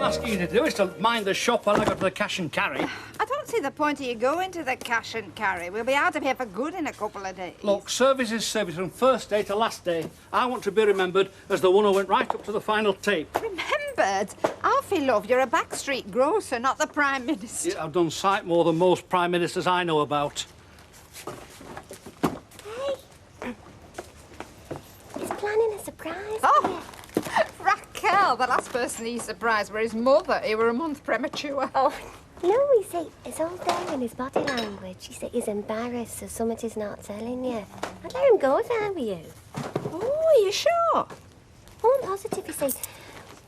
I'm asking you to do is to mind the shop while I go to the cash and carry. I don't see the point of you going to the cash and carry. We'll be out of here for good in a couple of days. Look, service is service from first day to last day. I want to be remembered as the one who went right up to the final tape. Remembered? Alfie, love, you're a backstreet grocer, not the Prime Minister. Yeah, I've done sight more than most Prime Ministers I know about. Hey! He's planning a surprise. Oh! Raquel, the last person he surprised were his mother. He were a month premature. Oh, no, he say it's all there in his body language. He said he's embarrassed, so something he's not telling you. I'd let him go if I were you. Oh, are you sure? Oh, I'm positive. He said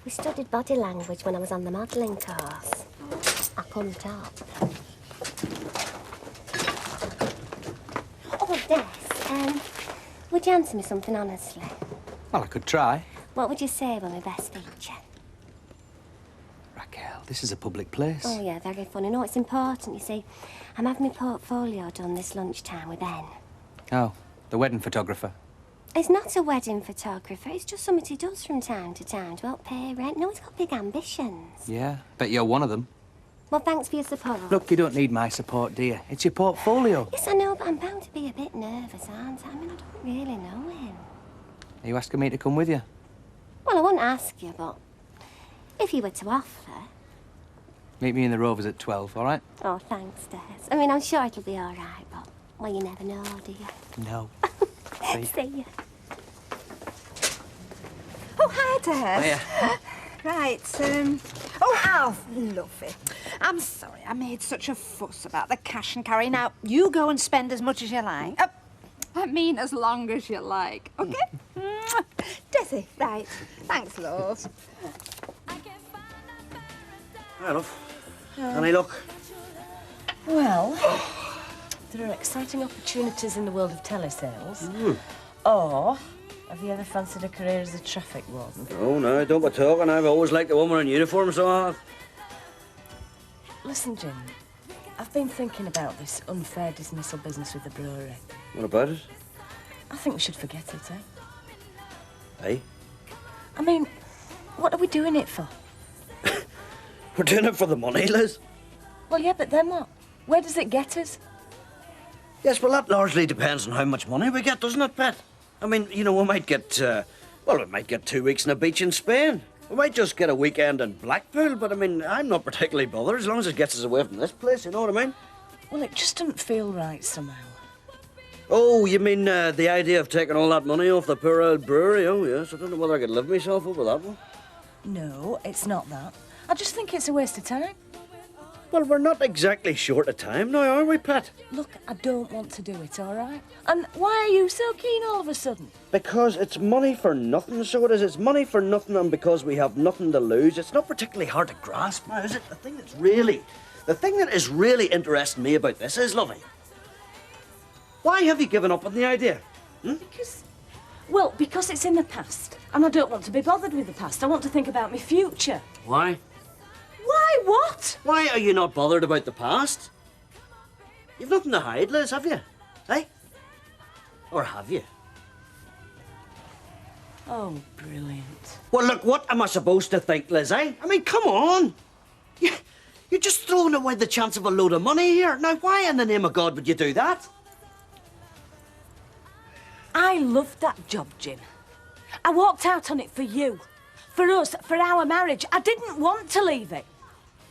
we studied body language when I was on the modelling course. I couldn't top. Oh, Des, would you answer me something honestly? Well, I could try. What would you say were my best feature? Raquel, this is a public place. Oh, yeah, very funny. No, it's important, you see. I'm having my portfolio done this lunchtime with Ben. Oh, the wedding photographer. It's not a wedding photographer. It's just something he does from time to time to help pay rent. No, he's got big ambitions. Yeah, bet you're one of them. Well, thanks for your support. Look, you don't need my support, do you? It's your portfolio. Yes, I know, but I'm bound to be a bit nervous, aren't I? I mean, I don't really know him. Are you asking me to come with you? Well, I wouldn't ask you, but if you were to offer... Meet me in the Rovers at 12, all right? Oh, thanks, Des. I mean, I'm sure it'll be all right, but, well, you never know, do you? No. See ya. Oh, hi, Des. Hiya. Right, oh, Alf, lovely. I'm sorry I made such a fuss about the cash and carry. Now, you go and spend as much as you like. I mean, as long as you like, OK? Desi, right. Thanks, love. Hi, love. Any luck? Well, there are exciting opportunities in the world of telesales. Or, have you ever fancied a career as a traffic warden? Oh, no, don't be talking. I've always liked the woman in uniform, so I have. Listen, Jim, I've been thinking about this unfair dismissal business with the brewery. What about it? I think we should forget it, eh? Hey? I mean, what are we doing it for? We're doing it for the money, Liz. Well, yeah, but then what? Where does it get us? Yes, well, that largely depends on how much money we get, doesn't it, Pet? I mean, you know, we might get, well, we might get 2 weeks on a beach in Spain. We might just get a weekend in Blackpool, but, I mean, I'm not particularly bothered as long as it gets us away from this place, you know what I mean? Well, it just doesn't feel right somehow. Oh, you mean the idea of taking all that money off the poor old brewery? Oh, yes, I don't know whether I could live myself over that one. No, it's not that. I just think it's a waste of time. Well, we're not exactly short of time now, are we, Pat? Look, I don't want to do it, all right? And why are you so keen all of a sudden? Because it's money for nothing, so it is. It's money for nothing, and because we have nothing to lose. It's not particularly hard to grasp now, is it? The thing that is really interesting me about this is, Lovey, why have you given up on the idea? Because it's in the past. And I don't want to be bothered with the past. I want to think about my future. Why? Why what? Why are you not bothered about the past? You've nothing to hide, Liz, have you? Eh? Or have you? Oh, brilliant. Well, look, what am I supposed to think, Liz, eh? I mean, come on. You're just throwing away the chance of a load of money here. Now, why in the name of God would you do that? I loved that job, Jim. I walked out on it for you. For us, for our marriage. I didn't want to leave it.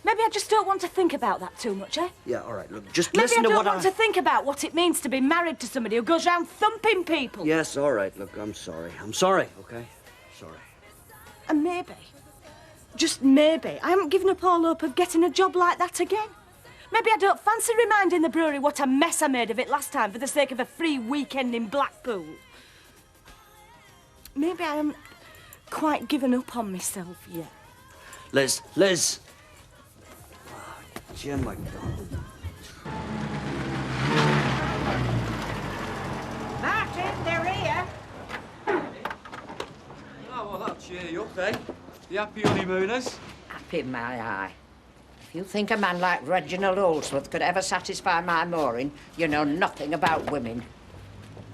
Maybe I just don't want to think about that too much, eh? Yeah, all right, look, just Maybe listen to what I don't want to think about what it means to be married to somebody who goes around thumping people. Yes, all right, look, I'm sorry. I'm sorry, OK? Sorry. And maybe, just maybe, I haven't given up all hope of getting a job like that again. Maybe I don't fancy reminding the brewery what a mess I made of it last time for the sake of a free weekend in Blackpool. Maybe I haven't quite given up on myself yet. Liz. Oh, Jim, my God. Martin, they're here. Oh, well, that'll cheer you up, eh? The happy honeymooners. Happy my eye. If you think a man like Reginald Holdsworth could ever satisfy my mooring, you know nothing about women.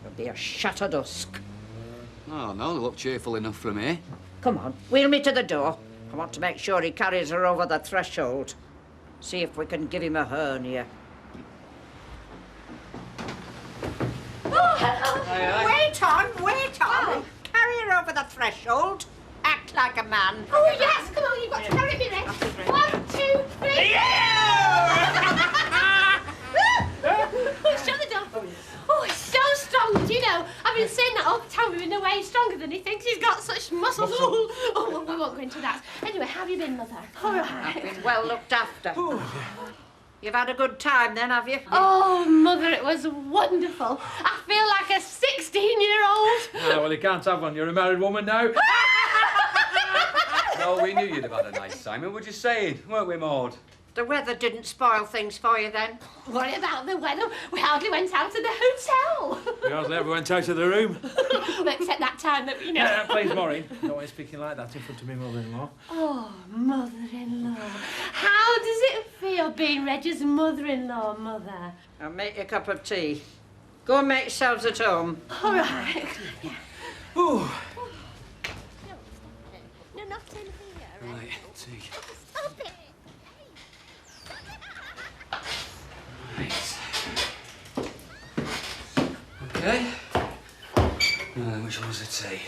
It'll be a shot of dusk. Oh, no, they look cheerful enough from here. Come on, wheel me to the door. I want to make sure he carries her over the threshold. See if we can give him a hernia. Oh, hello. Wait on. Carry her over the threshold. Act like a man. Oh, yes, come on, you've got to carry me then. 1, 2, 3. Shut the door. Oh, he's so strong, do you know? I've been saying that all the time. We've been away stronger than he thinks. He's got such muscles. Oh, well, we won't go into that. Anyway, how have you been, Mother? All right. I've been well looked after. You've had a good time then, have you? Oh, Mother, it was wonderful. I feel like a 16-year-old. Well, you can't have one. You're a married woman now. No, we knew you'd have had a nice time. And we're just saying, weren't we, Maud? The weather didn't spoil things for you then? What about the weather? We hardly went out of the hotel. We hardly ever went out of the room. Except that time that, you know... Please, Maureen, don't want you speaking like that in front of me mother-in-law. Oh, mother-in-law. How does it feel being Reggie's mother-in-law, Mother? I'll make you a cup of tea. Go and make yourselves at home. All right. Yeah. Ooh. No, not in here. Right, tea. Stop it. Right. Okay. Which one's the tea?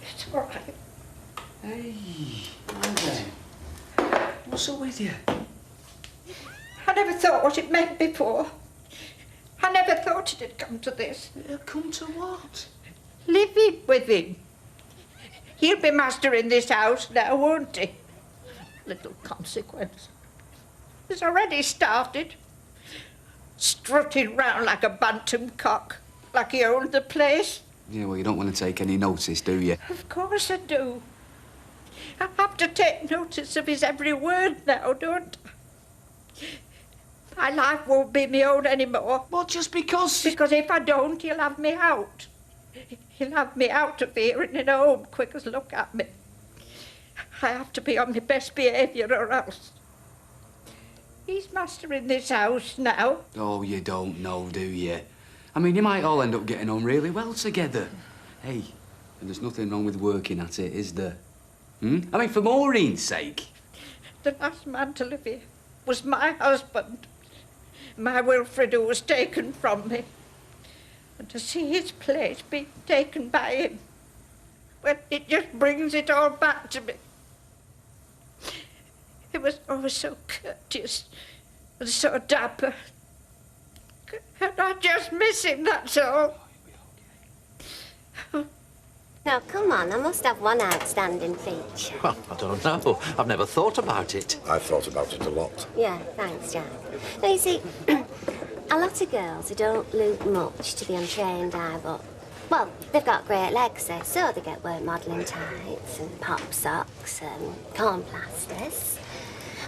It's all right. Hey, well then. What's up with you? I never thought what it meant before. I never thought it'd come to this. Come to what? Living with him. He'll be master in this house now, won't he? Little consequence. It's already started. Strutting round like a bantam cock, like he owned the place. Yeah, well, you don't want to take any notice, do you? Of course I do. I have to take notice of his every word now, don't I? My life won't be my own anymore. Well, just because... Because if I don't, he'll have me out. He'll have me out of here and in a home quick as look at me. I have to be on my best behaviour or else. He's master in this house now. Oh, you don't know, do you? I mean, you might all end up getting on really well together. Hey, and there's nothing wrong with working at it, is there? I mean, for Maureen's sake. The last man to live here was my husband. My Wilfred, who was taken from me. And to see his place being taken by him, well, it just brings it all back to me. He was always so courteous and so dapper. And I just miss him, that's all. Now, come on, I must have one outstanding feature. Well, I don't know. I've never thought about it. I've thought about it a lot. Yeah, thanks, Jack. Now, you see, a lot of girls who don't look much to the untrained eye, but, well, they've got great legs, so they get work modelling tights and pop socks and corn plasters.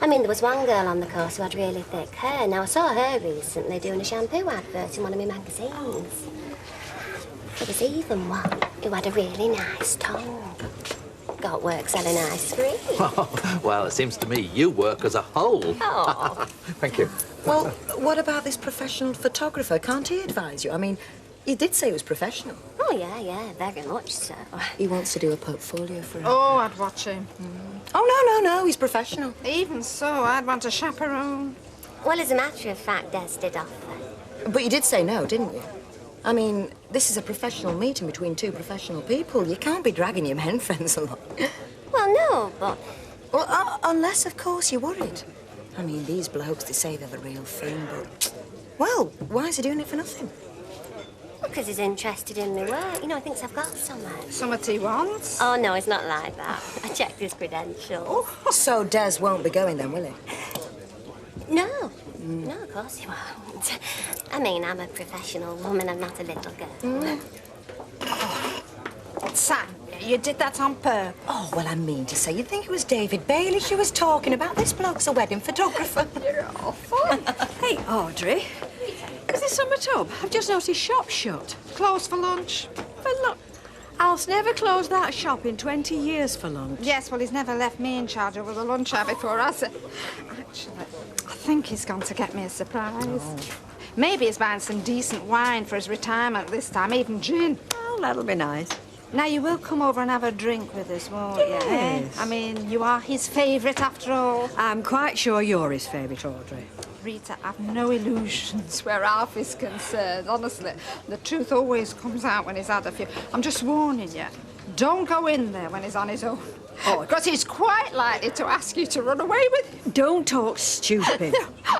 I mean, there was one girl on the course who had really thick hair. Now, I saw her recently doing a shampoo advert in one of my magazines. There was even one who had a really nice tongue. Got work selling ice cream. Well, it seems to me you work as a whole. Oh. Thank you. Well, what about this professional photographer? Can't he advise you? I mean, he did say he was professional. Oh, yeah, very much so. He wants to do a portfolio for him. Oh, I'd watch him. Oh, no, he's professional. Even so, I'd want a chaperone. Well, as a matter of fact, Des did offer. But you did say no, didn't you? I mean, this is a professional meeting between two professional people. You can't be dragging your men friends along. Well, no, but... Well, unless, of course, you're worried. I mean, these blokes, they say they're the real thing, but... Well, why is he doing it for nothing? Because he's interested in my work. You know, he thinks I've got somewhere. Something he wants? Oh, no, it's not like that. I checked his credentials. So Des won't be going then, will he? No. No, of course he won't. I mean, I'm a professional woman, I'm not a little girl. Sam, you did that on purpose. Oh, well, I mean to say, you'd think it was David Bailey she was talking about. This bloke's a wedding photographer. You're awful. Hey, Audrey. Is this on my tub? I've just noticed shop shut. Closed for lunch. But look, Alf's never closed that shop in 20 years for lunch. Yes, well, he's never left me in charge over the lunch hour before, has he? Actually, I think he's gone to get me a surprise. Oh. Maybe he's buying some decent wine for his retirement this time, even gin. Oh, that'll be nice. Now, you will come over and have a drink with us, won't you? Yes. I mean, you are his favourite, after all. I'm quite sure you're his favourite, Audrey. Rita, I've no illusions where Alf is concerned, honestly. The truth always comes out when he's had a few. I'm just warning you, don't go in there when he's on his own. Oh, because he's quite likely to ask you to run away with him. Don't talk stupid.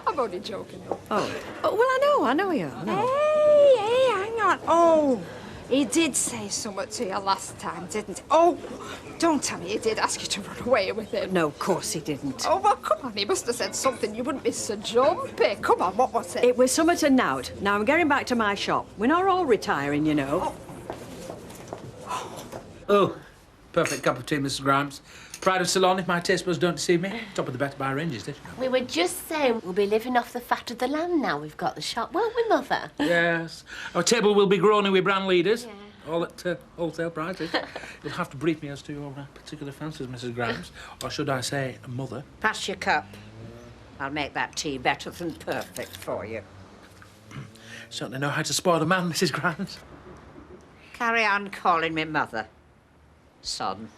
I'm only joking. Oh, well, I know you. I know. Hey, hang on. Oh, he did say something to you last time, didn't he? Oh, don't tell me he did ask you to run away with him. No, of course he didn't. Oh, well, come on, he must have said something. You wouldn't be so jumpy. Come on, what was it? It was summer to Nout. Now I'm getting back to my shop. We're not all retiring, you know. Oh, perfect cup of tea, Mrs. Grimes. Pride of Ceylon, if my taste buds don't deceive me. Top of the better by ranges, did you? We were just saying we'll be living off the fat of the land now we've got the shop, won't we, Mother? Yes. Our table will be groaning with brand leaders. Yeah. All at wholesale prices. You'll have to brief me as to your particular fancies, Mrs. Grimes. Or should I say, Mother? Pass your cup. I'll make that tea better than perfect for you. Certainly know how to spoil a man, Mrs. Grimes. Carry on calling me Mother, son.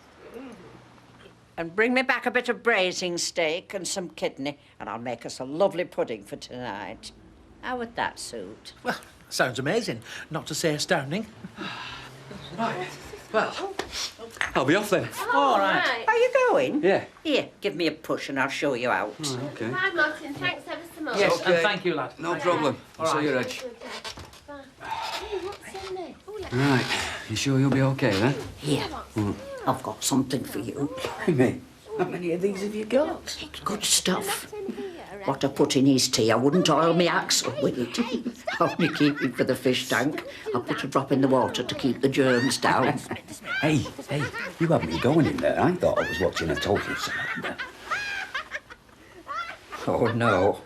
And bring me back a bit of braising steak and some kidney, and I'll make us a lovely pudding for tonight. How would that suit? Well, sounds amazing, not to say astounding. Right. Well, I'll be off then. All right. Are you going? Yeah. Here, give me a push and I'll show you out. Oh, okay. Bye, Martin. Thanks ever so much. Yes, Okay. and thank you, lad. No problem. I'll see you, Reg. Bye. Hey, what's in there? Oh, look. Right. You sure you'll be okay then? Here, I've got something for you. Me? How many of these have you got? Good stuff. What I put in his tea, I wouldn't oil me axle with it. Only keep it for the fish tank. I put a drop in the water to keep the germs down. Hey, you had me going in there. I thought I was watching a total surrender. Oh, no.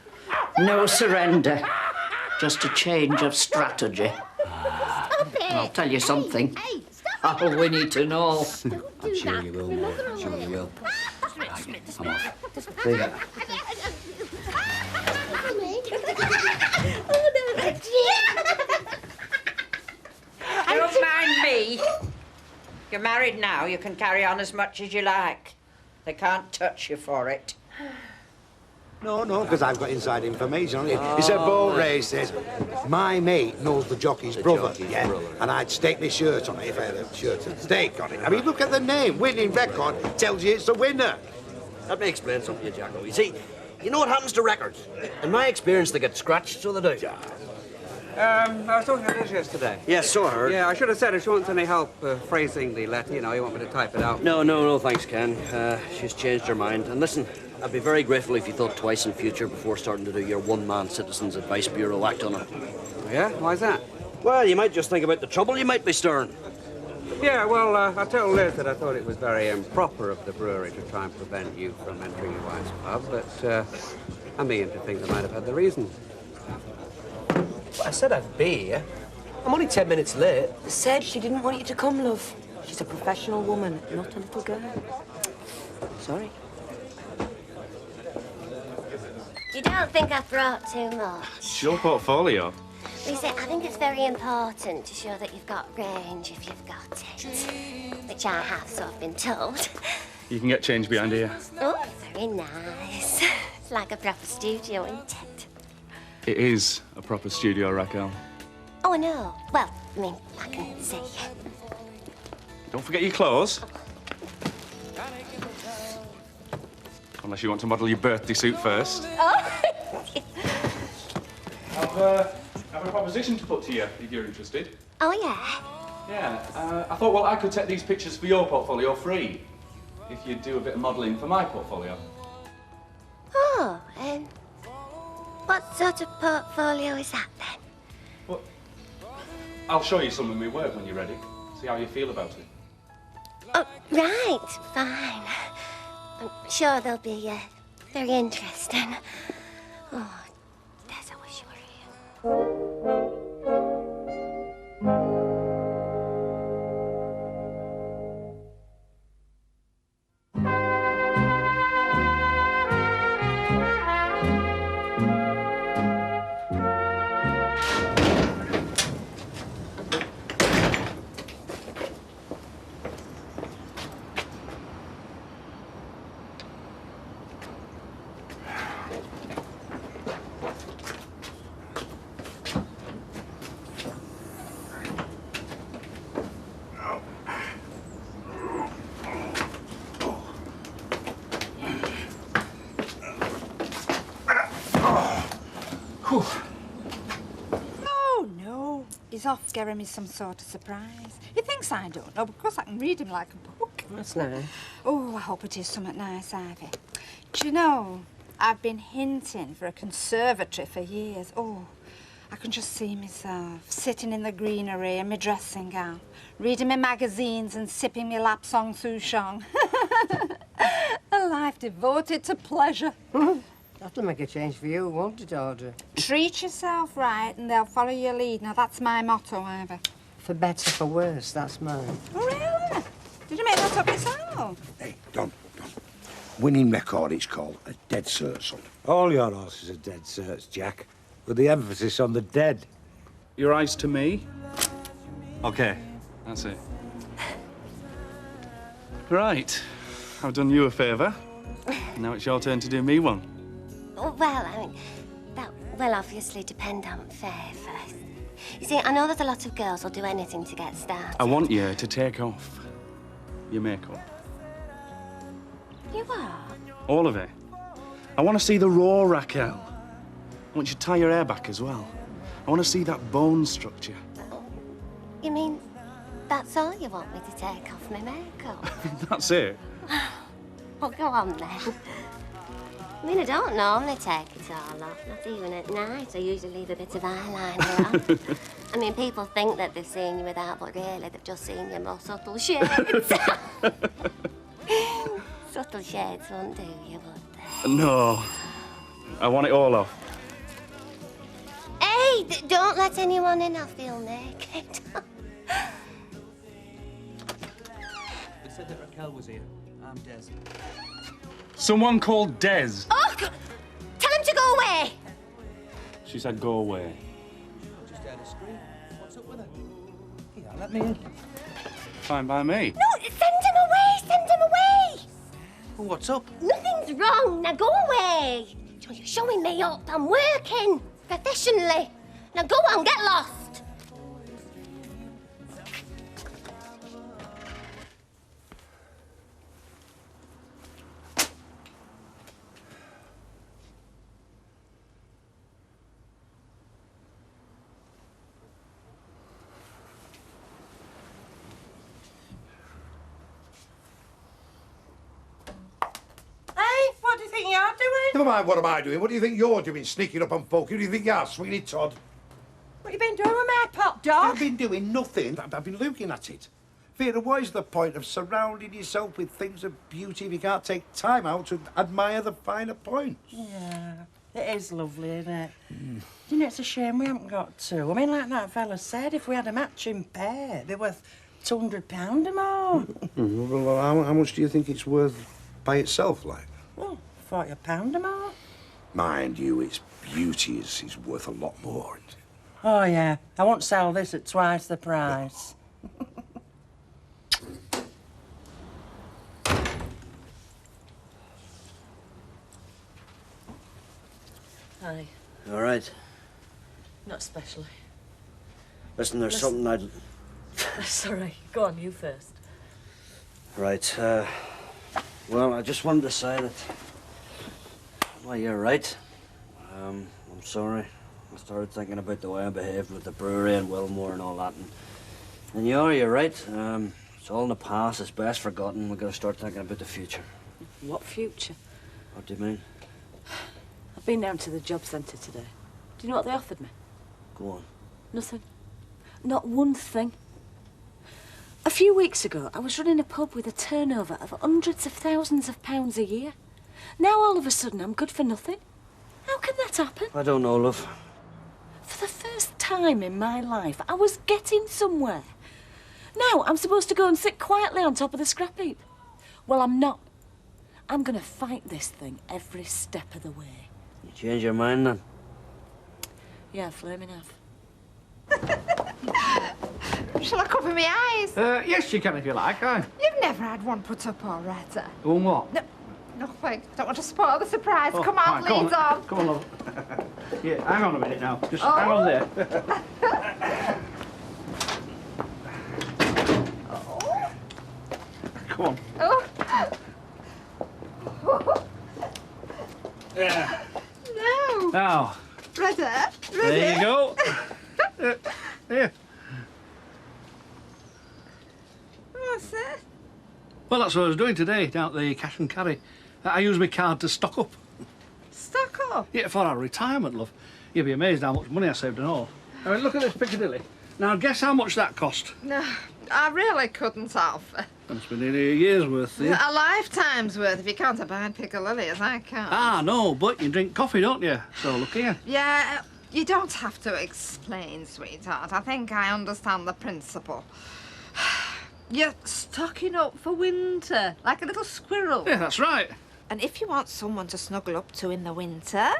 No surrender. Just a change of strategy. And I'll tell you something. I'll win it and all. I'm sure you will, Mum. I'm sure you will. Right, I'm off. See ya. Don't mind me. You're married now. You can carry on as much as you like. They can't touch you for it. No, because I've got inside information on it. It's a boat race, says. My mate knows the jockey's brother, and I'd stake my shirt on it if I had a shirt and stake on it. I mean, look at the name. Winning record tells you it's a winner. Let me explain something to you, Jacko. You see, you know what happens to records? In my experience, they get scratched, so they do. I was talking to Liz yesterday. Yes, so I heard. Yeah, I should have said if she wants any help phrasing the letter, you want me to type it out. No, thanks, Ken. She's changed her mind. And listen, I'd be very grateful if you thought twice in future before starting to do your one-man Citizens Advice Bureau act on her. Yeah? Why's that? Well, you might just think about the trouble you might be stirring. Yeah, well, I told Liz that I thought it was very improper of the brewery to try and prevent you from entering your wife's pub, but I'm beginning to think they might have had the reason. Well, I said I'd be here. I'm only 10 minutes late. Said she didn't want you to come, love. She's a professional woman, not a little girl. Sorry. You don't think I've brought too much? It's your portfolio. You see, I think it's very important to show that you've got range if you've got it. Which I have, so I've been told. You can get change behind here. Oh, very nice. It's like a proper studio, isn't it? It is a proper studio, Raquel. Oh, I know. Well, I mean, I can see. Don't forget your clothes. Unless you want to model your birthday suit first. Oh! I've a proposition to put to you, if you're interested. Oh, yeah? Yeah, I thought, well, I could take these pictures for your portfolio free, if you do a bit of modelling for my portfolio. Oh, what sort of portfolio is that, then? Well, I'll show you some of my work when you're ready. See how you feel about it. Oh, right, fine. I'm sure they'll be very interesting. Oh, Des, I wish you were here. Oh, no. He's off getting me some sort of surprise. He thinks I don't know, because I can read him like a book. That's nice. Oh, I hope it is something nice, Ivy. Do you know, I've been hinting for a conservatory for years. Oh, I can just see myself sitting in the greenery in my dressing gown, reading my magazines and sipping my lapsang souchong. A life devoted to pleasure. That'll make a change for you, won't it, Audrey? Treat yourself right and they'll follow your lead. Now, that's my motto, Ivy. For better, for worse, that's mine. Oh, really? Did you make that up yourself? Hey, Don. Winning record, it's called a dead cert, son. All your horses are dead certs, Jack, with the emphasis on the dead. Your eyes to me. Okay, that's it. Right, I've done you a favour. Now it's your turn to do me one. Oh, well, I mean, that will obviously depend on favour. You see, I know that a lot of girls will do anything to get started. I want you to take off your makeup. You are? All of it. I want to see the raw, Raquel. I want you to tie your hair back as well. I want to see that bone structure. You mean that's all you want me to take off my makeup? That's it. Well, go on then. I mean, I don't normally take it all off, not even at night. I usually leave a bit of eyeliner on. I mean, people think that they've seen you without, but really they've just seen your more subtle shades. Subtle shades won't do you, would they? No. I want it all off. Hey, don't let anyone in. I feel naked. They said that Raquel was here. I'm Des. Someone called Des. Oh, God. Tell him to go away. She said go away. I just heard a scream. What's up with her? Here, let me in. Fine by me. No, send him away. Send him away. Well, what's up? Nothing's wrong. Now go away. You're showing me up. I'm working professionally. Now go on, get lost. Hey, what do you think you're doing? Never mind, what am I doing? What do you think you're doing, sneaking up on folk? Who do you think you are, swinging it, Todd? What you been doing with my pop dog? I've been doing nothing. I've been looking at it. Vera, what is the point of surrounding yourself with things of beauty if you can't take time out to admire the finer points? Yeah, it is lovely, isn't it? You know, it's a shame we haven't got to. I mean, like that fella said, if we had a matching pair, they're worth £200 or more. Well, how much do you think it's worth by itself, like? Oh, £40 or more. Mind you, its beauty is worth a lot more. Isn't it? Oh, yeah. I won't sell this at twice the price. Hi. All right. Not especially. Listen, there's something I'd... Sorry. Go on, you first. Right, well, I just wanted to say that... Well, you're right. I'm sorry. I started thinking about the way I behaved with the brewery and Wilmore and all that, and you're right. It's all in the past. It's best forgotten. We've got to start thinking about the future. What future? What do you mean? I've been down to the job centre today. Do you know what they offered me? Go on. Nothing. Not one thing. A few weeks ago, I was running a pub with a turnover of hundreds of thousands of pounds a year. Now, all of a sudden, I'm good for nothing. How can that happen? I don't know, love. For the first time in my life, I was getting somewhere. Now, I'm supposed to go and sit quietly on top of the scrap heap. Well, I'm not. I'm going to fight this thing every step of the way. You change your mind, then? Yeah, flaming have. Shall I cover my eyes? Yes, you can if you like. You've never had one put up already. One what? No, Nothing. Don't want to spoil the surprise. Oh, Come on, right, come lead on. Come on, love. Yeah, hang on a minute now. Just hang on there. Come on. Oh. Yeah. No. Now. Ready? There you go. Here. What's it? Well, that's what I was doing today, down at the cash and carry. I used my card to stock up. Stock up? Yeah, for our retirement, love. You'd be amazed how much money I saved and all. I mean, look at this Piccadilly. Now, guess how much that cost? No, I really couldn't have. Must be nearly a year's worth, yeah. A lifetime's worth if you can't abide Piccadilly, as I can't. Ah, no, but you drink coffee, don't you? So, look here. Yeah, you don't have to explain, sweetheart. I think I understand the principle. You're stocking up for winter, like a little squirrel. Yeah, that's right. And if you want someone to snuggle up to in the winter,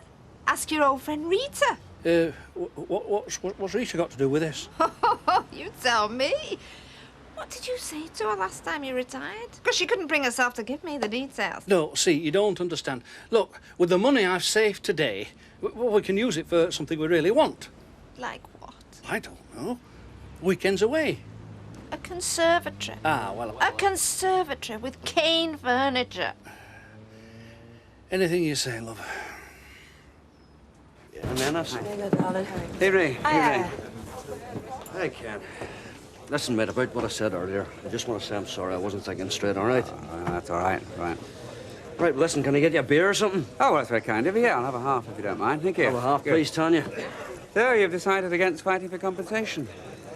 ask your old friend Rita. What's Rita got to do with this? You tell me. What did you say to her last time you retired? Because she couldn't bring herself to give me the details. No, see, you don't understand. Look, with the money I've saved today, we can use it for something we really want. Like what? I don't know. Weekends away. A conservatory. Ah, well... A conservatory with cane furniture. Anything you say, love. Yeah, Menace. Hello, darling. Hey, Ray. Hey, Hiya. Ray. Hey, Ken. Listen, mate, about what I said earlier, I just want to say I'm sorry. I wasn't thinking straight, all right? That's all right, right. Right, well, listen, can I get you a beer or something? Oh, well, that's very kind of you. Yeah, I'll have a half if you don't mind. Thank you. Have a half, Good. please, Tanya. So, you've decided against fighting for compensation?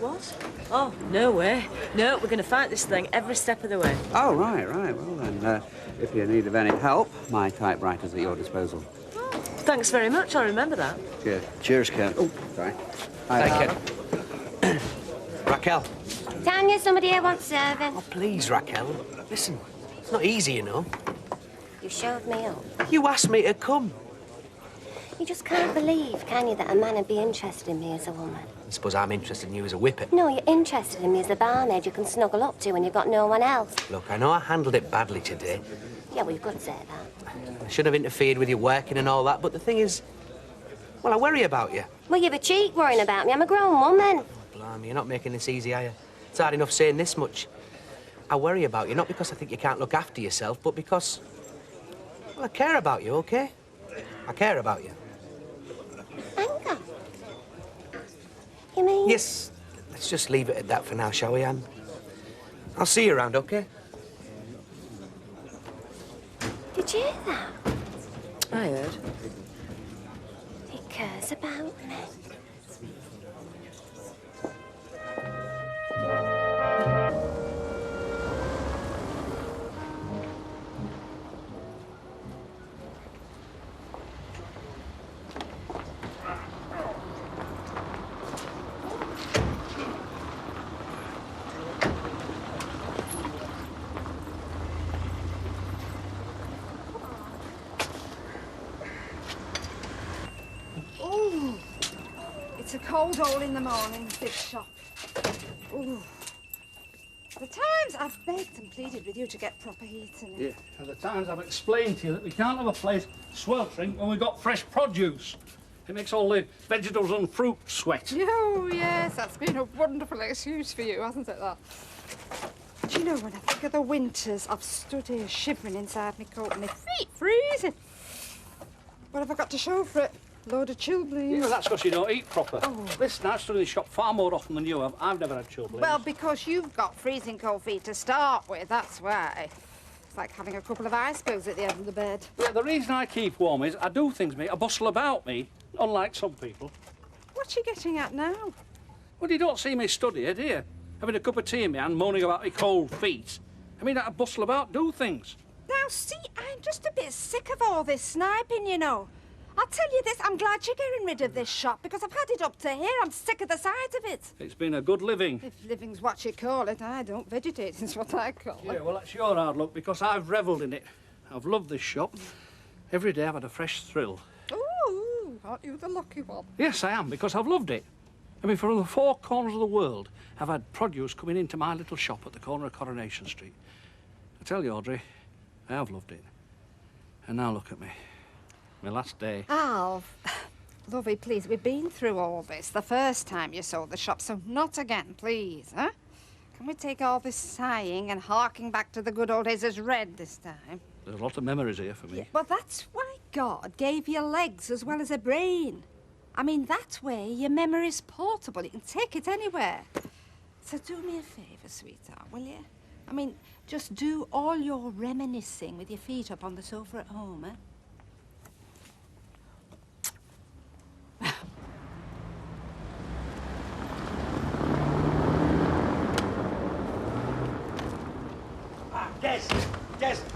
What? Oh, no way. No, we're going to fight this thing every step of the way. Oh, right. Well, then, if you need of any help, my typewriter's at your disposal. Thanks very much. I'll remember that. Cheers. Cheers, Ken. Oh, sorry. Thank you. Raquel. Tanya, somebody here wants serving. Oh, please, Raquel. Listen, it's not easy, you know. You showed me up. You asked me to come. You just can't believe, can you, that a man would be interested in me as a woman? I suppose I'm interested in you as a whippet. No, you're interested in me as a barmaid you can snuggle up to when you've got no one else. Look, I know I handled it badly today. Yeah, well, you could say that. I shouldn't have interfered with your working and all that, but the thing is, well, I worry about you. Well, you've a cheek worrying about me. I'm a grown woman. Blimey, you're not making this easy, are you? It's hard enough saying this much. I worry about you, not because I think you can't look after yourself, but because, well, I care about you, OK? I care about you. Anger? You mean? Yes, let's just leave it at that for now, shall we, Anne? I'll see you around, OK? Did you hear that? I heard. He cares about me. Ooh, it's a cold hole in the morning, this shop. Ooh. The times I've begged and pleaded with you to get proper heat in it. Yeah, and the times I've explained to you that we can't have a place sweltering when we've got fresh produce. It makes all the vegetables and fruit sweat. Oh, yes, that's been a wonderful excuse for you, hasn't it, that? Do you know, when I think of the winters, I've stood here shivering inside my coat and my feet freezing. What have I got to show for it? Load of chilblains. Yeah, that's because you don't eat proper. Oh. Listen, I've stood in the shop far more often than you have. I've never had chilblains. Well, because you've got freezing cold feet to start with, that's why. It's like having a couple of icebergs at the end of the bed. Yeah, the reason I keep warm is I do things, mate. I bustle about me, unlike some people. What are you getting at now? Well, you don't see me stood here, do you? Having a cup of tea in my hand, moaning about my cold feet. I mean, I bustle about, do things. Now, see, I'm just a bit sick of all this sniping, you know. I'll tell you this, I'm glad you're getting rid of this shop because I've had it up to here. I'm sick of the sight of it. It's been a good living. If living's what you call it, I don't vegetate, is what I call Yeah, it. well, that's your hard luck because I've revelled in it. I've loved this shop. Every day I've had a fresh thrill. Ooh, aren't you the lucky one? Yes, I am, because I've loved it. I mean, from the four corners of the world, I've had produce coming into my little shop at the corner of Coronation Street. I tell you, Audrey, I have loved it. And now look at me. My last day. Alf, lovey, please, we've been through all this the first time you sold the shop, so not again, please, huh? Can we take all this sighing and harking back to the good old days as read this time? There's a lot of memories here for me. Yeah, well, that's why God gave you legs as well as a brain. I mean, that way your memory's portable. You can take it anywhere. So do me a favour, sweetheart, will you? I mean, just do all your reminiscing with your feet up on the sofa at home, eh?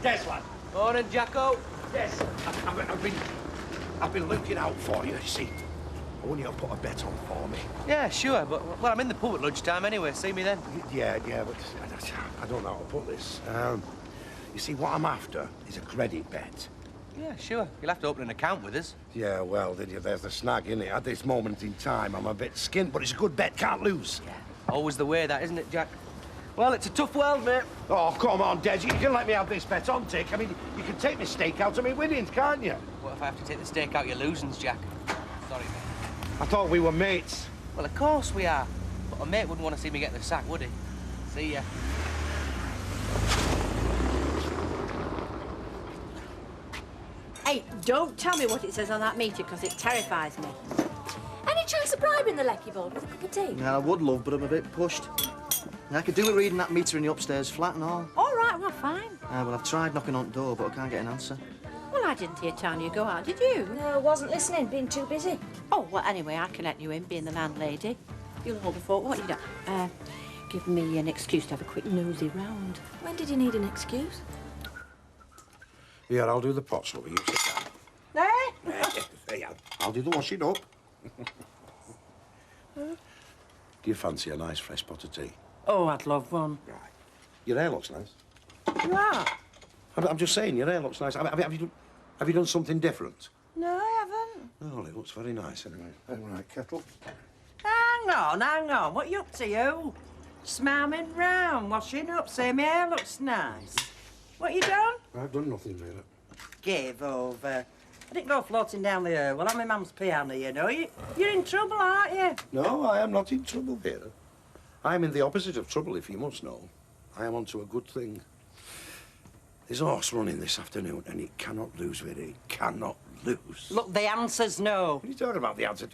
Des, lad. Morning, Jacko. Des, I've been looking out for you, see. I want you to put a bet on for me. Yeah, sure, but, well, I'm in the pub at lunchtime anyway. See me then. Yeah, but I don't know how to put this. You see, what I'm after is a credit bet. Yeah, sure. You'll have to open an account with us. Yeah, well, there's the snag, innit? At this moment in time, I'm a bit skint, but it's a good bet, can't lose. Yeah. Always the way, that, isn't it, Jack? Well, it's a tough world, mate. Oh, come on, Des, you can let me have this bet on, Tick. I mean, you can take my stake out of me winnings, can't you? What if I have to take the stake out your losings, Jack? Sorry, mate. I thought we were mates. Well, of course we are. But a mate wouldn't want to see me get the sack, would he? See ya. Hey, don't tell me what it says on that meter, because it terrifies me. Any chance of bribing the lecky board with a cup of tea? Yeah, I would love, but I'm a bit pushed. I could do with reading that meter in the upstairs flat and all. All right, well, fine. Well, I've tried knocking on the door, but I can't get an answer. Well, I didn't hear telling you go out, did you? No, wasn't listening, being too busy. Oh, well, anyway, I can let you in, being the landlady. You'll hold the fort, won't you, Dad? Give me an excuse to have a quick nosy round. When did you need an excuse? Yeah, I'll do the pots, lovey. You sit down. Eh? I'll do the washing up. Do you fancy a nice fresh pot of tea? Oh, I'd love one. Right. Your hair looks nice. What? I'm just saying, your hair looks nice. Have you done something different? No, I haven't. Oh, well, it looks very nice anyway. All right, kettle. Hang on. What you up to, you? Smarming round, washing up, say my hair looks nice. What you done? I've done nothing, Vera. Give over. I didn't go floating down the air. Well, I'm my mum's piano, you know. You're in trouble, aren't you? No, I am not in trouble, Vera. I'm in the opposite of trouble, if you must know. I am onto a good thing. There's a horse running this afternoon, and it cannot lose, Vera. It cannot lose. Look, the answer's no. What are you talking about, the answer?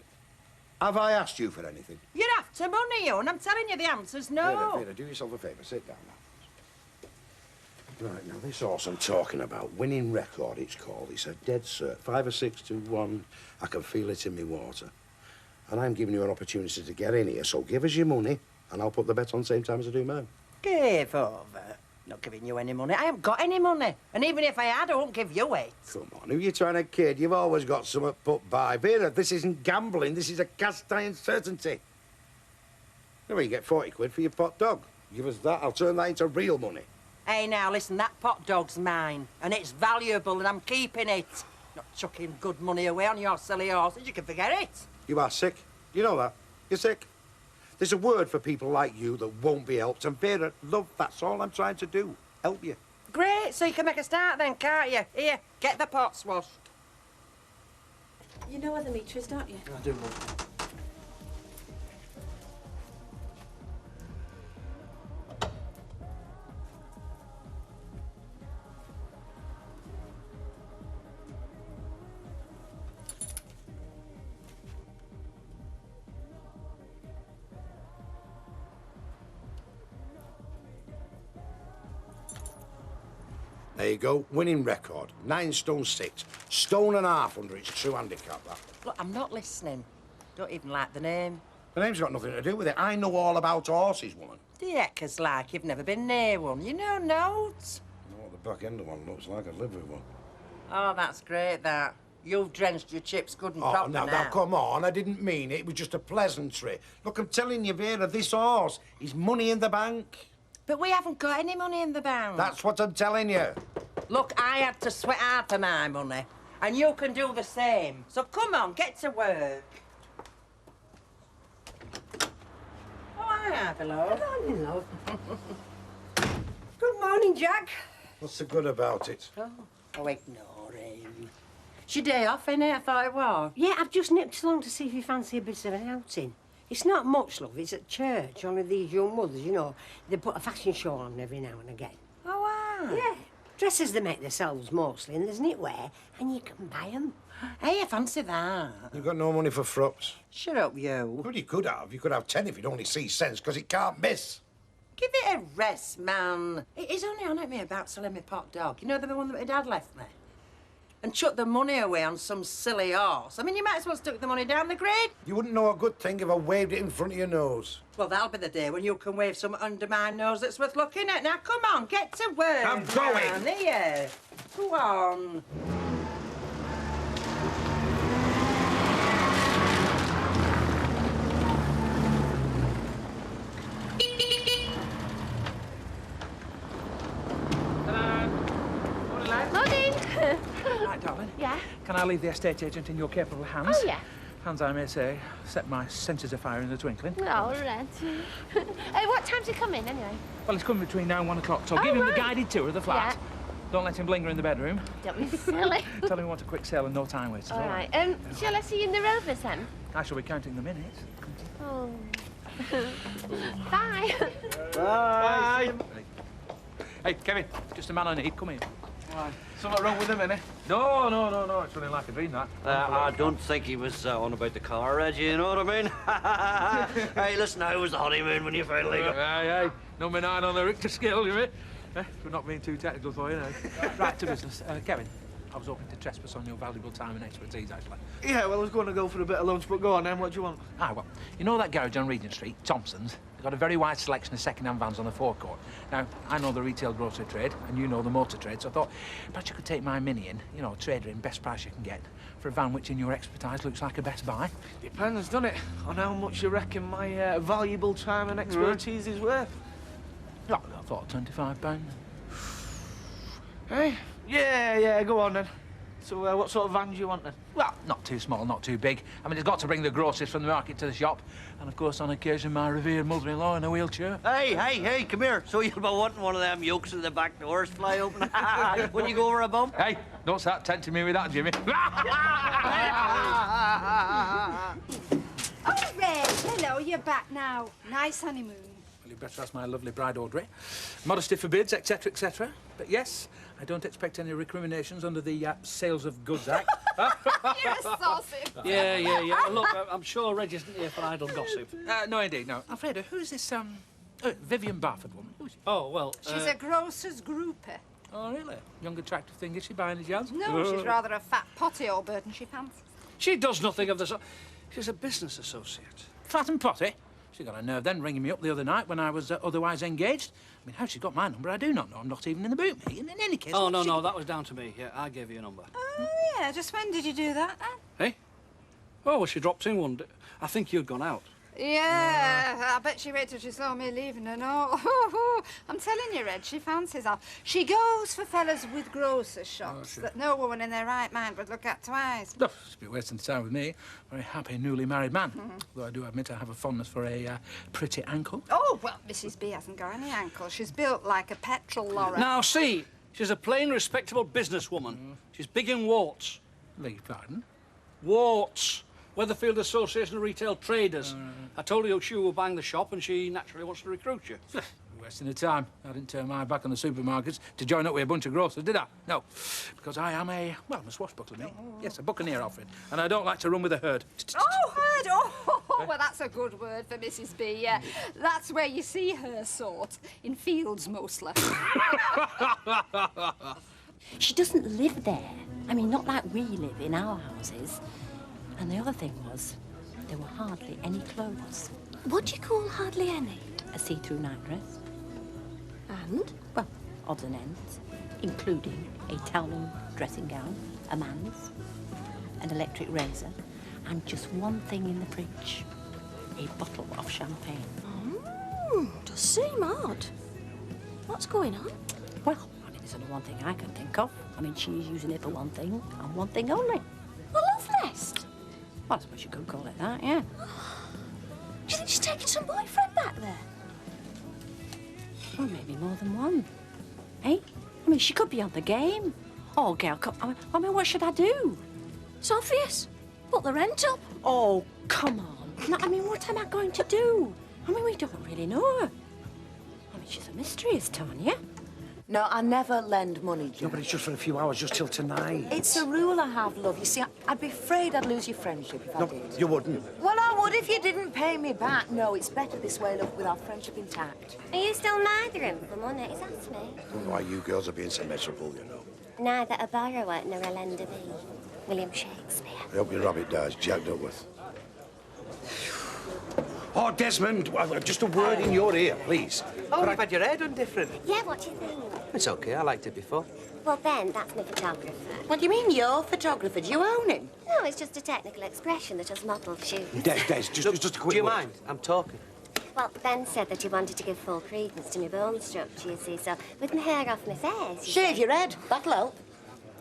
Have I asked you for anything? You're after money, you, and I'm telling you the answer's no. Vera, do yourself a favour. Sit down now. Right, now, this horse I'm talking about, winning record, it's called. It's a dead cert. 5 or 6 to 1. I can feel it in me water. And I'm giving you an opportunity to get in here, so give us your money, and I'll put the bet on the same time as I do mine. Give over. Not giving you any money. I haven't got any money. And even if I had, I won't give you it. Come on, who are you trying to kid? You've always got something put by. Vera, this isn't gambling. This is a cast iron certainty. Well, you get 40 quid for your pot dog. Give us that. I'll turn that into real money. Hey, now, listen, that pot dog's mine. And it's valuable, and I'm keeping it. Not chucking good money away on your silly horses. You can forget it. You are sick. You know that. You're sick. There's a word for people like you that won't be helped. And Vera, love, that's all I'm trying to do. Help you. Great, so you can make a start then, can't you? Here, get the pots washed. You know where the meter is, don't you? I do, love. There you go. Winning record. 9 stone 6. Stone and a half under its true handicap, that. Look, I'm not listening. Don't even like the name. The name's got nothing to do with it. I know all about horses, woman. The heckers like you've never been near one. You know notes. I know what the back end of one looks like. I'd live with one. Oh, that's great, that. You've drenched your chips good and proper now, come on. I didn't mean it. It was just a pleasantry. Look, I'm telling you, Vera, this horse is money in the bank. But we haven't got any money in the bank. That's what I'm telling you. Look, I had to sweat hard for my money. And you can do the same. So come on, get to work. Oh, hi, beloved. Good morning, love. Good morning, Jack. What's so good about it? Oh, ignore boring. It's your day off, innit? I thought it was. Yeah, I've just nipped along to see if you fancy a bit of an outing. It's not much, love. It's at church. One of these young mothers, you know, they put a fashion show on every now and again. Oh, wow. Yeah. Dresses they make themselves mostly, and there's knitwear, and you can buy them. Hey, I fancy that. You've got no money for frocks. Shut up, you. Well, you could have. You could have 10 if you'd only see sense, because it can't miss. Give it a rest, man. He's only on at me about selling me pot dog. You know the one that my dad left me? And chucked the money away on some silly horse. I mean, you might as well stuck the money down the grade. You wouldn't know a good thing if I waved it in front of your nose. Well, that'll be the day when you can wave something under my nose that's worth looking at. Now, come on, get to work. I'm going. Man, here. Go on. Morning. Right, darling. Yeah? Can I leave the estate agent in your capable hands? Oh, yeah. Hands, I may say, set my senses afire in a twinkling. All right. What time's he coming, anyway? Well, it's coming between now and 1 o'clock, so Oh, give him the right. guided tour of the flat. Yeah. Don't let him linger in the bedroom. Don't be silly. Tell him we want a quick sale and no time wasters. All right. Shall I see you in the Rovers, then? I shall be counting the minutes. Oh. Bye. Bye. Hey, Kevin, just a man I need. Come here. Why? Something wrong with him, innit? No. It's running like a dream, that. I don't think he was on about the car, Reggie, you know what I mean? Hey, listen, how was the honeymoon when you finally got... Hey. Number 9 on the Richter scale, you mean? We're not being too technical for you, now. Right, to business. Kevin, I was hoping to trespass on your valuable time and expertise, actually. Yeah, well, I was going to go for a bit of lunch, but go on then, what do you want? Well, you know that garage on Regent Street, Thompson's? They've got a very wide selection of second-hand vans on the forecourt. Now, I know the retail grocery trade, and you know the motor trade, so I thought perhaps you could take my Mini in, you know, trader in, best price you can get, for a van which, in your expertise, looks like a best buy. Depends, doesn't it, on how much you reckon my valuable time and expertise is worth. I thought £25. Hey? Yeah, go on then. So what sort of van do you want then? Well, not too small, not too big. I mean, it's got to bring the groceries from the market to the shop. And, of course, on occasion, my revered mother-in-law in a wheelchair. Hey, come here. So you'll be wanting one of them yokes in the back doors fly open when you go over a bump? Hey, don't start tempting me with that, Jimmy. Oh, Red, hello, you're back now. Nice honeymoon. Well, you'd better ask my lovely bride, Audrey. Modesty forbids, etc., etc. But yes, I don't expect any recriminations under the Sales of Goods Act. You're a saucy. Yeah. Look, I'm sure Reg isn't here for idle gossip. No, indeed, no. Alfredo, who's this, Vivian Barford woman? Who's she? Oh, well... She's a grocer's grouper. Oh, really? Young, attractive thing, is she, by any chance? No, she's rather a fat potty old bird and she fancies. She does nothing of the sort. She's a business associate. Fat and potty? She got a nerve then ringing me up the other night when I was otherwise engaged. I mean, how she got my number, I do not know. I'm not even in the boot meeting. In any case... Oh, no, that was down to me. Yeah, I gave you a number. Oh, yeah, just when did you do that, then? Hey? Oh, well, she dropped in one day. I think you'd gone out. Yeah, I bet she waited till she saw me leaving and all. I'm telling you, Red, she fancies off. She goes for fellas with grocer's shops that no woman in their right mind would look at twice. Oh, she'd be wasting time with me. Very happy, newly married man. Though I do admit I have a fondness for a pretty ankle. Oh, well, Mrs. B hasn't got any ankle. She's built like a petrol lorry. Now, see, she's a plain, respectable businesswoman. She's big in warts. Beg your pardon? Warts. Weatherfield Association of Retail Traders. I told her you were buying the shop and she naturally wants to recruit you. Wasting the time. I didn't turn my back on the supermarkets to join up with a bunch of grocers, did I? No. Because I am I'm a swashbuckler, mate. Yes, a buccaneer, Alfred. And I don't like to run with a herd. Oh, herd! Oh, well, that's a good word for Mrs. B, yeah. That's where you see her sort, in fields mostly. She doesn't live there. I mean, not like we live in our houses. And the other thing was, there were hardly any clothes. What do you call hardly any? A see-through nightdress. And? Well, odds and ends, including a towel dressing gown, a man's, an electric razor, and just one thing in the fridge, a bottle of champagne. Does seem odd. What's going on? Well, I mean, there's only one thing I can think of. I mean, she's using it for one thing, and one thing only. A love nest? Well, I suppose you could call it that, yeah. Do you think she's taking some boyfriend back there? Well, maybe more than one. Eh? I mean, she could be on the game. Oh, girl, come, I mean, what should I do? It's obvious. Put the rent up. Oh, come on. No, I mean, what am I going to do? I mean, we don't really know her. I mean, she's a mystery, is Tanya. No, I never lend money, No, Joe. but it's just for a few hours, just till tonight. It's a rule I have, love. You see, I'd be afraid I'd lose your friendship if I did. You wouldn't. Well, I would if you didn't pay me back. No, it's better this way, love, with our friendship intact. Are you still mithering for money? Is that me? I don't know why you girls are being so miserable, you know. Neither a borrower nor a lender be. William Shakespeare. I hope your rabbit dies jacked up with. Oh, Desmond, just a word in your ear, please. Oh, you've had your hair done different. Yeah, what do you think? It's okay, I liked it before. Well, Ben, that's my photographer. What do you mean, you're photographer? Do you own him? No, it's just a technical expression that us models use. Des, just a quick Do you word. mind? I'm talking. Well, Ben said that he wanted to give full credence to my bone structure, you see, so with my hair off my face... Shave your head. That'll help.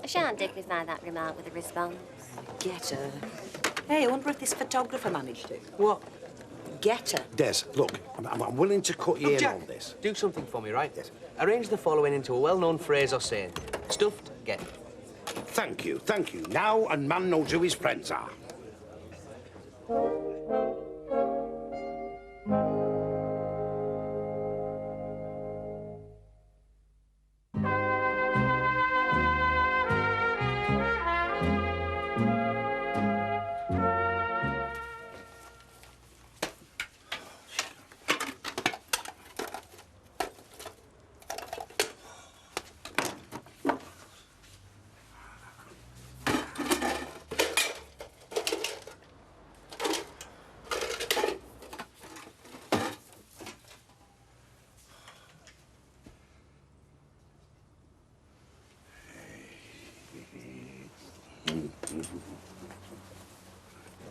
I shan't dignify that remark with a response. Get her. Hey, I wonder if this photographer managed to. What? Get her. Des, look, I'm willing to cut you Look, in Jack, on this. do something for me, right? Yes. Arrange the following into a well-known phrase or saying. Stuffed, get. Thank you, thank you. Now a man knows who his friends are.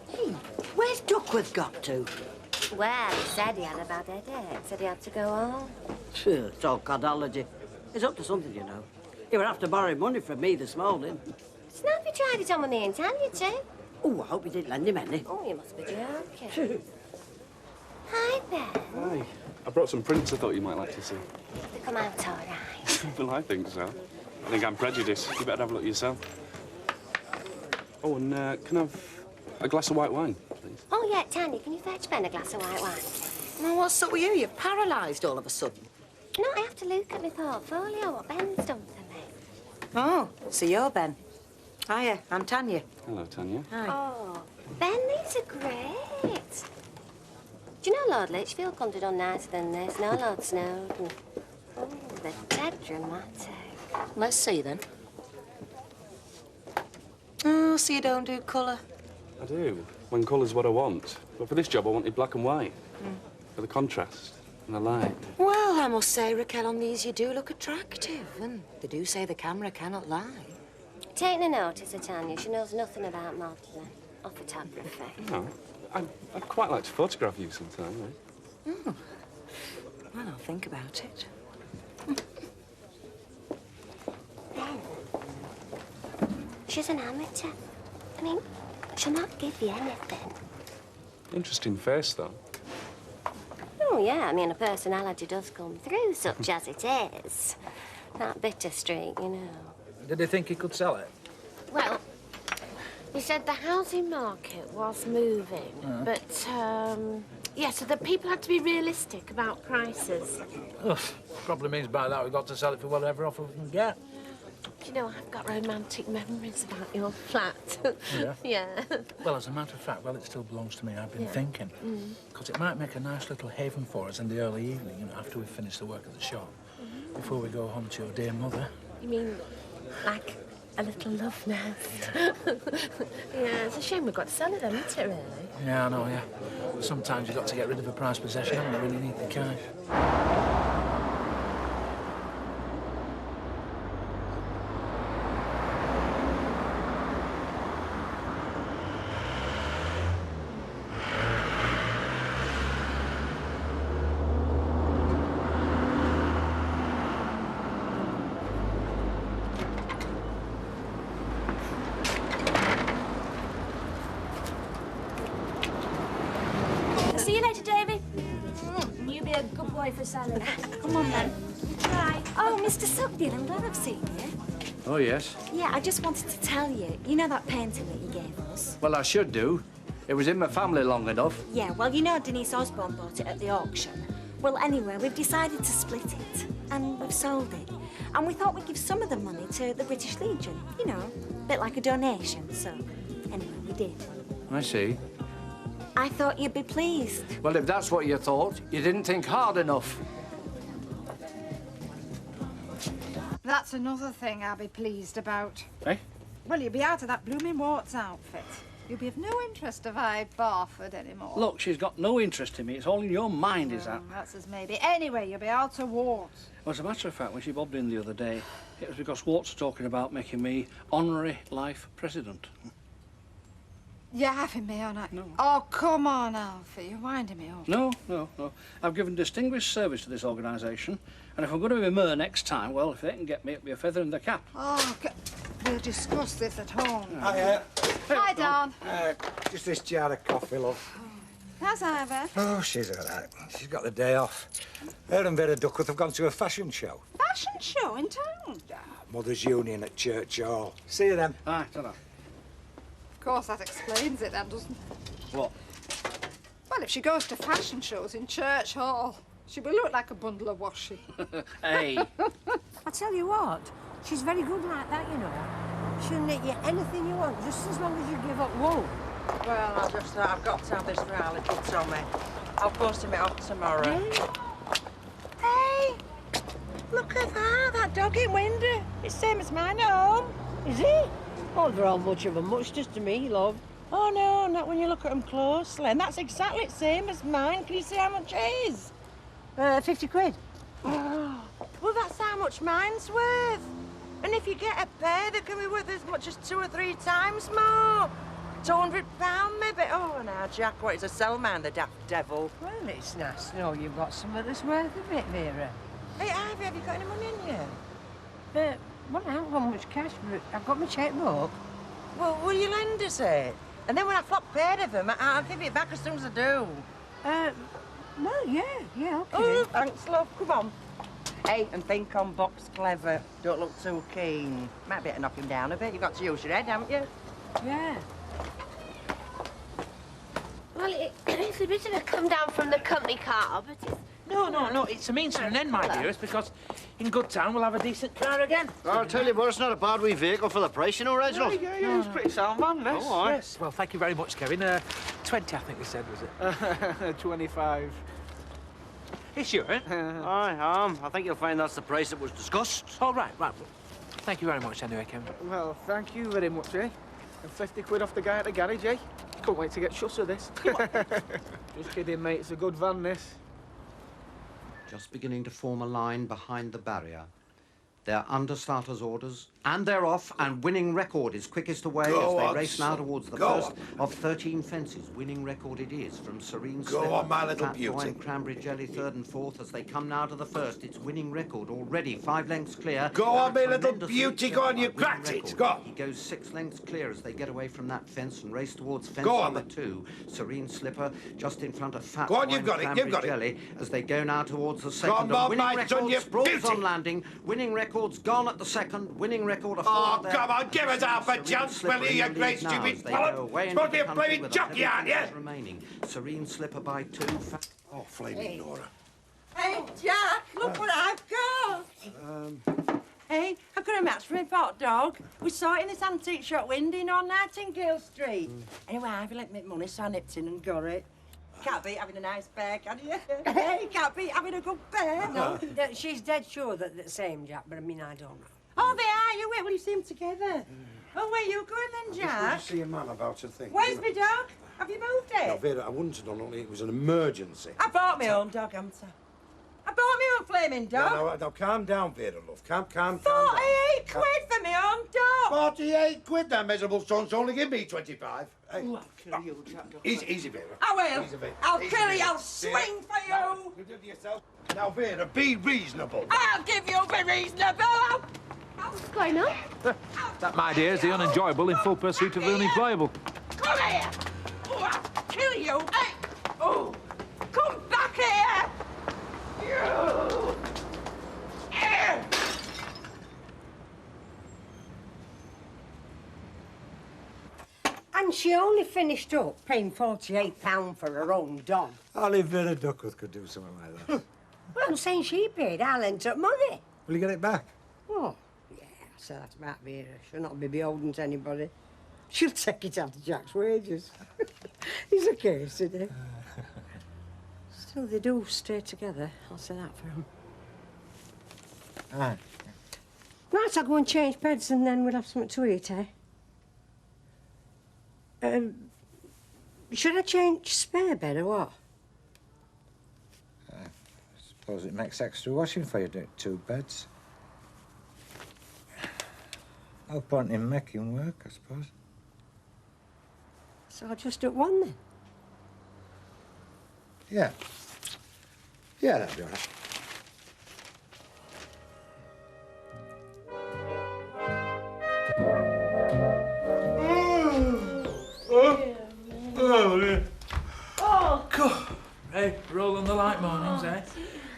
Hey, where's Duckworth got to? Well, he said he had a bad headache, said he had to go home. Sure, it's all codology. He's up to something, you know. He would have to borrow money from me this morning. Snappy tried it on with me and Tanya too. Oh, I hope you didn't lend him any. Oh, you must be joking. Hi, Ben. Hi. I brought some prints I thought you might like to see. They come out all right. Well, I think so. I think I'm prejudiced. You better have a look yourself. Oh, and can I have a glass of white wine, please? Oh, yeah, Tanya, can you fetch Ben a glass of white wine? Well, what's up with you? You're paralysed all of a sudden. No, I have to look at my portfolio, what Ben's done for me. Oh, so you're Ben. Hiya, I'm Tanya. Hello, Tanya. Hi. Oh, Ben, these are great. Do you know Lord Lichfield couldn't have done nicer than this? No, Lord Snowden. Oh, they're dead dramatic. Let's see, then. Oh, so you don't do colour? I do, when colour's what I want. But for this job, I wanted black and white. For the contrast and the light. Well, I must say, Raquel, on these you do look attractive. And they do say the camera cannot lie. Take no notice of Tanya. She knows nothing about modelling or photography. No, I'd quite like to photograph you sometime, right? Oh. Well, I'll think about it. Ben, she's an amateur. I mean, she'll not give you anything. Interesting face, though. Oh, yeah, I mean, a personality does come through, such as it is. That bitter streak, you know. Did he think he could sell it? Well, he said the housing market was moving, but, yeah, so the people had to be realistic about prices. Ugh, probably means by that we've got to sell it for whatever offer we can get. Do you know, I've got romantic memories about your flat. Yeah? Yeah. Well, as a matter of fact, well, it still belongs to me. I've been thinking. Because it might make a nice little haven for us in the early evening, you know, after we've finished the work at the shop. Before we go home to your dear mother. You mean like a little love nest? Yeah, it's a shame we've got to sell it then, isn't it, really? Yeah, I know, yeah. Sometimes you've got to get rid of a prized possession, haven't you, when you need the cash. See you later, David. You be a good boy for Saturday. Come on, then. Try. Oh, Mr. Sugdale, I'm glad I've seen you. Oh, yes. Yeah, I just wanted to tell you. You know that painting that you gave us? Well, I should do. It was in my family long enough. Yeah, well, you know Denise Osborne bought it at the auction. Well, anyway, we've decided to split it, and we've sold it. And we thought we'd give some of the money to the British Legion, you know, a bit like a donation, so anyway, we did. I see. I thought you'd be pleased. Well, if that's what you thought, you didn't think hard enough. That's another thing I'll be pleased about. Eh? Well, you'll be out of that blooming Warts outfit. You'll be of no interest to Vi Barford anymore. Look, she's got no interest in me. It's all in your mind, is that? That's as maybe. Anyway, you'll be out of Warts. Well, as a matter of fact, when she bobbed in the other day, it was because Warts was talking about making me honorary life president. You're having me on, no. Oh, come on, Alfie. You're winding me up. No. I've given distinguished service to this organisation, and if I'm going to be mayor next time, well, if they can get me, it'll be a feather in the cap. Oh, we'll discuss this at home. Hiya. Hi, Don. Just this jar of coffee, love. How's Ivor? Oh, she's all right. She's got the day off. Her and Vera Duckworth have gone to a fashion show. Fashion show in town? Mothers' Union at Church Hall. See you then. Aye, ta-ra. Of course, that explains it then, doesn't it? What? Well, if she goes to fashion shows in Church Hall, she will look like a bundle of washing. Hey. I tell you what, she's very good like that, you know. She'll knit you anything you want, just as long as you give up wool. Well, I just thought I've got to have this for our little Tommy. I'll post him off tomorrow. Hey, look at that dog in window. It's same as mine at home. Is it? Oh, they're all much of a muchness to me, love. Oh, no, not when you look at them closely. And that's exactly the same as mine. Can you see how much it is? 50 quid. Oh, well, that's how much mine's worth. And if you get a pair, they can be worth as much as 2 or 3 times more. £200 maybe. Oh, now, Jack wanted to sell man, the daft devil. Well, it's nice to know you've got something that's worth a bit, Vera. Hey, Ivy, have you got any money in you? Well, I haven't got much cash, but I've got my chequebook. Well, will you lend us it? And then when I flop paid of them, I'll give it back as soon as I do. Well, yeah, okay. Oh, thanks, love. Come on. Hey, and think on Box clever. Don't look too keen. Might be able to knock him down a bit. You've got to use your head, haven't you? Yeah. Well, it's a bit of a come down from the company car, but it's... No, it's a means to an end, my dear. It's because in good time we'll have a decent car again. I'll tell you what, it's not a bad wee vehicle for the price, you know, Reginald. Yeah, it's pretty sound, man, this. Oh, aye. Yes. Well, thank you very much, Kevin. 20, I think we said, was it? 25. You sure? Aye, I think you'll find that's the price that was discussed. Oh, right. Thank you very much anyway, Kevin. Well, thank you very much, eh? And 50 quid off the guy at the garage, eh? Can't wait to get shots of this. Just kidding, mate. It's a good van, this. Just beginning to form a line behind the barrier. They're under starters' orders, and they're off, and winning record is quickest away Go as they on, race now son. towards the Go first on. of 13 fences. Winning record it is from Serene Go Slipper, on, my little Fat Boy beauty. and Cranberry Jelly third and fourth as they come now to the first. It's winning record already, 5 lengths clear. Go on, Now my little tremendous beauty, lead go on, set you by Winning cracked it, Record. go on. He goes 6 lengths clear as they get away from that fence and race towards fence Go on, number 2. Serene Slipper just in front of Fat Go on, Boy you've got and it, you've Cranberry got it. Jelly as they go now towards the Go second. on, And Bob, winning my son, record you sprawls beauty. on landing. Winning record's gone at the second. Winning record a Oh, four come there. on, give us half a chance, will you, you great stupid pellet? Supposed to be a blooming jockey, aren't you? Remaining. Serene Slipper by 2. Oh, flaming Nora. Hey, Jack, look what I've got. Hey, I've got a match for my pot dog. We saw it in this antique shop window on Nightingale Street. Anyway, I've lent me money, so I nipped in and got it. Can't beat having a nice pair, can you? Hey, can't beat having a good pair. No, she's dead sure that they're the same, Jack, but I mean, I don't know. Oh, they are. You wait till you see them together. Oh, where you going then, I Jack? just want to see a man about a thing. Where's my dog? Have you moved it? No, Vera, I wouldn't have done only it was an emergency. I bought my own dog, haven't I? I bought my own flaming dog. No, calm down, Vera, love. Calm down. 48 quid for my own dog. 48 quid, that miserable son's only give me 25. Hey. Ooh, I'll kill you, Jack. Easy, Vera. I will. Easy, Vera. I'll Easy, kill you. Vera. I'll swing for you. You do it yourself. Now, Vera, be reasonable. I'll give you be reasonable. What's going on? That, my dear, is the unenjoyable in full pursuit of the unemployable. Come here. Oh, I'll kill you. Hey. Oh, come back here. You. Here. she only finished up paying £48 for her own dog. Only Vera Duckworth could do something like that. Well, I'm saying she paid. I lent her money. Will you get it back? Oh, yeah, so that's about Vera. She'll not be beholden to anybody. She'll take it out of Jack's wages. He's a case, isn't he? Still, they do stay together. I'll say that for him. Aye. Right, I'll go and change beds and then we'll have something to eat, eh? Should I change spare bed or what? I suppose it makes extra washing for you, do it, 2 beds. No point in making work, I suppose. So I'll just do one then? Yeah. Yeah, that'll be all right. Oh, God. Hey, roll on the light mornings, eh?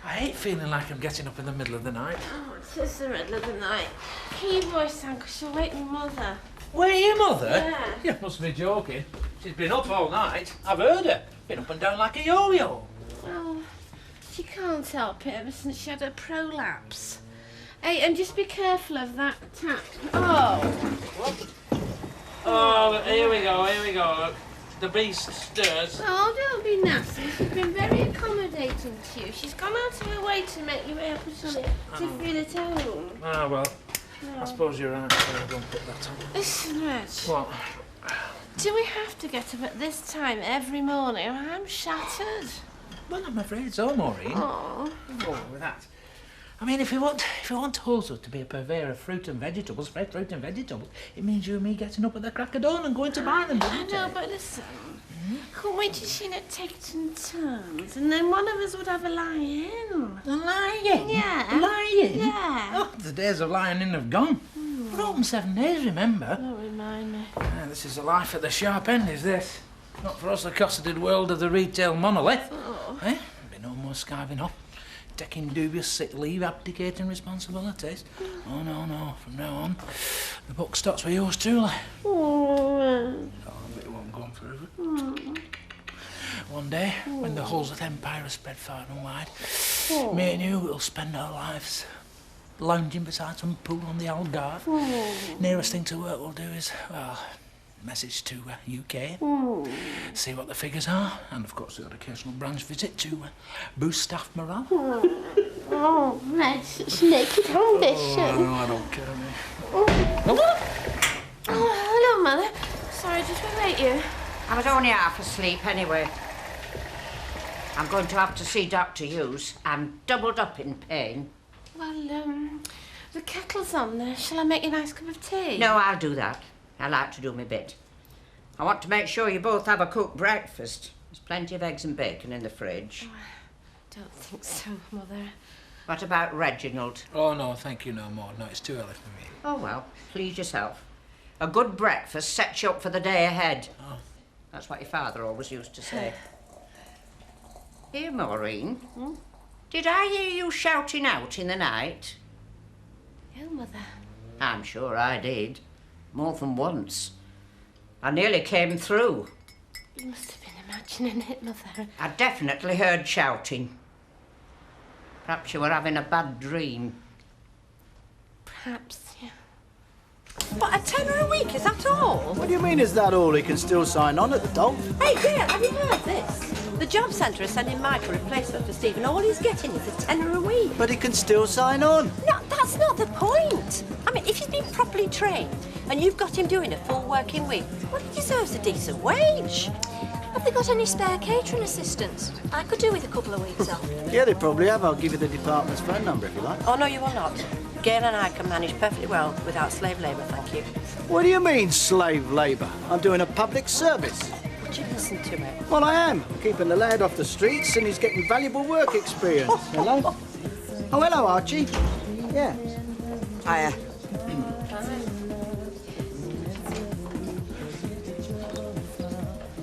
I hate feeling like I'm getting up in the middle of the night. Oh, it's just the middle of the night. Keep your voice down, because she'll wake my mother. Wait, your mother? Yeah. You must be joking. She's been up all night. I've heard her. Been up and down like a yo-yo. Oh, she can't help it ever since she had her prolapse. Hey, and just be careful of that tap. Oh. Oh, here we go, here we go. Look. The beast stirs. Oh, don't be nasty. She's been very accommodating to you. She's gone out of her way to make you able to feel at home. Ah, well, Oh. I suppose you're right. I'll go and put that on. Listen, Reg. What? Do we have to get up at this time every morning? I'm shattered. Well, I'm afraid so, Maureen. Oh. Go on with that. I mean, if you want also to be a purveyor of fruit and vegetables, fresh fruit and vegetables, it means you and me getting up at the crack of dawn and going to buy them, doesn't it? I know, but listen, I can't wait till she take it in turns, and then one of us would have a lie-in. A lie-in? Yeah. Lie-in? Yeah. Oh, the days of lying-in have gone. We're open 7 days, remember? Don't remind me. Ah, this is the life at the sharp end, is this? Not for us, the cosseted world of the retail monolith. Oh. Eh? Be no more skiving up. Taking dubious sick leave, abdicating responsibilities. Oh, no, no. From now on, the buck stops with yours truly. Oh, but it won't go on forever. One day, when the hulls of the empire are spread far and wide, me and you will spend our lives lounging beside some pool on the Algarve. Nearest thing to work we'll do is, well, message to UK, see what the figures are, and of course the occasional branch visit to boost staff morale. Oh, Reg, such naked ambition. Oh, no, I don't care, me. Oh, hello, Mother. Sorry, did we wake you? I was only half asleep anyway. I'm going to have to see Dr. Hughes. I'm doubled up in pain. Well, the kettle's on there. Shall I make you a nice cup of tea? No, I'll do that. I like to do my bit. I want to make sure you both have a cooked breakfast. There's plenty of eggs and bacon in the fridge. Oh, I don't think so, Mother. What about Reginald? Oh, no, thank you no more. No, it's too early for me. Oh, well, please yourself. A good breakfast sets you up for the day ahead. Oh. That's what your father always used to say. Here, Maureen. Did I hear you shouting out in the night? No, Mother. I'm sure I did. More than once. I nearly came through. You must have been imagining it, Mother. I definitely heard shouting. Perhaps you were having a bad dream. Perhaps, yeah. What, £10 a week, is that all? What do you mean, is that all? He can still sign on at the Dog. Hey, Graham, have you heard this? The job centre is sending Mike a replacement for Stephen. All he's getting is £10 a week. But he can still sign on. No, that's not the point. I mean, if he's been properly trained and you've got him doing a full working week, well, he deserves a decent wage. Have they got any spare catering assistants? I could do with a couple of weeks off. Yeah, they probably have. I'll give you the department's phone number if you like. Oh, no, you will not. Gail and I can manage perfectly well without slave labour, thank you. What do you mean, slave labour? I'm doing a public service. Would you listen to me? Well, I am. Keeping the lad off the streets and he's getting valuable work experience. Hello? Oh, hello, Archie. Yeah. Hiya.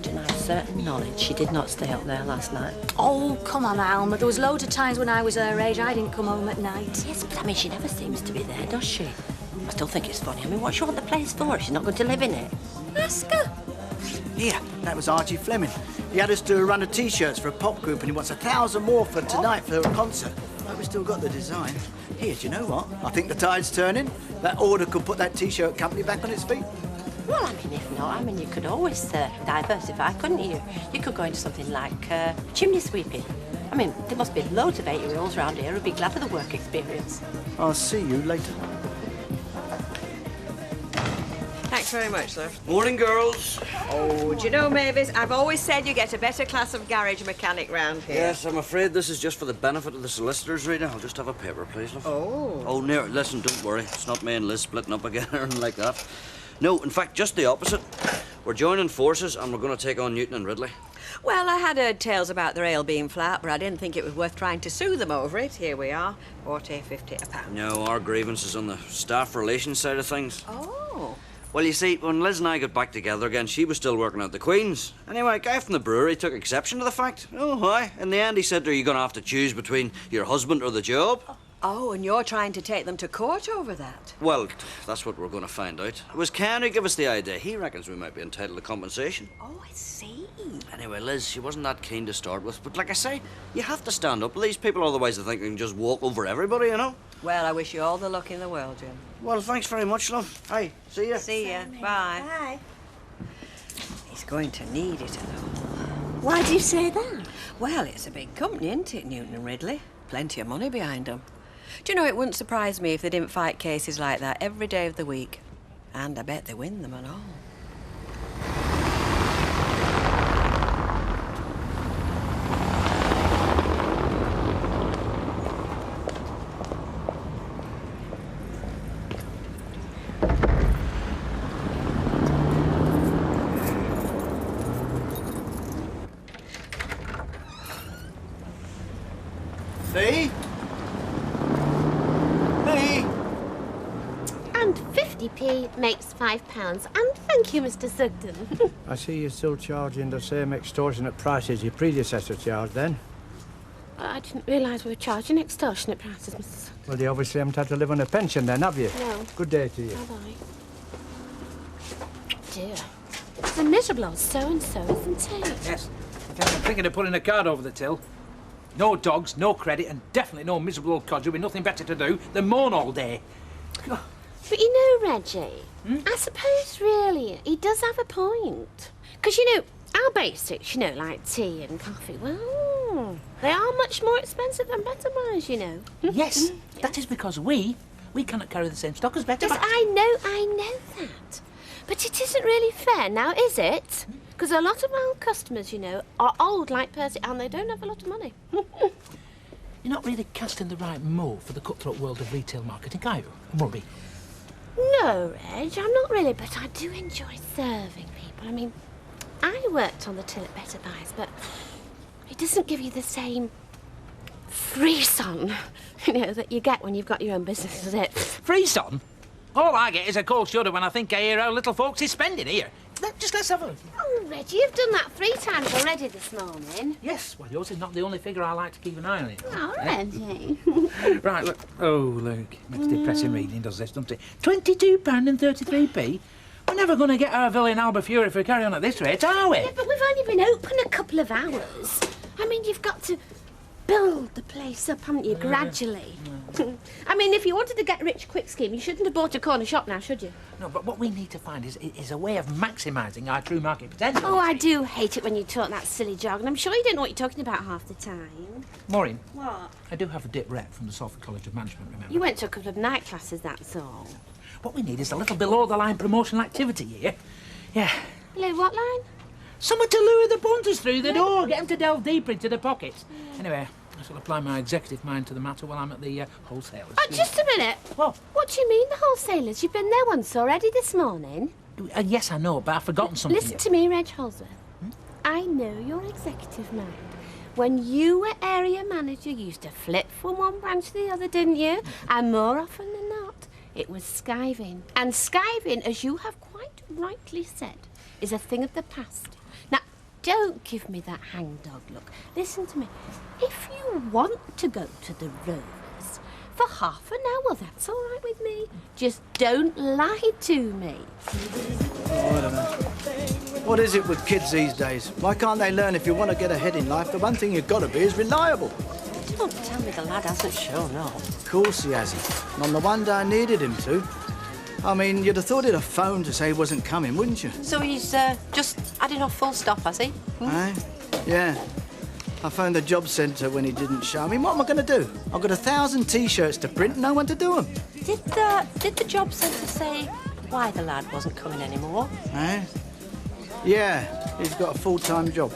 I have certain knowledge she did not stay up there last night. Oh, come on, Alma. There was loads of times when I was her age I didn't come home at night. Yes, but I mean, she never seems to be there, does she? I still think it's funny. I mean, what do you want the place for if she's not going to live in it? Ask her. Here, that was Archie Fleming. He had us do a run of T-shirts for a pop group and he wants 1,000 more for tonight for a concert. But we still got the design. Here, do you know what? I think the tide's turning. That order could put that T-shirt company back on its feet. Well, I mean, if not, I mean, you could always diversify, couldn't you? You could go into something like chimney sweeping. I mean, there must be loads of 8-year-olds around here who'd be glad of the work experience. I'll see you later. Thanks very much, sir. Morning, girls. Oh, do you know, Mavis, I've always said you get a better class of garage mechanic round here. Yes, I'm afraid this is just for the benefit of the solicitors, Rita. I'll just have a paper, please, love. Oh. Oh, no, listen, don't worry. It's not me and Liz splitting up again or anything like that. No, in fact, just the opposite. We're joining forces and we're going to take on Newton and Ridley. Well, I had heard tales about the rail being flat, but I didn't think it was worth trying to sue them over it. Here we are, 40, 50 a pound. No, our grievance is on the staff relations side of things. Oh. Well, you see, when Liz and I got back together again, she was still working at the Queen's. Anyway, a guy from the brewery took exception to the fact. Oh, why? In the end, he said, are you going to have to choose between your husband or the job? Oh, and you're trying to take them to court over that? Well, that's what we're going to find out. It was Ken who gave us the idea. He reckons we might be entitled to compensation. Oh, I see. Anyway, Liz, she wasn't that keen to start with. But like I say, you have to stand up to these people, otherwise they think they can just walk over everybody, you know? Well, I wish you all the luck in the world, Jim. Well, thanks very much, love. Hey, see ya. See ya. Bye. Bye. He's going to need it, though. Why do you say that? Well, it's a big company, isn't it, Newton and Ridley? Plenty of money behind them. Do you know, it wouldn't surprise me if they didn't fight cases like that every day of the week. And I bet they win them and all. Lee? Lee? And 50p makes £5. And thank you, Mr. Sugden. I see you're still charging the same extortionate prices your predecessor charged then. I didn't realise we were charging extortionate prices, Mr. Sugden. Well, you obviously haven't had to live on a pension then, have you? No. Good day to you. Bye-bye. Dear. It's a miserable old so-and-so, isn't it? Yes. I'm thinking of putting a card over the till. No dogs, no credit, and definitely no miserable old codger with nothing better to do than mourn all day. But you know, Reggie, I suppose really he does have a point. Because, you know, our basics, you know, like tea and coffee, well, they are much more expensive than Better Buys, you know. Yes, that is because we cannot carry the same stock as Better Yes, Buys. I know that. But it isn't really fair now, is it? Because a lot of our customers, you know, are old like Percy and they don't have a lot of money. You're not really casting the right mold for the cutthroat world of retail marketing, are you, Murray? No, Reg, I'm not really, but I do enjoy serving people. I mean, I worked on the till at Better Buys, but it doesn't give you the same frisson, you know, that you get when you've got your own business, does it? Frisson? All I get is a cold shudder when I think I hear how little folks is spending here. Let's have a... Oh, Reggie, you've done that 3 times already this morning. Yes, well, yours is not the only figure I like to keep an eye on. Oh, Reggie. Right, look. Oh, look. Makes depressing reading, does this, doesn't it? £22.33p? We're never going to get our villa in Albufeira if we carry on at this rate, are we? Yeah, but we've only been open a couple of hours. I mean, you've got to build the place up, haven't you, gradually? I mean, if you wanted to get a rich quick scheme, you shouldn't have bought a corner shop now, should you? No, but what we need to find is a way of maximising our true market potential. Oh, I do hate it when you talk that silly jargon. I'm sure you don't know what you're talking about half the time. Maureen. What? I do have a dip rep from the Salford College of Management, remember? You went to a couple of night classes, that's all. What we need is a little below-the-line promotional activity here. Yeah. Below what line? Someone to lure the punters through the door, get them to delve deeper into the pockets. Anyway, I shall apply my executive mind to the matter while I'm at the wholesalers. Oh, just a minute. What? What do you mean, the wholesalers? You've been there once already this morning. Yes, I know, but I've forgotten something. Listen to me, Reg Holsworth. I know your executive mind. When you were area manager, you used to flip from one branch to the other, didn't you? And more often than not, it was skiving. And skiving, as you have quite rightly said, is a thing of the past. Now, don't give me that hangdog look. Listen to me. If you want to go to the Rovers for half an hour, that's all right with me. Just don't lie to me. Oh, wait a minute. What is it with kids these days? Why can't they learn if you want to get ahead in life? The one thing you've got to be is reliable. Don't tell me the lad hasn't shown up. Of course he hasn't. And on the one day I needed him to. I mean, you'd have thought he'd have phoned to say he wasn't coming, wouldn't you? So he's just adding off full stop, has he? Eh? Yeah. I phoned the job centre when he didn't show. I mean, what am I going to do? I've got 1,000 T-shirts to print and no one to do them. Did the job centre say why the lad wasn't coming anymore? Eh? Yeah, he's got a full-time job.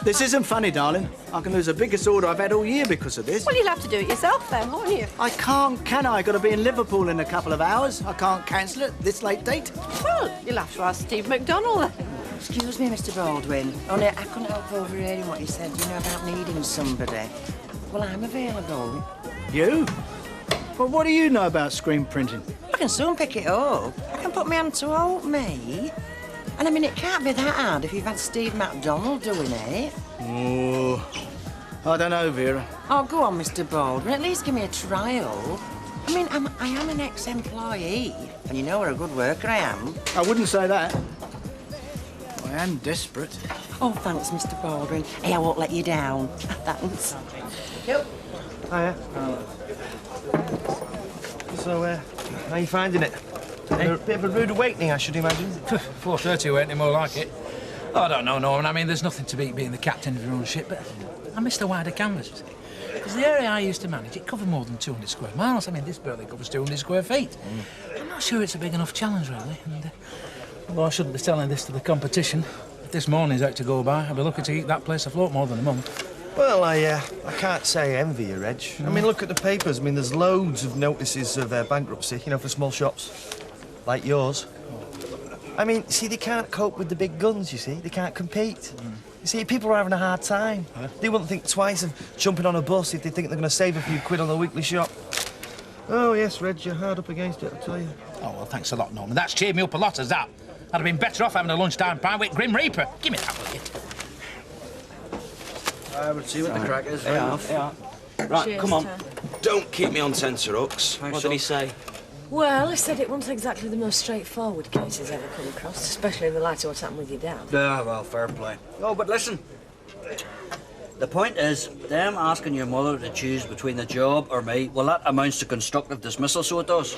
This isn't funny, darling. I can lose the biggest order I've had all year because of this. Well, you'll have to do it yourself then, won't you? I can't, can I? I've got to be in Liverpool in a couple of hours. I can't cancel it this late date. Well, you'll have to ask Steve McDonald then. Excuse me, Mr. Baldwin. Only I couldn't help overhearing what you said, you know, about needing somebody. Well, I'm available. You? Well, what do you know about screen printing? I can soon pick it up. I can put my hand to help me. And I mean, it can't be that hard if you've had Steve McDonald doing it. Oh, I don't know, Vera. Oh, go on, Mr. Baldwin. At least give me a trial. I mean, I am an ex-employee, and you know what a good worker I am. I wouldn't say that. I am desperate. Oh, thanks, Mr. Baldwin. Hey, I won't let you down. Thanks. Hiya. So, how are you finding it? A bit of a rude awakening, I should imagine. 4:30 went more like it. Oh, I don't know, Norman. I mean, there's nothing to beat being the captain of your own ship, but I miss the wider canvas, you see. Because the area I used to manage, it covered more than 200 square miles. I mean, this building covers 200 square feet. I'm not sure it's a big enough challenge, really. And, although I shouldn't be telling this to the competition, if this morning's out to go by, I'll be lucky to keep that place afloat more than a month. Well, I can't say I envy you, Reg. I mean, look at the papers. I mean, there's loads of notices of bankruptcy, you know, for small shops. Like yours. I mean, see, they can't cope with the big guns, you see. They can't compete. You see, people are having a hard time. They wouldn't think twice of jumping on a bus if they think they're going to save a few quid on the weekly shop. Oh, yes, Reg, you're hard up against it, I'll tell you. Oh, well, thanks a lot, Norman. That's cheered me up a lot, as that. I'd have been better off having a lunchtime pint with Grim Reaper. Give me that, will you? I would see what the crack is. Yeah. Right, Cheers, come on. Tom. Don't keep me on tenterhooks. What did he say? Well, he said it wasn't exactly the most straightforward case he's ever come across, especially in the light of what's happened with your dad. Yeah, well, fair play. Oh, but listen. The point is, them asking your mother to choose between the job or me, well, that amounts to constructive dismissal, so it does.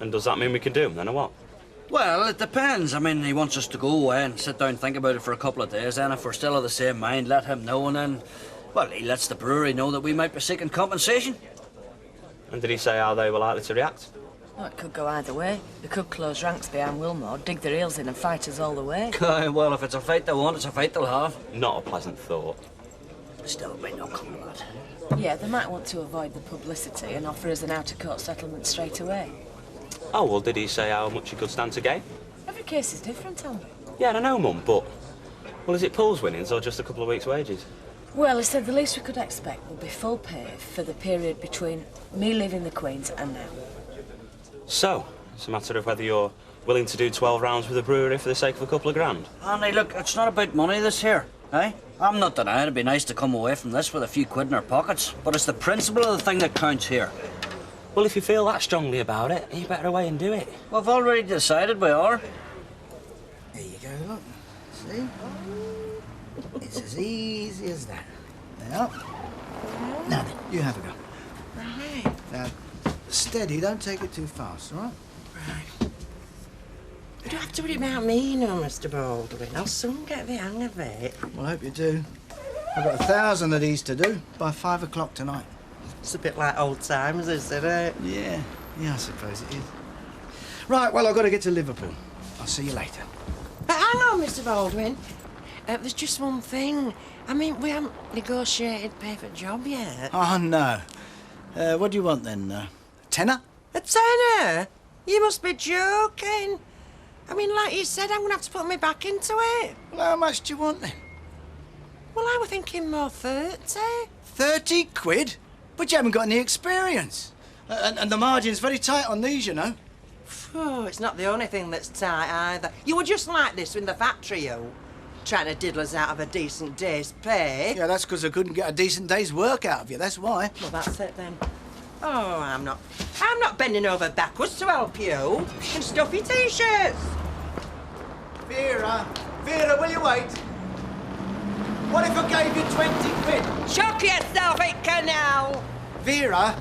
And does that mean we can do him then, or what? Well, it depends. I mean, he wants us to go away and sit down and think about it for a couple of days, and if we're still of the same mind, let him know, and then, well, he lets the brewery know that we might be seeking compensation. And did he say how they were likely to react? Well, it could go either way. They could close ranks behind Wilmore, dig their heels in and fight us all the way. Well, if it's a fight they want, it's a fight they'll have. Not a pleasant thought. Still, it may not come to that. Yeah, they might want to avoid the publicity and offer us an out-of-court settlement straight away. Oh, well, did he say how much he could stand to gain? Every case is different, Tom. Yeah, I know, Mum, but... Well, is it Paul's winnings or just a couple of weeks' wages? Well, he said the least we could expect will be full pay for the period between me leaving the Queen's and now. So, it's a matter of whether you're willing to do 12 rounds with the brewery for the sake of a couple of grand. Andy, look, it's not about money this here, eh? I'm not denying it'd be nice to come away from this with a few quid in our pockets, but it's the principle of the thing that counts here. Well, if you feel that strongly about it, you better away and do it. We've already decided we are. There you go, look. See? It's as easy as that. Now, then, you have a go. Right. Now, steady, don't take it too fast, all right? Right. You don't have to worry about me, you know, Mr. Baldwin. I'll soon get the hang of it. Well, I hope you do. I've got 1,000 of these to do by 5 o'clock tonight. It's a bit like old times, isn't it? Yeah, I suppose it is. Right, well, I've got to get to Liverpool. I'll see you later. But hang on, Mr. Baldwin. There's just one thing. I mean, we haven't negotiated pay for job yet. Oh, no. What do you want, then? Tenner? A tenner? You must be joking. I mean, like you said, I'm going to have to put me back into it. Well, how much do you want, then? Well, I was thinking more 30. 30 quid? But you haven't got any experience. And the margin's very tight on these, you know. Oh, it's not the only thing that's tight either. You were just like this in the factory, you. Trying to diddle us out of a decent day's pay. Yeah, that's because I couldn't get a decent day's work out of you, that's why. Well, that's it then. Oh, I'm not bending over backwards to help you. In stuffy T-shirts. Vera, Vera, will you wait? What if I gave you 20 quid? Shock yourself, it canal! Vera?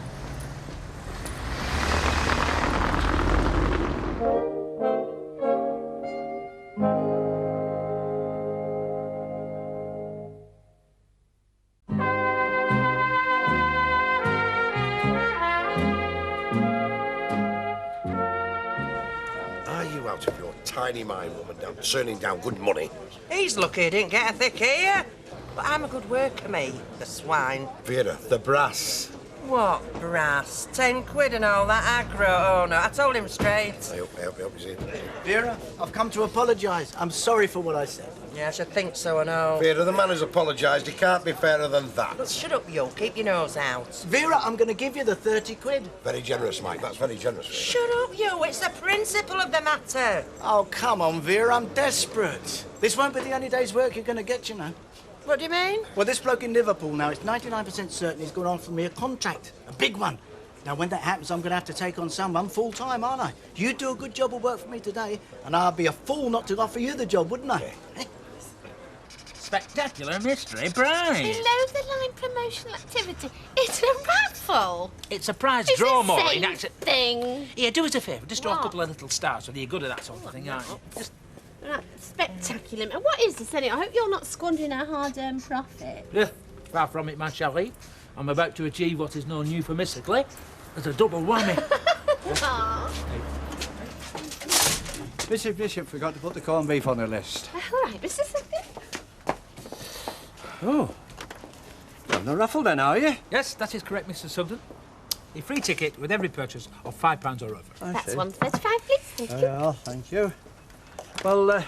Are you out of your tiny mind, woman, now turning down good money? He's lucky he didn't get a thick ear. But I'm a good worker, me, the swine. Vera, the brass. What brass? 10 quid and all that aggro. Oh, no, I told him straight. I hope he's in. Vera, I've come to apologise. I'm sorry for what I said. Yeah, I should think so, I know. Vera, the man who's apologised, he can't be fairer than that. But shut up, you. Keep your nose out. Vera, I'm going to give you the 30 quid. Very generous, Mike. That's very generous. Vera. Shut up, you. It's the principle of the matter. Oh, come on, Vera, I'm desperate. This won't be the only day's work you're going to get, you know. What do you mean? Well, this bloke in Liverpool now, it's 99% certain he's going to offer me a contract, a big one. Now, when that happens, I'm going to have to take on someone full-time, aren't I? You'd do a good job of work for me today, and I'd be a fool not to offer you the job, wouldn't I? Spectacular mystery prize. Below the line promotional activity. It's a raffle. It's a prize It's draw the more same in action. thing. Here, do us a favour. Just draw a What? couple of little stars whether you're good at that sort of thing, aren't you? Just... Right, spectacular. And what is this anyway? I hope you're not squandering our hard-earned profit. Yeah, far from it, my chérie. I'm about to achieve what is known euphemistically as a double whammy. Aw. Mrs. Bishop forgot to put the corned beef on her list. All right, Mr. Smith. Oh. You're on the raffle then, are you? Yes, that is correct, Mr. Sugden. A free ticket with every purchase of £5 or over. That's 135, please. Thank you. Yeah, thank you. Well,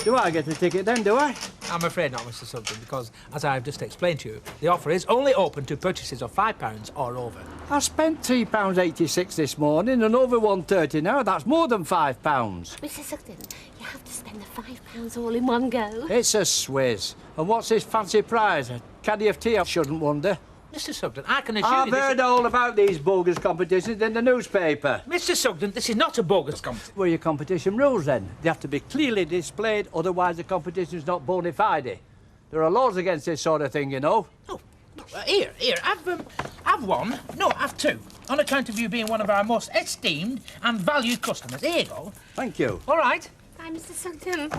do I get the ticket then, do I? I'm afraid not, Mr. Sugden, because, as I've just explained to you, the offer is only open to purchases of £5 or over. I spent £3.86 this morning and over £1.30 now. That's more than £5. Mr. Sugden, you have to spend the £5 all in one go. It's a swizz. And what's this fancy prize? A caddy of tea, I shouldn't wonder. Mr. Sugden, I can assure I've you this heard all about these bogus competitions in the newspaper. Mr. Sugden, this is not a bogus competition. What are your competition rules, then? They have to be clearly displayed, otherwise the competition's not bona fide. There are laws against this sort of thing, you know. Oh, here, I've one. No, I've two. On account of you being one of our most esteemed and valued customers. Here you go. Thank you. All right. Bye, Mr. Sugden.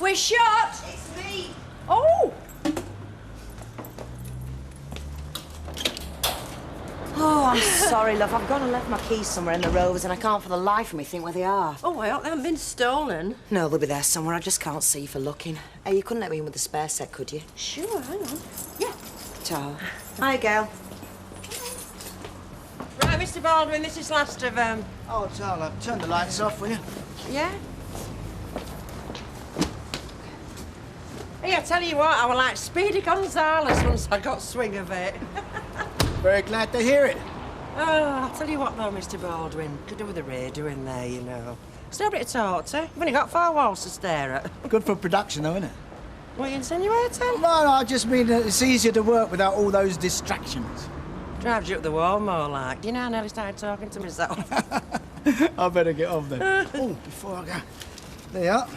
We're shut! It's me. Oh! Oh, I'm sorry, love. I've gone and left my keys somewhere in the Rovers and I can't for the life of me think where they are. Oh, I hope they haven't been stolen. No, they'll be there somewhere. I just can't see for looking. Hey, you couldn't let me in with the spare set, could you? Sure, hang on. Yeah. Ta. Hi, girl. Right, Mr. Baldwin, this is last of, Oh, Tala, turn the lights off, will you? Yeah? Hey, I tell you what, I was like Speedy Gonzales once I got swing of it. Very glad to hear it. Oh, I'll tell you what though, Mr. Baldwin, could do with a radio in there, you know. It's nobody to talk to. You've only got 4 walls to stare at. Good for production, though, isn't it? What are you insinuating? No, I just mean that it's easier to work without all those distractions. Drives you up the wall more like. Do you know I nearly started talking to myself? I better get off then. Oh, before I go. There you are.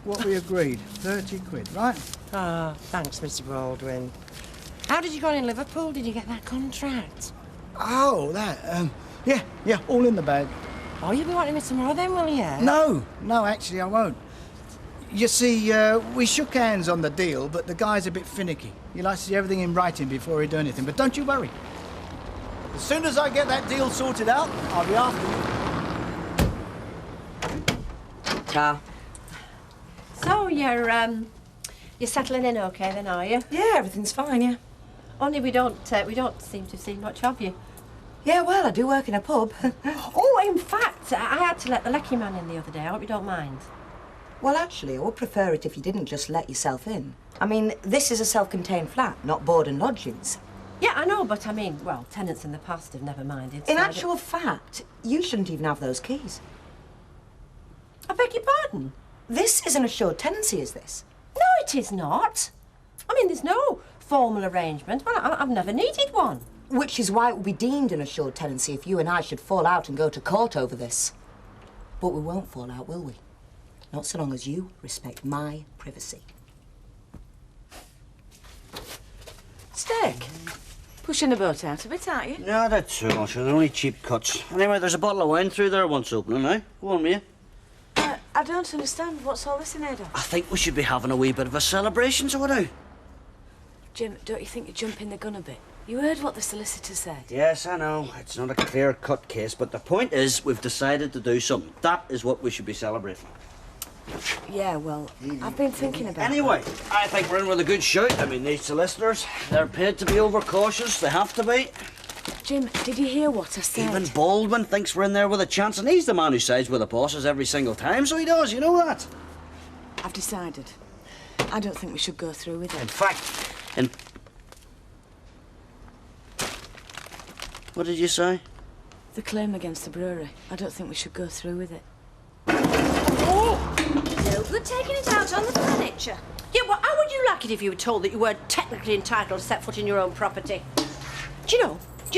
What we agreed, 30 quid, right? Ah, thanks, Mr. Baldwin. How did you go in Liverpool? Did you get that contract? Oh, that, yeah, all in the bag. Oh, you'll be wanting me tomorrow then, will you? No, actually I won't. You see, we shook hands on the deal, but the guy's a bit finicky. He likes to see everything in writing before he do anything, but don't you worry. As soon as I get that deal sorted out, I'll be after you. Ta. So you're settling in okay then, are you? Yeah, everything's fine, yeah. Only we don't seem to have seen much of you. Yeah, well, I do work in a pub. Oh, in fact, I had to let the lecky man in the other day. I hope you don't mind. Well, actually, I would prefer it if you didn't just let yourself in. I mean, this is a self-contained flat, not board and lodgings. Yeah, I know, but I mean, well, tenants in the past have never minded. In so actual fact, you shouldn't even have those keys. I beg your pardon? This is an assured tenancy, is this? No, it is not. I mean, there's no formal arrangement. Well, I've never needed one. Which is why it would be deemed an assured tenancy if you and I should fall out and go to court over this. But we won't fall out, will we? Not so long as you respect my privacy. Steak? Pushing the boat out a bit, aren't you? Yeah, that's too much. They're only cheap cuts. Anyway, there's a bottle of wine through there once opening, eh? Go on, will you? I don't understand. What's all this in aid of? I think we should be having a wee bit of a celebration, so what do? Jim, don't you think you're jumping the gun a bit? You heard what the solicitor said. Yes, I know. It's not a clear-cut case, but the point is we've decided to do something. That is what we should be celebrating. Yeah, well, I've been thinking about Anyway, I think we're in with a good shout. I mean, these solicitors, they're paid to be overcautious. They have to be. Jim, did you hear what I said? Even Baldwin thinks we're in there with a chance, and he's the man who sides with the bosses every single time, so he does, you know that. I've decided. I don't think we should go through with it. In fact, What did you say? The claim against the brewery. I don't think we should go through with it. No good taking it out on the furniture. Yeah, well, how would you like it if you were told that you weren't technically entitled to set foot in your own property? Do you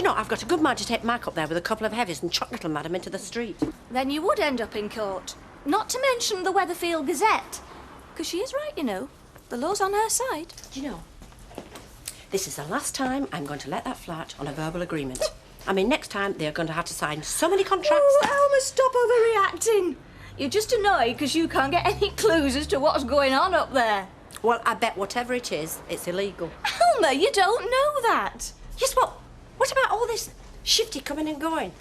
know, I've got a good mind to take Mike up there with a couple of heavies and chuck little madam into the street. Then you would end up in court. Not to mention the Weatherfield Gazette. Because she is right, you know. The law's on her side. Do you know, this is the last time I'm going to let that flat on a verbal agreement. I mean, next time they're going to have to sign so many contracts. Oh, Elma, stop overreacting. You're just annoyed because you can't get any clues as to what's going on up there. Well, I bet whatever it is, it's illegal. Elma, you don't know that. Yes, what about all this shifty coming and going?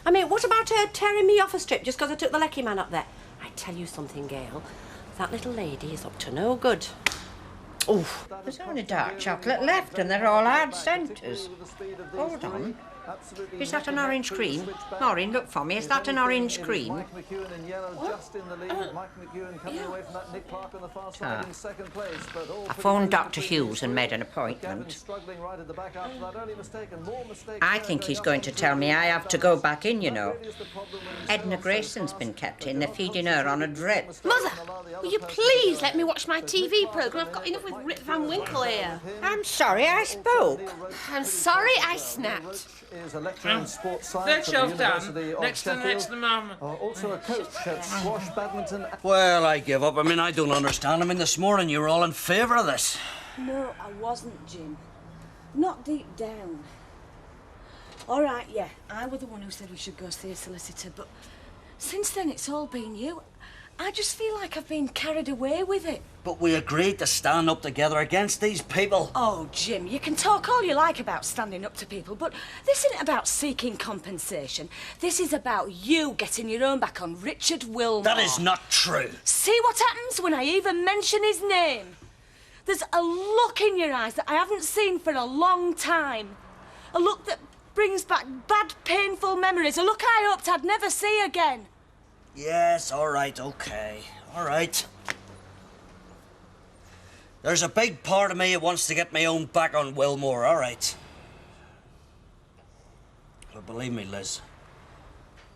I mean, what about her tearing me off a strip just because I took the lecky man up there? I tell you something, Gail. That little lady is up to no good. Oof. There's only dark chocolate left and they're all hard centres. Hold on. Is that an orange cream? Maureen, look for me. Is that an orange cream? I phoned Dr. Hughes and made an appointment. I think he's going to tell me I have to go back in, you know. Edna Grayson's been kept in. They're feeding her on a drip. Mother, will you please let me watch my TV programme? I've got enough with Rip Van Winkle here. I'm sorry I spoke. I'm sorry I snapped. Is a lecturer in sports science That's at the all University done. of Next to the Sheffield. next moment. Also a coach at squash, badminton. Well, I give up. I mean, I don't understand. I mean, this morning you were all in favour of this. No, I wasn't, Jim. Not deep down. All right, yeah, I was the one who said we should go see a solicitor, but since then it's all been you. I just feel like I've been carried away with it. But we agreed to stand up together against these people. Oh, Jim, you can talk all you like about standing up to people, but this isn't about seeking compensation. This is about you getting your own back on Richard Wilmore. That is not true. See what happens when I even mention his name? There's a look in your eyes that I haven't seen for a long time. A look that brings back bad, painful memories. A look I hoped I'd never see again. Yes, all right, okay. All right. There's a big part of me that wants to get my own back on Wilmore, all right. But believe me, Liz,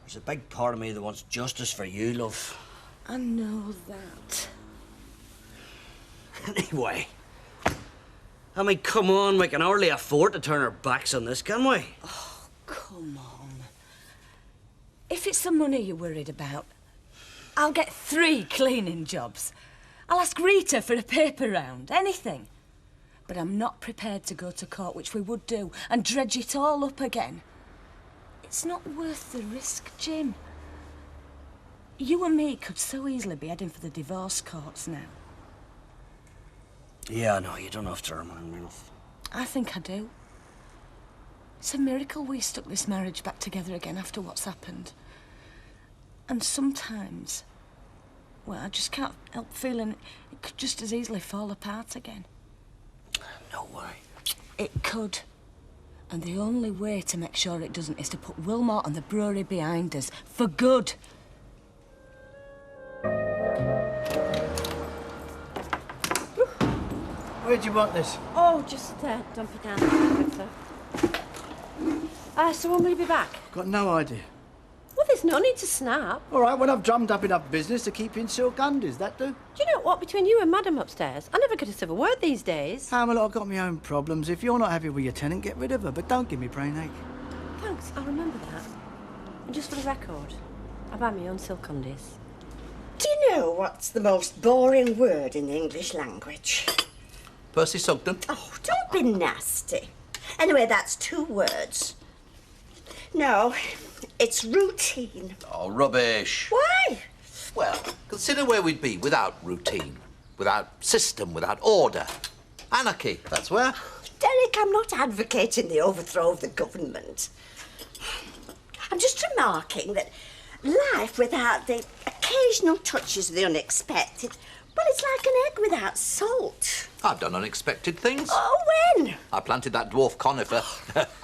there's a big part of me that wants justice for you, love. I know that. Anyway, I mean, come on, we can hardly afford to turn our backs on this, can we? Oh, come on. If it's the money you're worried about, I'll get 3 cleaning jobs. I'll ask Rita for a paper round, anything. But I'm not prepared to go to court, which we would do, and dredge it all up again. It's not worth the risk, Jim. You and me could so easily be heading for the divorce courts now. Yeah, I know, you don't have to remind me. I think I do. It's a miracle we stuck this marriage back together again after what's happened. And sometimes, well, I just can't help feeling it could just as easily fall apart again. No way. It could. And the only way to make sure it doesn't is to put Wilmore and the brewery behind us, for good. Where'd you want this? Oh, just dump it down there. So when will you be back? Got no idea. Well, there's no need to snap. All right, well, I've drummed up enough business to keep you in silk undies, that do? Do you know what? Between you and Madam upstairs, I never get a civil word these days. Pamela, I've got my own problems. If you're not happy with your tenant, get rid of her, but don't give me brain ache. Thanks, I'll remember that. And just for the record, I buy my own silk undies. Do you know what's the most boring word in the English language? Percy Sugden. Oh, don't be nasty. Anyway, that's 2 words. No, it's routine. Oh, rubbish. Why? Well, consider where we'd be without routine, without system, without order. Anarchy, that's where. Derek, I'm not advocating the overthrow of the government. I'm just remarking that life without the occasional touches of the unexpected, well, it's like an egg without salt. I've done unexpected things. Oh, when? I planted that dwarf conifer.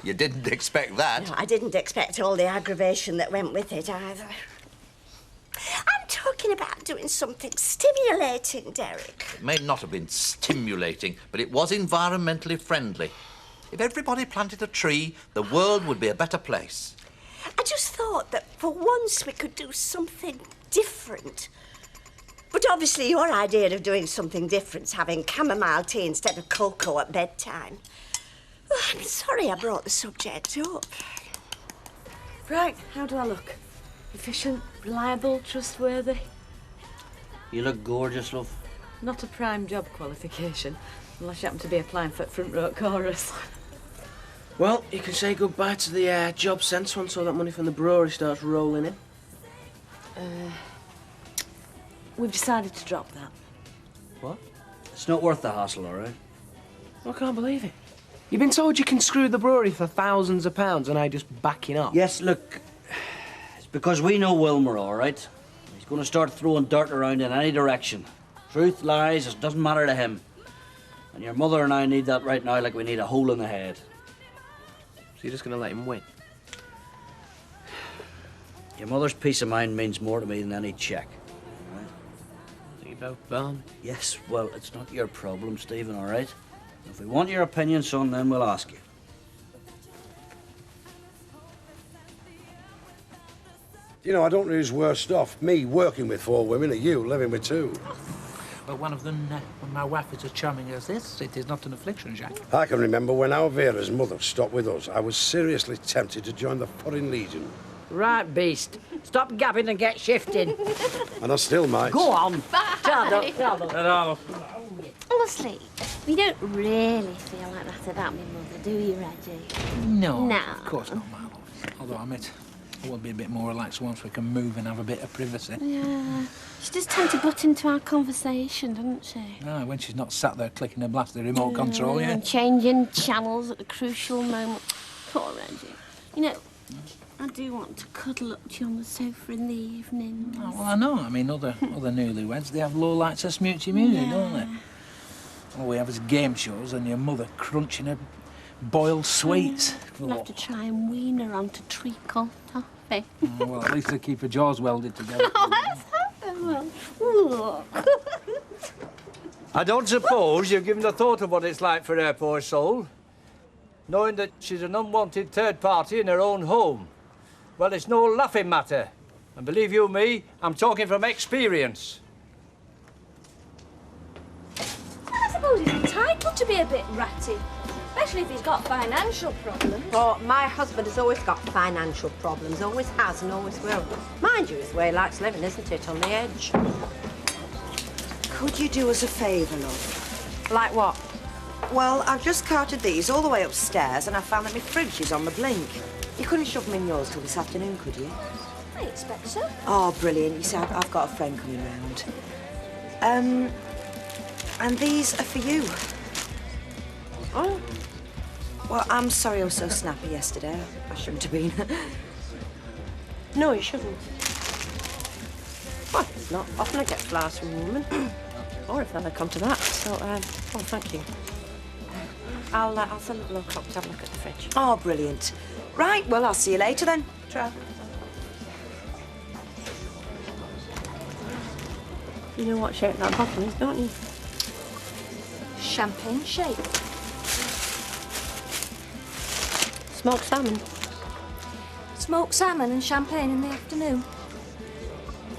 You didn't expect that. No, I didn't expect all the aggravation that went with it either. I'm talking about doing something stimulating, Derek. It may not have been stimulating, but it was environmentally friendly. If everybody planted a tree, the world would be a better place. I just thought that for once we could do something different. But obviously your idea of doing something different is having chamomile tea instead of cocoa at bedtime. Oh, I'm sorry I brought the subject up. Right, how do I look? Efficient, reliable, trustworthy? You look gorgeous, love. Not a prime job qualification, unless you happen to be applying for front row chorus. Well, you can say goodbye to the job sense once all that money from the brewery starts rolling in. We've decided to drop that. What? It's not worth the hassle, all right? I can't believe it. You've been told you can screw the brewery for thousands of pounds and I just backing up. Yes, look, it's because we know Wilmer, all right? He's going to start throwing dirt around in any direction. Truth, lies, it doesn't matter to him. And your mother and I need that right now like we need a hole in the head. So you're just going to let him win? Your mother's peace of mind means more to me than any cheque. About Barney? Yes, well, it's not your problem, Stephen, all right? If we want your opinion, son, then we'll ask you. You know, I don't know who's worst off. Me working with 4 women, or you living with 2. Well, one of them, when my wife is as charming as this, it is not an affliction, Jack. I can remember when our Vera's mother stopped with us, I was seriously tempted to join the Foreign Legion. Right, beast. Stop gabbing and get shifting. And I still might. Go on. Bye. Honestly, you don't really feel like that about me, Mother, do you, Reggie? No, No. of course not, my love. Although I admit, I will be a bit more relaxed once we can move and have a bit of privacy. Yeah. She does tend to butt into our conversation, doesn't she? Ah, when she's not sat there clicking a blast the remote control, yeah. And changing channels at the crucial moment. Poor Reggie. You know, I do want to cuddle up to you on the sofa in the evening. Oh, well, I know. I mean, other newlyweds, they have low lights of smoochy music, don't they? All we have is game shows and your mother crunching her boiled sweets. We'll have to try and wean her onto treacle toffee. Oh, well, at least they keep her jaws welded together. Oh, let's hope they will. I don't suppose you've given a thought of what it's like for her, poor soul, knowing that she's an unwanted third party in her own home. Well, it's no laughing matter. And believe you me, I'm talking from experience. I suppose he's entitled to be a bit ratty, especially if he's got financial problems. Oh, my husband has always got financial problems, always has and always will. Mind you, it's the way he likes living, isn't it, on the edge? Could you do us a favour, love? Like what? Well, I've just carted these all the way upstairs and I found that my fridge is on the blink. You couldn't shove them in yours till this afternoon, could you? I expect so. Oh, brilliant. You see, I've got a friend coming round. And these are for you. Oh. Well, I'm sorry I was so snappy yesterday. I shouldn't have been. No, you shouldn't. Well, it's not often I get flowers from a woman. Or if I come to that. So, oh, thank you. I'll send a look up to have a look at the fridge. Oh, brilliant. Right, well, I'll see you later then. Try. You know what shape that bottle is, don't you? Champagne shape. Smoked salmon. Smoked salmon and champagne in the afternoon.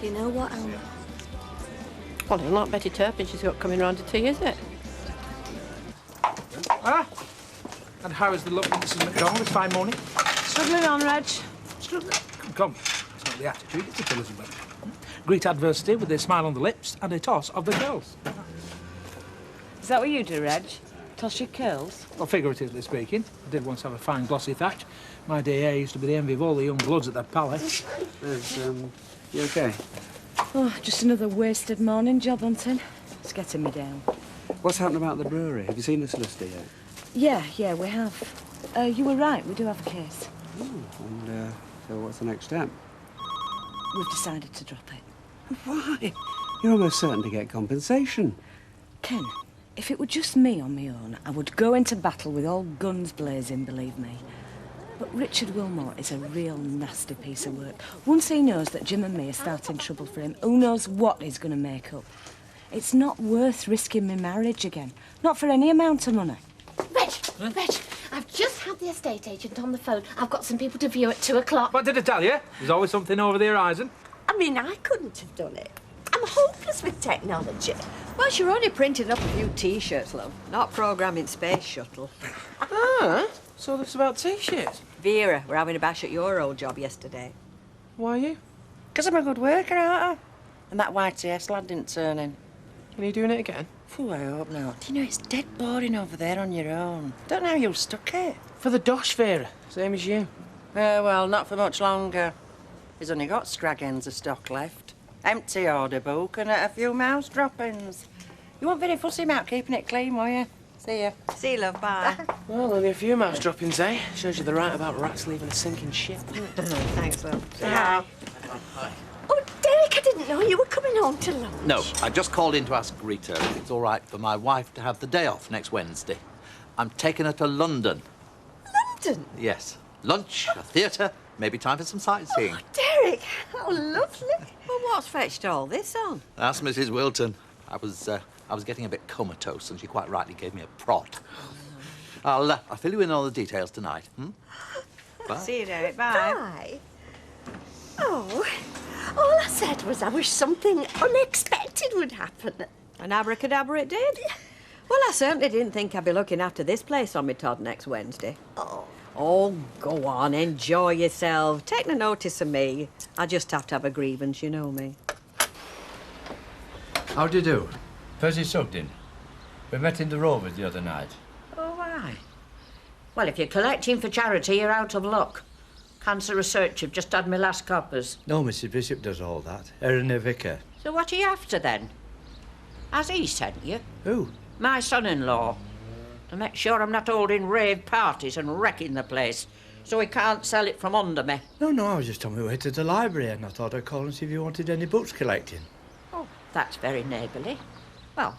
You know what, Alma? Well, it's not Betty Turpin she's got coming round to tea, is it? Ah! And how is the look, Mrs. McDonald, this fine morning? Struggling on, Reg. Struggling? Come. It's not got the attitude, it's a killer's win. Greet adversity with a smile on the lips and a toss of the curls. Is that what you do, Reg? Toss your curls? Well, figuratively speaking, I did once have a fine glossy thatch. My DA used to be the envy of all the young bloods at the palace. You okay? Oh, just another wasted morning job hunting. It's getting me down. What's happened about the brewery? Have you seen the solicitor yet? Yeah, we have. You were right, we do have a case. And so what's the next step? We've decided to drop it. Why? You're almost certain to get compensation. Ken, if it were just me on my own, I would go into battle with all guns blazing, believe me. But Richard Wilmore is a real nasty piece of work. Once he knows that Jim and me are starting trouble for him, who knows what he's going to make up. It's not worth risking my marriage again. Not for any amount of money. Reg, I've just had the estate agent on the phone. I've got some people to view at 2 o'clock. What did I tell you? There's always something over the horizon. I mean, I couldn't have done it. I'm hopeless with technology. Well, you're only printing up a few T-shirts, love, not programming Space Shuttle. Ah, so this about T-shirts? Vera, we're having a bash at your old job yesterday. Why are you? Because I'm a good worker, aren't I? And that YTS lad didn't turn in. Are you doing it again? Phew, I hope not. Do you know, it's dead boring over there on your own. Don't know how you stuck it. For the dosh, Vera. Same as you. Well, not for much longer. He's only got scrag ends of stock left. Empty order book and a few mouse droppings. You weren't very fussy about keeping it clean, were you? See ya. See you, love. Bye. Well, only a few mouse droppings, eh? Shows you the right about rats leaving a sinking ship. Thanks, love. Hi. Oh, Derek, I didn't know you were coming home to lunch. No, I just called in to ask Rita if it's all right for my wife to have the day off next Wednesday. I'm taking her to London. London? Yes. Lunch, a theatre, maybe time for some sightseeing. Oh, Derek, how lovely. Well, what's fetched all this on? Ask Mrs. Wilton. I was getting a bit comatose, and she quite rightly gave me a prod. I'll fill you in all the details tonight. Bye. See you, Derek. Bye. Bye. Oh, all I said was I wish something unexpected would happen. And abracadabra it did. Well, I certainly didn't think I'd be looking after this place on me Todd next Wednesday. Oh, go on, enjoy yourself. Take no notice of me. I just have to have a grievance, you know me. How do you do? Percy Sugden. We met in the Rovers the other night. Oh, aye. Well, if you're collecting for charity, you're out of luck. Cancer Research have just had my last coppers. No, Mrs. Bishop does all that. Erin the vicar. So what are you after, then? Has he sent you? Who? My son-in-law. To make sure I'm not holding rave parties and wrecking the place, so he can't sell it from under me. No, I was just on my way to the library and I thought I'd call and see if you wanted any books collecting. Oh, that's very neighbourly. Well,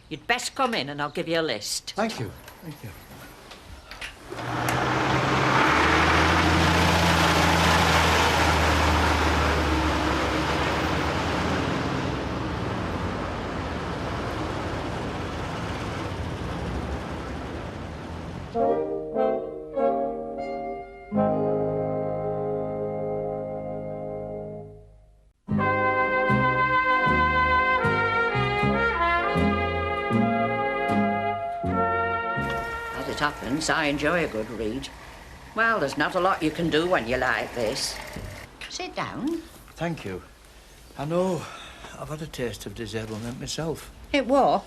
you'd best come in and I'll give you a list. Thank you. Thank you. As it happens, I enjoy a good read. Well, there's not a lot you can do when you like this. Sit down. Thank you. I know I've had a taste of disablement myself. It what?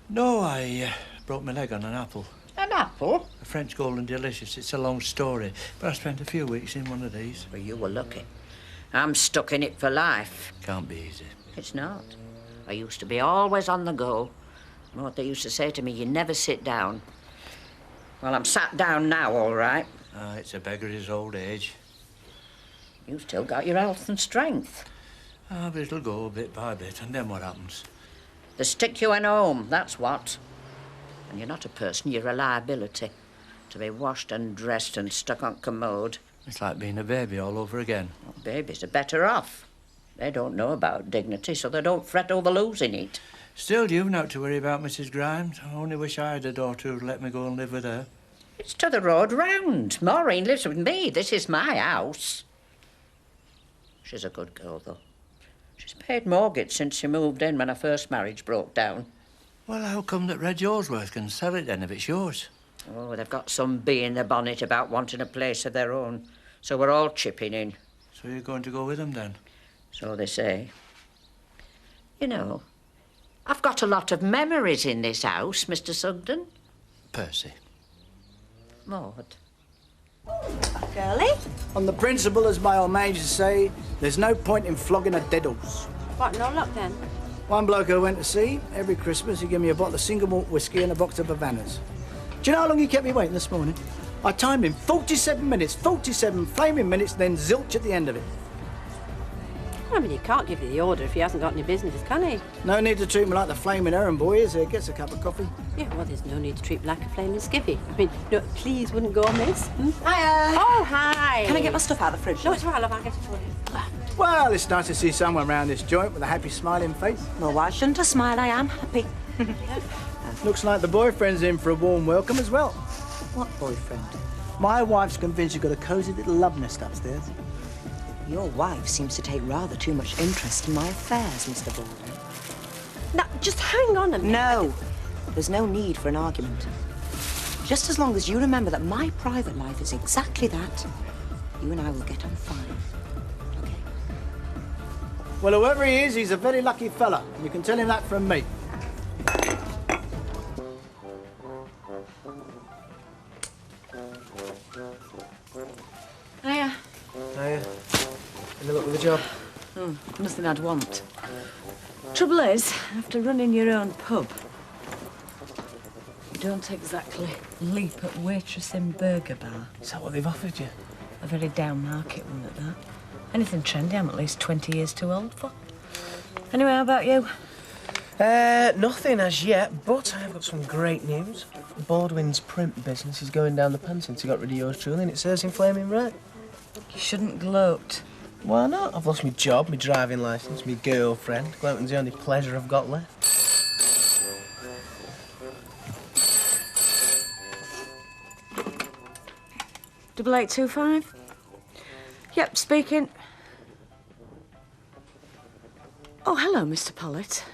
No, I broke my leg on an apple. An apple? A French Golden Delicious. It's a long story, but I spent a few weeks in one of these. Well, you were lucky. I'm stuck in it for life. Can't be easy. It's not. I used to be always on the go. And what they used to say to me, you never sit down. Well, I'm sat down now, all right. It's a beggar's old age. You've still got your health and strength. But it'll go bit by bit, and then what happens? They stick you in home, that's what. And you're not a person, you're a liability. To be washed and dressed and stuck on commode. It's like being a baby all over again. Well, babies are better off. They don't know about dignity, so they don't fret over losing it. Still, you've not to worry about Mrs. Grimes. I only wish I had a daughter who'd let me go and live with her. It's to the road round. Maureen lives with me. This is my house. She's a good girl, though. She's paid mortgage since she moved in when her first marriage broke down. Well, how come that Reg Yorsworth can sell it then if it's yours? Oh, they've got some bee in the bonnet about wanting a place of their own, so we're all chipping in. So you're going to go with them then? So they say. You know, I've got a lot of memories in this house, Mr. Sugden. Percy. Maud. Girlie? On the principle, as my old mate used to say, there's no point in flogging a dead horse. What, no luck then? One bloke I went to see, every Christmas he gave me a bottle of single malt whiskey and a box of Havanas. Do you know how long he kept me waiting this morning? I timed him 47 minutes, 47 flaming minutes, then zilch at the end of it. I mean, he can't give you the order if he hasn't got any business, can he? No need to treat me like the flaming errand boy, is there? Gets a cup of coffee. Yeah, well, there's no need to treat me like a flaming skivvy. I mean, no, please wouldn't go amiss. Hiya. Oh, hi. Can I get my stuff out of the fridge? No, it's all right, love. I'll get it for you. Well, it's nice to see someone round this joint with a happy, smiling face. Well, why shouldn't I smile? I am happy. Looks like the boyfriend's in for a warm welcome as well. What boyfriend? My wife's convinced you've got a cosy little love nest upstairs. Your wife seems to take rather too much interest in my affairs, Mr. Baldwin. Now, just hang on a minute. No, there's no need for an argument. Just as long as you remember that my private life is exactly that, you and I will get on fine. Well, whoever he is, he's a very lucky fella. You can tell him that from me. Hiya. Hiya. Any luck with the job? Oh, nothing I'd want. Trouble is, after running your own pub, you don't exactly leap at waitress in burger bar. Is that what they've offered you? A very down market one at that. Anything trendy, I'm at least 20 years too old for. Anyway, how about you? Nothing as yet, but I've got some great news. Baldwin's print business is going down the pan since he got rid of yours truly, and it serves him flaming right. You shouldn't gloat. Why not? I've lost my job, my driving licence, my girlfriend. Gloating's the only pleasure I've got left. Double 825? Yep, speaking. Oh, hello, Mr. Pollitt.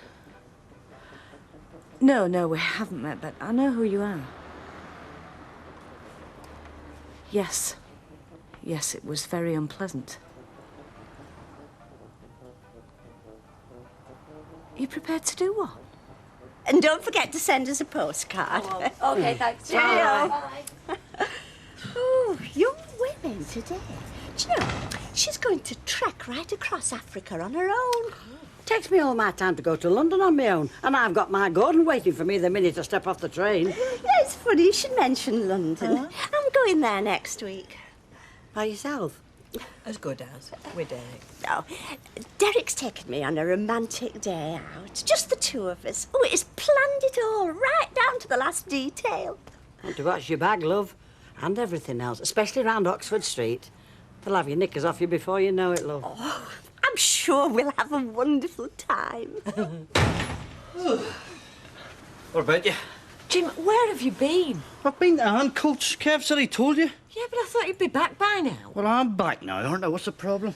No, we haven't met, but I know who you are. Yes, it was very unpleasant. Are you prepared to do what? And don't forget to send us a postcard. Oh, okay, thanks. Cheerio. Oh, young women today. Do you know, she's going to trek right across Africa on her own. Takes me all my time to go to London on my own, and I've got my Gordon waiting for me the minute I step off the train. Yeah, it's funny you should mention London. I'm going there next week. By yourself? As good as. With Derek. Oh, Derek's taken me on a romantic day out. Just the two of us. Oh, he's planned it all, right down to the last detail. Want to watch your bag, love, and everything else, especially round Oxford Street. They'll have your knickers off you before you know it, love. Oh, I'm sure we'll have a wonderful time. What about you? Jim, where have you been? I've been to Aunt Colt's. Kev said he told you. Yeah, but I thought you'd be back by now. Well, I'm back now, aren't I? What's the problem?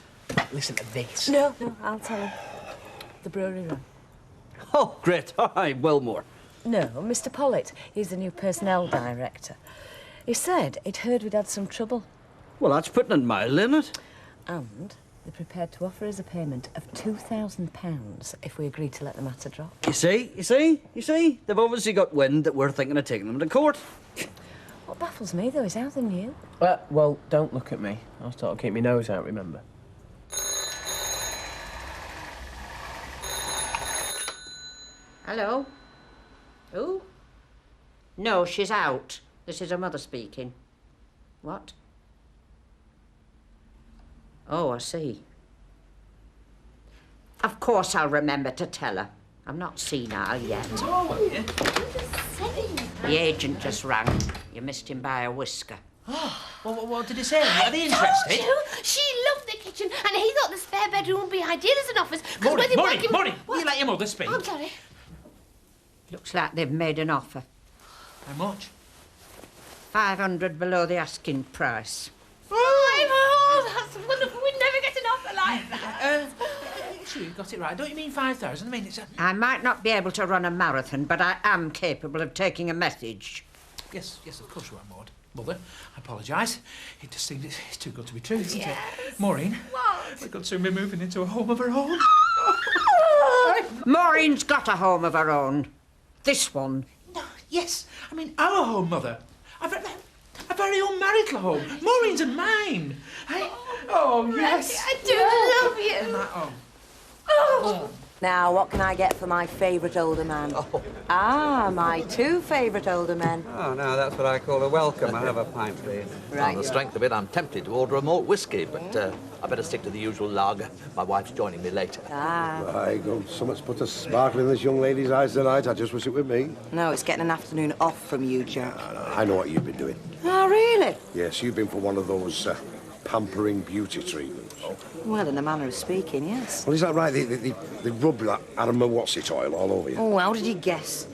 Listen to this. No, I'll tell him. The brewery run. Oh, great. Hi, Wilmore. No, Mr. Pollitt. He's the new personnel director. He said he'd heard we'd had some trouble. Well, that's putting it mildly, isn't it? And they're prepared to offer us a payment of £2,000 if we agree to let the matter drop. You see? They've obviously got wind that we're thinking of taking them to court. What baffles me, though, is how they knew. Well, don't look at me. I'll start to keep my nose out, remember? Hello? Who? No, she's out. This is her mother speaking. What? Oh, I see. Of course I'll remember to tell her. I'm not senile yet. The agent just rang. You missed him by a whisker. What did he say? Are they interested? She loved the kitchen, and he thought the spare bedroom would be ideal as an office. Morning! Will you let your mother speak? Oh, I'm sorry. Looks like they've made an offer. How much? 500 below the asking price. Oh, that's wonderful. We'd never get an offer like that. Sure, you got it right. Don't you mean 5,000? I mean, it's a... I might not be able to run a marathon, but I am capable of taking a message. Yes, of course you are, Maud. Mother, I apologise. It just seems it's too good to be true, isn't it? Maureen, we could soon be moving into a home of our own. Maureen's got a home of her own. This one. Yes, I mean our home, Mother. A very own marital home. Maureen's and mine. Hey? Oh, yes. I do love you. And that home. Oh. Now, what can I get for my favourite older man? Oh. Ah, my two favourite older men. Oh, now that's what I call a welcome. I'll have a pint, please. On the strength of it, I'm tempted to order a malt whiskey, but I better stick to the usual lager. My wife's joining me later. By God, so much put a sparkle in this young lady's eyes tonight. I just wish it were me. No, it's getting an afternoon off from you, Jack. I know what you've been doing. Oh, really? Yes, you've been for one of those pampering beauty treatments. Well, in a manner of speaking, yes. Well, is that right? They rub that Arama what's-it oil all over you? Oh, how did you guess?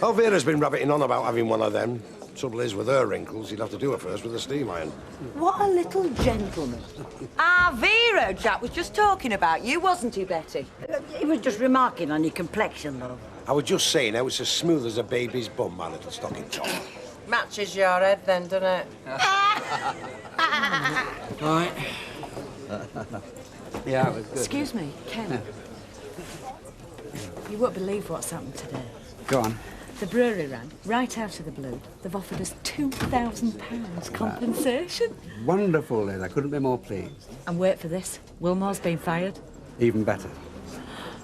Oh, Vera's been rabbiting on about having one of them. Trouble is, with her wrinkles, you'd have to do it first with a steam iron. What a little gentleman. Vera, Jack was just talking about you, wasn't he, Betty? He was just remarking on your complexion, love. I was just saying how it's as smooth as a baby's bum, my little stocking top. Matches your head then, doesn't it? Right. Yeah, it was good. Excuse me, Ken. You won't believe what's happened today. Go on. The brewery ran right out of the blue. They've offered us £2,000 compensation. Wonderful, Liz. I couldn't be more pleased. And wait for this. Wilmore's been fired. Even better.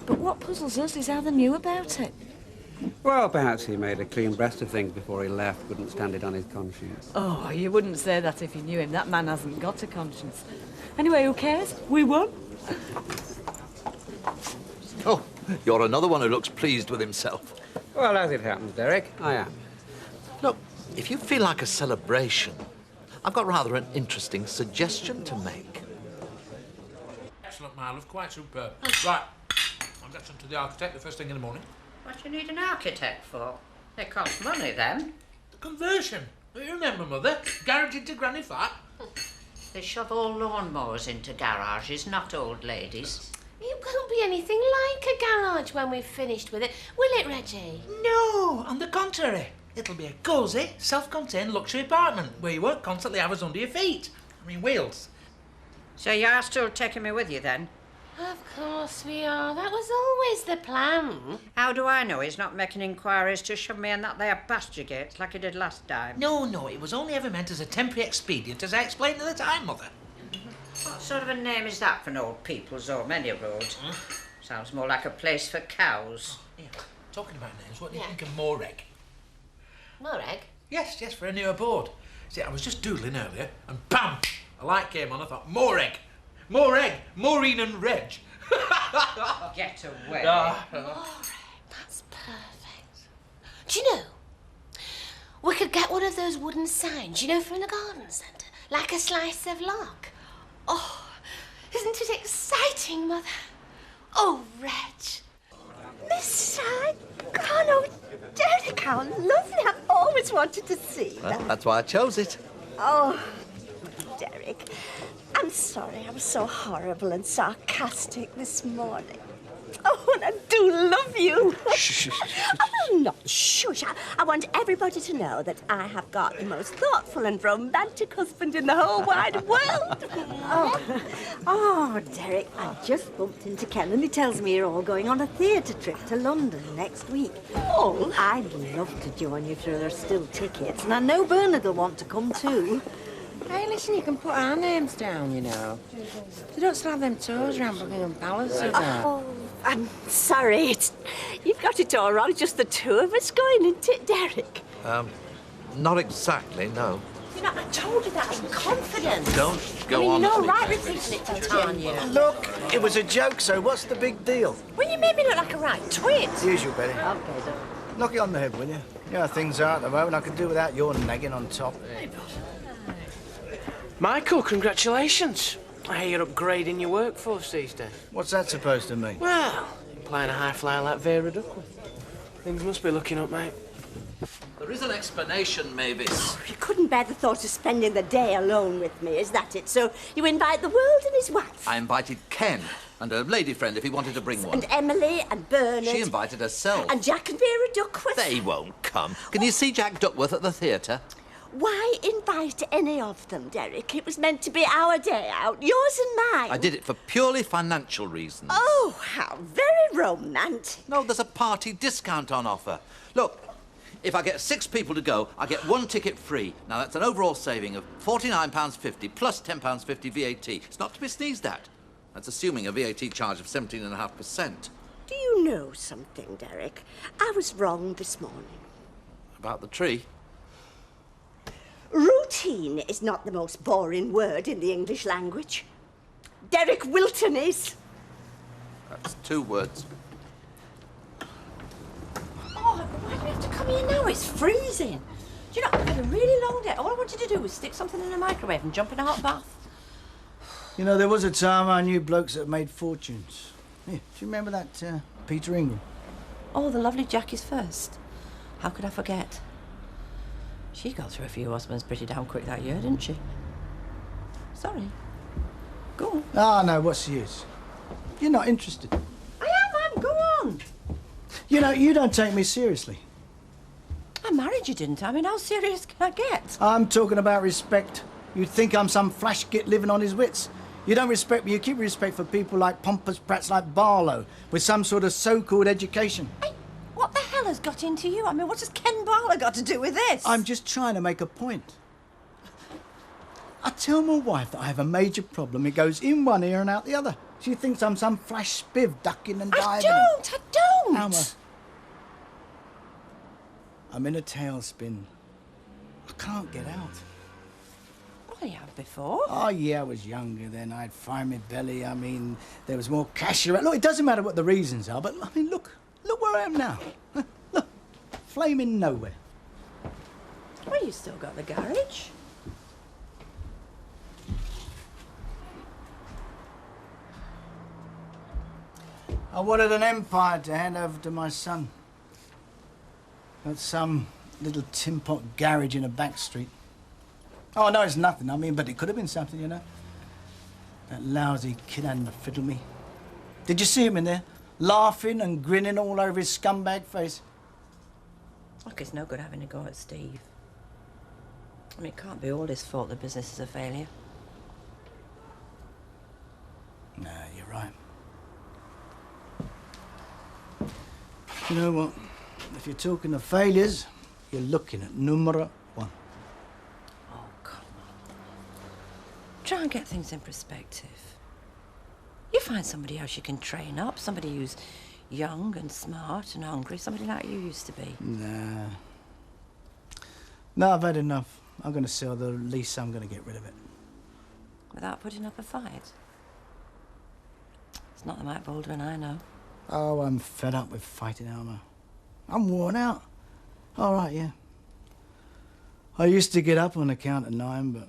But what puzzles us is how they knew about it. Well, perhaps he made a clean breast of things before he left. Couldn't stand it on his conscience. Oh, you wouldn't say that if you knew him. That man hasn't got a conscience. Anyway, who cares? We won. Oh, you're another one who looks pleased with himself. Well, as it happens, Derek, I am. Look, if you feel like a celebration, I've got rather an interesting suggestion to make. Excellent, my love. Quite superb. Right. I'll get some to the architect the first thing in the morning. What do you need an architect for? They cost money, then. The conversion. You remember, Mother? Garage into granny flat. They shove all lawnmowers into garages, not old ladies. It won't be anything like a garage when we've finished with it, will it, Reggie? No, on the contrary. It'll be a cosy, self-contained luxury apartment where you won't constantly have us under your feet. I mean, wheels. So you are still taking me with you, then? Of course we are. That was always the plan. How do I know he's not making inquiries to shove me in that there pasture gate like he did last time? No, it was only ever meant as a temporary expedient, as I explained at the time, Mother. What sort of a name is that for an old people's home, any road? Sounds more like a place for cows. Yeah. Talking about names, what do you think of Moreg? Moreg? Yes, for a new abode. See, I was just doodling earlier, and bam! A light came on, I thought, Moreg! More egg! Maureen and Reg! Get away. That's perfect. Do you know, we could get one of those wooden signs, you know, from the garden centre, like a slice of log. Oh, isn't it exciting, Mother? Oh, Reg. Miss oh, Derek, how lovely. I've always wanted to see Well, that. that's why I chose it. Oh, Derek, I'm sorry I was so horrible and sarcastic this morning. Oh, and I do love you. Oh, no, shush. I want everybody to know that I have got the most thoughtful and romantic husband in the whole wide world. Oh, Derek, I just bumped into Ken and he tells me you're all going on a theatre trip to London next week. Oh, I'd love to join you through there's still tickets, and I know Bernard will want to come too. Hey, listen, you can put our names down, you know. They don't still have them tours around Buckingham Palace, do they? Oh, I'm sorry. You've got it all wrong. Just the two of us going, isn't it, Derek? Not exactly, no. You know, I told you that in confidence. Don't go I mean, on. no right repeating it to Tanya. Look, it was a joke, so what's the big deal? Well, you made me look like a right twit. Usual, Betty. Okay, then. Knock it on the head, will you? You know how things are at the moment. I could do without your nagging on top. Michael, congratulations. I hear you're upgrading your workforce these days. What's that supposed to mean? Well, implying a high flyer like Vera Duckworth. Things must be looking up, mate. There is an explanation, Mavis. You couldn't bear the thought of spending the day alone with me, is that it? So you invite the world and his wife? I invited Ken and a lady friend if he wanted to bring one. And Emily and Bernard. She invited herself. And Jack and Vera Duckworth. They won't come. Can you see Jack Duckworth at the theatre? Why invite any of them, Derek? It was meant to be our day out, yours and mine. I did it for purely financial reasons. Oh, how very romantic. No, there's a party discount on offer. Look, if I get 6 people to go, I get 1 ticket free. Now, that's an overall saving of £49.50 plus £10.50 VAT. It's not to be sneezed at. That's assuming a VAT charge of 17.5%. Do you know something, Derek? I was wrong this morning. About the tree? Routine is not the most boring word in the English language. Derek Wilton is. That's 2 words. Oh, why do we have to come here now? It's freezing. Do you know, I've had a really long day. All I wanted to do was stick something in the microwave and jump in a hot bath. You know, there was a time I knew blokes that made fortunes. Yeah, do you remember that Peter Ingram? Oh, the lovely Jackie's first. How could I forget? She got through a few husbands pretty damn quick that year, didn't she? Sorry. Go on. Ah, no, what's the use? You're not interested. I am. Go on. You know, you don't take me seriously. I married you, didn't I? I mean, how serious can I get? I'm talking about respect. You'd think I'm some flash git living on his wits. You don't respect me, you keep respect for people like pompous brats like Barlow, with some sort of so-called education. Hey, what the hell has got into you? I mean, what has Ken Barlow got to do with this? I'm just trying to make a point. I tell my wife that I have a major problem. It goes in one ear and out the other. She thinks I'm some flash spiv ducking and diving. I don't! Alma, I'm in a tailspin. I can't get out. Well, you have before. Oh, yeah, I was younger then. I had fire in my belly. I mean, there was more cash around. Look, it doesn't matter what the reasons are, but, I mean, look where I am now. Look, flaming nowhere. Well, you still got the garage. I wanted an empire to hand over to my son. Got some little tin pot garage in a back street. Oh, no, it's nothing. I mean, but it could have been something, you know. That lousy kid hadn't fiddled me. Did you see him in there? Laughing and grinning all over his scumbag face. Look, it's no good having a go at Steve. I mean, it can't be all his fault the business is a failure. No, you're right. You know what? If you're talking of failures, you're looking at numero 1. Oh, come on. Try and get things in perspective. You find somebody else you can train up, somebody who's young and smart and hungry, somebody like you used to be. Nah. No, I've had enough. I'm going to sell the lease. I'm going to get rid of it. Without putting up a fight? It's not the Mike Baldwin I know. Oh, I'm fed up with fighting, Alma. I'm worn out. All right, yeah. I used to get up on the count of 9, but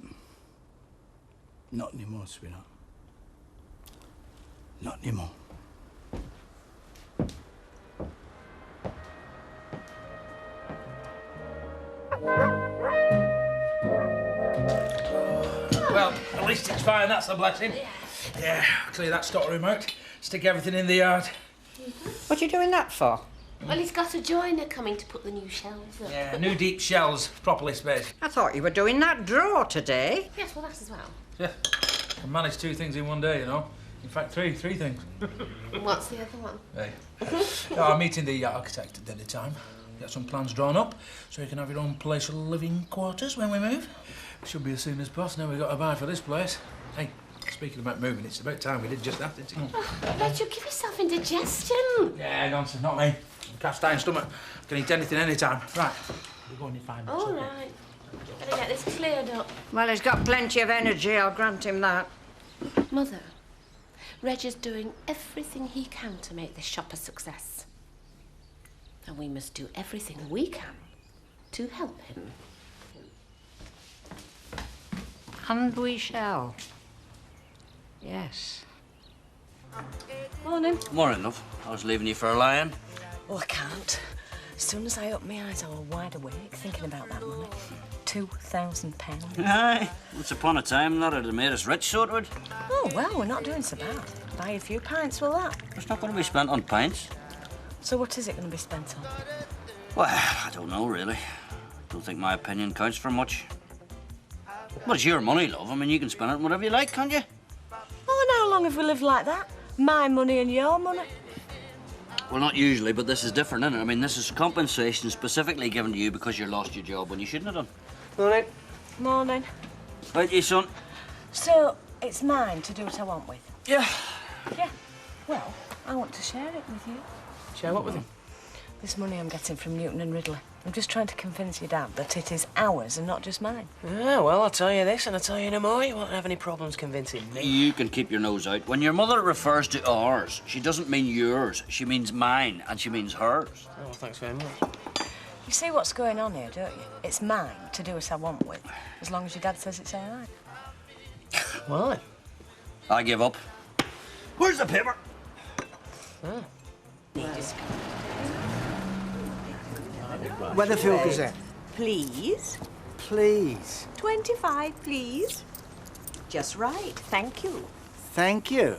not anymore, sweetheart. Not anymore. Well, at least it's fine, that's a blessing. Yeah, clear that stockroom out, stick everything in the yard. What are you doing that for? Well, he's got a joiner coming to put the new shelves up. Yeah, new deep shells, properly spaced. I thought you were doing that drawer today. Yes, well, that as well. Yeah, I managed 2 things in one day, you know. In fact, three things. What's the other one? Hey. No, I'm meeting the architect at dinner time. Get some plans drawn up so you can have your own palatial living quarters when we move. Should be as soon as possible. Now we've got to buy for this place. Hey, speaking about moving, it's about time we did just that, isn't it? Oh, let you give yourself indigestion. Yeah, nonsense, not me. Cast iron stomach. Can eat anything anytime. Right, we're going in 5 minutes. All right. Better get this cleared up. Well, he's got plenty of energy, I'll grant him that. Mother, Reg is doing everything he can to make this shop a success. And we must do everything we can to help him. And we shall. Yes. Morning. Morning, love. I was leaving you for a lie-in. Oh, I can't. As soon as I opened my eyes, I was wide awake, thinking about that money. £2,000. Aye. Once upon a time, that would have made us rich, sort of. Oh, well, we're not doing so bad. Buy a few pints, will that? It's not going to be spent on pints. So what is it going to be spent on? Well, I don't know, really. Don't think my opinion counts for much. Well, it's your money, love. I mean, you can spend it on whatever you like, can't you? Oh, and how long have we lived like that? My money and your money. Well, not usually, but this is different, isn't it? I mean, this is compensation specifically given to you because you lost your job when you shouldn't have done. Morning. Morning. Right, you son. So, it's mine to do what I want with? Yeah. Yeah. Well, I want to share it with you. Share what with him? This money I'm getting from Newton and Ridley. I'm just trying to convince your dad that it is ours and not just mine. Yeah, well, I'll tell you this and I'll tell you no more. You won't have any problems convincing me. You can keep your nose out. When your mother refers to ours, she doesn't mean yours. She means mine, and she means hers. Oh, well, thanks very much. You see what's going on here, don't you? It's mine to do what I want with, as long as your dad says it's all right. Why? I give up. Where's the paper? Oh. Weatherfield Gazette. Please? Please. 25, please. Just right, thank you. Thank you.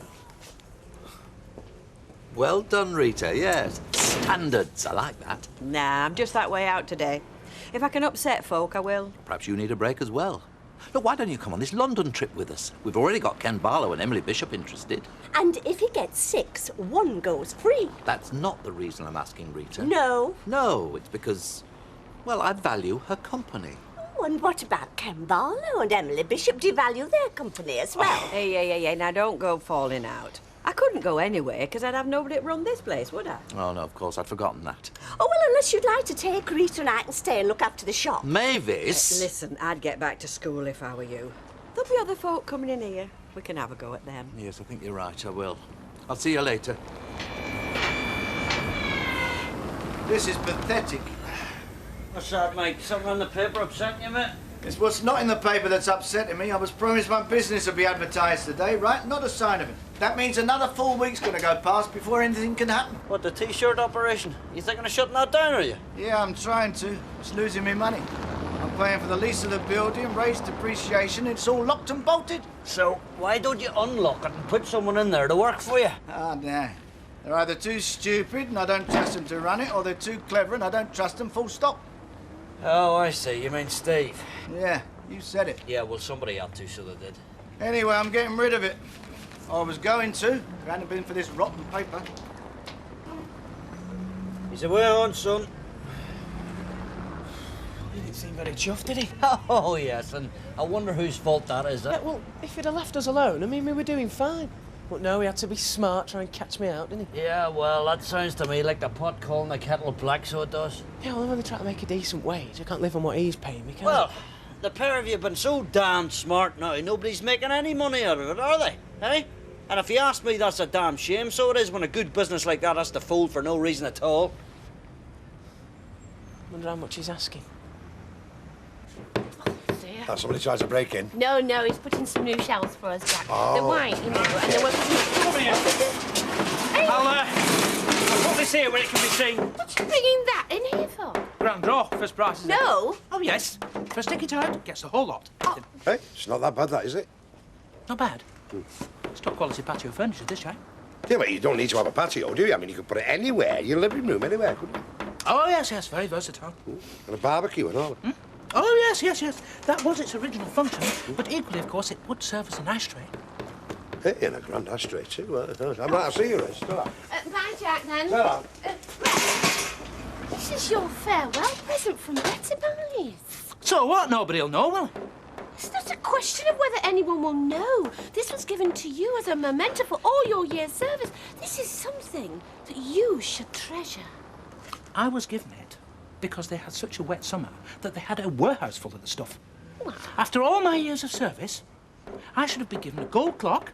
Well done, Rita, yes. Standards, I like that. Nah, I'm just that way out today. If I can upset folk, I will. Perhaps you need a break as well. Look, why don't you come on this London trip with us? We've already got Ken Barlow and Emily Bishop interested. And if he gets 6, 1 goes free. That's not the reason I'm asking Rita. No. No, it's because, well, I value her company. Oh, and what about Ken Barlow and Emily Bishop? Do you value their company as well? Hey, now don't go falling out. I couldn't go anywhere because I'd have nobody to run this place, would I? Oh, no, of course, I'd forgotten that. Oh, well, unless you'd like to take Rita and I and stay and look after the shop. Mavis! Listen, I'd get back to school if I were you. There'll be other folk coming in here. We can have a go at them. Yes, I think you're right, I will. I'll see you later. This is pathetic. What's that, mate? Something on the paper upsetting you, mate? It's what's not in the paper that's upsetting me. I was promised my business would be advertised today, right? Not a sign of it. That means another full week's going to go past before anything can happen. What, the T-shirt operation? You thinking of shutting that down, are you? Yeah, I'm trying to. It's losing me money. I'm paying for the lease of the building, raised depreciation. It's all locked and bolted. So, why don't you unlock it and put someone in there to work for you? Ah, no. They're either too stupid and I don't trust them to run it, or they're too clever and I don't trust them, full stop. Oh, I see. You mean Steve? Yeah, you said it. Yeah, well, somebody had to, so they did. Anyway, I'm getting rid of it. I was going to, if it hadn't been for this rotten paper. He's away on, son. He didn't seem very chuffed, did he? Oh, yes, and I wonder whose fault that is. Yeah, well, if he'd have left us alone, I mean, we were doing fine. But no, he had to be smart, try and catch me out, didn't he? Yeah, well, that sounds to me like the pot calling the kettle black, so it does. Yeah, well, I'm only trying to make a decent wage. I can't live on what he's paying me, can Well, I? the pair of you have been so damn smart now, nobody's making any money out of it, are they? Eh? And if you ask me, that's a damn shame. So it is when a good business like that has to fold for no reason at all. Wonder how much he's asking. Oh, somebody tries to break in. No, he's putting some new shelves for us, Jack. Oh. The wine, you know, and then we're Come here. I'll put this here where it can be seen. What are you bringing that in here for? Ground draw, first price. No. Oh, yes. First take it out, gets the whole lot. Hey, it's not that bad, that, is it? Not bad. It's top quality patio furniture, this, Jack. Yeah, but you don't need to have a patio, do you? I mean, you could put it anywhere, your living room, anywhere, couldn't you? Oh, yes, very versatile. And a barbecue and all. Oh, yes. That was its original function, but equally, of course, it would serve as an ashtray. Hey, and a grand ashtray, too. I'm right, I'll see you, Rich. Bye, Jack, then. Ta-ra. This is your farewell present from Betty Barnes. So what? Nobody'll know, will it? It's not a question of whether anyone will know. This was given to you as a memento for all your year's service. This is something that you should treasure. I was given it because they had such a wet summer that they had a warehouse full of the stuff. What? After all my years of service, I should have been given a gold clock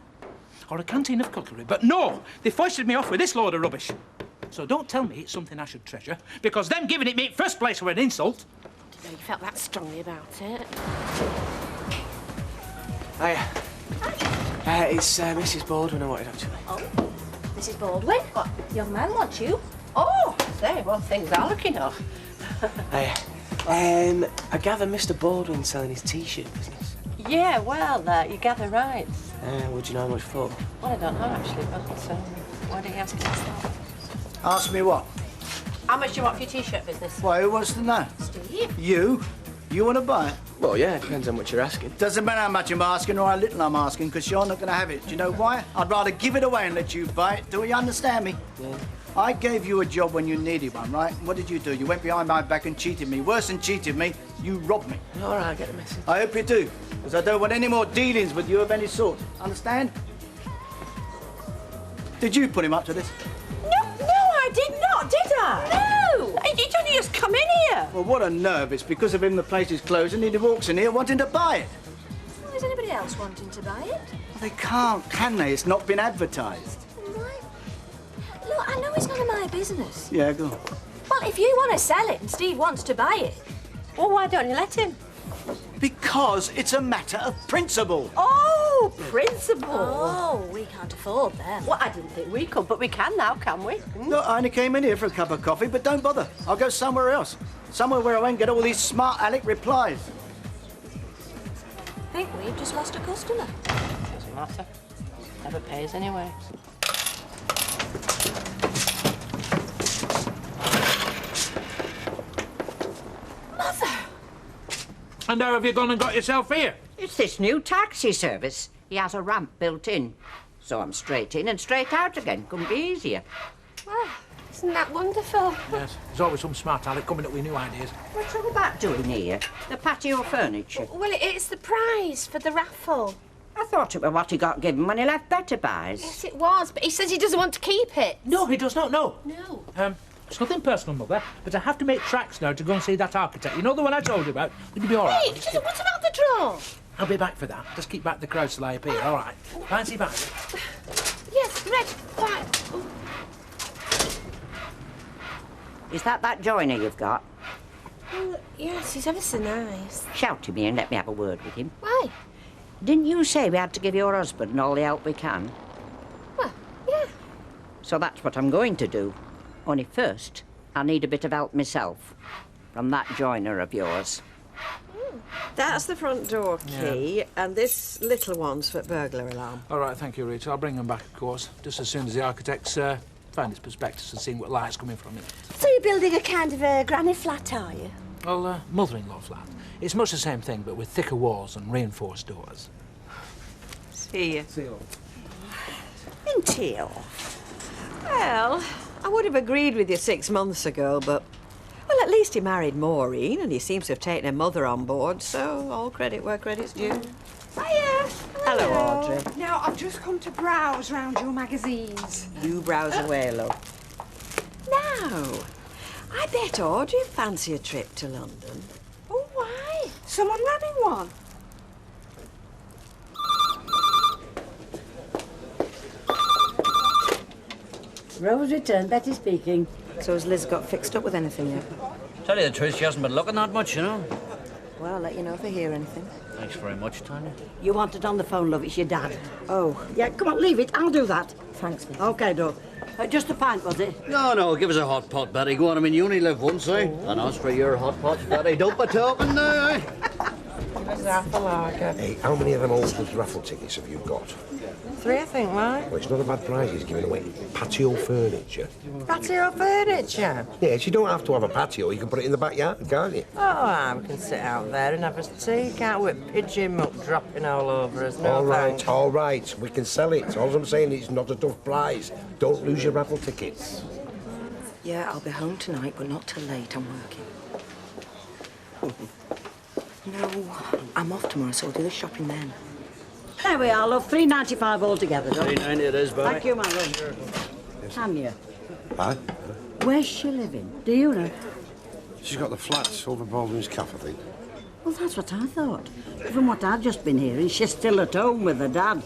or a canteen of cutlery. But no, they foisted me off with this load of rubbish. So don't tell me it's something I should treasure, because them giving it me in first place were an insult. I didn't know you felt that strongly about it. Hiya. It's Mrs. Baldwin I wanted, actually. Oh, Mrs. Baldwin? What, young man wants you? Oh, say, well, things are looking up. Hiya. I gather Mr. Baldwin's selling his T-shirt business. Yeah, well, you gather right. Would you know how much for? Well, I don't know, actually, but why do you ask us that? Ask me what? How much do you want for your T-shirt business? Why, who wants to know? Steve. You? You want to buy it? Well, yeah, it depends how much you're asking. Doesn't matter how much I'm asking or how little I'm asking, because you're not going to have it. Do you know why? I'd rather give it away and let you buy it. Do you understand me? Yeah. I gave you a job when you needed one, right? What did you do? You went behind my back and cheated me. Worse than cheated me, you robbed me. All right, I get the message. I hope you do, because I don't want any more dealings with you of any sort. Understand? Did you put him up to this? No, I did not, did I? No! He only just come in here. Well, what a nerve. It's because of him the place is closing and he walks in here wanting to buy it. Well, is anybody else wanting to buy it? Well, they can't, can they? It's not been advertised. Right. Look, I know it's none of my business. Yeah, go on. Well, if you want to sell it and Steve wants to buy it, well, why don't you let him? Because it's a matter of principle. Oh, principle. oh, we can't afford them. Well, I didn't think we could, but we can now, can we? Look, I only came in here for a cup of coffee, but don't bother. I'll go somewhere else. Somewhere where I won't get all these smart aleck replies. I think we've just lost a customer. Doesn't matter. Never pays anyway. Mother! And how have you gone and got yourself here? It's this new taxi service. He has a ramp built in. So I'm straight in and straight out again. Couldn't be easier. Well, isn't that wonderful? Yes, there's always some smart aleck coming up with new ideas. What's all that doing here? The patio furniture. Well, it's the prize for the raffle. I thought it was what he got given when he left Better Buys. Yes, it was, but he says he doesn't want to keep it. No, he does not, no. No. It's nothing personal, Mother, but I have to make tracks now to go and see that architect. You know the one I told you about? Would you be all right? Wait, what about the draw? I'll be back for that. Just keep back the crowd till I appear, all right? Fancy back. Yes, red, fine. Is that joiner you've got? Well, yes, he's ever so nice. Shout to me and let me have a word with him. Why? Didn't you say we had to give your husband all the help we can? Well, yeah. So that's what I'm going to do. Only first, I need a bit of help myself. From that joiner of yours. That's the front door key, and this little one's for burglar alarm. All right, thank you, Rita. I'll bring them back, of course, just as soon as the architect's found his prospectus and seen what light's coming from it. So you're building a kind of a granny flat, are you? Well, mother-in-law flat. It's much the same thing, but with thicker walls and reinforced doors. See you. See you. Isn't he off? Well, I would have agreed with you 6 months ago, but... Well, at least he married Maureen, and he seems to have taken her mother on board, so all credit where credit's due. Hiya. Hello, Audrey. Now, I've just come to browse round your magazines. You browse away, love. Now, I bet Audrey would fancy a trip to London. Oh, why? Someone running one? Rose returned, Betty speaking. So has Liz got fixed up with anything yet? Tell you the truth, she hasn't been looking that much, you know. Well, I'll let you know if I hear anything. Thanks very much, Tanya. You want it on the phone, love. It's your dad. Oh. Yeah, come on, leave it. I'll do that. Thanks, Betty. OK, Doug. Just a pint, was it? No, give us a hot pot, Betty. Go on, I mean, you only live once, eh? And as for your hot pots, Betty, don't be talking now, eh? Hey, how many of them Ulster's raffle tickets have you got? 3, I think, right? Well, it's not a bad prize he's giving away. Patio furniture. Patio furniture? Yes, you don't have to have a patio. You can put it in the backyard, can't you? Oh, we can sit out there and have a tea. Can't we? Pigeon muck dropping all over us. No thanks. All right. We can sell it. All I'm saying is it's not a tough prize. Don't lose your raffle tickets. Yeah, I'll be home tonight, but not till late. I'm working. No, I'm off tomorrow, so I'll do the shopping then. There we are, love. $3.95 altogether, Doug. $3.90 it is, Betty. Thank you, my love. Tanya, Huh? where's she living? Do you know? She's got the flats over Baldwin's Cafe, I think. Well, that's what I thought. From what I've just been hearing, she's still at home with her dad.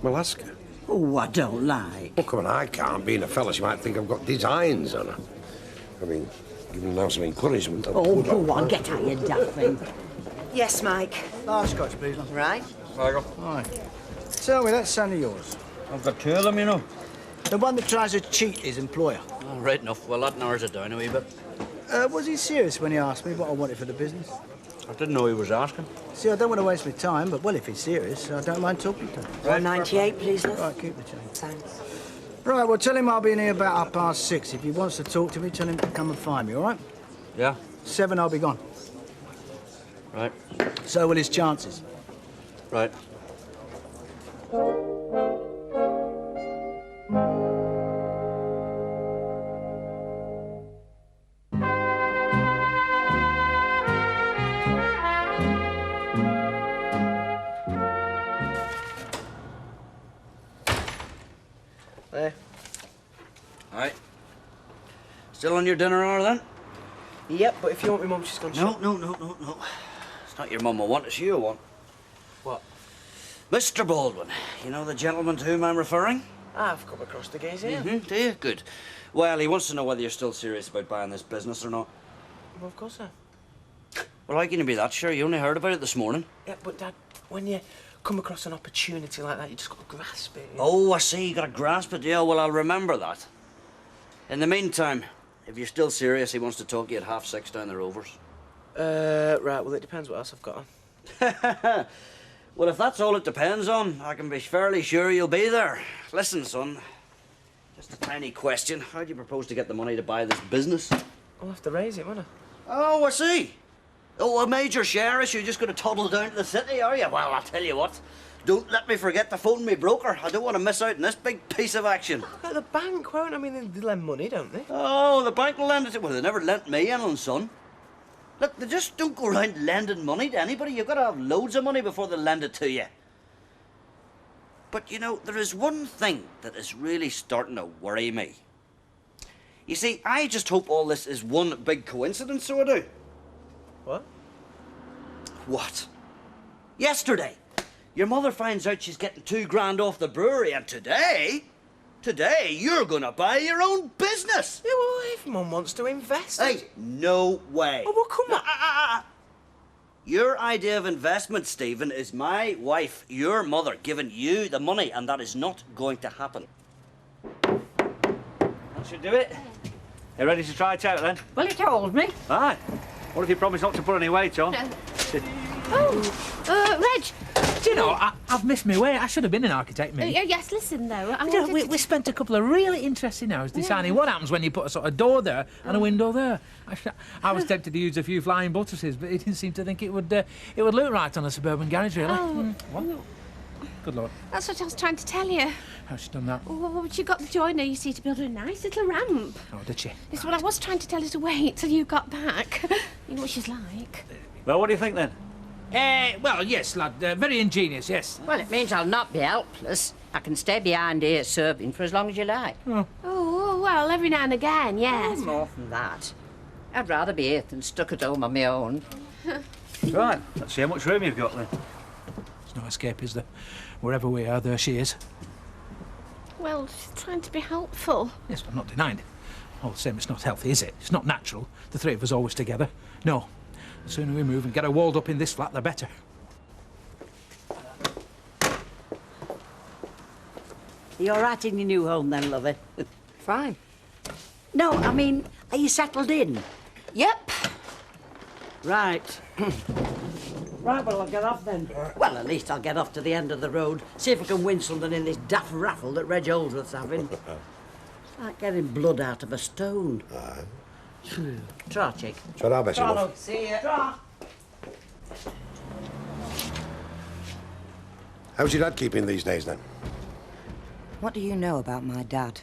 Well, ask her. Oh, I don't like. Oh, come on, I can't. Being a fella, she might think I've got designs on her. I mean, give them now some encouragement. Oh, go on, get out, you daft thing. Yes, Mike. Large scotch, please. love. Right. Michael. Hi. Tell me, that son of yours. I've got 2 of them, you know. The one that tries to cheat his employer. Oh, right enough. Well, that narrows it down a wee bit. Was he serious when he asked me what I wanted for the business? I didn't know he was asking. See, I don't want to waste my time, but, well, if he's serious, I don't mind talking to him. 198, please, love. Right, keep the change. Thanks. Right, well, tell him I'll be in here about 6:30. If he wants to talk to me, tell him to come and find me, all right? Yeah. 7, I'll be gone. Right. So will his chances. Right. There. All right. Still on your dinner hour, then? Yep, but if you want me, Mum, she's gone. No. It's not your mum I want, it's you I want. What? Mr. Baldwin. You know the gentleman to whom I'm referring? I've come across the gaze here. Do you? Good. Well, he wants to know whether you're still serious about buying this business or not. Well, of course, sir. Well, how can you be that sure? You only heard about it this morning. Yeah, but, Dad, when you come across an opportunity like that, you just got to grasp it. Oh, I see. You got to grasp it. Yeah, well, I'll remember that. In the meantime, if you're still serious, he wants to talk to you at 6:30 down the Rovers. Right, well, it depends what else I've got on. Well, if that's all it depends on, I can be fairly sure you'll be there. Listen, son, just a tiny question. How do you propose to get the money to buy this business? I'll have to raise it, won't I? Oh, I see. Oh, a major share issue. You're just going to toddle down to the city, are you? Well, I'll tell you what. Don't let me forget to phone me broker. I don't want to miss out on this big piece of action. At the bank, won't I? mean, they lend money, don't they? Oh, the bank will lend it to... Well, they never lent me anything, son. Look, they just don't go around lending money to anybody. You've got to have loads of money before they lend it to you. But, you know, there is one thing that is really starting to worry me. You see, I just hope all this is one big coincidence, so I do. What? What? Yesterday, your mother finds out she's getting $2,000 off the brewery, and today, you're gonna buy your own business. Yeah, well, if Mum wants to invest... Hey, no way. Oh, well, come on. Your idea of investment, Stephen, is my wife, your mother, giving you the money, and that is not going to happen. That should do it. You ready to try it out, then? Well, it told me. Aye. What if you promise not to put any weight on? Reg. Do you know, I've missed my way. I should have been an architect, me. Yes, listen, though. We spent a couple of really interesting hours deciding what happens when you put a sort of door there and a window there. I was tempted to use a few flying buttresses, but he didn't seem to think it would look right on a suburban garage, really. What? Good Lord. That's what I was trying to tell you. How's she done that? Well, she got the joiner, you see, to build her a nice little ramp. Oh, did she? It's what I was trying to tell her to wait till you got back. You know what she's like. Well, what do you think, then? Well, yes, lad. Very ingenious, yes. Well, it means I'll not be helpless. I can stay behind here serving for as long as you like. Oh, well, every now and again, yes. Oh, more than that. I'd rather be here than stuck at home on my own. Right, let's see how much room you've got, then. There's no escape, is there? Wherever we are, there she is. Well, she's trying to be helpful. Yes, I'm not denying it. All the same, it's not healthy, is it? It's not natural. The three of us always together. No. The sooner we move and get her walled up in this flat, the better. You all right in your new home, then, lovey? Fine. No, I mean, are you settled in? Yep. Right. Right, well, I'll get off then. Well, at least I'll get off to the end of the road, see if I can win something in this daft raffle that Reg Holdsworth's having. It's like getting blood out of a stone. Tra, chick. Ta-ra, Bessie, love. See ya. Tra. How's your dad keeping these days, then? What do you know about my dad?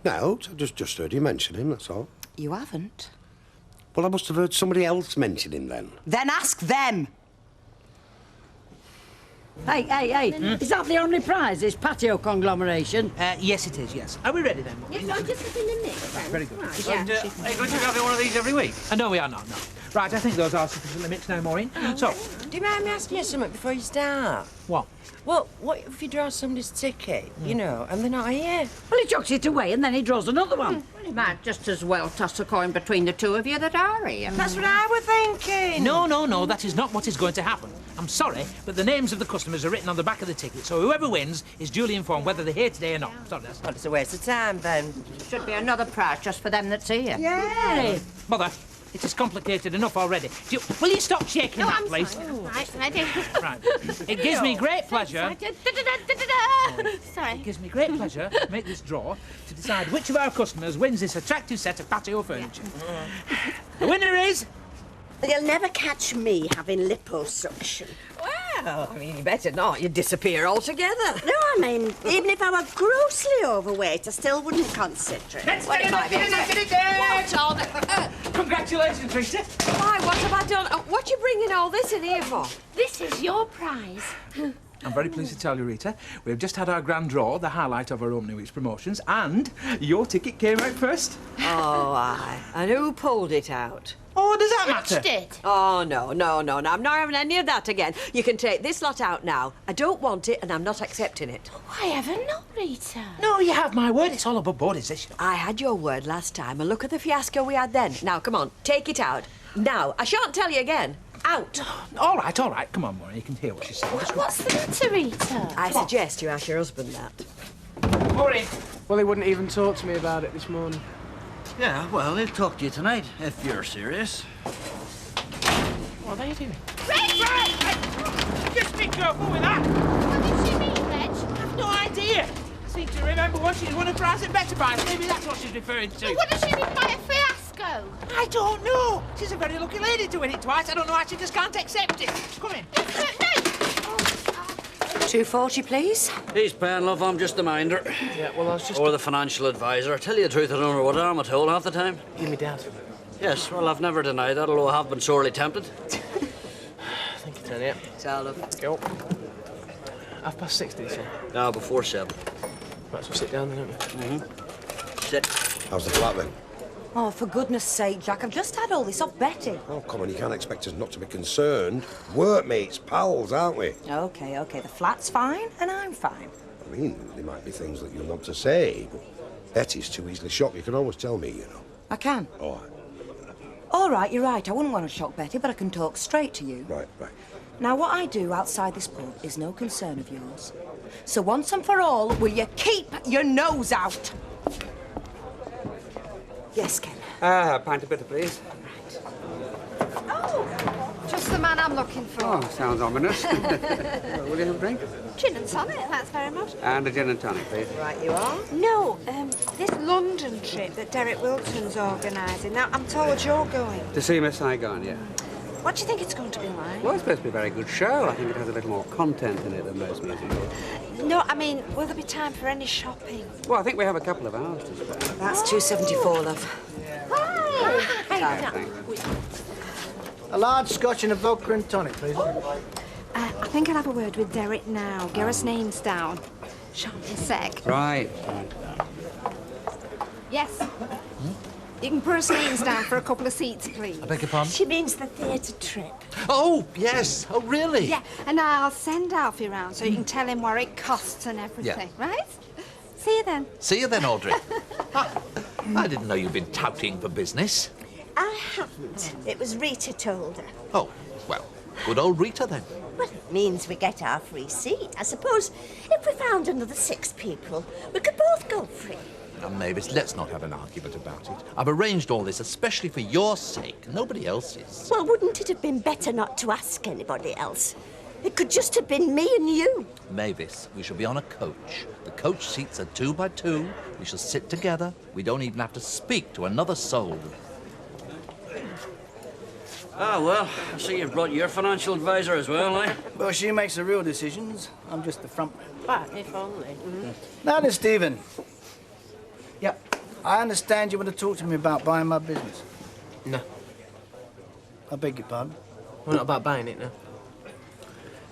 No, I just heard you mention him, that's all. You haven't? Well, I must have heard somebody else mention him, then. Then ask them! Hey, is that the only prize, this patio conglomeration? Yes, it is, yes. Are we ready, then? Yes, I'll just put in the mix, then. Very good. Right, And, are you going to be having one of these every week? No, we are not, no. Right, I think those are sufficiently mixed now, Maureen. So, Do you mind me asking you something before you start? what? Well, what if you draw somebody's ticket, you know, and they're not here? Well, he chucks it away and then he draws another one. Well, he might just as well toss a coin between the two of you that are here. That's what I was thinking. No, that is not what is going to happen. I'm sorry, but the names of the customers are written on the back of the ticket, so whoever wins is duly informed whether they're here today or not. Sorry, that's... Well, it's a waste of time, then. Should be another prize just for them that's here. Yay! Mother, It is complicated enough already. Will you stop shaking No, that, I'm please? sorry. Right, ready? Right. It gives me great pleasure. Sorry. It gives me great pleasure to make this draw to decide which of our customers wins this attractive set of patio furniture. The winner is... You'll never catch me having liposuction. Well, I mean, you better not. You'd disappear altogether. No, I mean, even if I were grossly overweight, I still wouldn't consider it. Well, it might be. What on? Congratulations, Rita. Why, what have I done? What are you bringing all this in here for? This is your prize. I'm very pleased to tell you, Rita, we've just had our grand draw, the highlight of our opening week's promotions, and your ticket came out first. Oh, aye. And who pulled it out? Oh, does that matter? Did. Oh, no. I'm not having any of that again. You can take this lot out now. I don't want it, and I'm not accepting it. Why ever not, Rita? No, you have my word. It's all above board, is this? I had your word last time, and look at the fiasco we had then. Now, come on, take it out. Now, I shan't tell you again. Out. All right. Come on, Maureen, you can hear what she's saying. What's the matter, Rita? I suggest you ask your husband that. Maureen. Well, he wouldn't even talk to me about it this morning. Yeah, well, he'll talk to you tonight, if you're serious. What are you doing? Reg! Just be careful with that. What did she mean, Reg? I've no idea. I seem to remember when she's won a prize at Better Buys. Maybe that's what she's referring to. What does she mean by a fiasco? I don't know. She's a very lucky lady to win it twice. I don't know why she just can't accept it. Come in. $2.40, please. He's paying, love. I'm just the minder. Yeah, well, I was just... Or the financial advisor. Tell you the truth, I don't know what I'm at all half the time. Give me dad. Yes, well, I've never denied that, although I have been sorely tempted. Thank you, Tony. So, love. Go. 6:30, did you say? No, before 7. Might as well sit down then, don't we? Mm-hmm. Sit. How's the flat then? Oh, for goodness sake, Jack, I've just had all this off Betty. Oh, come on, you can't expect us not to be concerned. Workmates, pals, aren't we? Okay, the flat's fine, and I'm fine. I mean, there might be things that you'll want to say, but Betty's too easily shocked. You can always tell me, you know. I can. All right. All right, you're right. I wouldn't want to shock Betty, but I can talk straight to you. Right. Now, what I do outside this pub is no concern of yours. So once and for all, will you keep your nose out? Yes, Ken. A pint of bitter, please. Oh, just the man I'm looking for. Oh, sounds ominous. Well, will you have a drink? Gin and tonic, thanks very much. And a gin and tonic, please. Right, you are. No, this London trip that Derek Wilton's organising. Now, I'm told you're going. To see Miss Saigon, yeah. What do you think it's going to be like? Well, it's supposed to be a very good show. I think it has a little more content in it than most musicals. No, I mean, will there be time for any shopping? Well, I think we have a couple of hours to spare. That's $2.74, love. Hi. A large scotch and a vodka and tonic, please. I think I'll have a word with Derek now. Get us names down. Shan't be a sec. Right. Yes. You can put us names down for a couple of seats, please. I beg your pardon? She means the theatre trip. Oh, yes. Oh, really? Yeah, and I'll send Alfie round so you can tell him what it costs and everything, right? See you then. See you then, Audrey. I didn't know you'd been touting for business. I haven't. It was Rita told her. Oh, well, good old Rita then. Well, it means we get our free seat. I suppose if we found another 6 people, we could both go free. Now, Mavis, let's not have an argument about it. I've arranged all this especially for your sake, nobody else's. Well, wouldn't it have been better not to ask anybody else? It could just have been me and you. Mavis, we shall be on a coach. The coach seats are 2 by 2. We shall sit together. We don't even have to speak to another soul. Ah, well, I see you've brought your financial advisor as well, eh? Well, she makes the real decisions. I'm just the front man. But if only. Now then, Stephen. Yep. I understand you want to talk to me about buying my business. No. I beg your pardon? Well, not about buying it, no.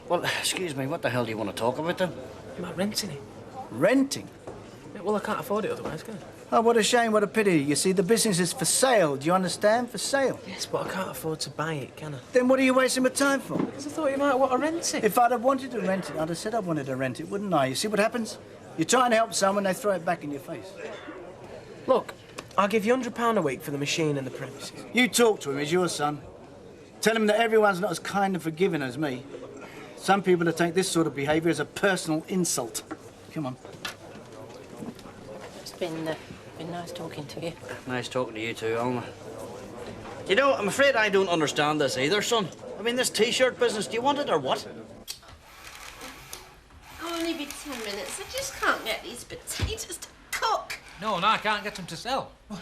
Well, excuse me, what the hell do you want to talk about then? About renting it. Renting? Yeah, well, I can't afford it otherwise, can I? Oh, what a shame, what a pity. You see, the business is for sale. Do you understand? For sale. Yes, but I can't afford to buy it, can I? Then what are you wasting my time for? Because I thought you might want to rent it. If I'd have wanted to rent it, I'd have said I wanted to rent it, wouldn't I? You see what happens? You try and help someone, they throw it back in your face. Look, I'll give you £100 a week for the machine and the premises. You talk to him, he's your son. Tell him that everyone's not as kind and forgiving as me. Some people will take this sort of behaviour as a personal insult. Come on. It's been nice talking to you. Nice talking to you too, Alma. You know, I'm afraid I don't understand this either, son. I mean, this T-shirt business, do you want it or what? Only be 10 minutes. I just can't get these potatoes to cook. No, I can't get them to sell. Oh,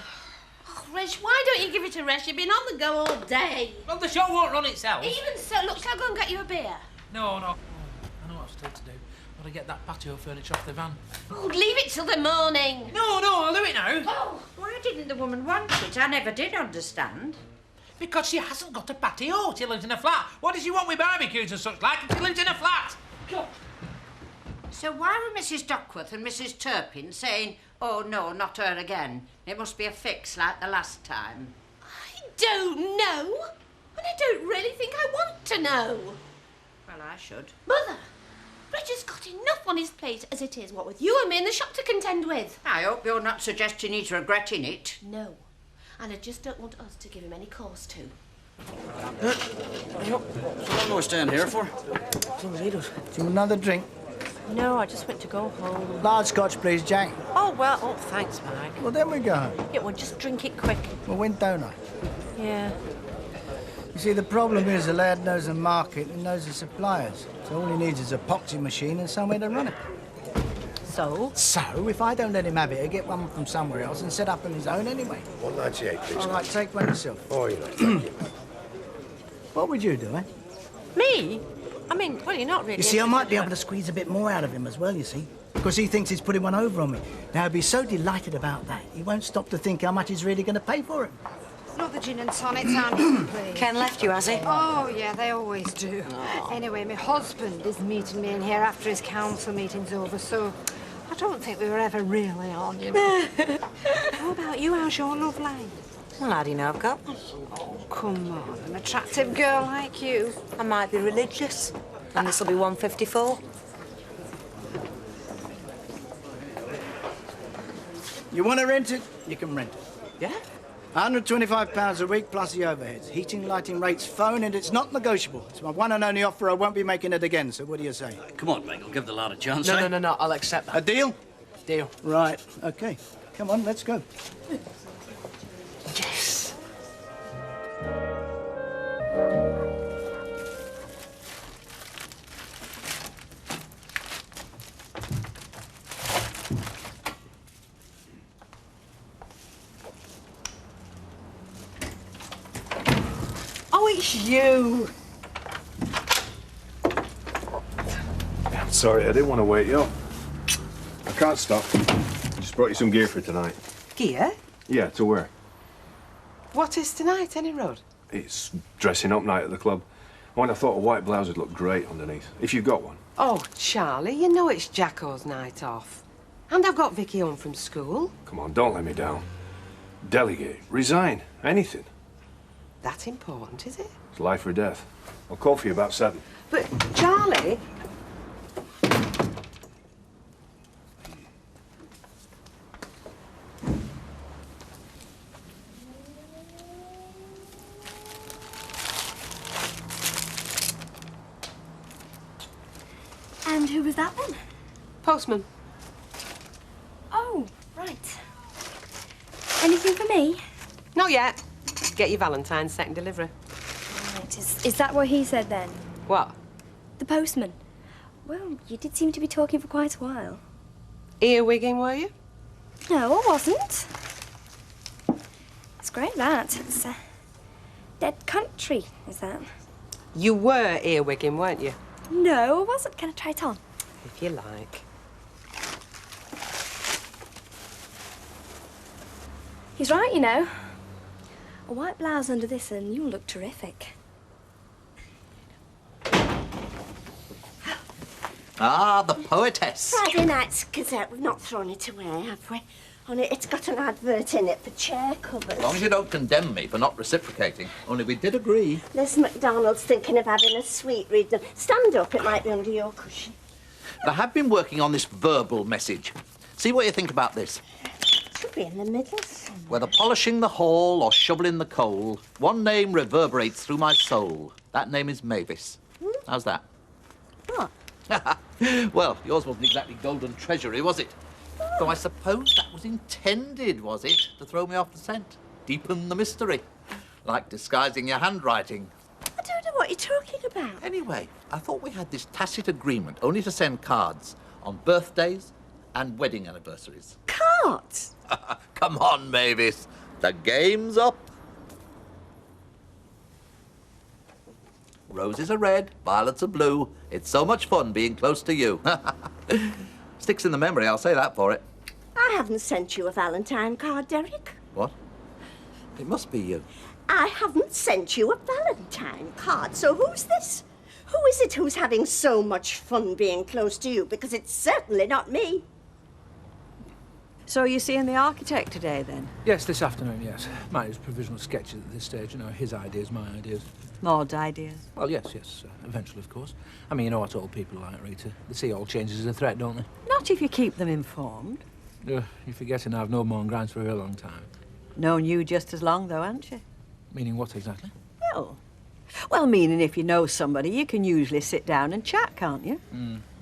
Reg, why don't you give it a rest? You've been on the go all day. Well, the show won't run itself. Even so, look, shall I go and get you a beer? No. Oh, I know what I've still to do. Got to get that patio furniture off the van. Oh, leave it till the morning. No, I'll do it now. Oh, Why didn't the woman want it? I never did understand. Because she hasn't got a patio. She lives in a flat. What does she want with barbecues and such like if she lives in a flat? So why were Mrs. Duckworth and Mrs. Turpin saying, oh, no, not her again? It must be a fix like the last time. I don't know. And I don't really think I want to know. Well, I should. Mother, Reg has got enough on his plate as it is, what with you and me in the shop to contend with. I hope you're not suggesting he's regretting it. No. And I just don't want us to give him any cause to. So long are we staying here for? Do you want another drink? No, I just went to go home. Large scotch, please, Jack. Oh, well, oh, thanks, Mike. Well, then we go home. Yeah, well, just drink it quick. Well, when don't I? Yeah. You see, the problem is the lad knows the market and knows the suppliers. So all he needs is a epoxy machine and somewhere to run it. So? So, if I don't let him have it, he'll get one from somewhere else and set up on his own anyway. 198, please. All right, take one yourself. Oh, you know. What would you do, eh? Me? I mean, well, you're not really... You see, I might be able to squeeze a bit more out of him as well, you see. Because he thinks he's putting one over on me. Now, he'll be so delighted about that, he won't stop to think how much he's really going to pay for it. Not the gin and tonic, Annie, please. Ken left you, has he? Oh, yeah, they always do. Anyway, my husband is meeting me in here after his council meeting's over, so I don't think we were ever really on, you know. How about you? How's your love life? Well, how do you know I've got one? Oh, come on, an attractive girl like you. I might be religious. And this'll be 154. You want to rent it? You can rent it. Yeah? £125 a week plus the overheads. Heating, lighting, rates, phone, and it's not negotiable. It's my one and only offer. I won't be making it again, so what do you say? Come on, Michael, give the lad a chance, No, eh? no, I'll accept that. A deal? Deal. Right, OK. Come on, let's go. Yes. Oh, it's you. I'm sorry, I didn't want to wake you up. I can't stop. Just brought you some gear for tonight. Gear? Yeah, to wear. What is tonight, any road? It's dressing up night at the club. When I thought a white blouse would look great underneath. If you've got one. Oh, Charlie, you know it's Jacko's night off. And I've got Vicky home from school. Come on, don't let me down. Delegate, resign, anything. That important, is it? It's life or death. I'll call for you about 7. But, Charlie... And who was that then? Postman. Oh, right. Anything for me? Not yet. Get your Valentine's second delivery. Right, is that what he said then? What? The postman. Well, you did seem to be talking for quite a while. Earwigging, were you? No, I wasn't. It's great, that. It's dead country, is that? You were earwigging, weren't you? No, I wasn't. Can I try it on? If you like. He's right, you know. A white blouse under this and you'll look terrific. Ah, the poetess. Friday night's Gazette. We've not thrown it away, have we? Only it's got an advert in it for chair covers. As long as you don't condemn me for not reciprocating. Only we did agree. Liz MacDonald's thinking of having a sweet read. Stand up, it might be under your cushion. I have been working on this verbal message. See what you think about this. Should be in the middle somewhere. Whether polishing the hall or shoveling the coal, one name reverberates through my soul. That name is Mavis. How's that? What? Well, yours wasn't exactly golden treasury, was it? Though I suppose that was intended, was it? To throw me off the scent, deepen the mystery. Like disguising your handwriting. I don't know what you're talking about. Anyway, I thought we had this tacit agreement only to send cards on birthdays and wedding anniversaries. Cards? Come on, Mavis. The game's up. Roses are red, violets are blue. It's so much fun being close to you. Sticks in the memory, I'll say that for it. I haven't sent you a Valentine card, Derek. What? It must be you. I haven't sent you a Valentine card, so who's this? Who is it who's having so much fun being close to you? Because it's certainly not me. So you're seeing the architect today, then? Yes, this afternoon, yes. Mine is provisional sketches at this stage, you know, his ideas, my ideas. Maud's ideas? Well, yes, eventually, of course. I mean, you know what old people are like, Rita. They see all changes as a threat, don't they? Not if you keep them informed. You're forgetting I've known Moore and Grimes for a very long time. Known you just as long, though, haven't you? Meaning what exactly? Well, meaning if you know somebody, you can usually sit down and chat, can't you?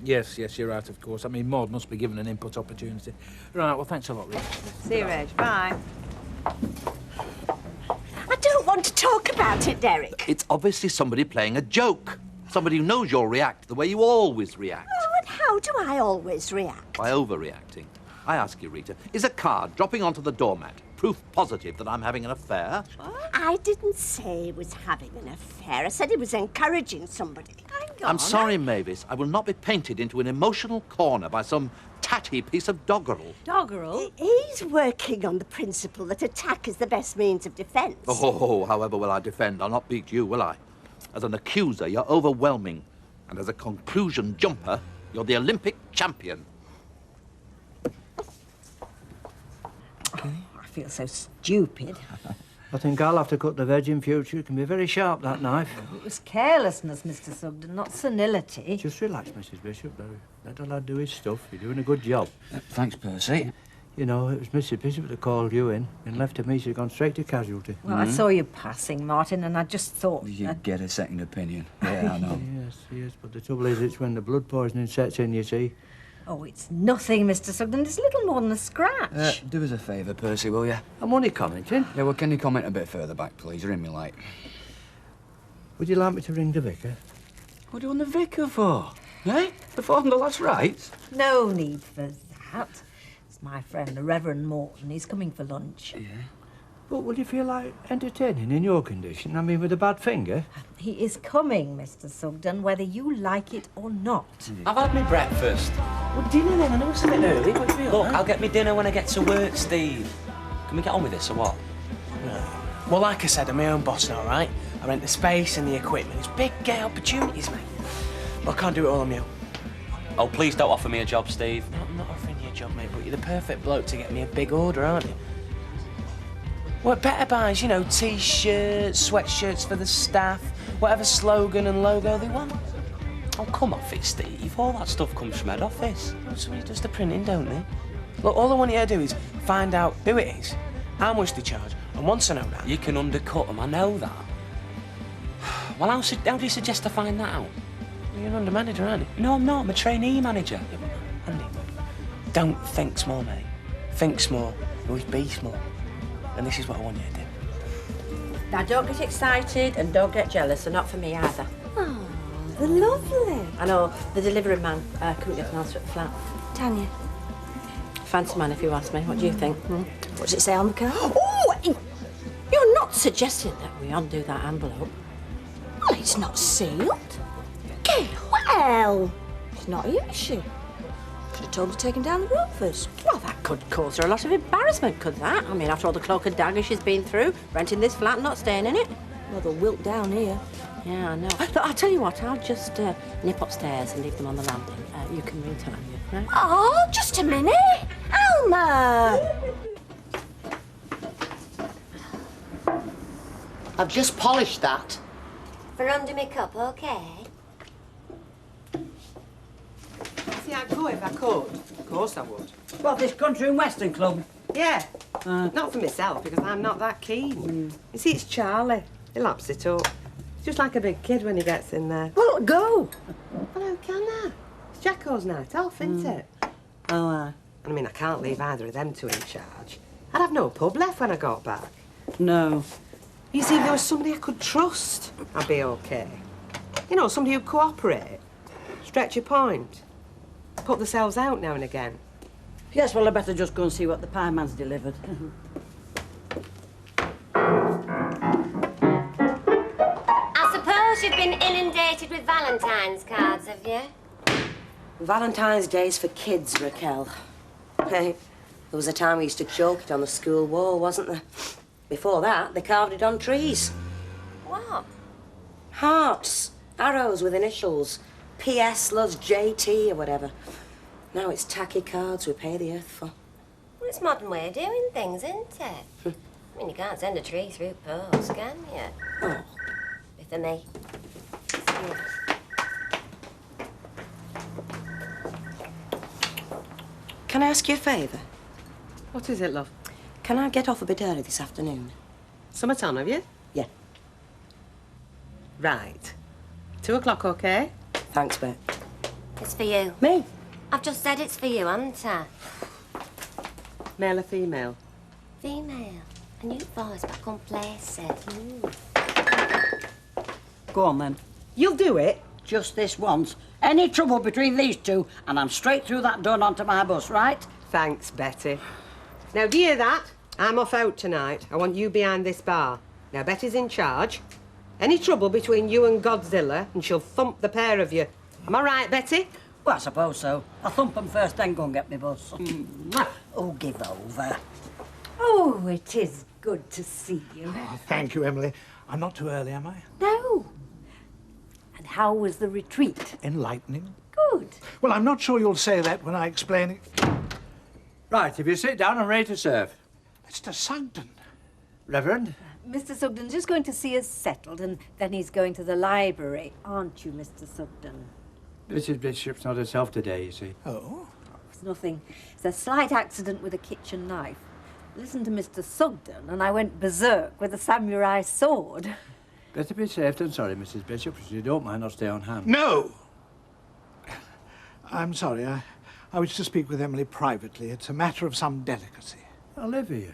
Yes, you're right, of course. I mean, Maud must be given an input opportunity. Right, well, thanks a lot, Rita. See you, Reg. Bye. I don't want to talk about it, Derek. It's obviously somebody playing a joke. Somebody who knows you'll react the way you always react. Oh, and how do I always react? By overreacting. I ask you, Rita, is a card dropping onto the doormat proof positive that I'm having an affair? I didn't say he was having an affair. I said he was encouraging somebody. Hang on. I'm sorry, Mavis. I will not be painted into an emotional corner by some tatty piece of doggerel. Doggerel? He's working on the principle that attack is the best means of defence. Oh, however will I defend? I'll not beat you, will I? As an accuser, you're overwhelming. And as a conclusion jumper, you're the Olympic champion. I feel so stupid. I think I'll have to cut the veg in future. It can be very sharp, that knife. It was carelessness, Mr. Sugden, not senility. Just relax, Mrs. Bishop. Let the lad do his stuff. You're doing a good job. Thanks, Percy. You know, it was Mrs. Bishop that called you in and left to me. She'd gone straight to casualty. Well, I saw you passing, Martin, and I just thought... You get a second opinion. Yeah, I know. Yes, but the trouble is it's when the blood poisoning sets in, you see. Oh, it's nothing, Mr. Sugden. It's little more than a scratch. Do us a favour, Percy, will you? I'm only commenting. Yeah, well, can you comment a bit further back, please? You're in me late. Would you like me to ring the vicar? What do you want the vicar for? Eh? Perform the last rites? No need for that. It's my friend, the Reverend Morton. He's coming for lunch. Yeah. But would you feel like entertaining in your condition? I mean, with a bad finger? He is coming, Mr. Sugden, whether you like it or not. I've had my breakfast. Well, dinner then. I know it's a bit early, but it'll be all Look, right. I'll get me dinner when I get to work, Steve. Can we get on with this or what? Well, like I said, I'm my own boss now, right? I rent the space and the equipment. It's big gay opportunities, mate. But I can't do it all on you. Oh, please don't offer me a job, Steve. No, I'm not offering you a job, mate, but you're the perfect bloke to get me a big order, aren't you? Well, better buys, you know, T-shirts, sweatshirts for the staff, whatever slogan and logo they want. Oh, come off it, Steve. All that stuff comes from head office. Well, somebody does the printing, don't they? Look, all I want you to do is find out who it is, how much they charge, and once I know that... You can undercut them, I know that. Well, how do you suggest I find that out? Well, you're an under manager, aren't you? No, I'm not. I'm a trainee manager. Yeah, but, Andy, don't think small, mate. Think small. Always be small. And this is what I want you to do. Now, don't get excited and don't get jealous, and not for me either. Oh, they're lovely. I know, the delivery man couldn't get an answer at the flat. Tanya, Fancy man, if you ask me. What do you think? what does it say on the card? Oh, you're not suggesting that we undo that envelope? Well, it's not sealed. Gail, well... She's not here, is she? Should have told her to take him down the road first. Well, that could cause her a lot of embarrassment, could that? I mean, after all the cloak and dagger she's been through, renting this flat and not staying in it. Well, they'll wilt down here. Yeah, I know. Look, I'll tell you what, I'll just nip upstairs and leave them on the landing. You can ring Tanya, right? Oh, just a minute. Alma! I've just polished that. For under my cup, OK? See, I'd go if I could. Of course I would. What, this country and western club? Yeah. Not for myself, because I'm not that keen. You see, it's Charlie. He laps it up. He's just like a big kid when he gets in there. Well, go. Well, how can I? It's Jacko's night off, isn't it? Oh, I mean, I can't leave either of them two in charge. I'd have no pub left when I got back. no. You see, if there was somebody I could trust, I'd be okay. You know, somebody who'd cooperate, stretch your point, put themselves out now and again. Yes, well, I better just go and see what the pie man's delivered. I suppose you've been inundated with Valentine's cards, have you? Valentine's Day's for kids, Raquel. Hey, there was a time we used to chalk it on the school wall, wasn't there? Before that, they carved it on trees. What? Hearts, arrows with initials. P.S. loves J.T. or whatever. Now it's tacky cards we pay the earth for. Well, it's a modern way of doing things, isn't it? I mean, you can't send a tree through post, can you? Oh. Bit for me. Can I ask you a favour? What is it, love? Can I get off a bit early this afternoon? Summertime, have you? Yeah. Right. 2 o'clock, OK? Thanks, Bet. It's for you. Me? I've just said it's for you, haven't I? Male or female? Female. A new voice back on places. Go on, then. You'll do it? Just this once. Any trouble between these two, and I'm straight through that door and onto my bus, right? Thanks, Betty. Now, do you hear that? I'm off out tonight. I want you behind this bar. Now, Betty's in charge. Any trouble between you and Godzilla, and she'll thump the pair of you. Am I right, Betty? Well, I suppose so. I'll thump them first, then go and get me bus. Oh, give over. Oh, it is good to see you. Oh, thank you, Emily. I'm not too early, am I? No. And how was the retreat? Enlightening. Good. Well, I'm not sure you'll say that when I explain it. Right, if you sit down, I'm ready to serve. Mr. Sugden. Reverend? Mr. Sugden's just going to see us settled, and then he's going to the library, aren't you, Mr. Sugden? Mrs. Bishop's not herself today, you see. Oh? It's nothing. It's a slight accident with a kitchen knife. Listen to Mr. Sugden, and I went berserk with a samurai sword. Better be safe than sorry, Mrs. Bishop. If you don't mind, I'll stay on hand. No! I'm sorry. I wish to speak with Emily privately. It's a matter of some delicacy. Olivia.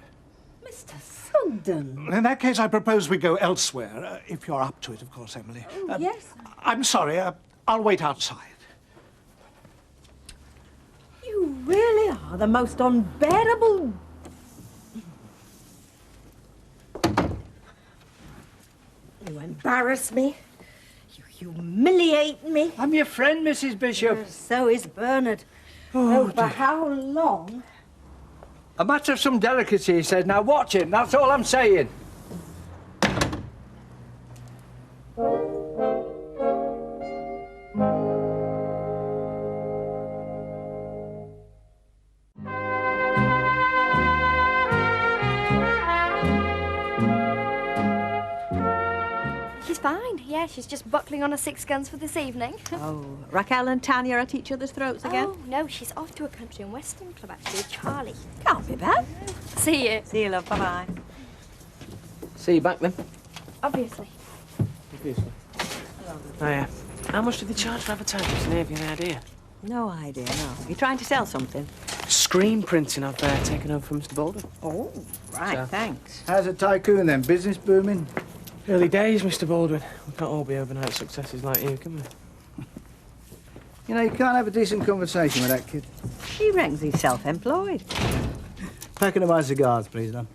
Mr. Sugden. In that case, I propose we go elsewhere, if you're up to it, of course, Emily. Oh, yes. I'm sorry. I'll wait outside. You really are the most unbearable... You embarrass me. You humiliate me. I'm your friend, Mrs. Bishop. So is Bernard. Oh, for how long? A matter of some delicacy, he says. Now watch him. That's all I'm saying. She's fine. Yeah, she's just buckling on her 6 guns for this evening. Oh, Raquel and Tanya are at each other's throats again? Oh, no, she's off to a country and western club, actually, with Charlie. Can't be bad. See you. See you, love. Bye-bye. See you back then. Obviously. Obviously. Oh, yeah. How much do they charge for advertising? Have you any idea? No idea, no. You trying to sell something? Screen printing I've taken over from Mr. Baldwin. Oh, right, So- thanks. How's the tycoon then? Business booming? Early days, Mr. Baldwin. We can't all be overnight successes like you, can we? You know, you can't have a decent conversation with that kid. He reckons he's self-employed. Packet of my cigars, please, then.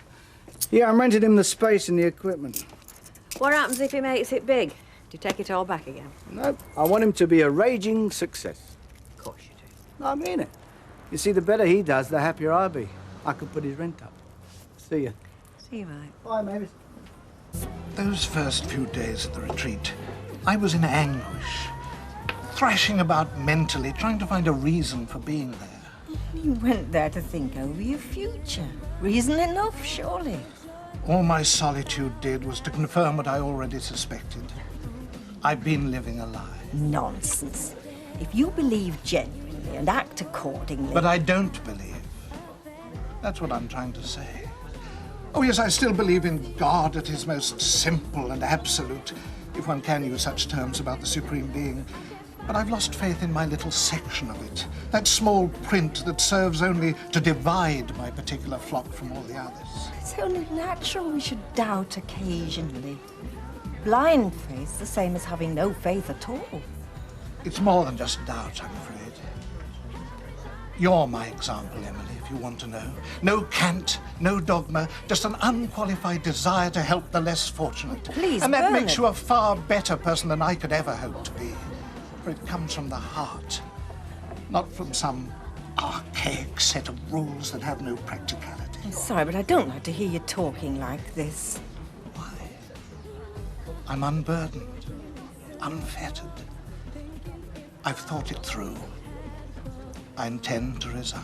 Yeah, I'm renting him the space and the equipment. What happens if he makes it big? Do you take it all back again? No, I want him to be a raging success. Of course you do. No, I mean it. You see, the better he does, the happier I'll be. I could put his rent up. See you. See you, mate. Bye, Mavis. Those first few days at the retreat, I was in anguish, thrashing about mentally, trying to find a reason for being there. You went there to think over your future. Reason enough, surely. All my solitude did was to confirm what I already suspected. I've been living a lie. Nonsense. If you believe genuinely and act accordingly... But I don't believe. That's what I'm trying to say. Oh, yes, I still believe in God at his most simple and absolute, if one can use such terms about the Supreme Being. But I've lost faith in my little section of it. That small print that serves only to divide my particular flock from all the others. It's only natural we should doubt occasionally. Blind faith's the same as having no faith at all. It's more than just doubt, I'm afraid. You're my example, Emily, if you want to know. No cant, no dogma, just an unqualified desire to help the less fortunate. Please, and that Bernard. makes you a far better person than I could ever hope to be. For it comes from the heart, not from some archaic set of rules that have no practicality. I'm sorry, but I don't like to hear you talking like this. I'm unburdened, unfettered. I've thought it through. I intend to resign.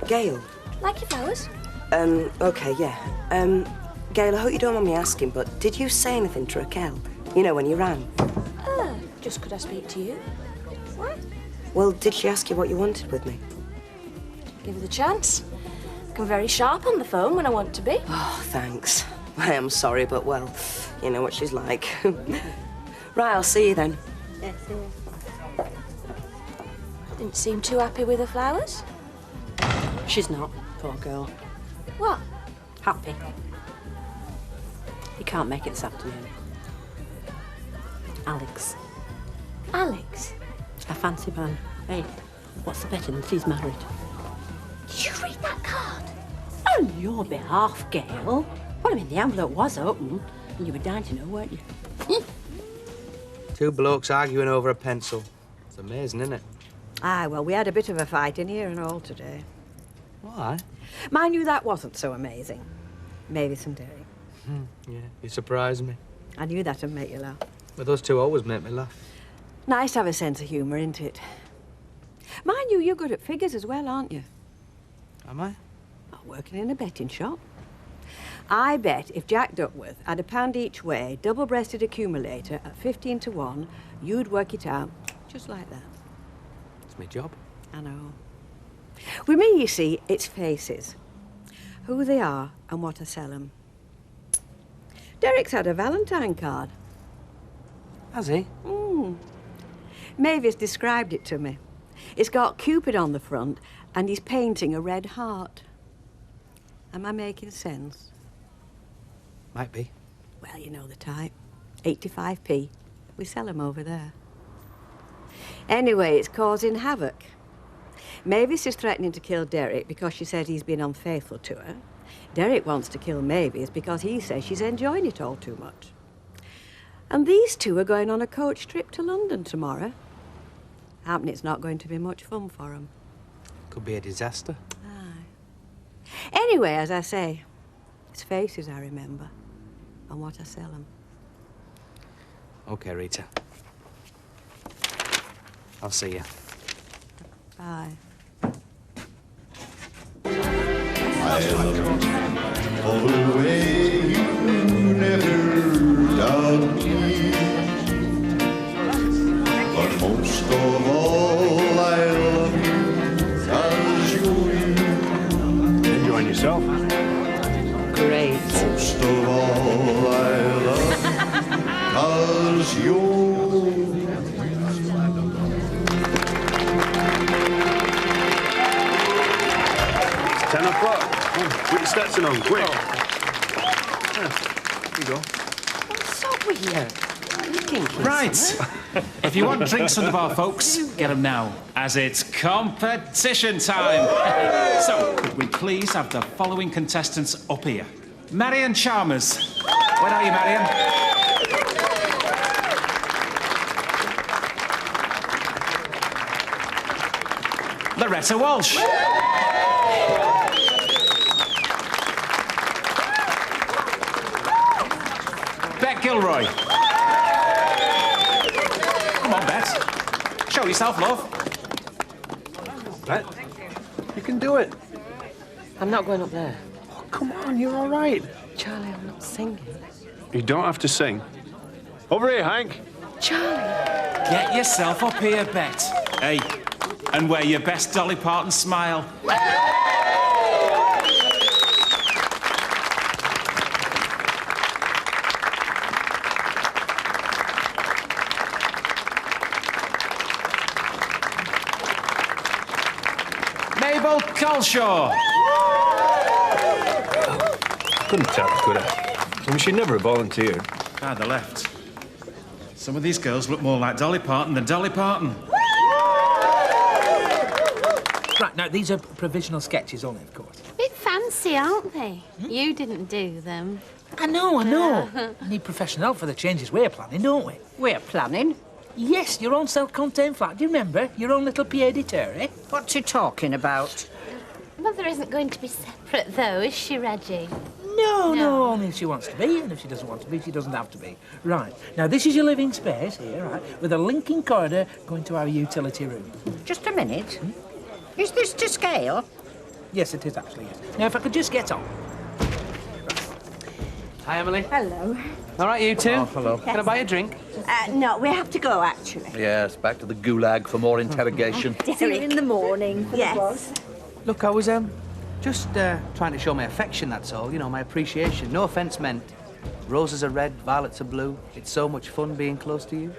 Gail. Like your flowers? Okay, yeah. Gail, I hope you don't mind me asking, but did you say anything to Raquel? You know, when you ran? Just could I speak to you? What? Well, did she ask you what you wanted with me? Give her the chance. I'm very sharp on the phone when I want to be. Oh, thanks. I am sorry, but well, you know what she's like. Right, I'll see you then. Yes, Didn't seem too happy with her flowers. She's not, poor girl. What? Happy. You can't make it this afternoon. Alex. Alex? A fancy man. Hey, what's the betting that he's married? Did you read that card? On your behalf, Gail. Well, I mean, the envelope was open, and you were dying to know, weren't you? Two blokes arguing over a pencil. It's amazing, isn't it? Aye, well, we had a bit of a fight in here and all today. Why? Mind you, that wasn't so amazing. Maybe someday. Yeah, you surprised me. I knew that'd make you laugh. But those two always make me laugh. Nice to have a sense of humour, isn't it? Mind you, you're good at figures as well, aren't you? Am I? Well, working in a betting shop. I bet if Jack Duckworth had £1 each way, double-breasted accumulator at 15 to 1, you'd work it out just like that. It's my job. I know. With me, you see, it's faces. Who they are and what I sell them. Derek's had a Valentine card. Has he? Mavis described it to me. It's got Cupid on the front and he's painting a red heart. Am I making sense? Might be. Well, you know the type. 85p. We sell them over there. Anyway, it's causing havoc. Mavis is threatening to kill Derek because she says he's been unfaithful to her. Derek wants to kill Mavis because he says she's enjoying it all too much. And these two are going on a coach trip to London tomorrow. Happen it's not going to be much fun for them. Could be a disaster. Anyway, as I say, it's faces I remember and what I sell them. Okay, Rita. I'll see you. Bye. All the way you never doubt me. But most of all, I love you 'cause you're you. Enjoying yourself? Great. Most of all, I love you 'cause you're It's 10 o'clock. Come on, put your Stetson on, quick. There you go. What's up with you? Right. If you want drinks under bar, folks, get them now, as it's competition time. So, could we please have the following contestants up here? Marion Chalmers. Where are you, Marion? Loretta Walsh. Bet Gilroy. Come on, Bet. Show yourself, love. Bet, you can do it. I'm not going up there. Oh, come on, you're all right. Charlie, I'm not singing. You don't have to sing. Over here, Hank. Charlie. Get yourself up here, Bet. Hey, and wear your best Dolly Parton smile. Dalshaw. Couldn't tell, could I? I mean, she never volunteered. Ah, they left. Some of these girls look more like Dolly Parton than Dolly Parton. Right, now, these are provisional sketches only, of course. Bit fancy, aren't they? You didn't do them. I know, I know. I need professional help for the changes we're planning, don't we? We're planning? Yes, your own self-contained flat. Do you remember? Your own little pied-à-terre, eh? What's he talking about? Mother isn't going to be separate, though, is she, Reggie? No, only if she wants to be, and if she doesn't want to be, she doesn't have to be. Right, now this is your living space here, right, with a linking corridor going to our utility room. Just a minute. Is this to scale? Yes, it is actually, yes. Now, if I could just get on. Hi, Emily. Hello. All right, you two? Oh, hello. Can I buy a drink? No, we have to go, actually. Yes, back to the gulag for more interrogation. See you in the morning. Yes. Look, I was, just trying to show my affection, that's all. You know, my appreciation. No offence meant. Roses are red, violets are blue. It's so much fun being close to you.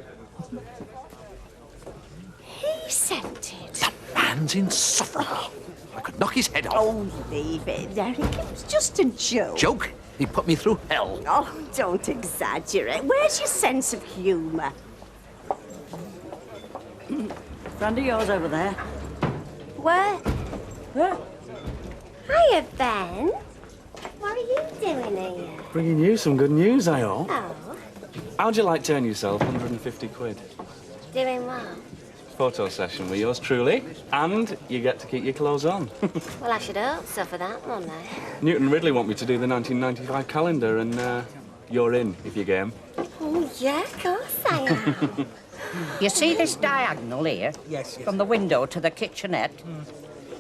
He sent it. That man's insufferable. I could knock his head off. Oh, leave it, Derek. It was just a joke. Joke? He put me through hell. Oh, don't exaggerate. Where's your sense of humour? Friend of yours over there. Where? Where? Hiya, Ben. What are you doing here? Bringing you some good news, I hope. Oh, How'd you like to earn yourself 150 quid? doing what? Photo session with yours truly, and you get to keep your clothes on. Well, I should hope so for that money. Newton Ridley want me to do the 1995 calendar, and you're in, if you're game. Oh, yeah, of course I am. You see this diagonal here? Yes. From the window to the kitchenette?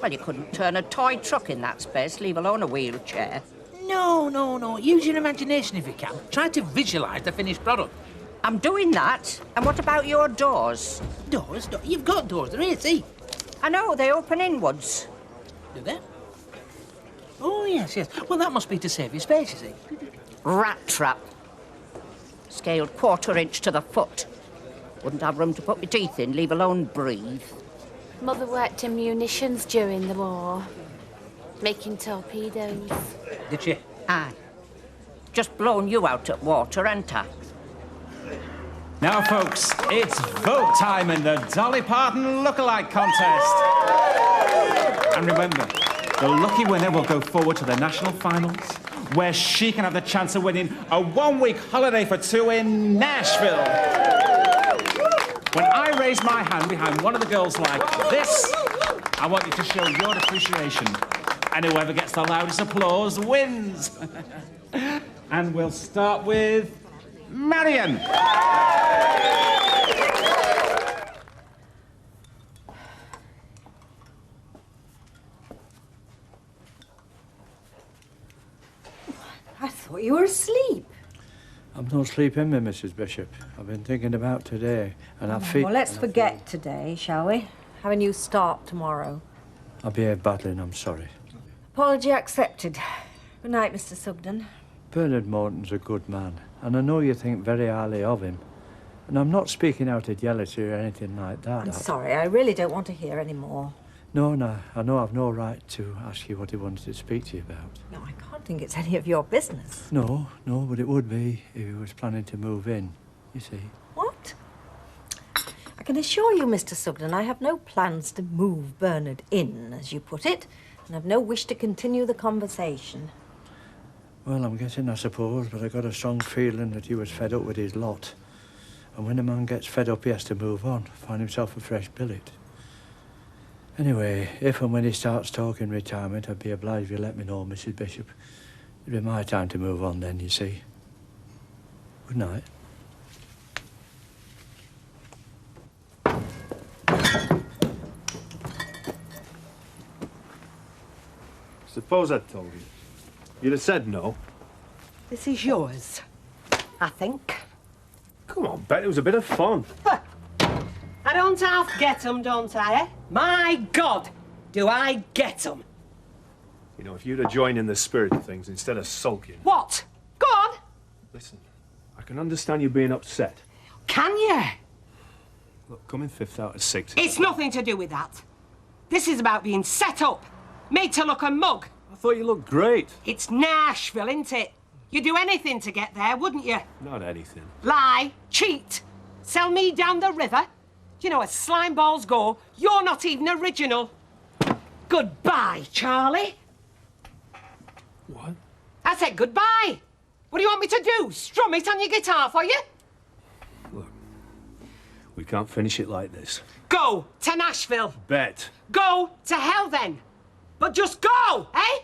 Well, you couldn't turn a toy truck in that space, leave alone a wheelchair. No. Use your imagination if you can. Try to visualise the finished product. I'm doing that. And what about your doors? Doors? You've got doors. They're here, see? I know, they open inwards. Do they? Oh, yes. Well, that must be to save you space, you see. Rat trap. Scaled 1/4 inch to the foot. Wouldn't have room to put my teeth in, leave alone breathe. Mother worked in munitions during the war, making torpedoes. Did she? Aye. Just blown you out at water, ain't I? Now, folks, it's vote time in the Dolly Parton lookalike contest. And remember, the lucky winner will go forward to the national finals, where she can have the chance of winning a 1-week holiday for 2 in Nashville. When I raise my hand behind one of the girls like this, I want you to show your appreciation. And whoever gets the loudest applause wins. And we'll start with Marion. I thought you were asleep. I'm not sleeping, Mrs. Bishop. I've been thinking about today, and I feel... Well, let's forget today, shall we? Have a new start tomorrow. I behaved badly, and I'm sorry. Apology accepted. Good night, Mr. Sugden. Bernard Morton's a good man, and I know you think very highly of him. And I'm not speaking out of jealousy or anything like that. I'm sorry, I really don't want to hear any more. No, I know I've no right to ask you what he wanted to speak to you about. No, I can't think it's any of your business. No, but it would be if he was planning to move in, you see. What? I can assure you, Mr. Sugden, I have no plans to move Bernard in, as you put it, and I've no wish to continue the conversation. Well, I'm guessing, I suppose, but I got a strong feeling that you was fed up with his lot. And when a man gets fed up, he has to move on, find himself a fresh billet. Anyway, if and when he starts talking retirement, I'd be obliged if you let me know, Mrs. Bishop. It'd be my time to move on then, you see. Good night. Suppose I'd told you. You'd have said no. This is yours, I think. Come on, Bet, it was a bit of fun. I don't half get 'em, don't I, eh? My God, do I get 'em? You know, if you'd have joined in the spirit of things instead of sulking. What? Go on. Listen, I can understand you being upset. Can you? Look, coming 5th out of 6. It's nothing to do with that. This is about being set up. Made to look a mug. I thought you looked great. It's Nashville, isn't it? You'd do anything to get there, wouldn't you? Not anything. Lie, cheat, sell me down the river. You know, as slime balls go, you're not even original. Goodbye, Charlie. What? I said goodbye. What do you want me to do? Strum it on your guitar for you? We can't finish it like this. Go to Nashville. Bet. Go to hell then. But just go, eh?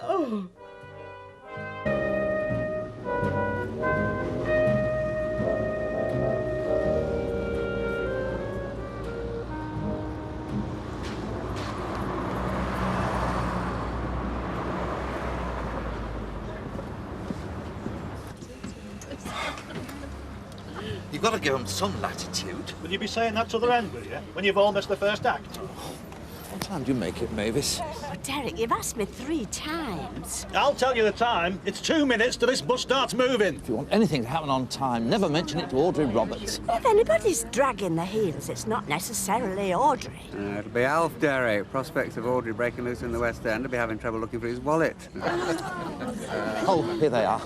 Oh. You've got to give them some latitude. Will you be saying that to the end, will you? When you've all missed the first act? What time do you make it, Mavis? Oh, Derek, you've asked me 3 times. I'll tell you the time. It's 2 minutes till this bus starts moving. If you want anything to happen on time, never mention it to Audrey Roberts. If anybody's dragging the heels, it's not necessarily Audrey. It'll be Alf, Derek. Prospects of Audrey breaking loose in the West End will be having trouble looking for his wallet. Oh, here they are.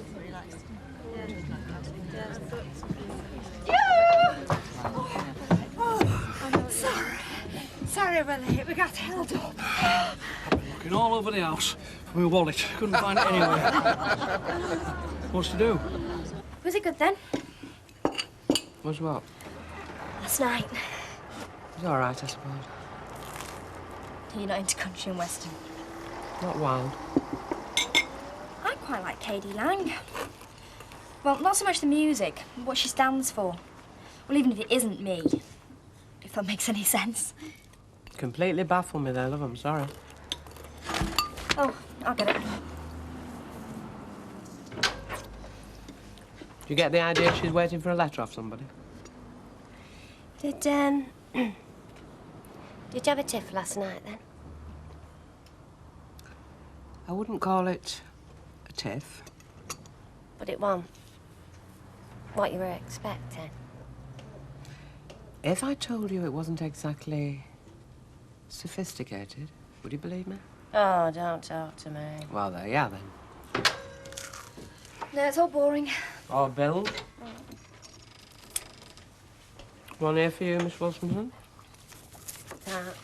Sorry we're late. We got held up. Looking all over the house for my wallet. Couldn't find it anywhere. What's to do? Was it good then? Was what? Last night. It was all right, I suppose. You're not into country and western? Not wild. I quite like Katie Lang. Well, not so much the music, what she stands for. Well, even if it isn't me, if that makes any sense. Completely baffled me there, love. I'm sorry. Oh, I'll get it. Do you get the idea she's waiting for a letter off somebody? Did you have a tiff last night, then? I wouldn't call it a tiff. But it won. What you were expecting. If I told you it wasn't exactly sophisticated, would you believe me? Oh, don't talk to me. Well, there you are, then. No, it's all boring. Oh, Bill? One here for you, Miss Wilsonson. That.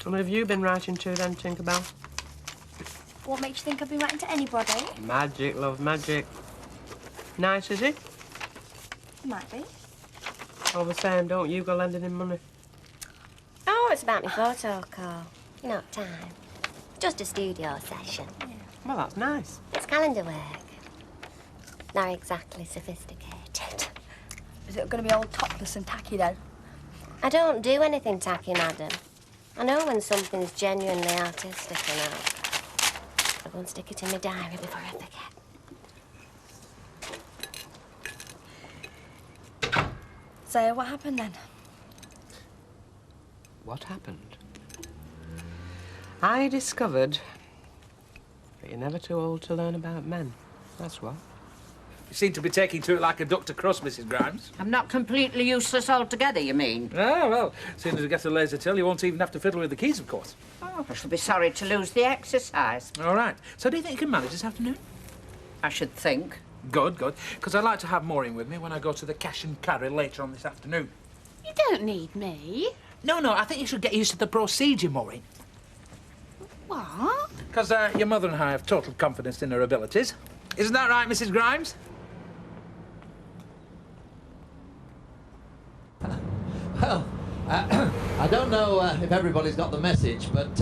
And what have you been writing to, then, Tinkerbell? What makes you think I've been writing to anybody? Magic, love, magic. Nice, is it? Might be. All the same, don't you go lending him money. Oh, it's about my photo call. Not time. Just a studio session. Yeah. Well, that's nice. It's calendar work. Not exactly sophisticated. Is it going to be all topless and tacky, then? I don't do anything tacky, madam. I know when something's genuinely artistic enough. I'll go and stick it in my diary before I forget. So, what happened then? What happened? I discovered that you're never too old to learn about men. That's what. You seem to be taking to it like a duck to cross, Mrs. Grimes. I'm not completely useless altogether, you mean? Ah, well, as soon as we get a laser till, you won't even have to fiddle with the keys, of course. Oh, I shall be sorry to lose the exercise. All right. So do you think you can manage this afternoon? I should think. Good, good. Because I'd like to have Maureen with me when I go to the cash and carry later on this afternoon. You don't need me. No, I think you should get used to the procedure, Maureen. What? Because your mother and I have total confidence in her abilities. Isn't that right, Mrs. Grimes? Well, I don't know if everybody's got the message, but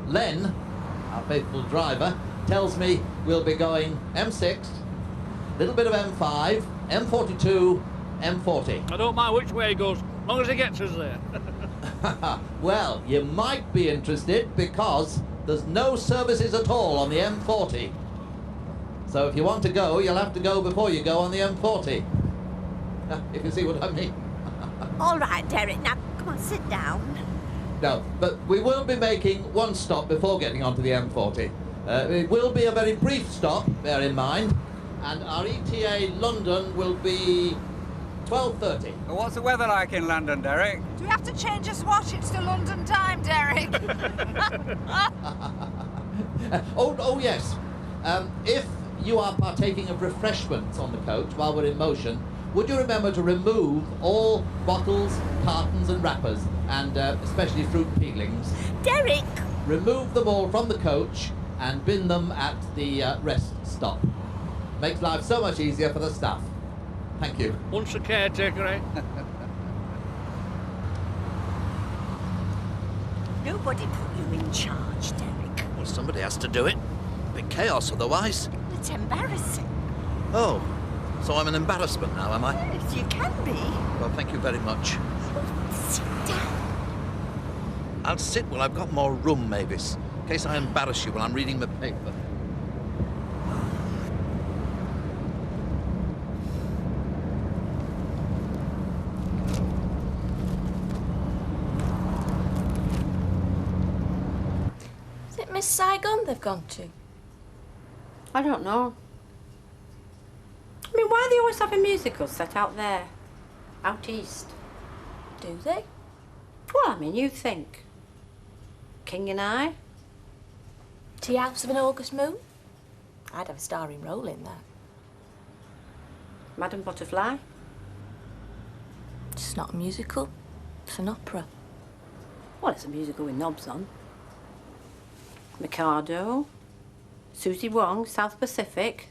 Len, our faithful driver, tells me we'll be going M6, a little bit of M5, M42, M40. I don't mind which way he goes, as long as he gets us there. Well, you might be interested because there's no services at all on the M40. So if you want to go, you'll have to go before you go on the M40. If you see what I mean. All right, Derek, now come on, sit down. No, but we will be making one stop before getting onto the M40. It will be a very brief stop, bear in mind, and our ETA London will be 12:30. What's the weather like in London, Derek? Do we have to change his watch? It's the London time, Derek. Oh, yes. If you are partaking of refreshments on the coach while we're in motion, would you remember to remove all bottles, cartons and wrappers, and especially fruit peelings? Derek! Remove them all from the coach and bin them at the rest stop. Makes life so much easier for the staff. Thank you. Once a caretaker, eh? Nobody put you in charge, Derek. Well, somebody has to do it. Bit chaos otherwise. It's embarrassing. Oh, so I'm an embarrassment now, am I? Yes, you can be. Well, thank you very much. Sit down. I'll sit while I've got more room, Mavis, in case I embarrass you while I'm reading the paper. Is it Miss Saigon they've gone to? I don't know. I mean, why do they always have a musical set out there? Out east? Do they? Well, I mean, you think. King and I? Tea House of an August Moon? I'd have a starring role in that. Madame Butterfly? It's not a musical. It's an opera. Well, it's a musical with knobs on. Mikado, Susie Wong, South Pacific.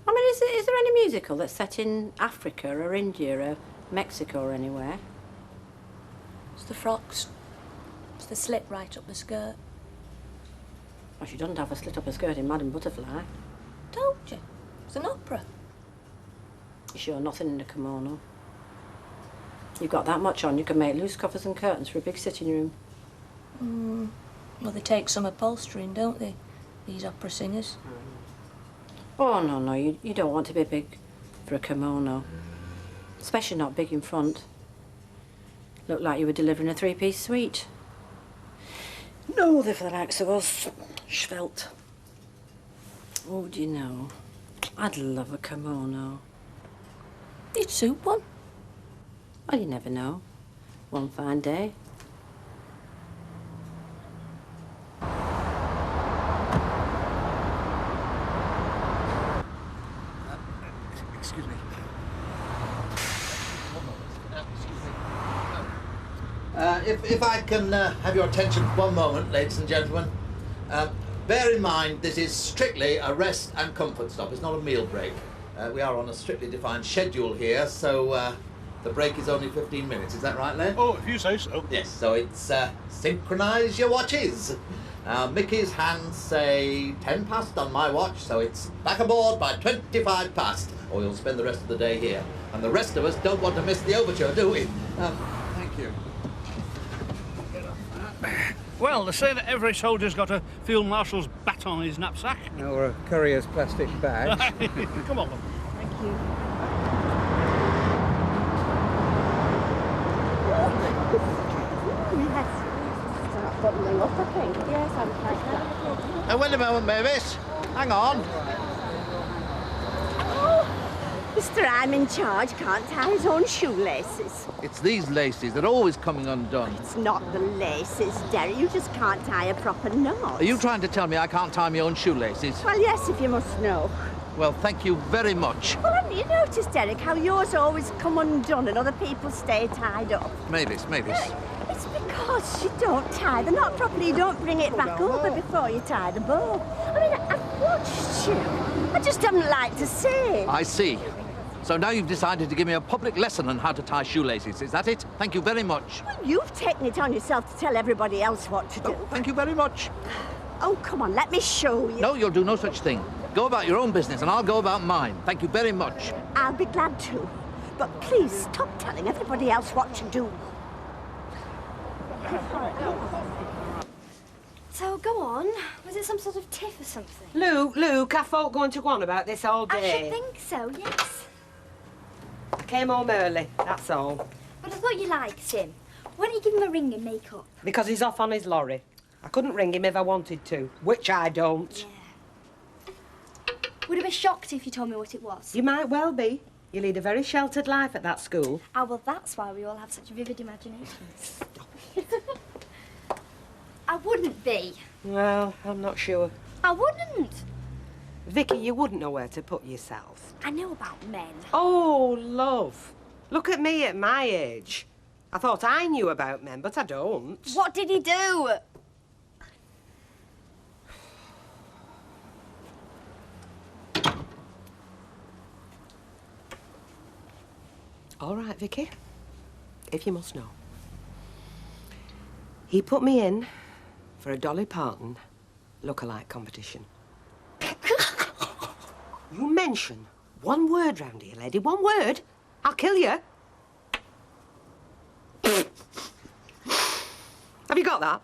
I mean, is there any musical that's set in Africa or India or Mexico or anywhere? It's the frocks. It's the slit right up the skirt. Well, she doesn't have a slit up her skirt in Madame Butterfly. Told you. It's an opera. You sure nothing in a kimono? You've got that much on, you can make loose covers and curtains for a big sitting room. Well, they take some upholstering, don't they? These opera singers. Oh, no, you don't want to be big for a kimono. Especially not big in front. Looked like you were delivering a three-piece suite. No, they're for the likes of us. Svelte. Oh, do you know, I'd love a kimono. You'd suit one. Well, you never know. One fine day. Excuse me. If I can have your attention for one moment, ladies and gentlemen. Bear in mind, this is strictly a rest and comfort stop. It's not a meal break. We are on a strictly defined schedule here, so the break is only 15 minutes. Is that right, Len? Oh, if you say so. Yes, so it's synchronise your watches. Mickey's hands say 10 past on my watch, so it's back aboard by 25 past, or you'll spend the rest of the day here. And the rest of us don't want to miss the overture, do we? Thank you. Well, they say that every soldier's got a field marshal's baton in his knapsack. Or a courier's plastic bag. Come on. Thank you. Yes. Start bubbling up, I think. Yes, I'm like that. Now, wait a moment, Mavis. Hang on. Mr. I'm in charge can't tie his own shoelaces. It's these laces that are always coming undone. It's not the laces, Derry. You just can't tie a proper knot. Are you trying to tell me I can't tie my own shoelaces? Well, yes, if you must know. Well, thank you very much. Well, haven't you noticed, Derek, how yours always come undone and other people stay tied up? Mavis. It's because you don't tie the knot properly. You don't bring it back over before you tie the bow. I mean, I've watched you. I just haven't liked to see it. I see. So now you've decided to give me a public lesson on how to tie shoelaces. Is that it? Thank you very much. Well, you've taken it on yourself to tell everybody else what to do. Oh, thank you very much. Oh, come on, let me show you. No, you'll do no such thing. Go about your own business and I'll go about mine. Thank you very much. I'll be glad to. But please stop telling everybody else what to do. So, go on. Was it some sort of tiff or something? Luke, I thought going to go on about this all day. I should think so, yes. I came home early, that's all. But I thought you liked him. Why don't you give him a ring and make up? Because he's off on his lorry. I couldn't ring him if I wanted to, which I don't. Yeah. Would have been shocked if you told me what it was. You might well be. You lead a very sheltered life at that school. Ah, well, that's why we all have such vivid imaginations. I wouldn't be. Well, I'm not sure. I wouldn't. Vicky, you wouldn't know where to put yourself. I know about men. Oh, love. Look at me at my age. I thought I knew about men, but I don't. What did he do? All right, Vicky, if you must know. He put me in for a Dolly Parton look-alike competition. You mention one word round here, lady, one word, I'll kill you. Have you got that?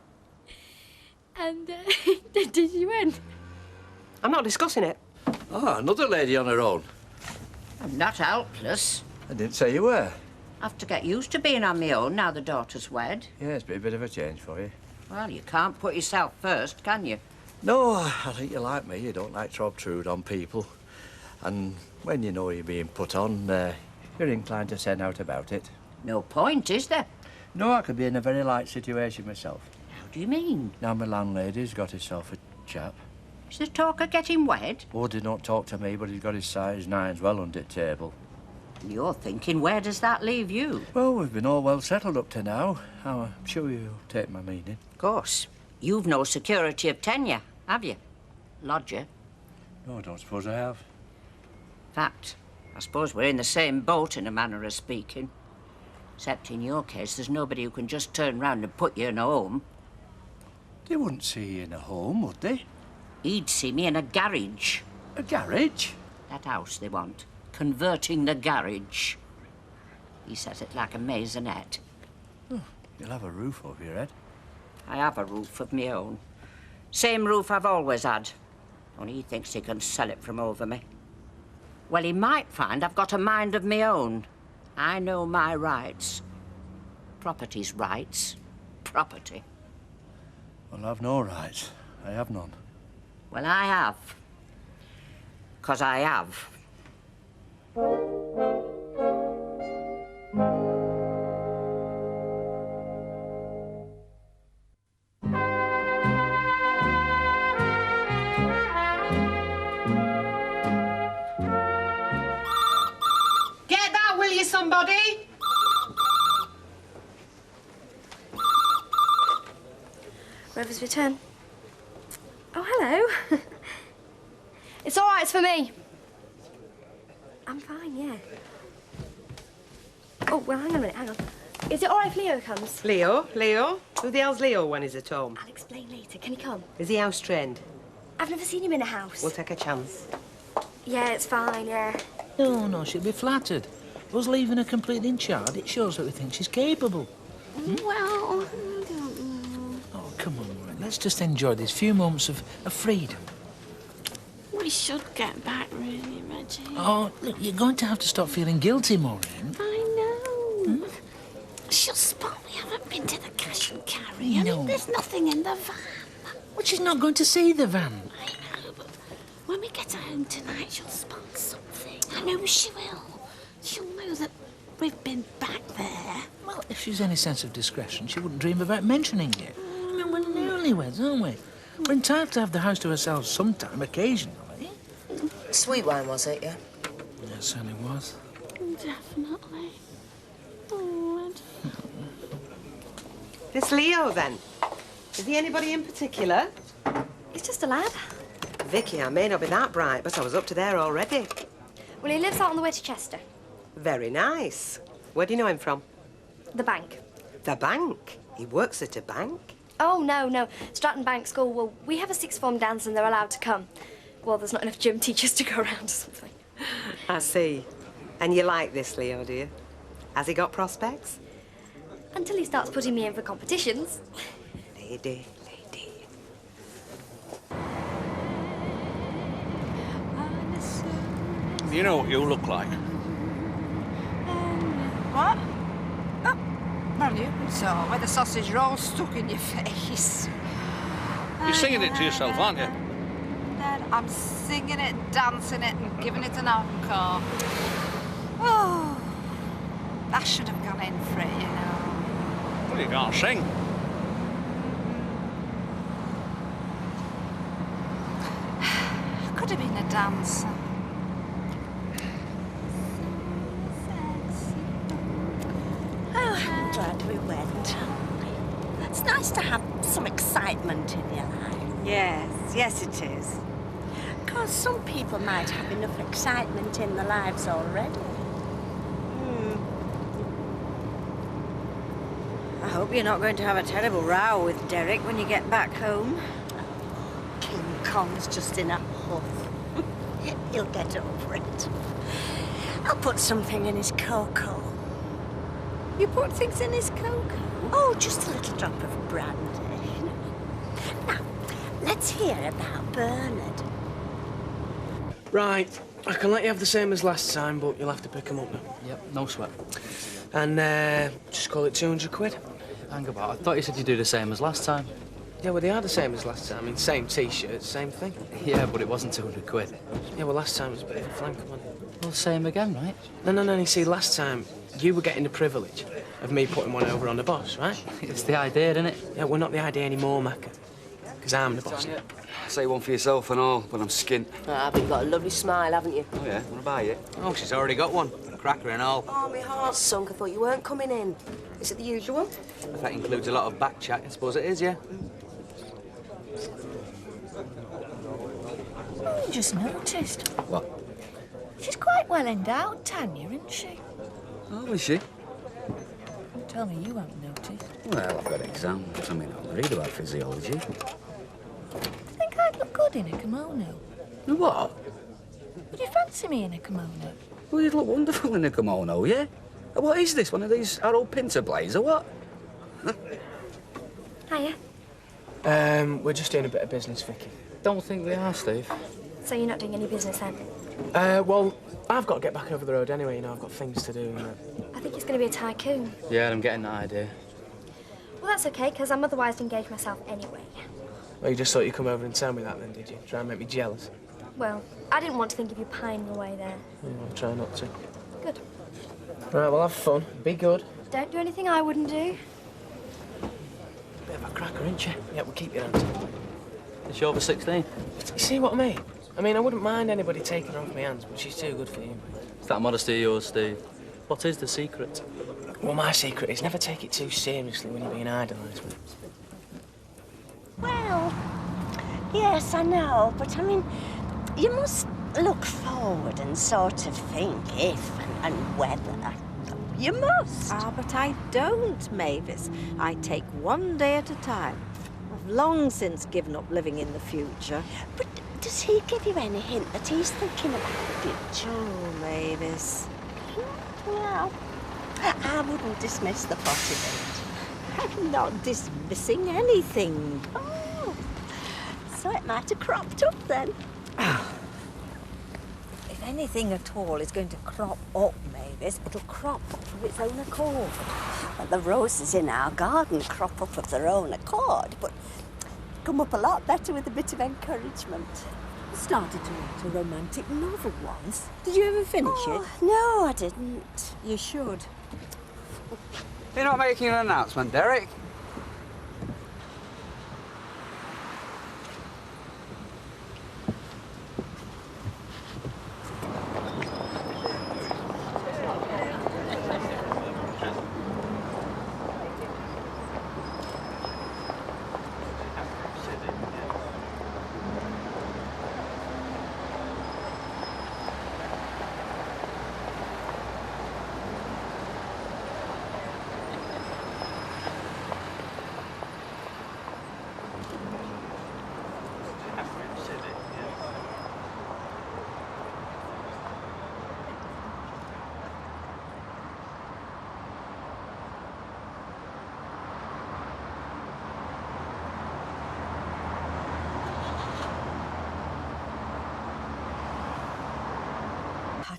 And did you win? I'm not discussing it. Ah, another lady on her own. I'm not helpless. I didn't say you were. I have to get used to being on my own now the daughter's wed. Yeah, it's been a bit of a change for you. Well, you can't put yourself first, can you? No, I think you're like me. You don't like to obtrude on people. And when you know you're being put on, you're inclined to send out about it. No point, is there? No, I could be in a very light situation myself. How do you mean? Now my landlady's got herself a chap. Is there talk of getting wed? Oh, did not talk to me, but he's got his size nines well under the table. You're thinking, where does that leave you? Well, we've been all well settled up to now. I'm sure you'll take my meaning. Of course. You've no security of tenure, have you? Lodger. No, I don't suppose I have. Fact, I suppose we're in the same boat in a manner of speaking. Except in your case, there's nobody who can just turn round and put you in a home. They wouldn't see you in a home, would they? He'd see me in a garage. A garage? That house they want. Converting the garage. He says it like a maisonette. Oh, you'll have a roof over your head. I have a roof of my own. Same roof I've always had. Only he thinks he can sell it from over me. Well, he might find I've got a mind of my own. I know my rights. Property's rights. Property. Well, I've no rights. I have none. Well, I have. 'Cause I have. Get that, will you, somebody? Rover's return. Oh, hello. It's all right, it's for me. I'm fine, yeah. Oh, well, hang on a minute, hang on. Is it all right if Leo comes? Leo? Who the hell's Leo when he's at home? I'll explain later. Can he come? Is he house trained? I've never seen him in a house. We'll take a chance. Yeah, it's fine, yeah. No, she'll be flattered. Us leaving her completely in charge, it shows that we think she's capable. Well, I don't know. Oh, come on, Maureen. Let's just enjoy these few moments of freedom. We should get back, really, Reggie. Oh, look, you're going to have to stop feeling guilty, Maureen. I know. She'll spot we haven't been to the cash and carry. I No. mean, there's nothing in the van. Well, she's not going to see the van. I know, but when we get home tonight, she'll spot something. I know she will. She'll know that we've been back there. Well, if she's any sense of discretion, she wouldn't dream about mentioning it. I mean, we're newlyweds, aren't we? We're entitled to have the house to ourselves sometime, occasionally. Sweet wine, was it, yeah? Yeah, it certainly was. Definitely. Oh, Reggie. This Leo, then? Is he anybody in particular? He's just a lad. Vicky, I may not be that bright, but I was up to there already. Well, he lives out on the way to Chester. Very nice. Where do you know him from? The bank. The bank? He works at a bank? Oh, no. Stratton Bank School. Well, we have a sixth form dance and they're allowed to come. Well, there's not enough gym teachers to go around or something. I see. And you like this, Leo, do you? Has he got prospects? Until he starts putting me in for competitions. Lady. You know what you look like. What? Oh, well, you can saw with a sausage roll stuck in your face. You're singing it to yourself, aren't you? I'm singing it, dancing it, and giving it an encore. Oh, I should have gone in for it, you know. Well, you can't sing. I could have been a dancer. Oh, I'm glad we went. It's nice to have some excitement in your life. Yes, it is. Because some people might have enough excitement in their lives already. I hope you're not going to have a terrible row with Derek when you get back home. King Kong's just in a huff. He'll get over it. I'll put something in his cocoa. You put things in his cocoa? Oh, just a little drop of brandy. Now, let's hear about Bernard. Right, I can let you have the same as last time, but you'll have to pick 'em up now. Yep, no sweat. And just call it 200 quid. Hang about, I thought you said you'd do the same as last time. Yeah, well, they are the same as last time. I mean, same T-shirt, same thing. Yeah, but it wasn't 200 quid. Yeah, well, last time was a bit of a flank, wasn't it? Well, same again, right? No, you see, last time, you were getting the privilege of me putting one over on the boss, right? It's the idea, isn't it? Yeah, we're not the idea anymore, Macca. Because I'm the boss. Say one for yourself and all, but I'm skint. Ah, but you've got a lovely smile, haven't you? Oh, yeah? Want to buy it? Oh, she's already got one. A cracker and all. Oh, my heart's sunk. I thought you weren't coming in. Is it the usual? If that includes a lot of back chat, I suppose it is, yeah. I just noticed. What? She's quite well endowed, Tanya, isn't she? Oh, is she? Tell me you haven't noticed. Well, I've got exams. I mean, I'll read about physiology. Do you think I'd look good in a kimono? What? Would you fancy me in a kimono? Well, you'd look wonderful in a kimono, yeah? What is this, one of these Harold Pinter blades or what? Hiya. We're just doing a bit of business, Vicky. Don't think we are, Steve. So you're not doing any business then? Well, I've got to get back over the road anyway, you know, I've got things to do, you know. I think it's going to be a tycoon. Yeah, I'm getting that idea. Well, that's okay, because I'm otherwise engaged myself anyway. Well, you just thought you'd come over and tell me that then, did you? Try and make me jealous? Well, I didn't want to think of you pining away there. I'll try not to. Good. Right, well, have fun. Be good. Don't do anything I wouldn't do. Bit of a cracker, ain't you? Yeah, we'll keep your hands. Is she over 16? You see what I mean? I mean, I wouldn't mind anybody taking her off my hands, but she's too good for you. It's that modesty of yours, Steve. What is the secret? Well, my secret is never take it too seriously when you're being idolised. Well, yes, I know, but I mean, you must look forward and sort of think if and whether. You must. Ah, but I don't, Mavis. I take one day at a time. I've long since given up living in the future. But does he give you any hint that he's thinking about the future? Oh, Mavis. Well, I wouldn't dismiss the possibility. I'm not dismissing anything. Oh, so it might have cropped up then. If anything at all is going to crop up, Mavis, it'll crop up of its own accord. Well, the roses in our garden crop up of their own accord, but come up a lot better with a bit of encouragement. I started to write a romantic novel once. Did you ever finish it? No, I didn't. You should. You're not making an announcement, Derek?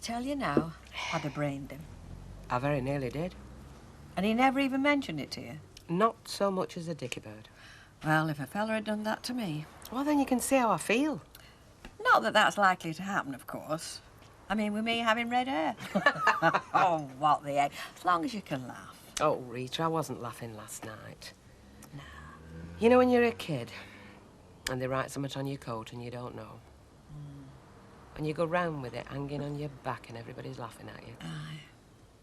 tell you now, I'd have brained him. I very nearly did. And he never even mentioned it to you? Not so much as a dicky bird. Well, if a fella had done that to me... Well, then you can see how I feel. Not that that's likely to happen, of course. I mean, with me having red hair. Oh, what the heck. As long as you can laugh. Oh, Rita, I wasn't laughing last night. No. You know when you're a kid and they write something on your coat and you don't know? And you go round with it hanging on your back and everybody's laughing at you? Aye.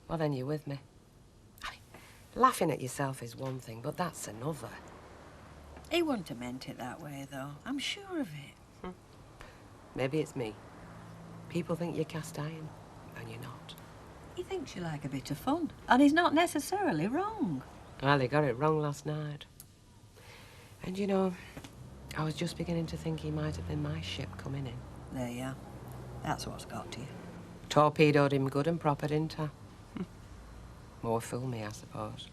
Well, then you're with me. I mean, laughing at yourself is one thing, but that's another. He wouldn't have meant it that way, though. I'm sure of it. Maybe it's me. People think you're cast iron, and you're not. He thinks you like a bit of fun, and he's not necessarily wrong. Well, he got it wrong last night. And you know, I was just beginning to think he might have been my ship coming in. There you are. That's what's got to you. Torpedoed him good and proper, didn't I? More fool me, I suppose.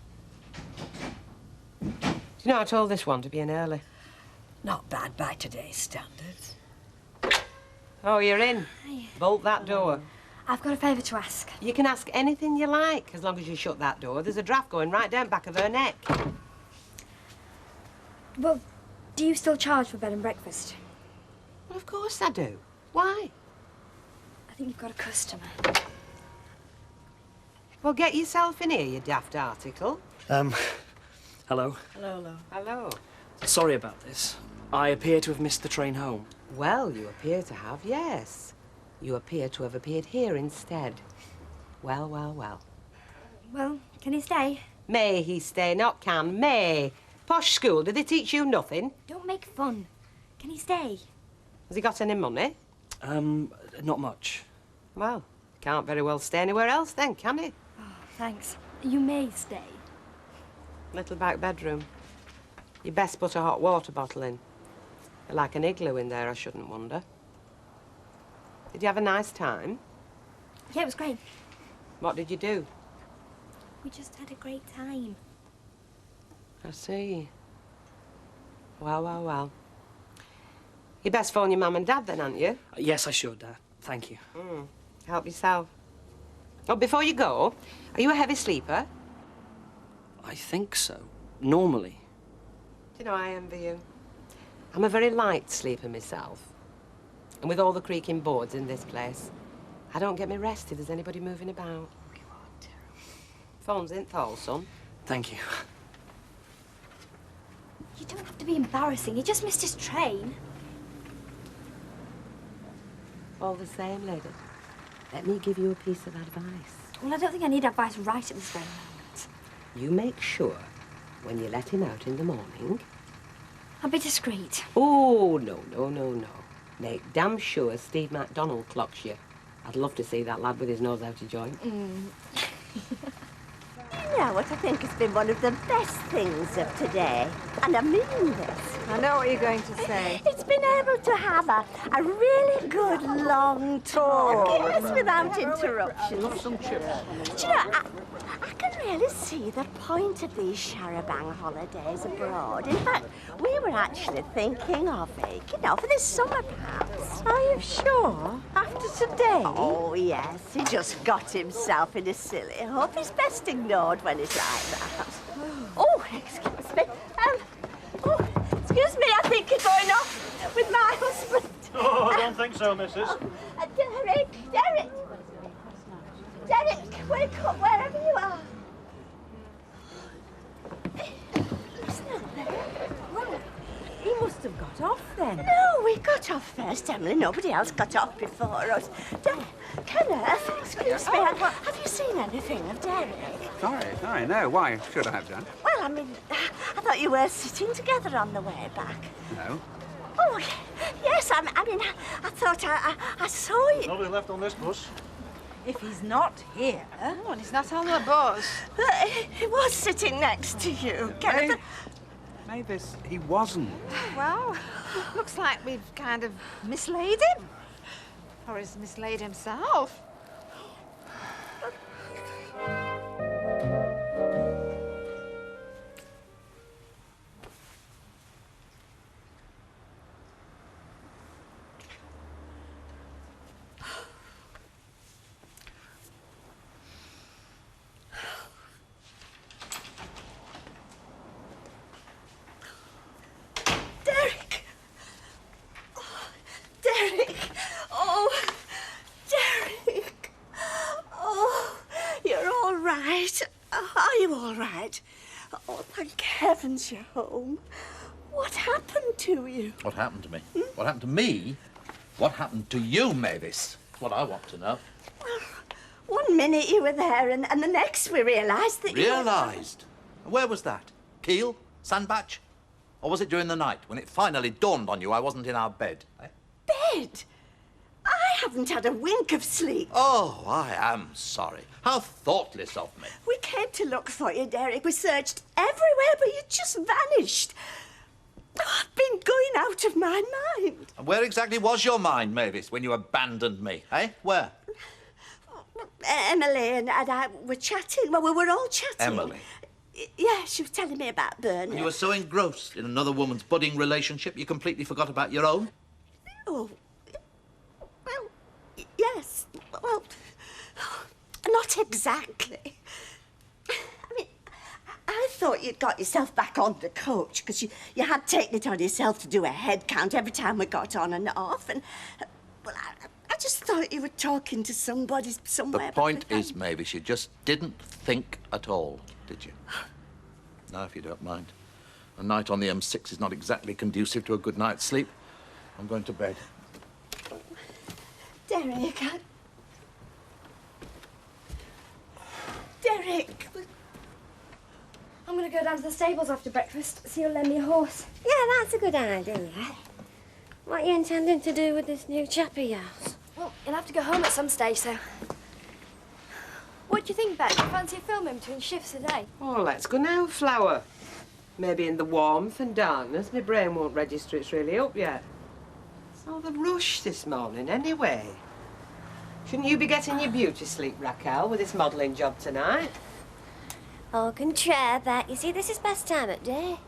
Do you know, I told this one to be in early. Not bad by today's standards. Oh, you're in. Hi. Bolt that door. I've got a favour to ask. You can ask anything you like, as long as you shut that door. There's a draft going right down back of her neck. Well, do you still charge for bed and breakfast? Well, of course I do. Why? I think you've got a customer. Well, get yourself in here, you daft article. Hello. Hello, hello. Hello. Sorry about this. I appear to have missed the train home. Well, you appear to have, yes. You appear to have appeared here instead. Well, well, well. Well, can he stay? May he stay, not can. May. Posh school, did they teach you nothing? Don't make fun. Can he stay? Has he got any money? Not much. Well, can't very well stay anywhere else then, can he? Oh, thanks. You may stay. Little back bedroom. You best put a hot water bottle in. You're like an igloo in there, I shouldn't wonder. Did you have a nice time? Yeah, it was great. What did you do? We just had a great time. I see. Well, well, well. You best phone your mum and dad then, aren't you? Yes, I should, thank you. Help yourself. Oh, before you go, are you a heavy sleeper? I think so. Normally. Do you know, I envy you. I'm a very light sleeper myself. And with all the creaking boards in this place, I don't get me rest if there's anybody moving about. You are terrible. Phone's in Thal, son. Thank you. You don't have to be embarrassing. He just missed his train. All the same, lady. Let me give you a piece of advice. Well, I don't think I need advice right at this very moment. You make sure, when you let him out in the morning... I'll be discreet. Oh, no, no, no, no. Make damn sure Steve MacDonald clocks you. I'd love to see that lad with his nose out of joint. You know what I think has been one of the best things of today? And I mean this. I know what you're going to say. It's been able to have a really good long talk. Yes, without interruptions. Love some chips. Do you know, I can really see the point of these Charabang holidays abroad. In fact, we were actually thinking of it, you know, for this summer perhaps. Are you sure? After today? Oh, yes. He just got himself in a silly hope. He's best ignored when it's like that. Oh, excuse me. Excuse me, I think you're going off with my husband. Oh, I don't think so, missus. Derek, wake up wherever you are. He's not there. Well, he must have got off then. No, we got off first, Emily. Nobody else got off before us. Kenneth, excuse me, have you seen anything of Derek? Sorry, no. Why should I have done? Well, I mean, I thought you were sitting together on the way back. No. Oh, yes, I mean, I thought I saw you. Nobody left on this bus. If he's not here... Oh, and he's not on the bus. He was sitting next to you, Kenneth. Maybe he wasn't. Well, looks like we've kind of mislaid him. Or he's mislaid himself. bed. Oh, thank heavens you're home. What happened to you? What happened to me? What happened to me? What happened to you, Mavis? That's what I want to know. One minute you were there, and the next we realised that Realised? Where was that? Kiel? Sandbach? Or was it during the night, when it finally dawned on you I wasn't in our bed? Eh? Bed? I haven't had a wink of sleep. Oh, I am sorry. How thoughtless of me. We came to look for you, Derek. We searched everywhere, but you just vanished. Oh, I've been going out of my mind. And where exactly was your mind, Mavis, when you abandoned me, eh? Where? Emily and I were chatting. Well, we were all chatting. Emily? Yeah, she was telling me about Bernard. You were so engrossed in another woman's budding relationship, you completely forgot about your own? Oh, well, yes. Well, not exactly. I mean, I thought you'd got yourself back on the coach because you had taken it on yourself to do a head count every time we got on and off. And, well, I just thought you were talking to somebody somewhere. The point is, Mavis, you just didn't think at all, did you? Now, if you don't mind. A night on the M6 is not exactly conducive to a good night's sleep. I'm going to bed. Derek, Derek! I'm going to go down to the stables after breakfast, so you'll lend me a horse. Yeah, that's a good idea. What are you intending to do with this new chap of yours? Well, he'll have to go home at some stage, so... What do you think, Beck? Do you fancy a film in between shifts a day? Oh, let's go now, Flower. Maybe in the warmth and darkness, my brain won't register it's really up yet. It's all the rush this morning, anyway. Shouldn't you be getting your beauty sleep, Raquel, with this modelling job tonight? Au contraire, Beck. You see, this is best time of day.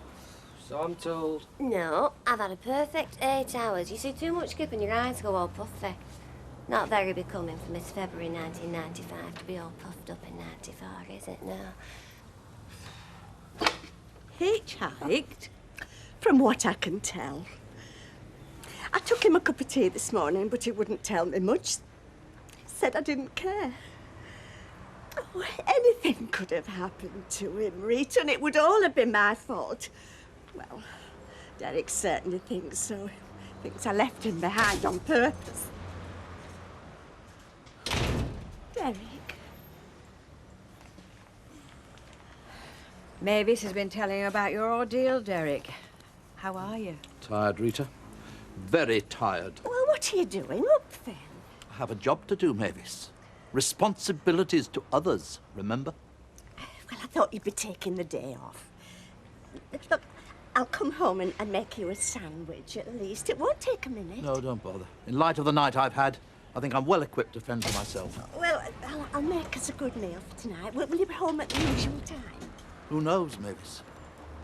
So I'm told. No, I've had a perfect 8 hours. You see, too much skip and your eyes go all puffy. Not very becoming for Miss February 1995 to be all puffed up in 94, is it now? Hitchhiked? From what I can tell. I took him a cup of tea this morning, but he wouldn't tell me much. He said I didn't care. Oh, anything could have happened to him, Rita, and it would all have been my fault. Well, Derek certainly thinks so. He thinks I left him behind on purpose. Derek. Mavis has been telling you about your ordeal, Derek. How are you? Tired, Rita. Very tired. Well, what are you doing up then? I have a job to do, Mavis. Responsibilities to others, remember? Well, I thought you'd be taking the day off. Look, I'll come home and make you a sandwich at least. It won't take a minute. No, don't bother. In light of the night I've had, I think I'm well equipped to fend for myself. Well, I'll make us a good meal for tonight. Will you be home at the usual time? Who knows, Mavis?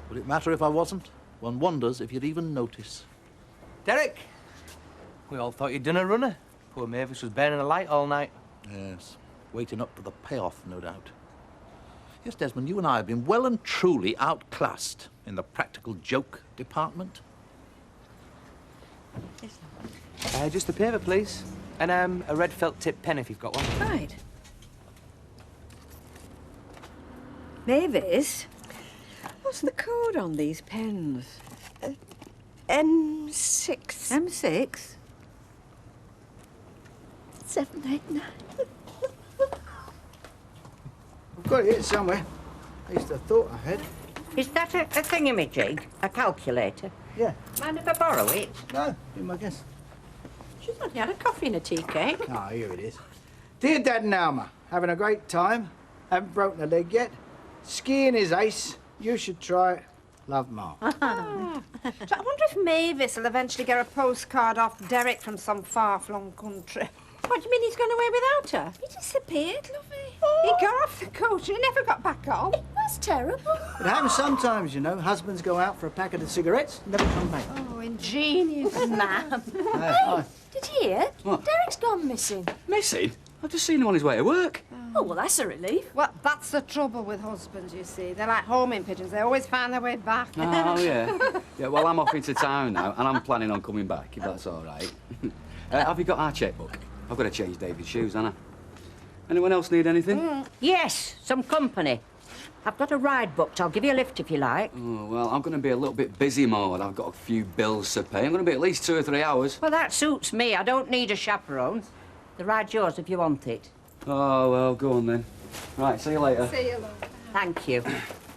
Would it matter if I wasn't? One wonders if you'd even notice. Derek! We all thought you'd done a runner. Poor Mavis was burning a light all night. Yes, waiting up for the payoff, no doubt. Yes, Desmond, you and I have been well and truly outclassed in the practical joke department. Just a paper, please. And a red felt tip pen if you've got one. Right. Mavis, what's the code on these pens? M6. M6? 789. I've got it here somewhere. At least I thought I had. Is that a thingamajig? A calculator? Yeah. Mind if I borrow it? No, be my guess. She's only had a coffee and a tea cake. Ah, here it is. Dear Dad and Alma, having a great time. Haven't broken a leg yet. Skiing is ace. You should try it. Love, Mark. So I wonder if Mavis will eventually get a postcard off Derek from some far-flung country. What do you mean he's gone away without her? He disappeared, lovey. He got off the coach and he never got back home. That's terrible. It happens sometimes, you know. Husbands go out for a packet of cigarettes, never come back. Oh, ingenious man. Hi. Did you hear? What? Derek's gone missing. Missing? I've just seen him on his way to work. Oh, well, that's a relief. Well, that's the trouble with husbands, you see. They're like homing pigeons. They always find their way back. Oh, yeah. Yeah, well, I'm off into town now, and I'm planning on coming back, if that's all right. Have you got our checkbook? I've got to change David's shoes, haven't I? Anyone else need anything? Yes, some company. I've got a ride booked. I'll give you a lift if you like. Oh, well, I'm going to be a little bit busy, Maud. I've got a few bills to pay. I'm going to be at least 2 or 3 hours. Well, that suits me. I don't need a chaperone. The ride's yours if you want it. Oh, well, go on then. Right, see you later. See you later. Thank you.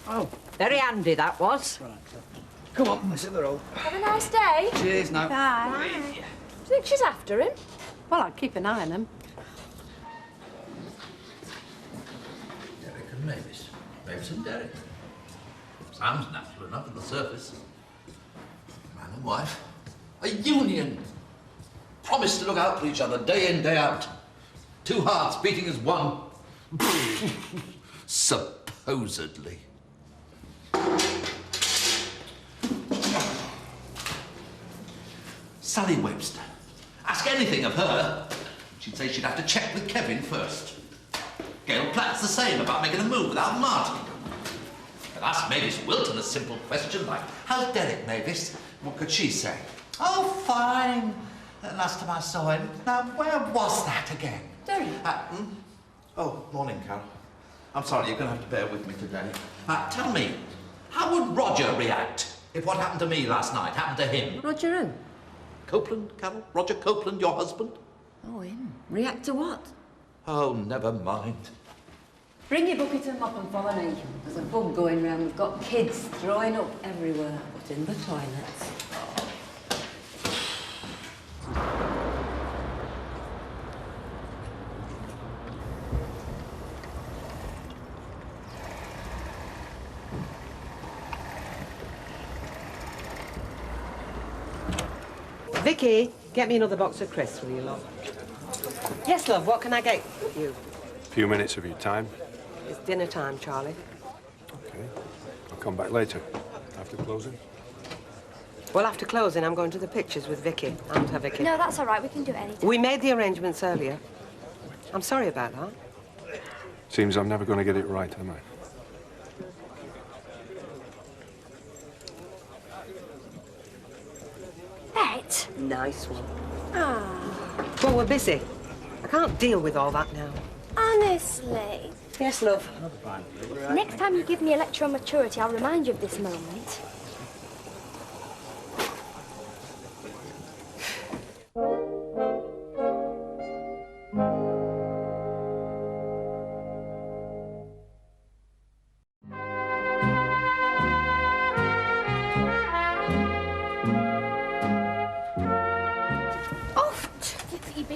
Oh, very handy that was. Right. Come on, let's hit the road. Have a nice day. Cheers now. Bye. Do you think she's after him? Well, I'll keep an eye on him. Derek and Mavis. Mavis and Derek. Sounds natural enough on the surface. Man and wife. A union. Promise to look out for each other day in, day out. 2 hearts beating as one. Supposedly. Sally Webster. Ask anything of her. She'd say she'd have to check with Kevin first. Gail Platt's the same about making a move without Martin. But ask Mavis Wilton a simple question like, how's Derek, Mavis? What could she say? Oh, fine. Last time I saw him. Now, where was that again? Derek. Oh, morning, Carol. I'm sorry, you're going to have to bear with me today. Tell me, how would Roger react if what happened to me last night happened to him? Roger who? Copeland, Carol? Roger Copeland, your husband? Oh, him. React to what? Oh, never mind. Bring your bucket and mop and follow me. There's a bug going round. We've got kids throwing up everywhere, but in the toilets. Vicky, get me another box of crisps, will you, love? Yes, love, what can I get you? A few minutes of your time. It's dinner time, Charlie. Okay. I'll come back later, after closing. Well, after closing, I'm going to the pictures with Vicky. I'm her Vicky. No, that's all right. We can do it anytime. We made the arrangements earlier. I'm sorry about that. Seems I'm never going to get it right, am I? Bet. Nice one. Ah. Well, we're busy. I can't deal with all that now. Honestly. Yes, love. Next time you give me a lecture on maturity, I'll remind you of this moment.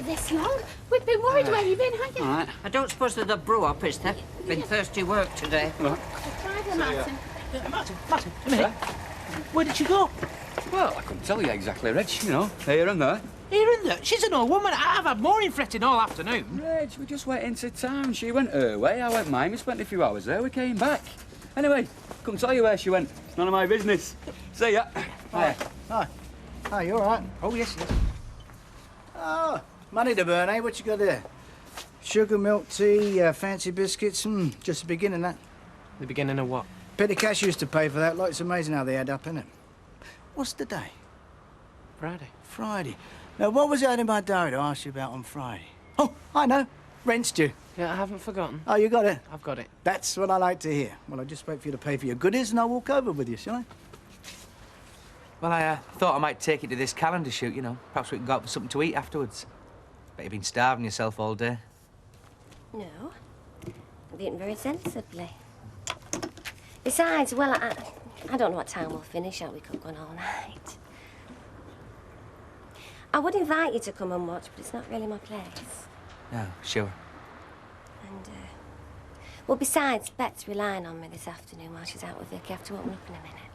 This long? We've been worried where you've been, haven't you? All right. I don't suppose there's a brew up, is there? Been thirsty work today. Right. Driver, Martin. Martin, a minute. Where did she go? Well, I couldn't tell you exactly, Reg. You know, here and there. Here and there? She's an old woman. I've had morning fretting all afternoon. Reg, we just went into town. She went her way, I went mine. We spent a few hours there. We came back. Anyway, couldn't tell you where she went. It's none of my business. See ya. Hi. Hi. Hi, you all right? Oh, yes, yes. Oh, money to burn, eh? What you got there? Sugar, milk, tea, fancy biscuits. Just the beginning, that. The beginning of what? Petty cash used to pay for that. Like, it's amazing how they add up, innit? What's the day? Friday. Friday. Now, what was it in my diary to ask you about on Friday? Oh, I know. Rent's due. Yeah, I haven't forgotten. Oh, you got it? I've got it. That's what I like to hear. Well, I'll just wait for you to pay for your goodies and I'll walk over with you, shall I? Well, I thought I might take you to this calendar shoot, you know. Perhaps we can go out for something to eat afterwards. Bet you've been starving yourself all day. No. I've eaten very sensibly. Besides, well, I don't know what time we'll finish out. We could go on all night. I would invite you to come and watch, but it's not really my place. No, sure. And, well, besides, Bet's relying on me this afternoon while she's out with Vicky. I have to open up in a minute.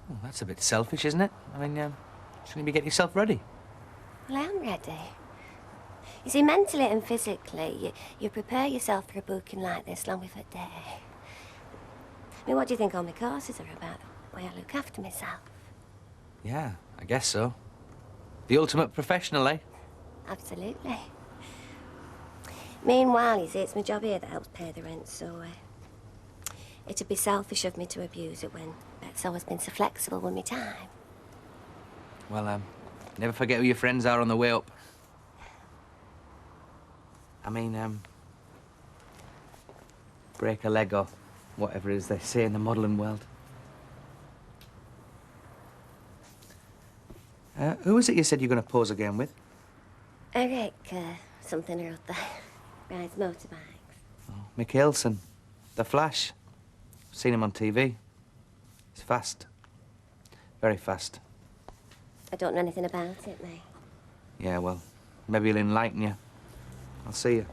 Well, that's a bit selfish, isn't it? I mean, shouldn't you be getting yourself ready? Well, I am ready. You see, mentally and physically, you prepare yourself for a booking like this long before day. I mean, what do you think all my courses are about? The way I look after myself. Yeah, I guess so. The ultimate professional, eh? Absolutely. Meanwhile, you see, it's my job here that helps pay the rent, so it'd be selfish of me to abuse it when Bet's always been so flexible with my time. Well, never forget who your friends are on the way up. I mean, break a leg or whatever it is they say in the modelling world. Who is it you said you're going to pose again with? Eric, something or other. Rides motorbikes. Oh, Mikkelsen. The Flash. I've seen him on TV. He's fast. Very fast. I don't know anything about it, mate. Yeah, well, maybe he'll enlighten you. I'll see you.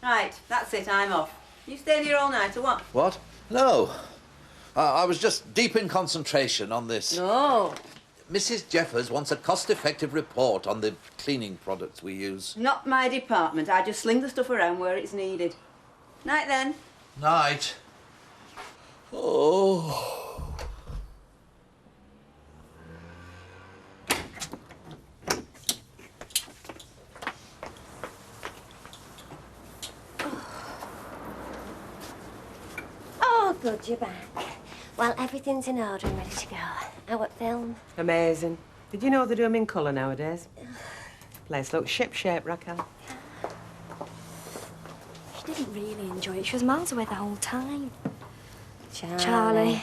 Right, that's it, I'm off. You staying here all night, or what? What? No. I was just deep in concentration on this. No. Mrs. Jeffers wants a cost-effective report on the cleaning products we use. Not my department. I just sling the stuff around where it's needed. Night, then. Night. Oh. Oh, good, you're back. Well, everything's in order and ready to go. How what film? Amazing. Did you know they do them in colour nowadays? Place looks ship-shape, Raquel. She didn't really enjoy it. She was miles away the whole time. Charlie.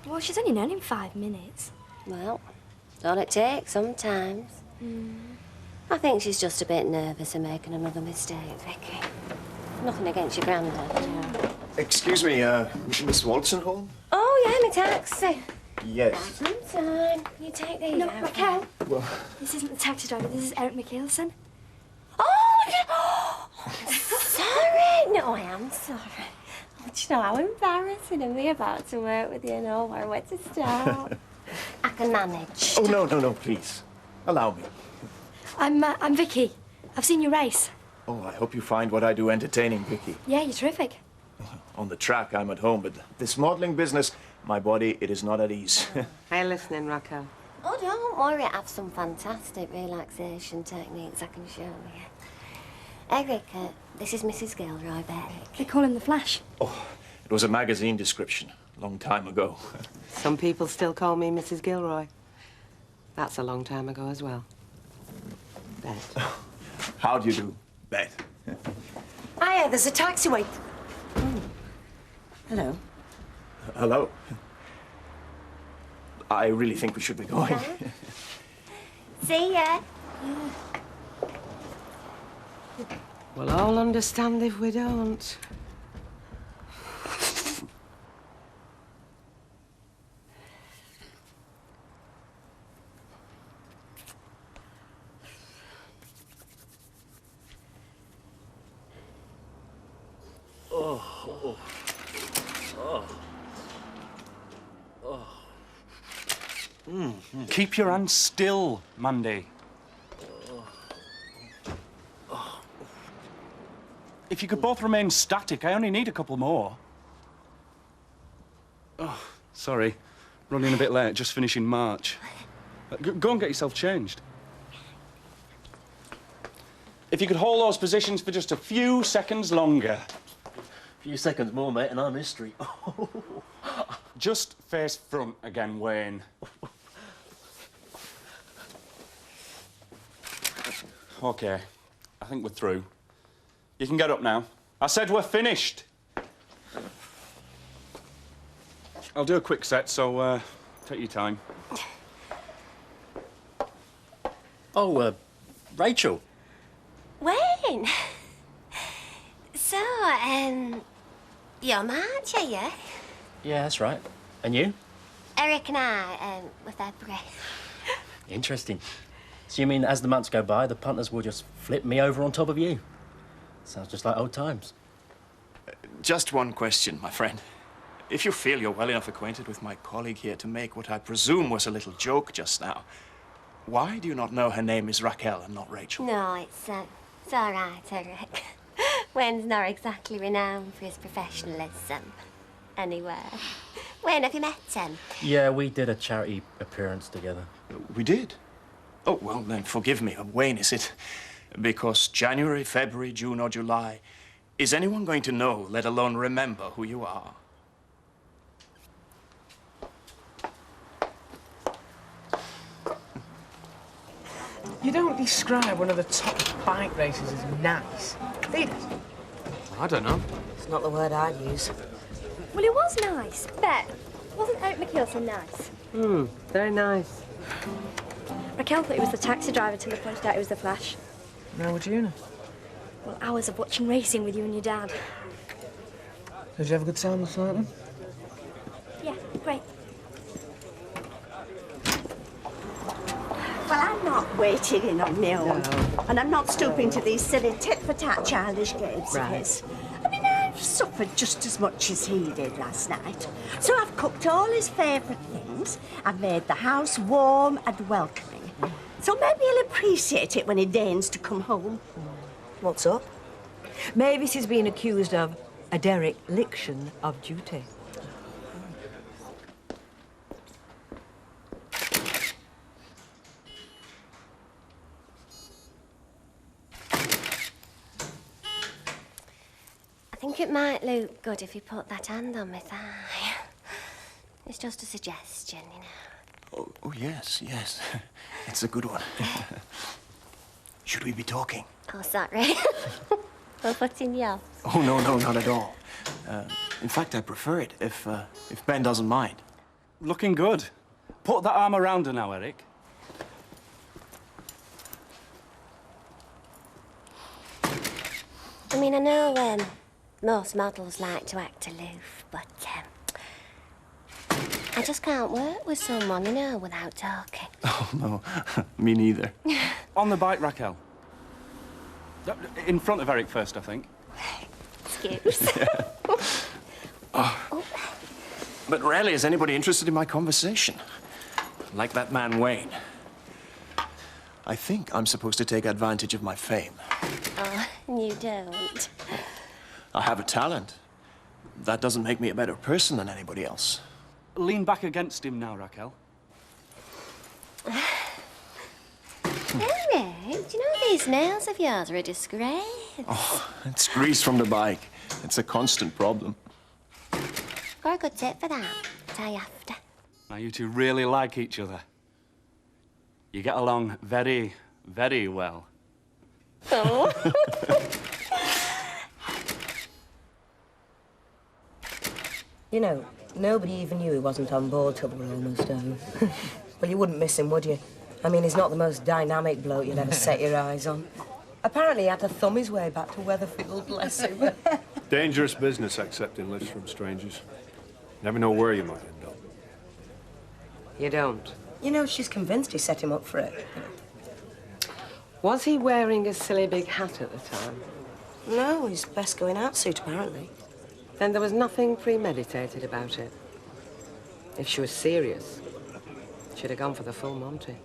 Well, she's only known him 5 minutes. Well, that's all it takes sometimes. I think she's just a bit nervous of making another mistake, Vicky. Nothing against your granddad, you know. Excuse me, Miss Watson home? Oh, yeah, my taxi. Yes. Sometime. You take these No, out. Raquel. Well, This isn't the taxi driver. This is Eric Mikkelsen. Oh, sorry. No, I am sorry. Oh, do you know how embarrassing of me about to work with you and all where to start? I can manage. oh, no, please. Allow me. I'm Vicky. I've seen you race. Oh, I hope you find what I do entertaining, Vicky. Yeah, you're terrific. On the track, I'm at home, but this modelling business, my body, it is not at ease. Are you listening, Raquel? Oh, don't worry. I have some fantastic relaxation techniques I can show you. Eric, this is Mrs. Gilroy, Eric. They call him the Flash. It was a magazine description, a long time ago. Some people still call me Mrs. Gilroy. That's a long time ago as well. Bet. How do you do, Bet? Hiya, there's a taxi wait. Hello. Hello. I really think we should be going. See ya. We'll all understand if we don't. Keep your hands still, Mandy. If you could both remain static, I only need a couple more. Oh, sorry. Running a bit late, just finishing March. Go and get yourself changed. If you could hold those positions for just a few seconds longer. A few seconds more, mate, and I'm history. Just face front again, Wayne. OK, I think we're through. You can get up now. I said we're finished. I'll do a quick set, so take your time. Oh, Rachel. Wayne. So, you're March, are you? Yeah, that's right. And you? Eric and I, were February. Interesting. So you mean as the months go by, the punters will just flip me over on top of you? Sounds just like old times. Just one question, my friend. If you feel you're well enough acquainted with my colleague here to make what I presume was a little joke just now, why do you not know her name is Raquel and not Rachel? No, it's all right, Eric. Wayne's not exactly renowned for his professionalism. Anywhere. Wayne, have you met him? Yeah, we did a charity appearance together. We did? Oh, well, then forgive me. Wayne, is it Because January, February, June, or July, is anyone going to know, let alone remember, who you are? You don't describe one of the top bike races as nice, do you? I don't know. It's not the word I'd use. Well, it was nice, bet. Wasn't Eric McKelson nice? Very nice. Raquel thought he was the taxi driver till he pointed out he was the Flash. Now, what do you know? Well, hours of watching racing with you and your dad. Did you have a good time last night, then? Yeah, great. Well, I'm not waiting in on my own. No. And I'm not stooping to these silly tit-for-tat childish games of his. I mean, I've suffered just as much as he did last night. So I've cooked all his favourite things. I've made the house warm and welcoming. So maybe he'll appreciate it when he deigns to come home. What's up? Mavis is being accused of a dereliction of duty. I think it might look good if you put that hand on my thigh. It's just a suggestion, you know. Oh, yes, yes. It's a good one. Should we be talking? Oh, sorry. We're putting you off. Oh, no, not at all. In fact, I prefer it, if Ben doesn't mind. Looking good. Put that arm around her now, Eric. I mean, I know most models like to act aloof, but I just can't work with someone, you know, without talking. Oh, no. Me neither. On the bike, Raquel. In front of Eric first, I think. Excuse. Oh. But rarely is anybody interested in my conversation. Like that man, Wayne. I think I'm supposed to take advantage of my fame. Oh, you don't. I have a talent. That doesn't make me a better person than anybody else. Lean back against him now, Raquel. Eric, do you know these nails of yours are a disgrace? Oh, it's grease from the bike. It's a constant problem. Got a good tip for that. Tie after. Now, you two really like each other. You get along very, very well. Oh. You know, nobody even knew he wasn't on board till we were almost home. Well, you wouldn't miss him, would you? I mean, he's not the most dynamic bloke you'd ever set your eyes on. Apparently he had to thumb his way back to Weatherfield, bless him. Dangerous business accepting lifts from strangers. Never know where you might end up. You don't? You know, she's convinced he set him up for it. Was he wearing a silly big hat at the time? No, his best going out suit, apparently. Then there was nothing premeditated about it. If she was serious, she'd have gone for the full Monty.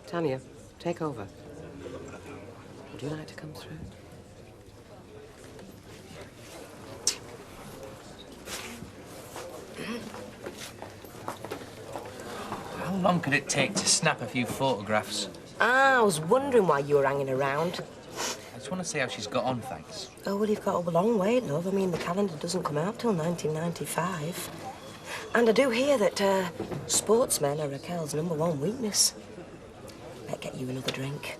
Tanya, take over. Would you like to come through? How long could it take to snap a few photographs? Ah, I was wondering why you were hanging around. I just want to see how she's got on, thanks. Oh, well, you've got a long way, love. I mean, the calendar doesn't come out till 1995. And I do hear that sportsmen are Raquel's #1 weakness. Better get you another drink.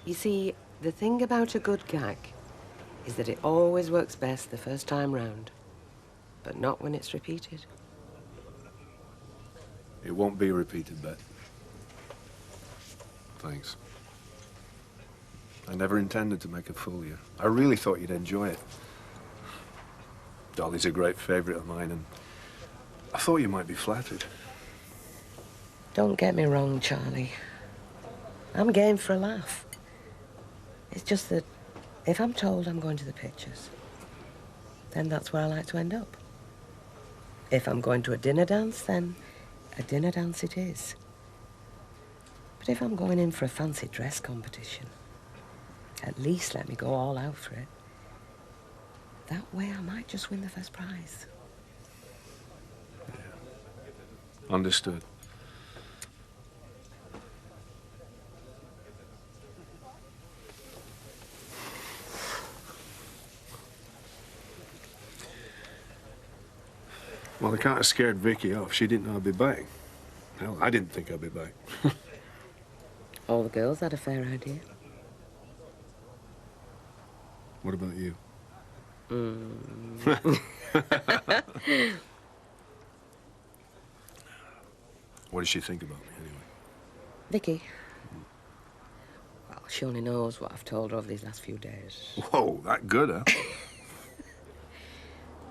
You see, the thing about a good gag is that it always works best the first time round, but not when it's repeated. It won't be repeated, Bet. Thanks. I never intended to make a fool of you. I really thought you'd enjoy it. Dolly's a great favourite of mine, and I thought you might be flattered. Don't get me wrong, Charlie. I'm game for a laugh. It's just that if I'm told I'm going to the pictures, then that's where I like to end up. If I'm going to a dinner dance, then a dinner dance it is. But if I'm going in for a fancy dress competition, at least let me go all out for it. That way I might just win the first prize. Understood. can't have scared Vicky off. She didn't know I'd be back. Hell, I didn't think I'd be back. All the girls had a fair idea. What about you? What does she think about me, anyway? Vicky? Well, she only knows what I've told her over these last few days. Whoa, that good, huh?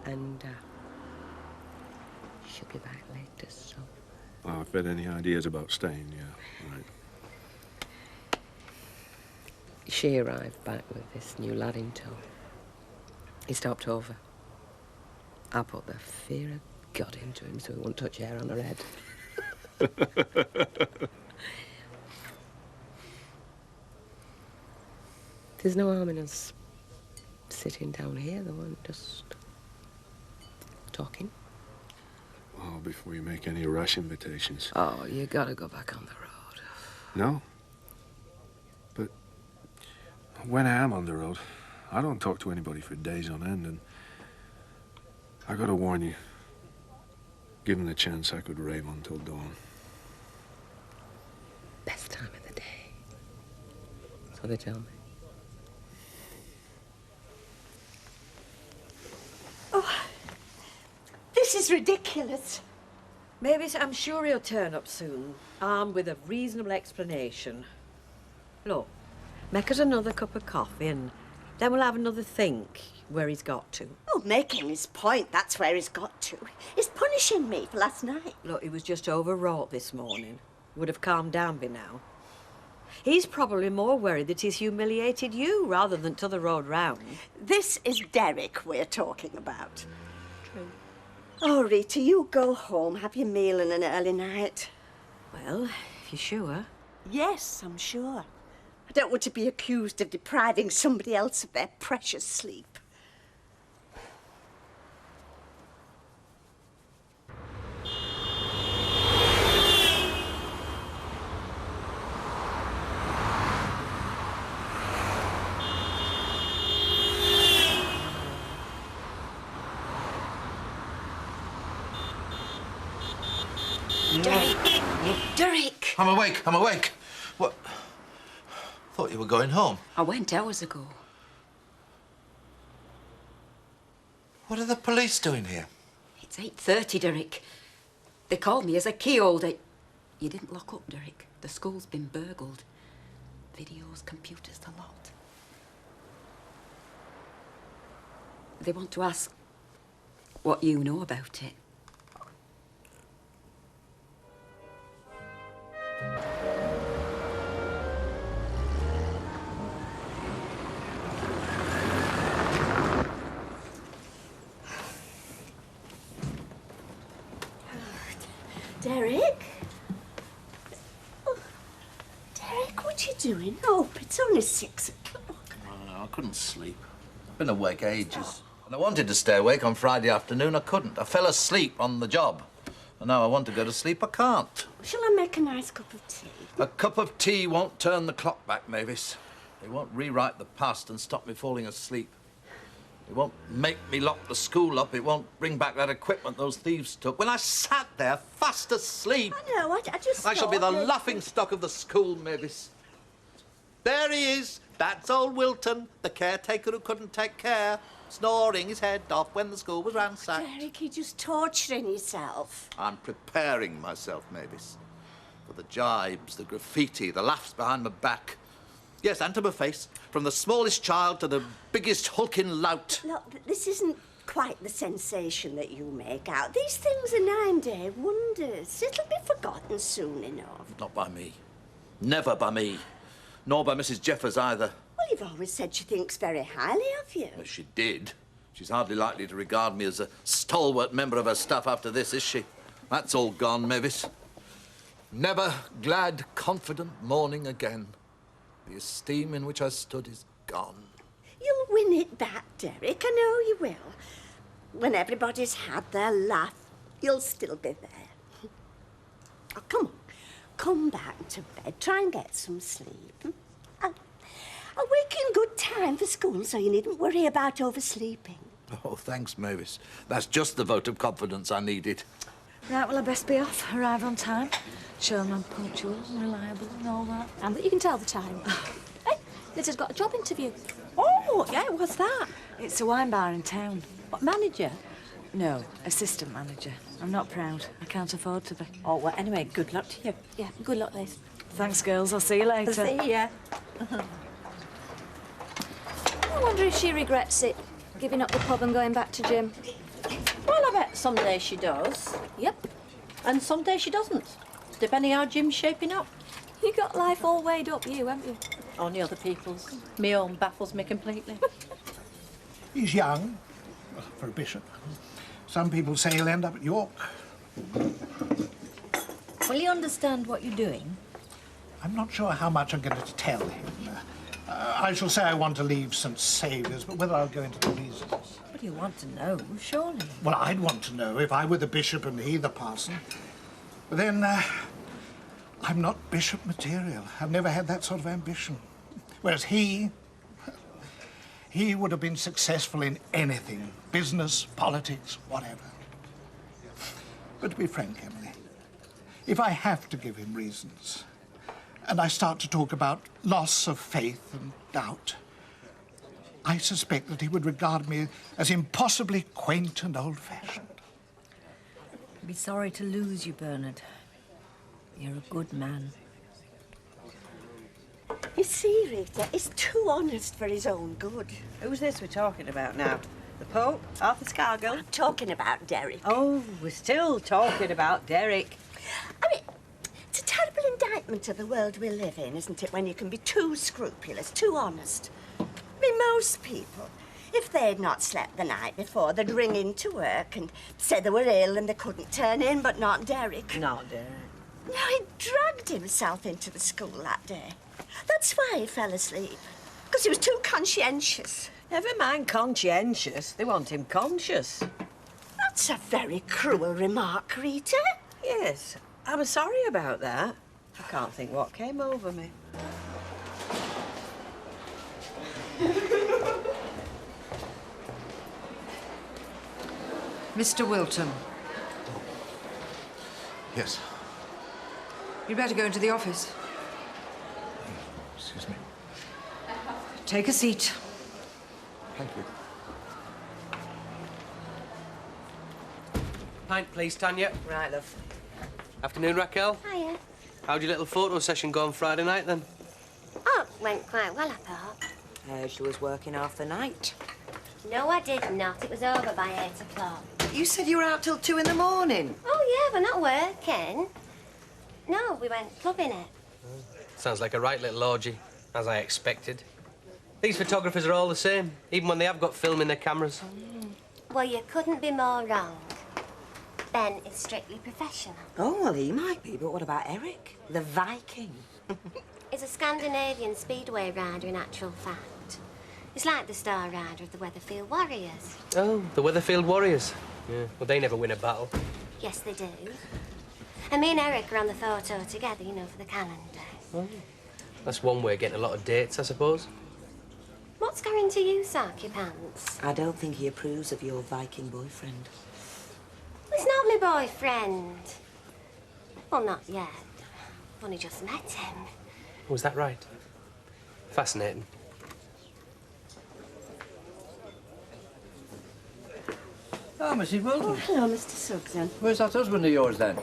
And, she'll be back later, so... Well, if you had any ideas about staying, yeah, right. She arrived back with this new lad in tow. He stopped over. I put the fear of God into him so he wouldn't touch hair on her head. There's no harm in us sitting down here, though, and just talking. Oh, before you make any rash invitations. Oh, you gotta go back on the road. No? But when I am on the road, I don't talk to anybody for days on end, and I gotta warn you, given the chance, I could rave until dawn. Best time of the day. So they tell me. Oh, this is ridiculous. Mavis, I'm sure he'll turn up soon, armed with a reasonable explanation. Look, make us another cup of coffee and then we'll have another think where he's got to. Oh, making his point, that's where he's got to. He's punishing me for last night. Look, he was just overwrought this morning. Would have calmed down by now. He's probably more worried that he's humiliated you rather than to the road round. This is Derek we're talking about. True. Oh, Rita, you go home, have your meal and an early night. Well, if you're sure. Yes, I'm sure. I don't want to be accused of depriving somebody else of their precious sleep. Derek! I'm awake, I'm awake. What? Thought you were going home. I went hours ago. What are the police doing here? It's 8:30, Derek. They called me as a key holder. You didn't lock up, Derek. The school's been burgled. Videos, computers, the lot. They want to ask what you know about it. Derek? Oh, Derek, what you doing? Oh, it's only 6 o'clock. I couldn't sleep. I've been awake ages. And I wanted to stay awake on Friday afternoon. I couldn't. I fell asleep on the job. And now I want to go to sleep. I can't. Shall I make a nice cup of tea? A cup of tea won't turn the clock back, Mavis. It won't rewrite the past and stop me falling asleep. It won't make me lock the school up. It won't bring back that equipment those thieves took. When I sat there fast asleep... I know, I just I shall be the thought laughing stock of the school, Mavis. There he is. That's old Wilton, the caretaker who couldn't take care, snoring his head off when the school was ransacked. Derek, you're just torturing yourself. I'm preparing myself, Mavis, for the jibes, the graffiti, the laughs behind my back. Yes, and to my face, from the smallest child to the biggest hulking lout. Look, this isn't quite the sensation that you make out. These things are 9-day wonders. It'll be forgotten soon enough. Not by me. Never by me. Nor by Mrs. Jeffers either. Well, you've always said she thinks very highly of you. Well, she did. She's hardly likely to regard me as a stalwart member of her staff after this, is she? That's all gone, Mavis. Never glad, confident morning again. The esteem in which I stood is gone. You'll win it back, Derek. I know you will. When everybody's had their laugh, you'll still be there. Oh, come on. Come back to bed. Try and get some sleep. I'll wake you in good time for school so you needn't worry about oversleeping. Oh, thanks, Mavis. That's just the vote of confidence I needed. Right, well, I best be off. Arrive on time. Show them I'm punctual and reliable and all that. And that you can tell the time. Hey, Liz has got a job interview. Oh, yeah, what's that? It's a wine bar in town. What, manager? No, assistant manager. I'm not proud. I can't afford to be. Oh, well, anyway, good luck to you. Yeah, good luck, Liz. Thanks, girls. I'll see you later. See ya. I wonder if she regrets it, giving up the pub and going back to gym. Well, I bet some days she does. Yep. And some days she doesn't, depending how Jim's shaping up. You got life all weighed up, you, haven't you? Only other people's. Me own baffles me completely. He's young, for a bishop. Some people say he'll end up at York. Will you understand what you're doing? I'm not sure how much I'm going to tell him. I shall say I want to leave St. Saviour's, but whether I'll go into the reasons... But you want to know, surely. Well, I'd want to know if I were the bishop and he the parson. But then, I'm not bishop material. I've never had that sort of ambition. Whereas he would have been successful in anything. Business, politics, whatever. But to be frank, Emily, if I have to give him reasons, and I start to talk about loss of faith and doubt, I suspect that he would regard me as impossibly quaint and old-fashioned. I'd be sorry to lose you, Bernard. You're a good man. You see, Rita, he's too honest for his own good. Who's this we're talking about now? The Pope? Arthur Scargill? I'm talking about Derek. Oh, we're still talking about Derek. I mean, it's a terrible indictment of the world we live in, isn't it, when you can be too scrupulous, too honest. I mean, most people, if they'd not slept the night before, they'd ring in to work and say they were ill and they couldn't turn in, but not Derek. Not Derek. No, he dragged himself into the school that day. That's why he fell asleep, because he was too conscientious. Never mind conscientious, they want him conscious. That's a very cruel remark, Rita. Yes, I'm sorry about that. I can't think what came over me. Mr. Wilton. Yes. You'd better go into the office. Excuse me. Take a seat. Thank you. Pint, please, Tanya. Right, love. Afternoon, Raquel. Hiya. How'd your little photo session go on Friday night, then? Oh, went quite well, I thought. She was working half the night. No, I did not. It was over by 8 o'clock. You said you were out till 2 in the morning. Oh, yeah, we're not working. No, we went clubbing it. Sounds like a right little orgy, as I expected. These photographers are all the same, even when they have got film in their cameras. Well, you couldn't be more wrong. Ben is strictly professional. Oh, well, he might be, but what about Eric? The Viking? He's a Scandinavian speedway rider in actual fact. He's like the star rider of the Weatherfield Warriors. Oh, the Weatherfield Warriors. Yeah, well, they never win a battle. Yes, they do. And me and Eric are on the photo together, you know, for the calendar. Oh, that's one way of getting a lot of dates, I suppose. What's going to you, Sarky Pants? I don't think he approves of your Viking boyfriend. He's not my boyfriend. Well, not yet. I've only just met him. Was that right? Fascinating. Oh, Mrs. Wilton. Hello, Mr. Sugden. Where's that husband of yours, then?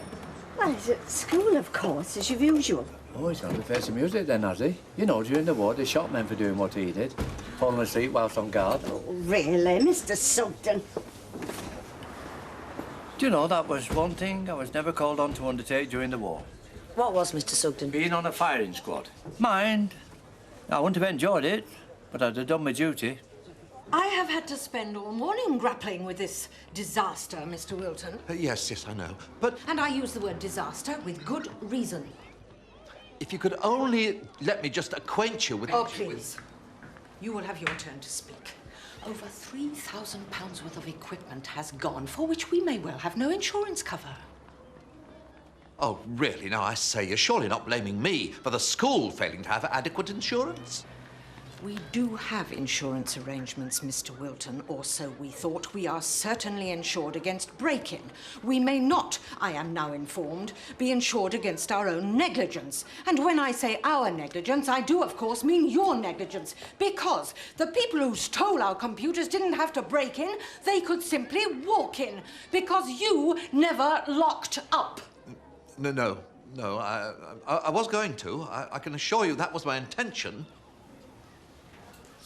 Well, he's at school, of course, as usual. Oh, he's gone to face the music then, has he? You know, during the war, they shot men for doing what he did. Falling asleep whilst on guard. Oh, really, Mr. Sugden? Do you know, that was one thing I was never called on to undertake during the war. What was, Mr. Sugden? Being on a firing squad. Mind, I wouldn't have enjoyed it, but I'd have done my duty. I have had to spend all morning grappling with this disaster, Mr. Wilton. Yes, I know. But And I use the word disaster with good reason. if you could only let me just acquaint you with... Oh, please. You will have your turn to speak. Over £3,000 worth of equipment has gone, for which we may well have no insurance cover. Oh, really? Now, I say, you're surely not blaming me for the school failing to have adequate insurance? We do have insurance arrangements, Mr. Wilton, or so we thought. We are certainly insured against break-in. We may not, I am now informed, be insured against our own negligence. And when I say our negligence, I do, of course, mean your negligence. Because the people who stole our computers didn't have to break in. They could simply walk in. Because you never locked up. No. I was going to. I can assure you that was my intention.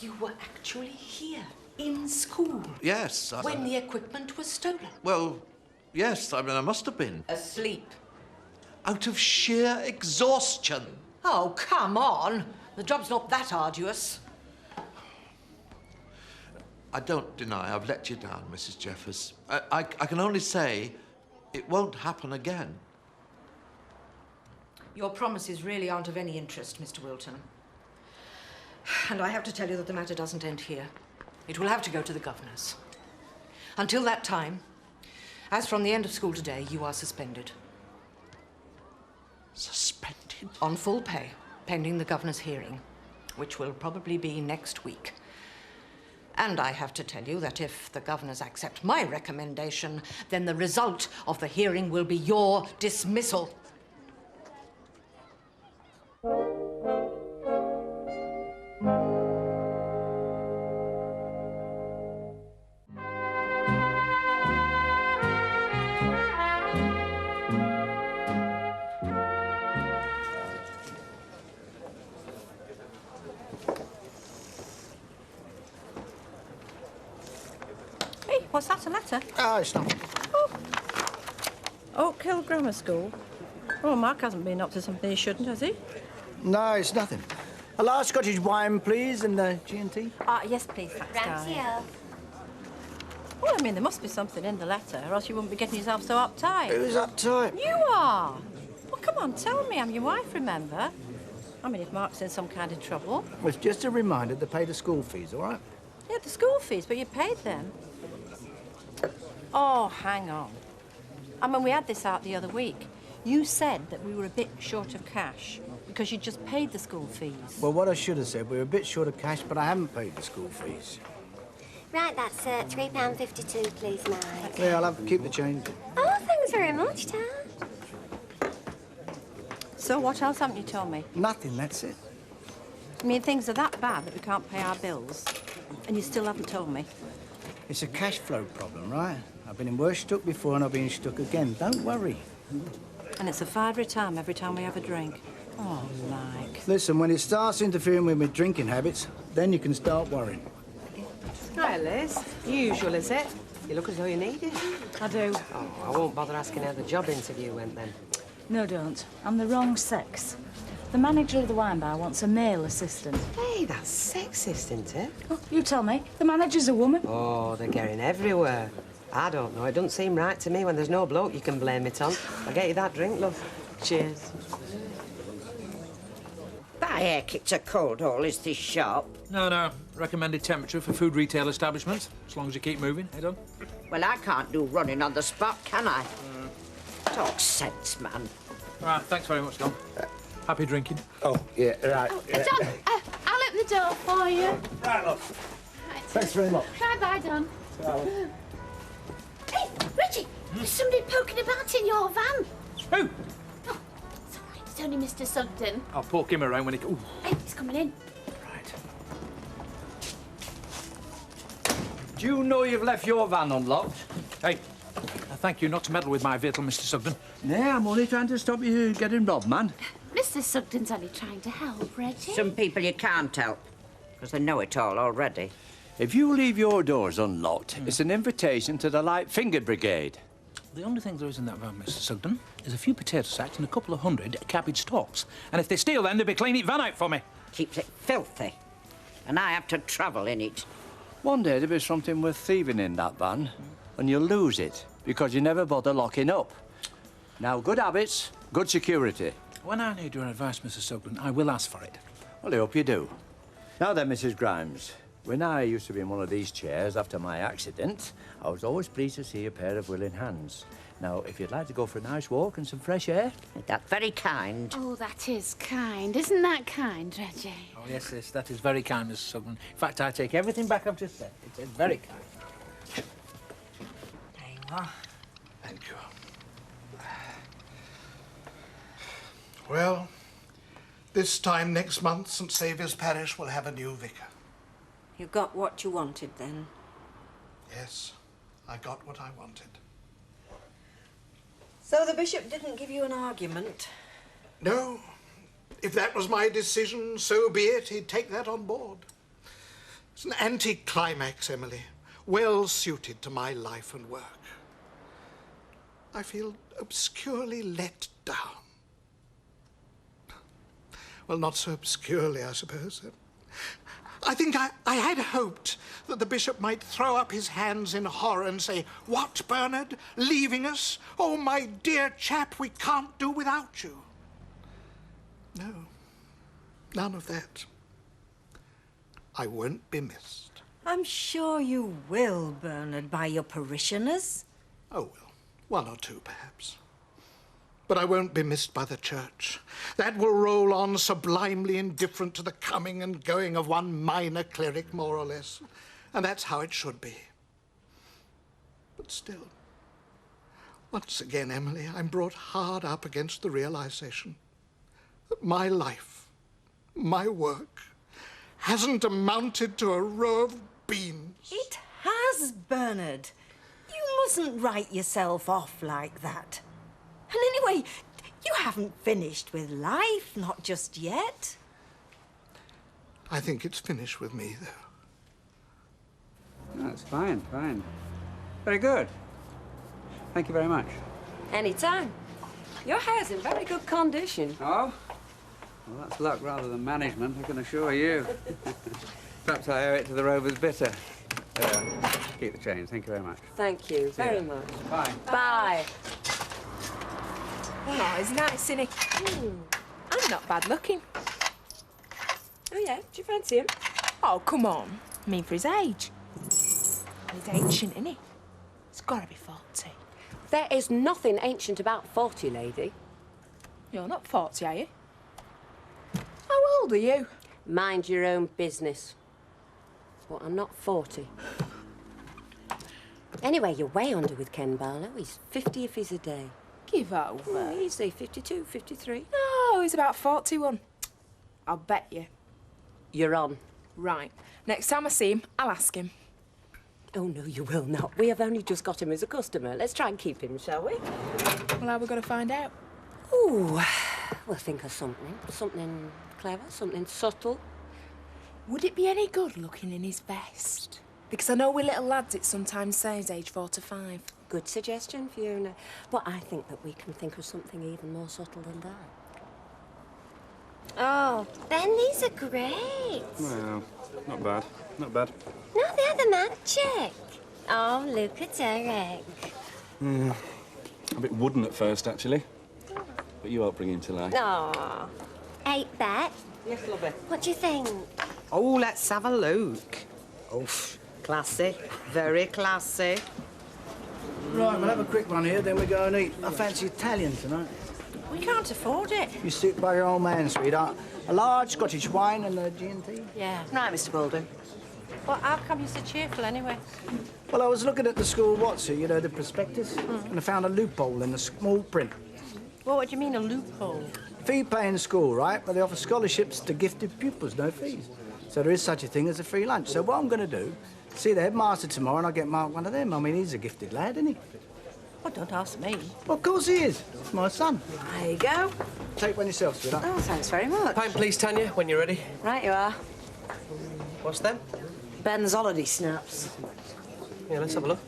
You were actually here, in school. Yes. When the equipment was stolen. Well, yes, I mean, I must have been. Asleep. Out of sheer exhaustion. Oh, come on. The job's not that arduous. I don't deny I've let you down, Mrs. Jeffers. I can only say it won't happen again. Your promises really aren't of any interest, Mr. Wilton. And I have to tell you that the matter doesn't end here. It will have to go to the governors. Until that time, as from the end of school today, you are suspended. Suspended? On full pay, pending the governor's hearing, which will probably be next week. And I have to tell you that if the governors accept my recommendation, then the result of the hearing will be your dismissal. Hey, what's that, a letter? Oh, it's not. Oak Hill Grammar School. Oh, Mark hasn't been up to something he shouldn't, has he? No, it's nothing. A large Scottish wine, please, and G&T. Yes, please, thanks, darling. Rancio. Well, I mean, there must be something in the letter, or else you wouldn't be getting yourself so uptight. Who's uptight? You are. Well, come on, tell me. I'm your wife, remember? I mean, if Mark's in some kind of trouble. Well, it's just a reminder to pay the school fees, all right? Yeah, the school fees, but you paid them. Oh, hang on. I mean, we had this out the other week. You said that we were a bit short of cash because you just paid the school fees. Well, what I should have said, we were a bit short of cash, but I haven't paid the school fees. Right, that's £3.52, please, Mike. Yeah, I'll have to keep the change. Oh, thanks very much, Dad. So what else haven't you told me? Nothing, that's it. I mean, things are that bad that we can't pay our bills, and you still haven't told me. It's a cash flow problem, right? I've been in worse stuck before and I've been stuck again. Don't worry. And it's a fiver a time every time we have a drink. Oh, Mike. Listen, when it starts interfering with my drinking habits, then you can start worrying. Hi, Liz. Usual, is it? You look as though you need it. I do. Oh, I won't bother asking how the job interview went then. No, don't. I'm the wrong sex. The manager of the wine bar wants a male assistant. Hey, that's sexist, isn't it? Oh, you tell me. The manager's a woman. Oh, they're getting everywhere. I don't know. It doesn't seem right to me when there's no bloke you can blame it on. I'll get you that drink, love. Cheers. By heck, it's a cold hole, is this shop? No. Recommended temperature for food retail establishments, as long as you keep moving. Head on. Well, I can't do running on the spot, can I? Talk sense, man. Right, thanks very much, Don. Happy drinking. Oh, yeah, right. Don, I'll open the door for you. Right, love. Right. Thanks very much. Bye, Don. Hey, Reggie, there's somebody poking about in your van. Who? Oh, it's all right. It's only Mr. Sugden. I'll poke him around when he... Ooh. Hey, he's coming in. Do you know you've left your van unlocked? Hey, thank you not to meddle with my vehicle, Mr. Sugden. Nah, I'm only trying to stop you getting robbed, man. Mr. Sugden's only trying to help, Reggie. Some people you can't help, because they know it all already. If you leave your doors unlocked, it's an invitation to the Light Fingered Brigade. The only thing there is in that van, Mr. Sugden, is a few potato sacks and a couple of hundred cabbage stalks. And if they steal them, they'll be cleaning it van out for me. Keeps it filthy. And I have to travel in it. One day there'll be something worth thieving in that van, and you'll lose it because you never bother locking up. Now, good habits, good security. When I need your advice, Mr. Sugden, I will ask for it. Well, I hope you do. Now then, Mrs. Grimes, when I used to be in one of these chairs after my accident, I was always pleased to see a pair of willing hands. Now, if you'd like to go for a nice walk and some fresh air... That's very kind. Oh, that is kind. Isn't that kind, Reggie? Oh, yes, sis, that is very kind, Mrs. Sugden. In fact, I take everything back I've just said. It is very kind. There you are. Thank you. Well, this time next month, St Saviour's Parish will have a new vicar. You got what you wanted, then? Yes, I got what I wanted. So the bishop didn't give you an argument? No. If that was my decision, so be it. He'd take that on board. It's an anticlimax, Emily. Well suited to my life and work. I feel obscurely let down. Well, not so obscurely, I suppose. I think I had hoped that the bishop might throw up his hands in horror and say, "What, Bernard? Leaving us? Oh, my dear chap, we can't do without you." No, none of that. I won't be missed. I'm sure you will, Bernard, by your parishioners. Oh, well, one or two, perhaps. But I won't be missed by the church. That will roll on sublimely indifferent to the coming and going of one minor cleric, more or less. And that's how it should be. But still, once again, Emily, I'm brought hard up against the realization that my life, my work, hasn't amounted to a row of beans. It has, Bernard. You mustn't write yourself off like that. And anyway, you haven't finished with life, not just yet. I think it's finished with me, though. That's fine, fine. Very good. Thank you very much. Anytime. Your hair's in very good condition. Oh? Well, that's luck rather than management, I can assure you. Perhaps I owe it to the Rover's bitter. Keep the change, thank you very much. Thank you See very ya. much. Bye. Bye. Oh, he's nice, isn't he? I'm not bad looking. Oh, yeah? Do you fancy him? Oh, come on. I mean, for his age. And he's ancient, isn't he? He's got to be 40. There is nothing ancient about 40, lady. You're not 40, are you? How old are you? Mind your own business. Well, I'm not 40. Anyway, you're way under with Ken Barlow. He's 50 if he's a day. Give over. Oh, easy, 52, 53. No, he's about 41. I'll bet you. You're on. Right. Next time I see him, I'll ask him. Oh, no, you will not. We have only just got him as a customer. Let's try and keep him, shall we? Well, how are we going to find out? Ooh, we'll think of something. Something clever, something subtle. Would it be any good looking in his vest? Because I know with little lads it sometimes says age 4 to 5. Good suggestion, Fiona. But I think that we can think of something even more subtle than that. Oh, Ben, these are great. Well, not bad, not bad. No, they're the magic. Oh, look at Derek. Yeah, a bit wooden at first, actually. But you won't bring him to life. Aw. Hey, Bet. Yes, lovey. What do you think? Oh, let's have a look. Oh, classy. Very classy. Right, we'll have a quick one here, then we go and eat. I fancy Italian tonight. We can't afford it. You stick by your old man, sweetheart. A large Scottish wine and a G&T. Yeah. Right, Mr. Baldwin. Well, how come you're so cheerful, anyway? Well, I was looking at the school Watson, you know, the prospectus, and I found a loophole in the small print. Well, what do you mean, a loophole? Fee-paying school, right? But they offer scholarships to gifted pupils, no fees. So there is such a thing as a free lunch. So what I'm going to do, see the headmaster tomorrow and I'll get Mark one of them. I mean, he's a gifted lad, isn't he? Well, don't ask me. Well, of course he is. It's my son. There you go. Take one yourself, sweetheart. Oh, thanks very much. Pint, please, Tanya, when you're ready. Right you are. What's them? Ben's holiday snaps. Yeah, let's have a look.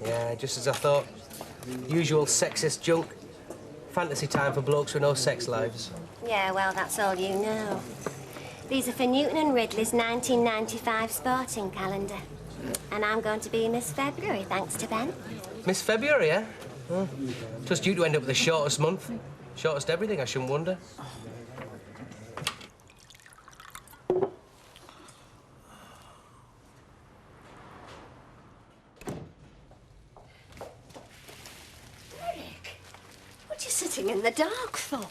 Yeah, just as I thought. Usual sexist junk. Fantasy time for blokes with no sex lives. Yeah, well, that's all you know. These are for Newton and Ridley's 1995 sporting calendar. And I'm going to be Miss February, thanks to Ben. Miss February, eh? Oh. Just due to end up with the shortest month. Shortest everything, I shouldn't wonder. What are you sitting in the dark for?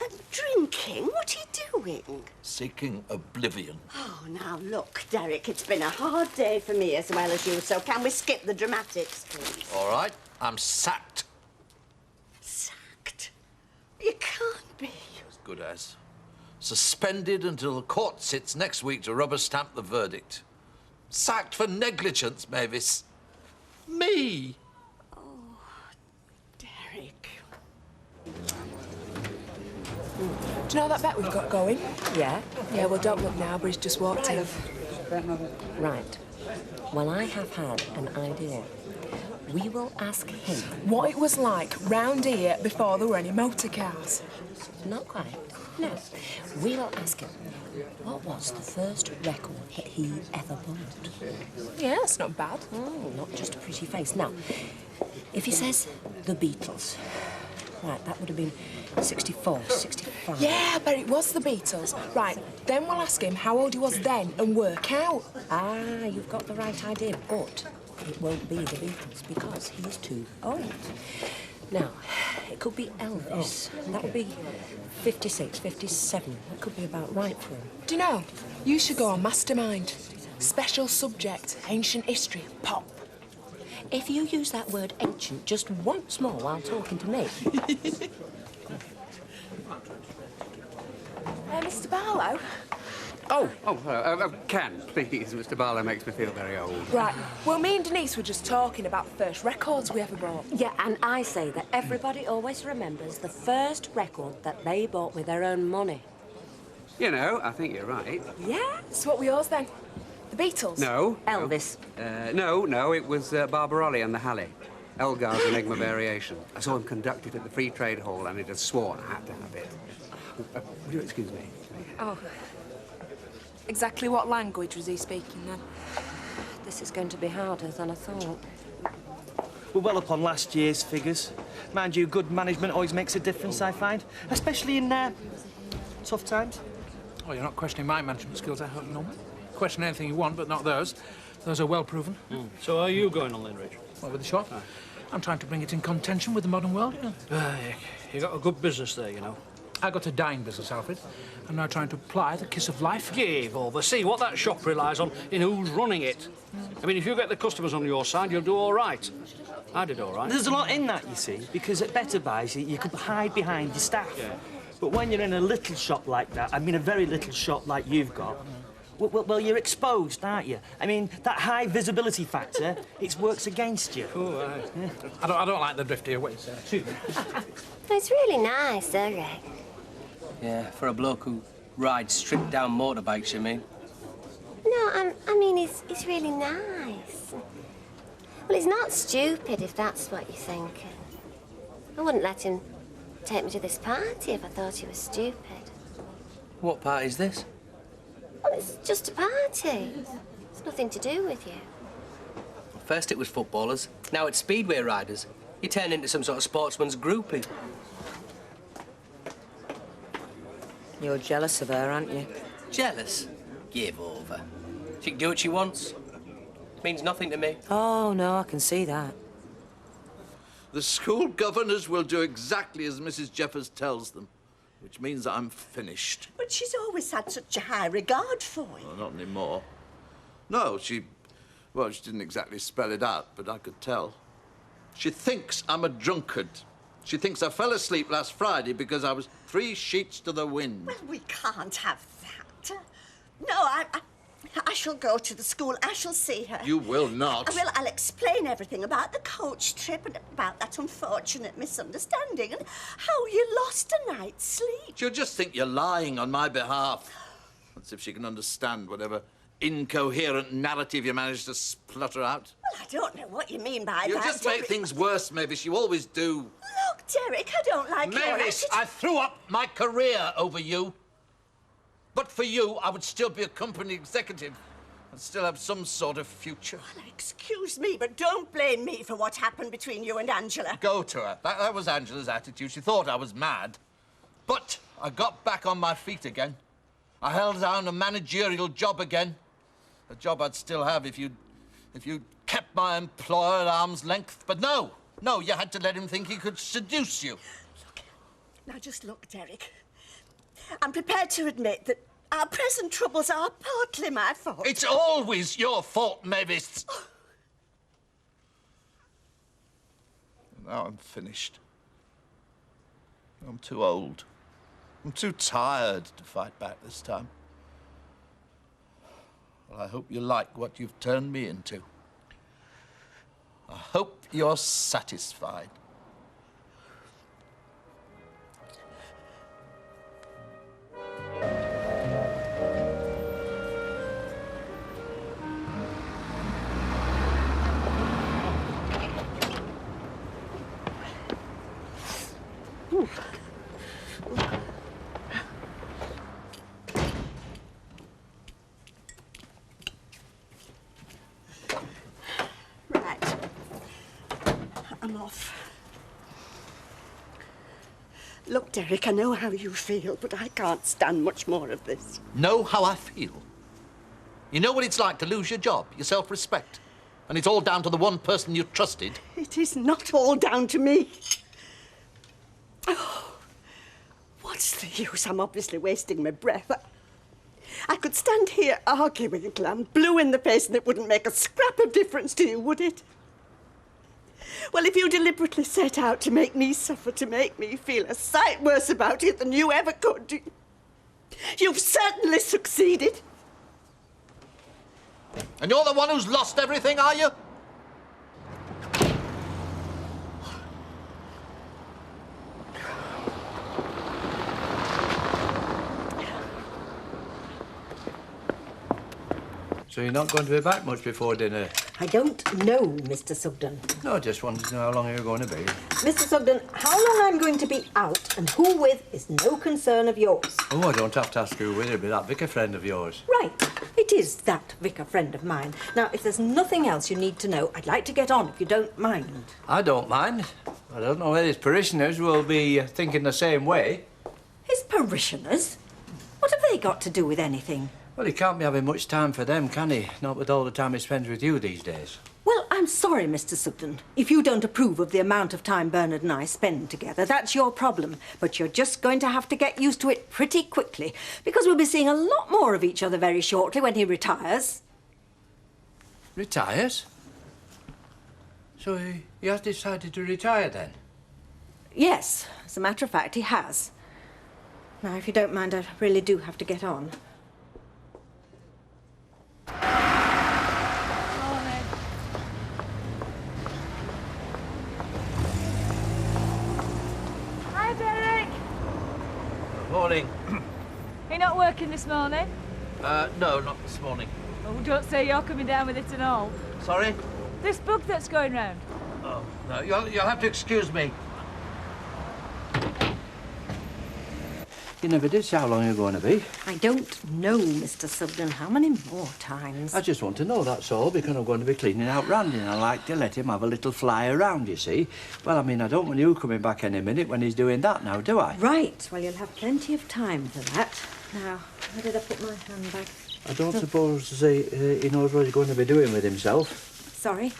And drinking? What are you doing? Seeking oblivion. Oh, now look, Derek, it's been a hard day for me as well as you, so can we skip the dramatics, please? All right, I'm sacked. Sacked? You can't be. As good as. Suspended until the court sits next week to rubber stamp the verdict. Sacked for negligence, Mavis. Me! Derek. Do you know that bet we've got going? Yeah? Yeah, well, don't look now, but he's just walked in. Right. Well, I have had an idea. We will ask him... What it was like round here before there were any motor cars. Not quite. No. We will ask him what was the first record that he ever bought. Yeah, that's not bad. Oh, not just a pretty face. Now, if he says the Beatles, right, that would have been 64, 65. Yeah, I bet it was the Beatles. Right, then we'll ask him how old he was then and work out. Ah, you've got the right idea, but it won't be the Beatles because he's too old. Now, it could be Elvis. That would be 56, 57. That could be about right for him. Do you know, you should go on Mastermind. Special subject, ancient history, pop. If you use that word ancient just once more while talking to me... Mr. Barlow? Ken, please. Mr. Barlow makes me feel very old. Right. Well, me and Denise were just talking about the first records we ever bought. Yeah, and I say that everybody always remembers the first record that they bought with their own money. You know, I think you're right. Yeah? So what were yours then? The Beatles? No. Elvis. No, it was Barbarolli and the Halley. Elgar's Enigma Variation. I saw him conduct it at the Free Trade Hall and he just swore I had to have it. Would you excuse me? Oh. Exactly what language was he speaking then? This is going to be harder than I thought. We're well up on last year's figures. Mind you, good management always makes a difference, I find. Especially in tough times. Oh, you're not questioning my management skills, I hope, Norman. Question anything you want, but not those. Those are well proven. So are you going on then, Rich? Well, with the shop. I'm trying to bring it in contention with the modern world, You got a good business there, you know. I got a dying business, Alfred. I'm now trying to apply the kiss of life. Give over. See, what that shop relies on in who's running it. I mean, if you get the customers on your side, you'll do all right. I did all right. There's a lot in that, you see, because at Better Buys, you could hide behind your staff. Yeah. But when you're in a little shop like that, I mean a very little shop like you've got, well, you're exposed, aren't you? I mean, that high visibility factor, it works against you. Oh, right. Yeah. I don't like the drift here. Wait, shoot. It's really nice, Derek. Yeah, for a bloke who rides stripped-down motorbikes, you mean? No, I mean, he's really nice. Well, he's not stupid, if that's what you're thinking. I wouldn't let him take me to this party if I thought he was stupid. What party's this? Well, it's just a party. It's nothing to do with you. First it was footballers, now it's speedway riders. You turn into some sort of sportsman's groupie. You're jealous of her, aren't you? Jealous? Give over. She can do what she wants. It means nothing to me. Oh, no, I can see that. The school governors will do exactly as Mrs. Jeffers tells them, which means I'm finished. But she's always had such a high regard for you. Well, not anymore. No, she didn't exactly spell it out, but I could tell. She thinks I'm a drunkard. She thinks I fell asleep last Friday because I was 3 sheets to the wind. Well, we can't have that. No, I shall go to the school. I shall see her. You will not. I will. I'll explain everything about the coach trip and about that unfortunate misunderstanding and how you lost a night's sleep. She'll just think you're lying on my behalf. That's if she can understand whatever incoherent narrative you managed to splutter out. Well, I don't know what you mean by You that. just make things worse, Mavis. You always do. Look, Derek, I don't like your Mavis, attitude. I threw up my career over you. But for you, I would still be a company executive. I'd still have some sort of future. Well, excuse me, but don't blame me for what happened between you and Angela. Go to her. That was Angela's attitude. She thought I was mad. But I got back on my feet again. I held down a managerial job again. A job I'd still have if you'd kept my employer at arm's length. But no, No, you had to let him think he could seduce you. Now, just look, Derek. I'm prepared to admit that our present troubles are partly my fault. It's always your fault, Mavis. Now I'm finished. I'm too old. I'm too tired to fight back this time. Well, I hope you like what you've turned me into. I hope you're satisfied. Right. I'm off. Look, Derek, I know how you feel, but I can't stand much more of this. Know how I feel? You know what it's like to lose your job, your self-respect, and it's all down to the one person you trusted? It is not all down to me. Oh, what's the use? I'm obviously wasting my breath. I could stand here arguing until I'm blue in the face and it wouldn't make a scrap of difference to you, would it? Well, if you deliberately set out to make me suffer, to make me feel a sight worse about it than you ever could, you've certainly succeeded. And you're the one who's lost everything, are you? So you're not going to be back much before dinner? I don't know, Mr. Sugden. No, I just wanted to know how long you're going to be. Mr. Sugden, how long I'm going to be out and who with is no concern of yours. Oh, I don't have to ask who with. It'll be that vicar friend of yours. Right. It is that vicar friend of mine. Now, if there's nothing else you need to know, I'd like to get on, if you don't mind. I don't mind. I don't know whether his parishioners will be thinking the same way. His parishioners? What have they got to do with anything? Well, he can't be having much time for them, can he? Not with all the time he spends with you these days. Well, I'm sorry, Mr. Sugden. If you don't approve of the amount of time Bernard and I spend together, that's your problem. But you're just going to have to get used to it pretty quickly, because we'll be seeing a lot more of each other very shortly when he retires. Retires? So he has decided to retire, then? Yes, as a matter of fact, he has. Now, if you don't mind, I really do have to get on. Hi, Derek. Morning. You're not working this morning? No, not this morning. Oh, don't say you're coming down with it and all. Sorry? This bug that's going round. Oh, no, you'll have to excuse me. You never did say how long you're going to be. I don't know, Mr. Sugden. How many more times? I just want to know, that's all, because I'm going to be cleaning out Randy, and I like to let him have a little fly around, you see. Well, I mean, I don't want you coming back any minute when he's doing that now, do I? Right. Well, you'll have plenty of time for that. Now, where did I put my handbag? I don't suppose he knows what he's going to be doing with himself. Sorry?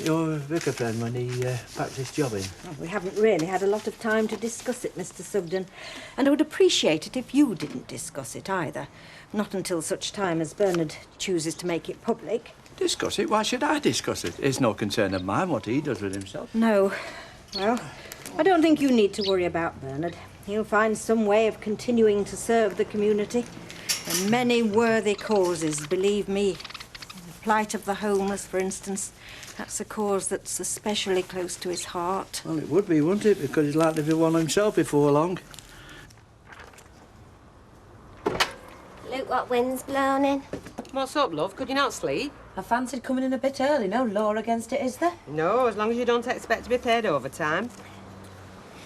Your vicar friend, when he packed his job in. Well, we haven't really had a lot of time to discuss it, Mr. Sugden. And I would appreciate it if you didn't discuss it either. Not until such time as Bernard chooses to make it public. Discuss it? Why should I discuss it? It's no concern of mine what he does with himself. No. Well, I don't think you need to worry about Bernard. He'll find some way of continuing to serve the community. And many worthy causes, believe me. The plight of the homeless, for instance. That's a cause that's especially close to his heart. Well, it would be, wouldn't it? Because he's likely to be one himself before long. Look what wind's blowing in. What's up, love? Could you not sleep? I fancied coming in a bit early. No law against it, is there? No, as long as you don't expect to be paid overtime.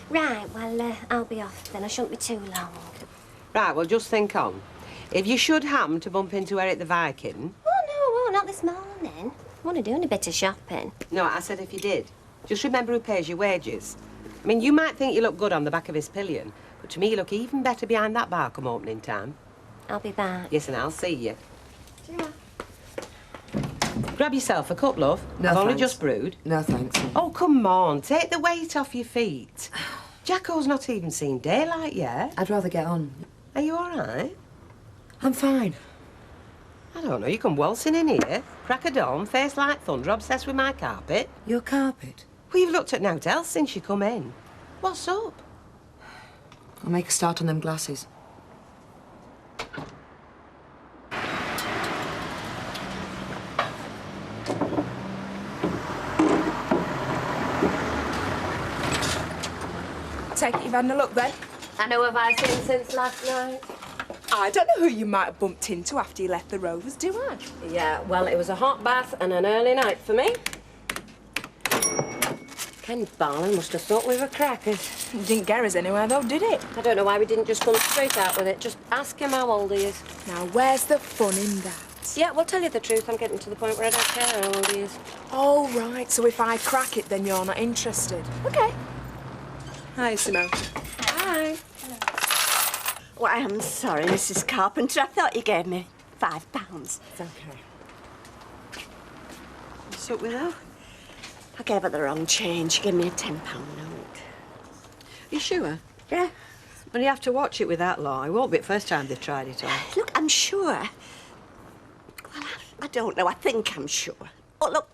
Right, well, I'll be off then. I shouldn't be too long. Right, well, just think on. If you should happen to bump into Eric the Viking... Oh, no, not this morning. I want to do a bit of shopping. No, I said if you did. Just remember who pays your wages. I mean, you might think you look good on the back of his pillion, but to me you look even better behind that bar come opening time. I'll be back. Yes, and I'll see you. See you. Grab yourself a cup, love. No, I've only thanks. just brewed. No, thanks. Oh, come on. Take the weight off your feet. Jacko's not even seen daylight yet. I'd rather get on. Are you all right? I'm fine. I don't know. You come waltzing in here, crack a dawn, face like thunder, obsessed with my carpet. Your carpet? Well, you've looked at nought else since you come in. What's up? I'll make a start on them glasses. Take it you've had a look then. And who have I seen since last night? I don't know who you might have bumped into after you left the Rovers, do I? Yeah, well, it was a hot bath and an early night for me. Ken Barlin must have thought we were crackers. It didn't get us anywhere, though, did it? I don't know why we didn't just come straight out with it. Just ask him how old he is. Now, where's the fun in that? Yeah, well, tell you the truth, I'm getting to the point where I don't care how old he is. Oh, right, so if I crack it, then you're not interested. OK. Hi, Simone. Hi. Well, I'm sorry, Mrs. Carpenter. I thought you gave me £5. It's OK. What's up with that? I gave her the wrong change. She gave me a £10 note. You sure? Yeah. Well, you have to watch it with that law. It won't be the first time they've tried it on. Look, I'm sure. Well, I don't know. I think I'm sure. Oh, look.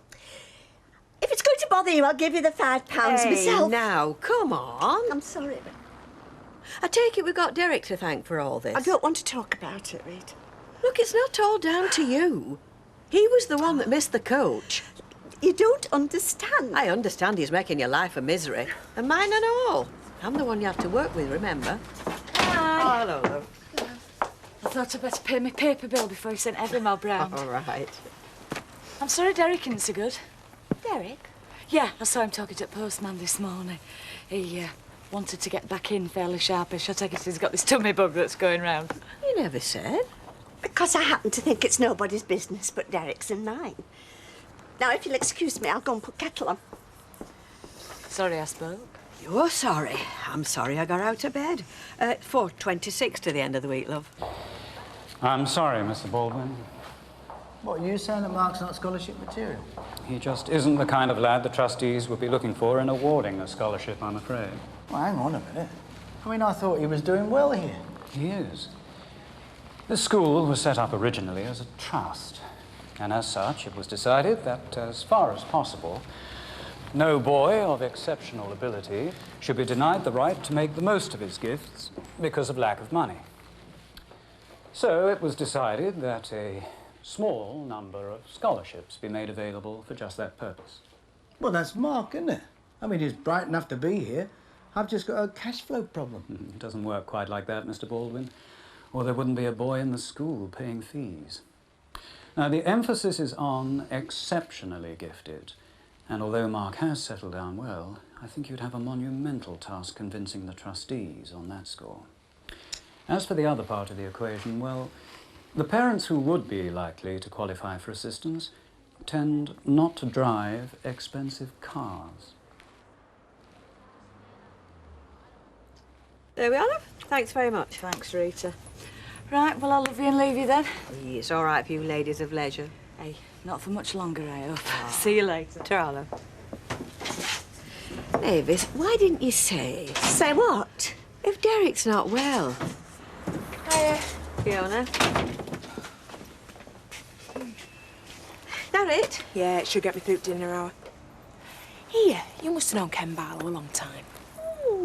If it's going to bother you, I'll give you the £5 myself. Now, come on. I'm sorry, but I take it we've got Derek to thank for all this. I don't want to talk about it, Rita. Look, it's not all down to you. He was the one that missed the coach. You don't understand. I understand he's making your life a misery. And mine and all. I'm the one you have to work with, remember? Hi. Oh, hello, love. I thought I'd better pay my paper bill before he sent every mob round. All right. I'm sorry Derek isn't so good. Derek? Yeah, I saw him talking to the postman this morning. He wanted to get back in fairly sharpish. I take it he's got this tummy bug that's going round. You never said. Because I happen to think it's nobody's business but Derek's and mine. Now, if you'll excuse me, I'll go and put kettle on. Sorry I spoke. You're sorry. I'm sorry I got out of bed. 4:26 to the end of the week, love. I'm sorry, Mr. Baldwin. What, are you saying that Mark's not scholarship material? He just isn't the kind of lad the trustees would be looking for in awarding a scholarship, I'm afraid. Well, hang on a minute. I mean, I thought he was doing well here. He is. The school was set up originally as a trust, and as such, it was decided that, as far as possible, no boy of exceptional ability should be denied the right to make the most of his gifts because of lack of money. So it was decided that a small number of scholarships be made available for just that purpose. Well, that's Mark, isn't it? I mean, he's bright enough to be here. I've just got a cash flow problem. It doesn't work quite like that, Mr. Baldwin, or there wouldn't be a boy in the school paying fees. Now, the emphasis is on exceptionally gifted, and although Mark has settled down well, I think you'd have a monumental task convincing the trustees on that score. As for the other part of the equation, well, the parents who would be likely to qualify for assistance tend not to drive expensive cars. There we are, love. Thanks very much. Thanks, Rita. Right, well, I'll love you and leave you then. It's all right for you ladies of leisure. Hey, not for much longer, I hope. See you later. Ta-ra, love. Mavis, why didn't you say? Say what? If Derek's not well. Hiya. Fiona. That it? Yeah, it should get me through to dinner hour. Here, you must have known Ken Barlow a long time.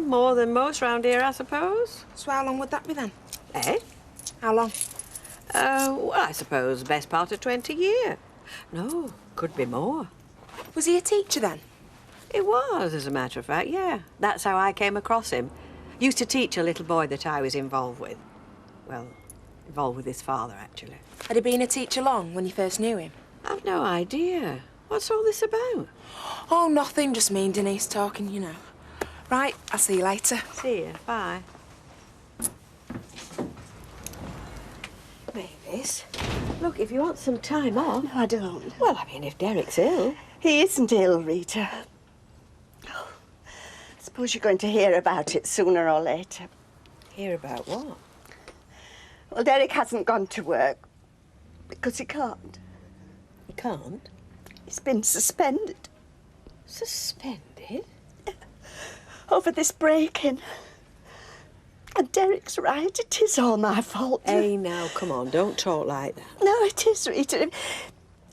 More than most round here, I suppose. So how long would that be then? Eh? How long? Well, I suppose the best part of 20 years. No, could be more. Was he a teacher then? It was, as a matter of fact, yeah. That's how I came across him. Used to teach a little boy that I was involved with. Well, involved with his father, actually. Had he been a teacher long when you first knew him? I've no idea. What's all this about? Oh, nothing. Just me and Denise talking, you know. Right, I'll see you later. See you. Bye. Mavis? Look, if you want some time off... No, I don't. Well, I mean, if Derek's ill... He isn't ill, Rita. Oh, I suppose you're going to hear about it sooner or later. Hear about what? Well, Derek hasn't gone to work because he can't. He can't? He's been suspended. Suspended? Over this break-in. And Derek's right, it is all my fault. Hey, now, come on, don't talk like that. No, it is, Rita.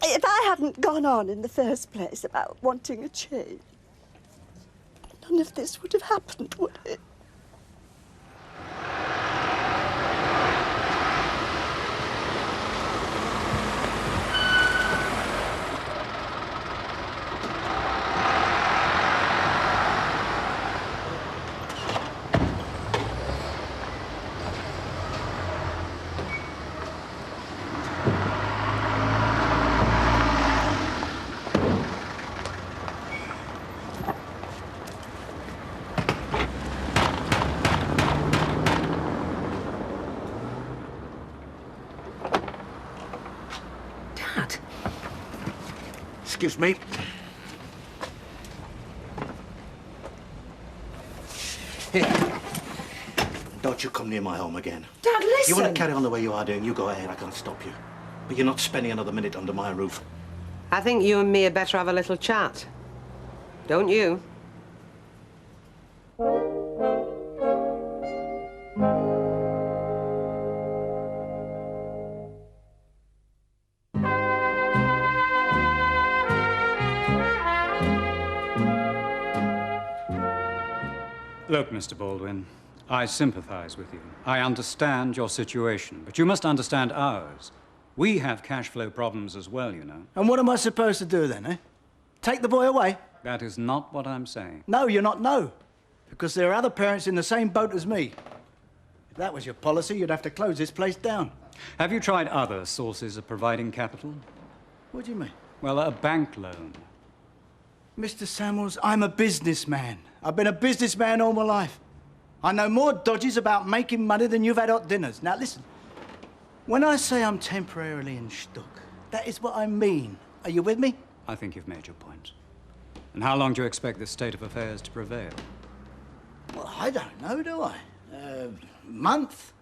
If I hadn't gone on in the first place about wanting a change, none of this would have happened, would it? Excuse me. Here. Don't you come near my home again. Dad, listen! You want to carry on the way you are doing, you go ahead, I can't stop you. But you're not spending another minute under my roof. I think you and me had better have a little chat. Don't you? Look, Mr. Baldwin, I sympathize with you. I understand your situation, but you must understand ours. We have cash flow problems as well, you know. And what am I supposed to do then, eh? Take the boy away? That is not what I'm saying. No, you're not, no. Because there are other parents in the same boat as me. If that was your policy, you'd have to close this place down. Have you tried other sources of providing capital? What do you mean? Well, a bank loan. Mr. Samuels, I'm a businessman. I've been a businessman all my life. I know more dodges about making money than you've had hot dinners. Now, listen. When I say I'm temporarily in stuck, that is what I mean. Are you with me? I think you've made your point. And how long do you expect this state of affairs to prevail? Well, I don't know, do I? Month?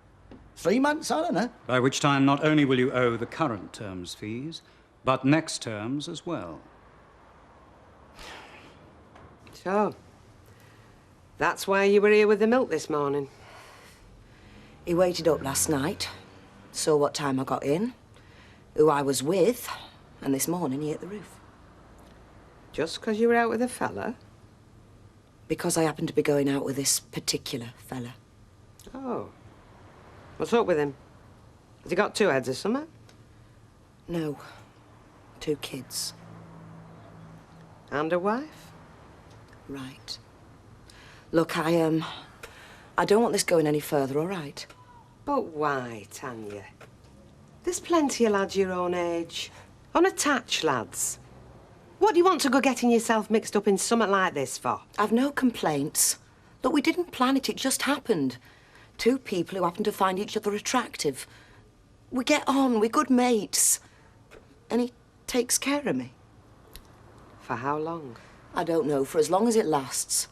3 months? I don't know. By which time not only will you owe the current term's fees, but next term's as well. So, that's why you were here with the milk this morning. He waited up last night, saw what time I got in, who I was with, and this morning he hit the roof. Just because you were out with a fella? Because I happened to be going out with this particular fella. Oh. What's up with him? Has he got 2 heads or something? No. 2 kids. And a wife? Right. Look, I don't want this going any further, all right? But why, Tanya? There's plenty of lads your own age. Unattached lads. What do you want to go getting yourself mixed up in something like this for? I've no complaints. Look, we didn't plan it, it just happened. 2 people who happen to find each other attractive. We get on, we're good mates. And he takes care of me. For how long? I don't know, for as long as it lasts.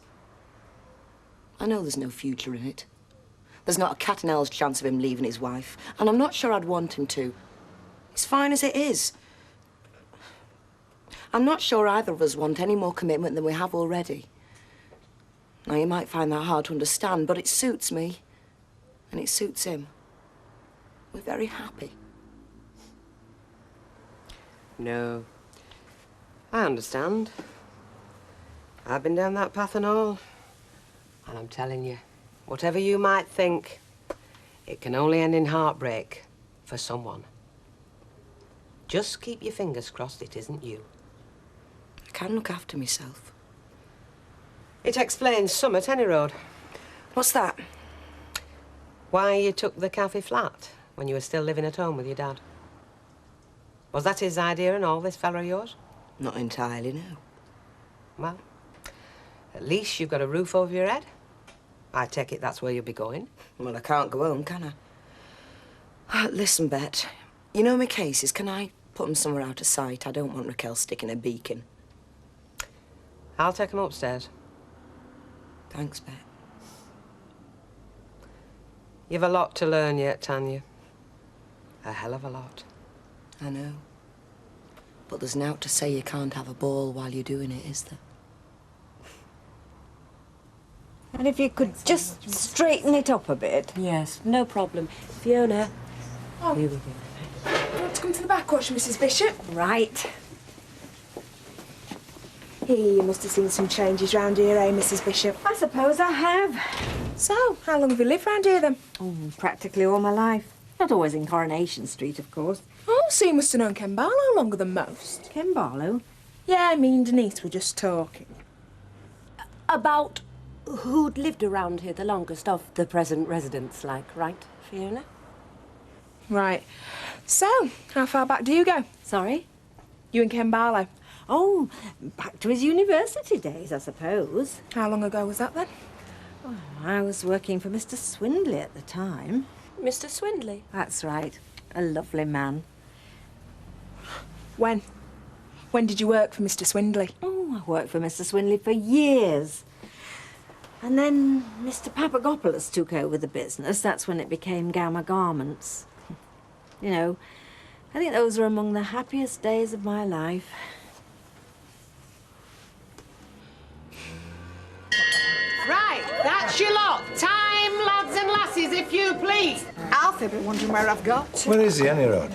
I know there's no future in it. There's not a cat and hell's chance of him leaving his wife, and I'm not sure I'd want him to. It's fine as it is. I'm not sure either of us want any more commitment than we have already. Now, you might find that hard to understand, but it suits me, and it suits him. We're very happy. No. I understand. I've been down that path and all. And I'm telling you, whatever you might think, it can only end in heartbreak for someone. Just keep your fingers crossed it isn't you. I can look after myself. It explains some at any road. What's that? Why you took the cafe flat when you were still living at home with your dad. Was that his idea and all, this fella of yours? Not entirely, no. Well, at least you've got a roof over your head. I take it that's where you'll be going. Well, I can't go home, can I? Listen, Bet, you know my cases. Can I put them somewhere out of sight? I don't want Raquel sticking a beak in. I'll take them upstairs. Thanks, Bet. You've a lot to learn yet, Tanya. A hell of a lot. I know. But there's nought to say you can't have a ball while you're doing it, is there? And if you could just straighten it up a bit. Yes, no problem. Fiona. Oh. Here we go. You want to come to the back watch, Mrs. Bishop? Right. You must have seen some changes round here, eh, Mrs. Bishop? I suppose I have. So, how long have you lived round here, then? Oh, practically all my life. Not always in Coronation Street, of course. Oh, so you must have known Ken Barlow longer than most. Ken Barlow? Yeah, me and Denise were just talking. About who'd lived around here the longest of the present residents, like, right, Fiona? Right. So, how far back do you go? Sorry? You and Ken Barlow. Oh, back to his university days, I suppose. How long ago was that, then? Oh, I was working for Mr. Swindley at the time. Mr. Swindley? That's right. A lovely man. When? When did you work for Mr. Swindley? Oh, I worked for Mr. Swindley for years. And then Mr. Papagopoulos took over the business. That's when it became Gamma Garments. You know, I think those were among the happiest days of my life. Right, that's your lot. Time, lads and lasses, if you please. Alfie be wondering where I've got. Where is he, any road?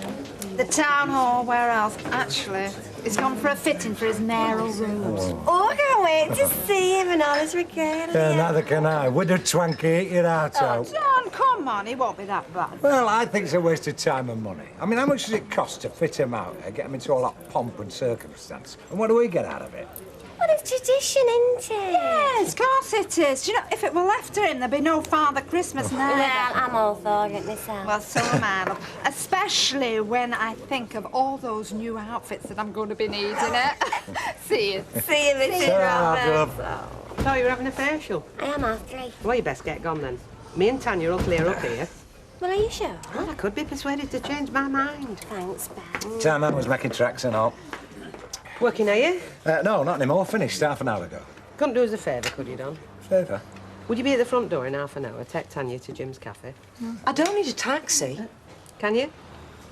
The town hall, where else? Actually, he's gone for a fitting for his mayoral robes. Oh, I can't wait to see him in all his regalia. Yeah, neither can I. With a twanky, eat your heart out. John, come on, he won't be that bad. Well, I think it's a waste of time and money. I mean, how much does it cost to fit him out and get him into all that pomp and circumstance? And what do we get out of it? Well, it's tradition, isn't it? Yes, of course it is. Do you know, if it were left to him, there'd be no Father Christmas now. Well, I'm all for it myself. Well, so am I, love. Especially when I think of all those new outfits that I'm going to be needing it. See you. See you, Mrs. Roberts. So you're having a facial? I am after it. Well, you best get gone then. Me and Tanya will clear up here. Well, are you sure? Well, I could be persuaded to change my mind. Thanks, Ben. Time I was making tracks and all. Working, are you? No, not anymore. Finished half an hour ago. Couldn't do us a favour, could you, Don? Favour? Would you be at the front door in half an hour? Take Tanya to Jim's cafe. I don't need a taxi. Can you?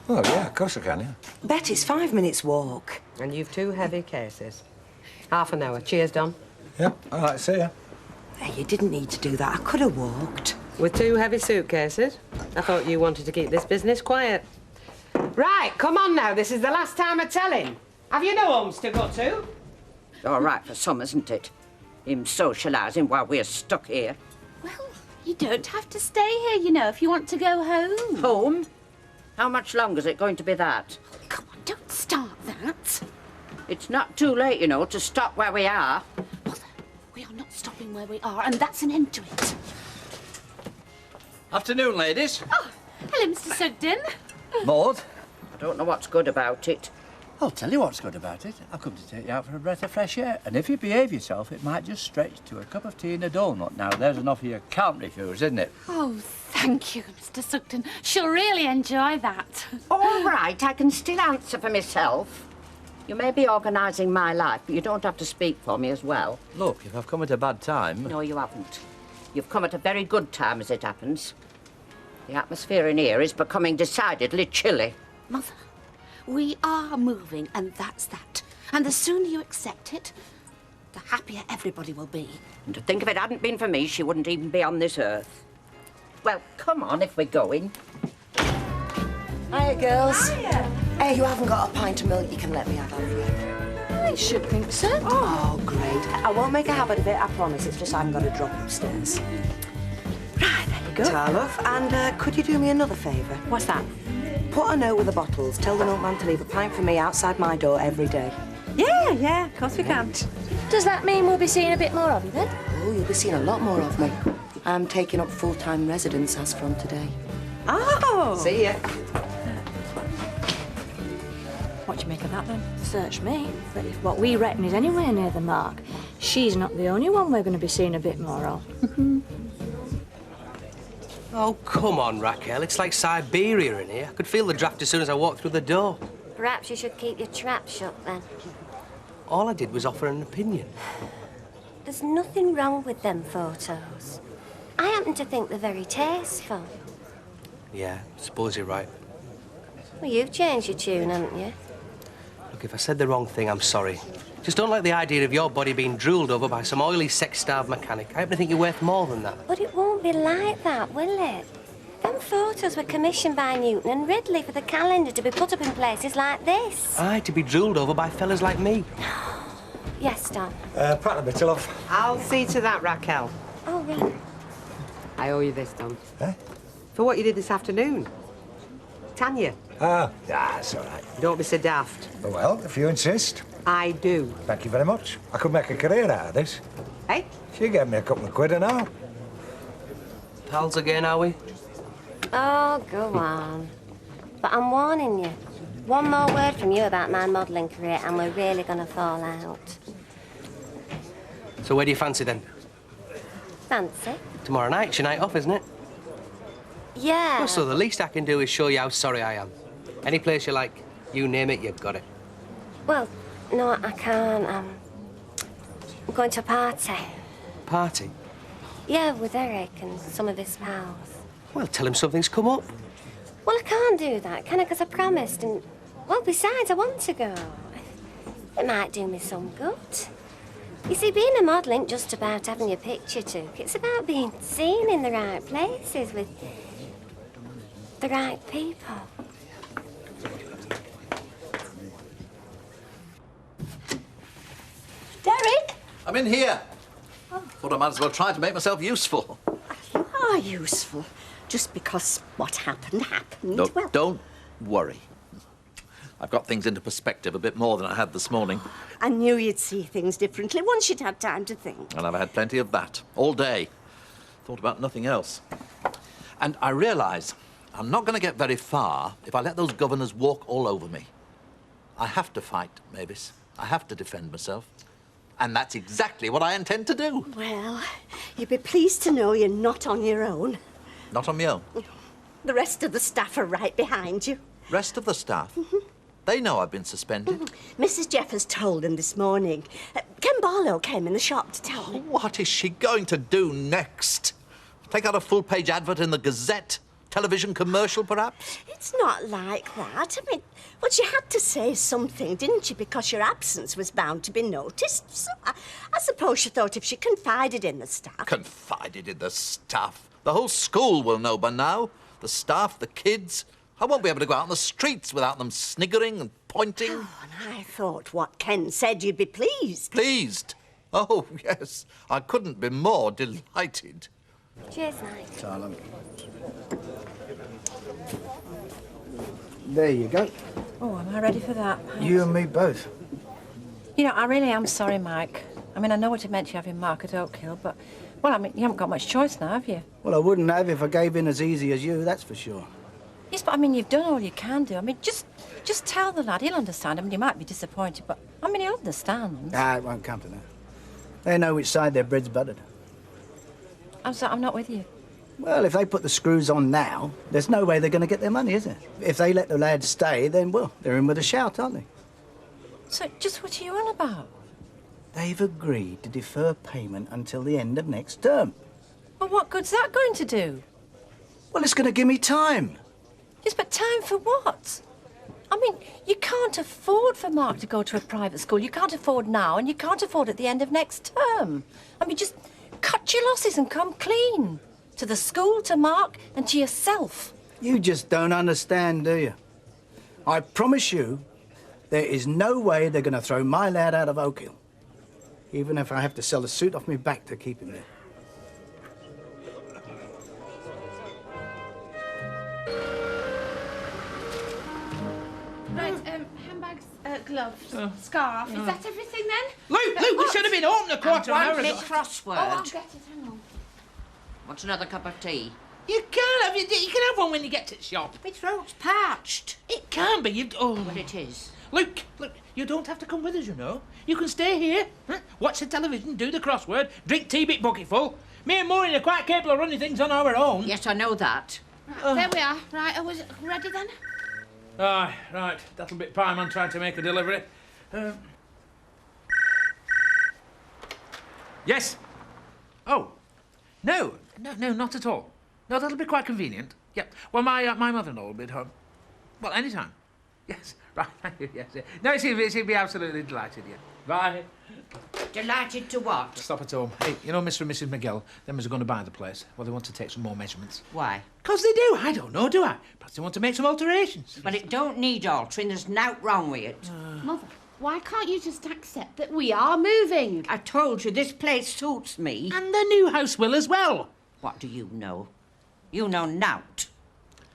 Oh, yeah, of course I can, yeah. Bet it's 5 minutes walk. And you've 2 heavy cases. Half an hour. Cheers, Don. Yep, all right, see ya. Hey, you didn't need to do that. I could have walked. With 2 heavy suitcases? I thought you wanted to keep this business quiet. Right, come on now. This is the last time of telling. Have you no homes to go to? All right for some, isn't it? Him socialising while we're stuck here. Well, you don't have to stay here, you know, if you want to go home. Home? How much longer is it going to be that? Come on, don't start that. It's not too late, you know, to stop where we are. Mother, we are not stopping where we are, and that's an end to it. Afternoon, ladies. Oh, hello, Mr. Sugden. Maud? I don't know what's good about it. I'll tell you what's good about it. I've come to take you out for a breath of fresh air. And if you behave yourself, it might just stretch to a cup of tea and a donut. Now, there's an offer you can't refuse, isn't it? Oh, thank you, Mr. Sugden. She'll really enjoy that. All right, I can still answer for myself. You may be organising my life, but you don't have to speak for me as well. Look, if I've come at a bad time... No, you haven't. You've come at a very good time, as it happens. The atmosphere in here is becoming decidedly chilly. Mother, we are moving, and that's that. And the sooner you accept it, the happier everybody will be. And to think if it hadn't been for me, she wouldn't even be on this earth. Well, come on if we're going. Hiya, girls. Hiya. Hey, you haven't got a pint of milk you can let me have you? I should think so. Oh, great. I won't make a habit of it, I promise. It's just I haven't got a drop upstairs. Right, there you go. Ta, love. And could you do me another favour? What's that? Put a note with the bottles. Tell the milkman to leave a pint for me outside my door every day. Yeah, of course we can. Does that mean we'll be seeing a bit more of you then? Oh, you'll be seeing a lot more of me. I'm taking up full-time residence as from today. Oh! See ya. What do you make of that, then? Search me. But if what we reckon is anywhere near the mark, she's not the only one we're going to be seeing a bit more of. Oh, come on, Raquel. It's like Siberia in here. I could feel the draft as soon as I walked through the door. Perhaps you should keep your trap shut, then. All I did was offer an opinion. There's nothing wrong with them photos. I happen to think they're very tasteful. Yeah, suppose you're right. Well, you've changed your tune, haven't you? Look, if I said the wrong thing, I'm sorry. Just don't like the idea of your body being drooled over by some oily, sex-starved mechanic. I happen to think you're worth more than that. But it won't be like that, will it? Them photos were commissioned by Newton and Ridley for the calendar to be put up in places like this. Aye, to be drooled over by fellas like me. Yes, Don. Pat a bit, love. I'll see to that, Raquel. Oh, right. I owe you this, Don. Eh? For what you did this afternoon. Tanya. That's all right. Don't be so daft. Well, if you insist. I do. Thank you very much. I could make a career out of this. Hey? She gave me a couple of quid and all. Pals again, are we? Oh, go on. But I'm warning you. One more word from you about my modelling career and we're really going to fall out. So where do you fancy then? Fancy? Tomorrow night's your night off, isn't it? Yeah. Well, so the least I can do is show you how sorry I am. Any place you like, you name it, you've got it. Well, no, I can't. I'm going to a party. Party? Yeah, with Eric and some of his pals. Well, tell him something's come up. Well, I can't do that, can I? Because I promised and... Well, besides, I want to go. It might do me some good. You see, being a model ain't just about having your picture took. It's about being seen in the right places with the right people. Derek? I'm in here. Thought I might as well try to make myself useful. You are useful. Just because what happened, happened. No, Well, don't worry. I've got things into perspective a bit more than I had this morning. I knew you'd see things differently once you'd had time to think. And I've had plenty of that, all day. Thought about nothing else. And I realise I'm not going to get very far if I let those governors walk all over me. I have to fight, Mavis. I have to defend myself. And that's exactly what I intend to do. Well, you'll be pleased to know you're not on your own. Not on my own. The rest of the staff are right behind you. Rest of the staff? They know I've been suspended. Mrs. Jeffers told them this morning. Ken Barlow came in the shop to tell me. What is she going to do next? Take out a full-page advert in the Gazette? Television commercial, perhaps? It's not like that. I mean, well, you had to say something, didn't you? Because your absence was bound to be noticed. So I suppose she thought if she confided in the staff... Confided in the staff? The whole school will know by now. The staff, the kids. I won't be able to go out on the streets without them sniggering and pointing. Oh, and I thought what Ken said you'd be pleased. Pleased? Oh, yes. I couldn't be more delighted. Cheers, Mike. Silent. There you go. Oh, am I ready for that? You and me both. You know, I really am sorry, Mike. I mean, I know what it meant you having Mark at Oak Hill, but... Well, I mean, you haven't got much choice now, have you? Well, I wouldn't have if I gave in as easy as you, that's for sure. Yes, but I mean, you've done all you can do. I mean, just tell the lad. He'll understand. I mean, he might be disappointed, but, I mean, he'll understand. Ah, it won't come to that. They know which side their bread's buttered. I'm not with you. Well, if they put the screws on now, there's no way they're going to get their money, is there? If they let the lads stay, then, well, they're in with a shout, aren't they? So, just what are you on about? They've agreed to defer payment until the end of next term. But what good's that going to do? Well, it's going to give me time. Yes, but time for what? I mean, you can't afford for Mark to go to a private school. You can't afford now, and you can't afford at the end of next term. I mean, just cut your losses and come clean. To the school, to Mark, and to yourself. You just don't understand, do you? I promise you, there is no way they're going to throw my lad out of Oak Hill. Even if I have to sell the suit off my back to keep him there. Right, handbags, gloves, scarf. Is that everything then? Luke, we should have been home a quarter of an hour Want me ago. crossword? Oh, I'll get it, hang on. Want another cup of tea? You can't have it. You can have one when you get to the shop. My throat's parched. It can be. Well, it is. Luke, you don't have to come with us, you know. You can stay here, watch the television, do the crossword, drink tea bit bucketful. Me and Maureen are quite capable of running things on our own. Yes, I know that. Right, there we are. Right, are we ready then? Right. That'll be Pieman trying to make a delivery. Yes. Oh. No, not at all. No, that'll be quite convenient. Yep. Well, my mother-in-law will be at home. Well, any time. Yes, right, thank you, yes. No, she'd be absolutely delighted, yeah. Bye. Delighted to what? Stop at home. Hey, you know Mr. and Mrs. McGill, them as are going to buy the place. Well, they want to take some more measurements. Why? 'Cause they do. I don't know, do I? Perhaps they want to make some alterations. But it don't need altering. There's nought wrong with it. Mother, why can't you just accept that we are moving? I told you, this place suits me. And the new house will as well. What do you know? You know nought.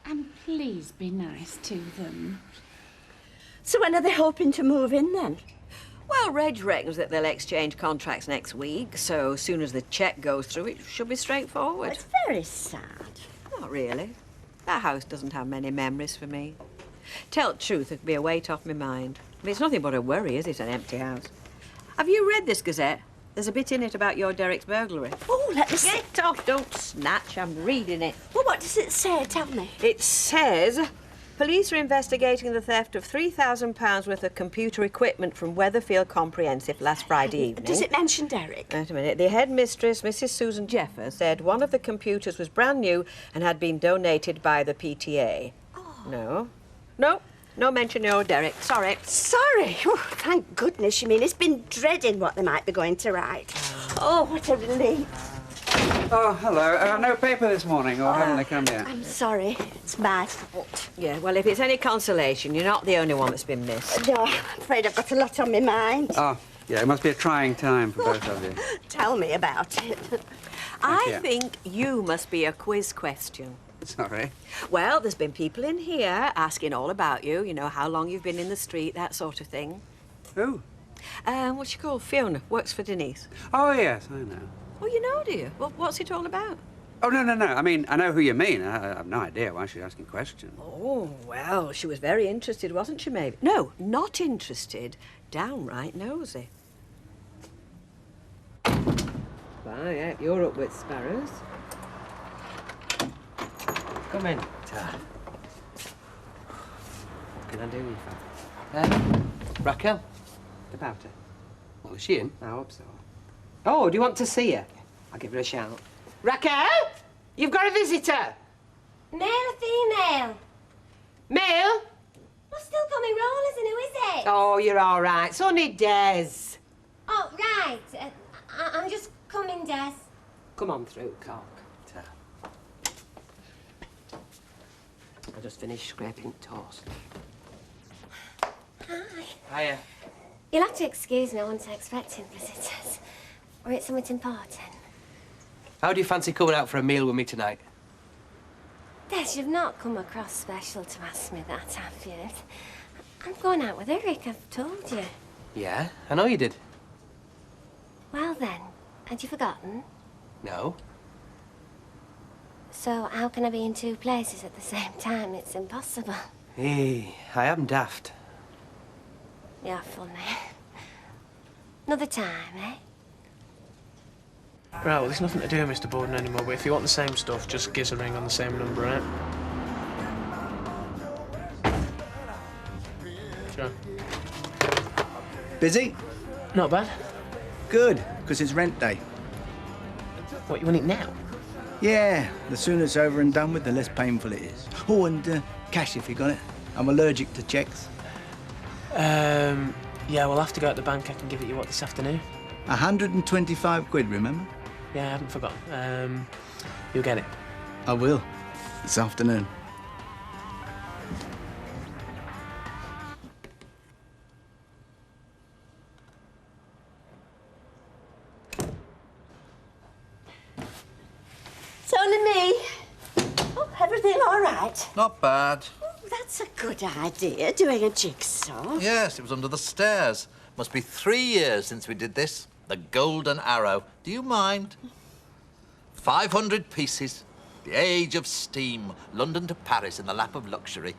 And please be nice to them. So when are they hoping to move in then? Well, Reg reckons that they'll exchange contracts next week, so as soon as the cheque goes through, it should be straightforward. It's very sad. Not really. That house doesn't have many memories for me. Tell the truth, it'd be a weight off my mind. I mean, it's nothing but a worry, is it, an empty house? Have you read this Gazette? There's a bit in it about your Derek's burglary. Oh, let me see. Get off, don't snatch. I'm reading it. Well, what does it say? Tell me. It says police are investigating the theft of £3,000 worth of computer equipment from Weatherfield Comprehensive last Friday evening. Does it mention Derek? Wait a minute. The headmistress, Mrs. Susan Jeffer, said one of the computers was brand new and had been donated by the PTA. Oh. No mention of Derek. Sorry. Sorry. Oh, thank goodness. You mean it's been dreading what they might be going to write. Oh, what a relief. Oh, hello. No paper this morning, or haven't they come yet? I'm sorry. It's my fault. Yeah, well, if it's any consolation, you're not the only one that's been missed. No, I'm afraid I've got a lot on my mind. Oh, yeah, it must be a trying time for both of you. Tell me about it. I think you must be a quiz question. Sorry. Well, there's been people in here asking all about you, you know, how long you've been in the street, that sort of thing. Who? What's she called? Fiona, works for Denise. Oh, yes, I know. Oh, you know, do you? Well, what's it all about? Oh, no. I mean, I know who you mean. I have no idea why she's asking questions. Oh, well, she was very interested, wasn't she, maybe? No, not interested. Downright nosy. Bye, yeah, you're up with sparrows. Come in. What can I do you for? Raquel? About her? Well, is she in? I hope so. Oh, do you want to see her? I'll give her a shout. Raquel? You've got a visitor. Male or female? Male? Well, still coming rollers, and who is it? Oh, you're all right. It's only Des. Oh, right. I'm just coming, Des. Come on through, cock. I just finished scraping toast. Hi. Hiya. You'll have to excuse me, I wasn't expecting visitors. Or it's something important. How do you fancy coming out for a meal with me tonight? Des, you've not come across special to ask me that, have you? I'm going out with Eric, I've told you. Yeah, I know you did. Well then, had you forgotten? No. So how can I be in two places at the same time? It's impossible. Hey, I am daft. You're funny. Another time, eh? Right, well, there's nothing to do, Mr. Borden, anymore, but if you want the same stuff, just give us a ring on the same number, right? Sure. Busy? Not bad. Good, because it's rent day. What, you want it now? Yeah, the sooner it's over and done with, the less painful it is. Oh, and cash if you got it. I'm allergic to cheques. Yeah, we'll have to go at the bank. I can give it you, what, this afternoon? 125 quid, remember? Yeah, I haven't forgotten. You'll get it. I will. This afternoon. It's only me. Oh, everything all right? Not bad. Oh, that's a good idea, doing a jigsaw. Yes, it was under the stairs. Must be 3 years since we did this. The Golden Arrow. Do you mind? 500 pieces. The age of steam. London to Paris in the lap of luxury.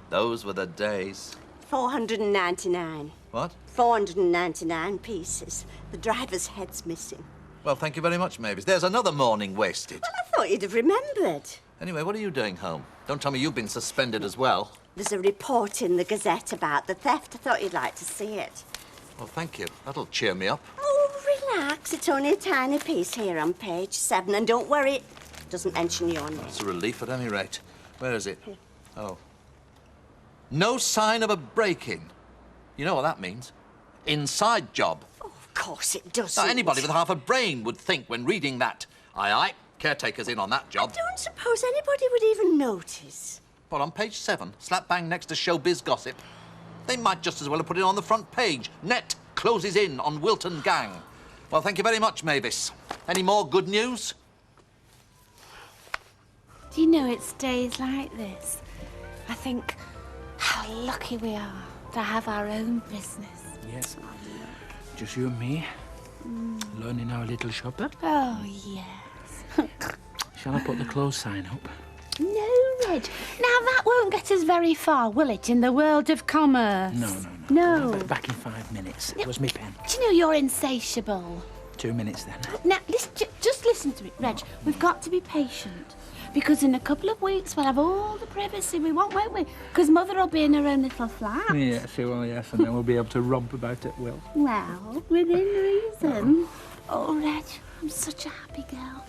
Those were the days. 499. What? 499 pieces. The driver's head's missing. Well, thank you very much, Mavis. There's another morning wasted. Well, I thought you'd have remembered. Anyway, what are you doing home? Don't tell me you've been suspended as well. There's a report in the Gazette about the theft. I thought you'd like to see it. Well, thank you. That'll cheer me up. Oh, relax. It's only a tiny piece here on page 7. And don't worry, it doesn't mention your name. It's a relief at any rate. Where is it? Oh. No sign of a break-in. You know what that means? Inside job. Of course it doesn't. Now, anybody with half a brain would think when reading that. Aye, aye, caretaker's in on that job. I don't suppose anybody would even notice. But on page 7, slap bang next to showbiz gossip, they might just as well have put it on the front page. Net closes in on Wilton gang. Well, thank you very much, Mavis. Any more good news? Do you know it's days like this? I think how lucky we are to have our own business. Yes. Just you and me, learning our little shopper. Oh, yes. Shall I put the close sign up? No, Reg. Now, that won't get us very far, will it, in the world of commerce? No. Back in 5 minutes. It was me pen. Do you know you're insatiable? 2 minutes then. Now, just listen to me, Reg. We've got to be patient. Because in a couple of weeks, we'll have all the privacy we want, won't we? Because Mother will be in her own little flat. Yes, well, yes, and then we'll be able to romp about at will. Well, within reason. Oh, Reg, I'm such a happy girl.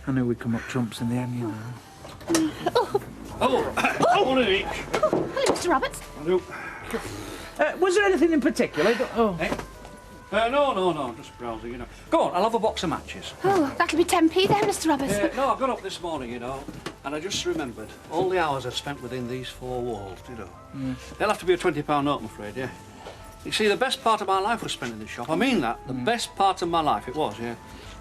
I knew we'd come up trumps in the end, you know. One of each. Hello, Mr. Roberts. Hello. Was there anything in particular? No, just browsing, you know. Go on, I'll have a box of matches. Oh, that'll be 10p there, Mr. Roberts. No, I got up this morning, you know, and I just remembered all the hours I've spent within these 4 walls, you know. They'll have to be a £20 note, I'm afraid, yeah. You see, the best part of my life was spent in this shop. I mean that. The best part of my life it was, yeah.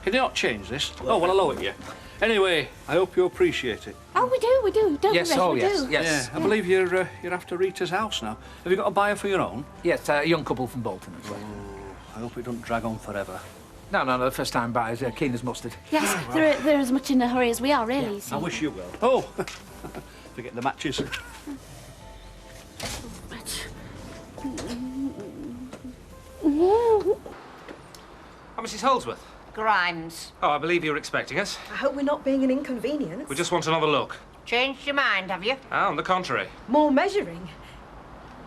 Can you not change this? Oh, well, I'll owe it you. Anyway, I hope you appreciate it. Oh, we do, don't we, Reg? We do. Yes. Yeah, I believe you're after Rita's house now. Have you got a buyer for your own? Yes, a young couple from Bolton as well. I hope it doesn't drag on forever. No, the first-time buyers, they're keen as mustard. Yes, they're as much in a hurry as we are, really. I wish you well. Oh, forget the matches. Oh, Mrs. Holdsworth. Grimes. Oh, I believe you're expecting us. I hope we're not being an inconvenience. We just want another look. Changed your mind, have you? Ah, on the contrary. More measuring.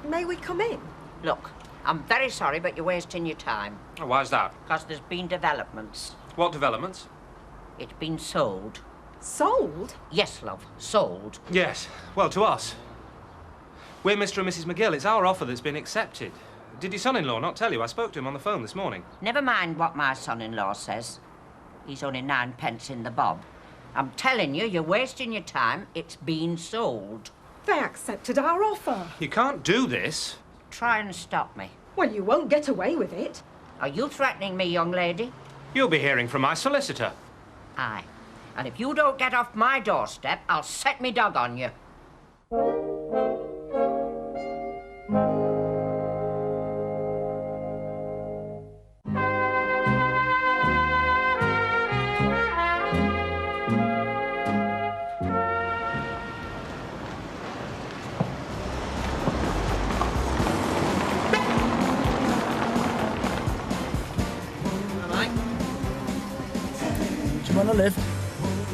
May we come in? Look, I'm very sorry, but you're wasting your time. Oh, why's that? Because there's been developments. What developments? It's been sold. Sold? Yes, love, sold. Yes. Well, to us. We're Mr. and Mrs. McGill. It's our offer that's been accepted. Did your son-in-law not tell you? I spoke to him on the phone this morning. Never mind what my son-in-law says. He's only 9p in the bob. I'm telling you, you're wasting your time. It's been sold. They accepted our offer. You can't do this. Try and stop me. Well, you won't get away with it. Are you threatening me, young lady? You'll be hearing from my solicitor. Aye. And if you don't get off my doorstep, I'll set me dog on you. Do you want to live?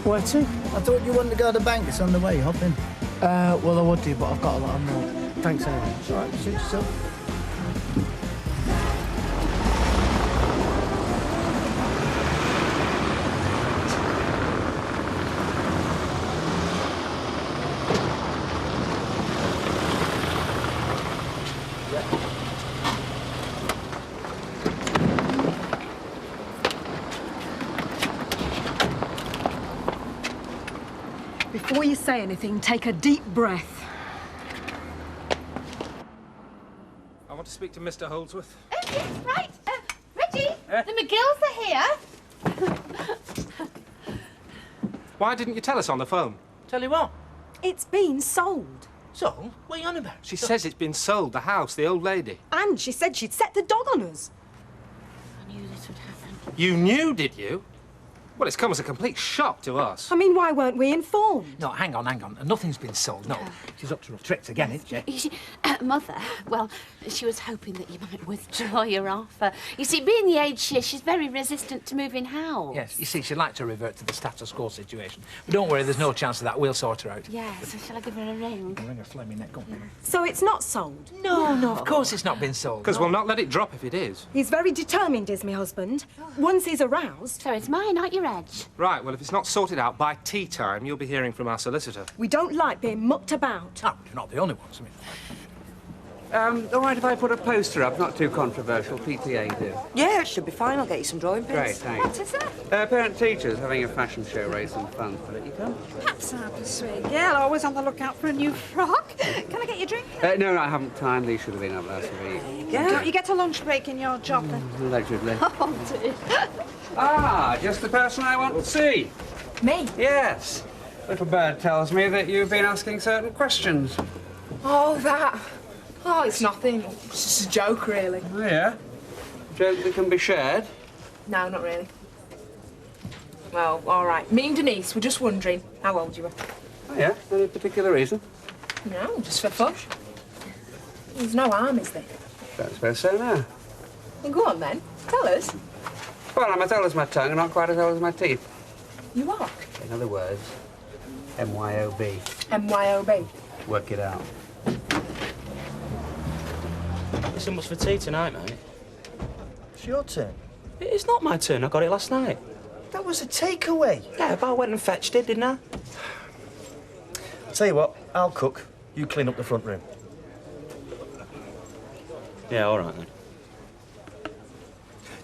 Where to? I thought you wanted to go to the bank. It's on the way. Hop in. Well, I would do, but I've got a lot on road. Thanks anyway. It's all right. Suit yourself. Before you say anything, take a deep breath. I want to speak to Mr. Holdsworth. Yes, right. Reggie, the McGills are here. Why didn't you tell us on the phone? Tell you what. It's been sold. So, what are you on about? She says it's been sold, the house, the old lady. And she said she'd set the dog on us. I knew this would happen. You knew, did you? Well, it's come as a complete shock to us. I mean, why weren't we informed? No, hang on. Nothing's been sold, no. She's up to her tricks again, isn't she? Mother, well, she was hoping that you might withdraw your offer. You see, being the age she is, she's very resistant to moving house. Yes, you see, she'd like to revert to the status quo situation. But don't worry, there's no chance of that. We'll sort her out. Yes, so shall I give her a ring? Ring her flaming neck, go on. So it's not sold? No, of course it's not been sold. We'll not let it drop if it is. He's very determined, is my husband. Once he's aroused... So it's mine, aren't you, Reg. Right, well, if it's not sorted out by tea time, you'll be hearing from our solicitor. We don't like being mucked about. Oh, you're not the only ones. I mean, All right if I put a poster up, not too controversial, PTA do. Yeah, it should be fine. I'll get you some drawing pins. Great, thanks. What is it? Parent-teachers having a fashion show, raise some funds for it. You come? Perhaps I'll persuade girl, always on the lookout for a new frock. Can I get you a drink? No, I haven't time. These should have been up last week. Don't you get a lunch break in your job then? Allegedly. Oh, dear. Ah, just the person I want to see. Me? Yes. Little bird tells me that you've been asking certain questions. Oh, that. Oh, it's nothing. It's just a joke, really. Oh, yeah? Joke that can be shared? No, not really. Well, all right. Me and Denise were just wondering how old you were. Oh, yeah? Any particular reason? No, just for fun. There's no harm, is there? Don't suppose so, no. Well, go on then. Tell us. Well, I'm as old as my tongue and not quite as old as my teeth. You are? In other words, MYOB. MYOB. Work it out. It's almost for tea tonight, mate. It's your turn. It's not my turn. I got it last night. That was a takeaway. Yeah, but I went and fetched it, didn't I? I'll tell you what, I'll cook. You clean up the front room. Yeah, all right then.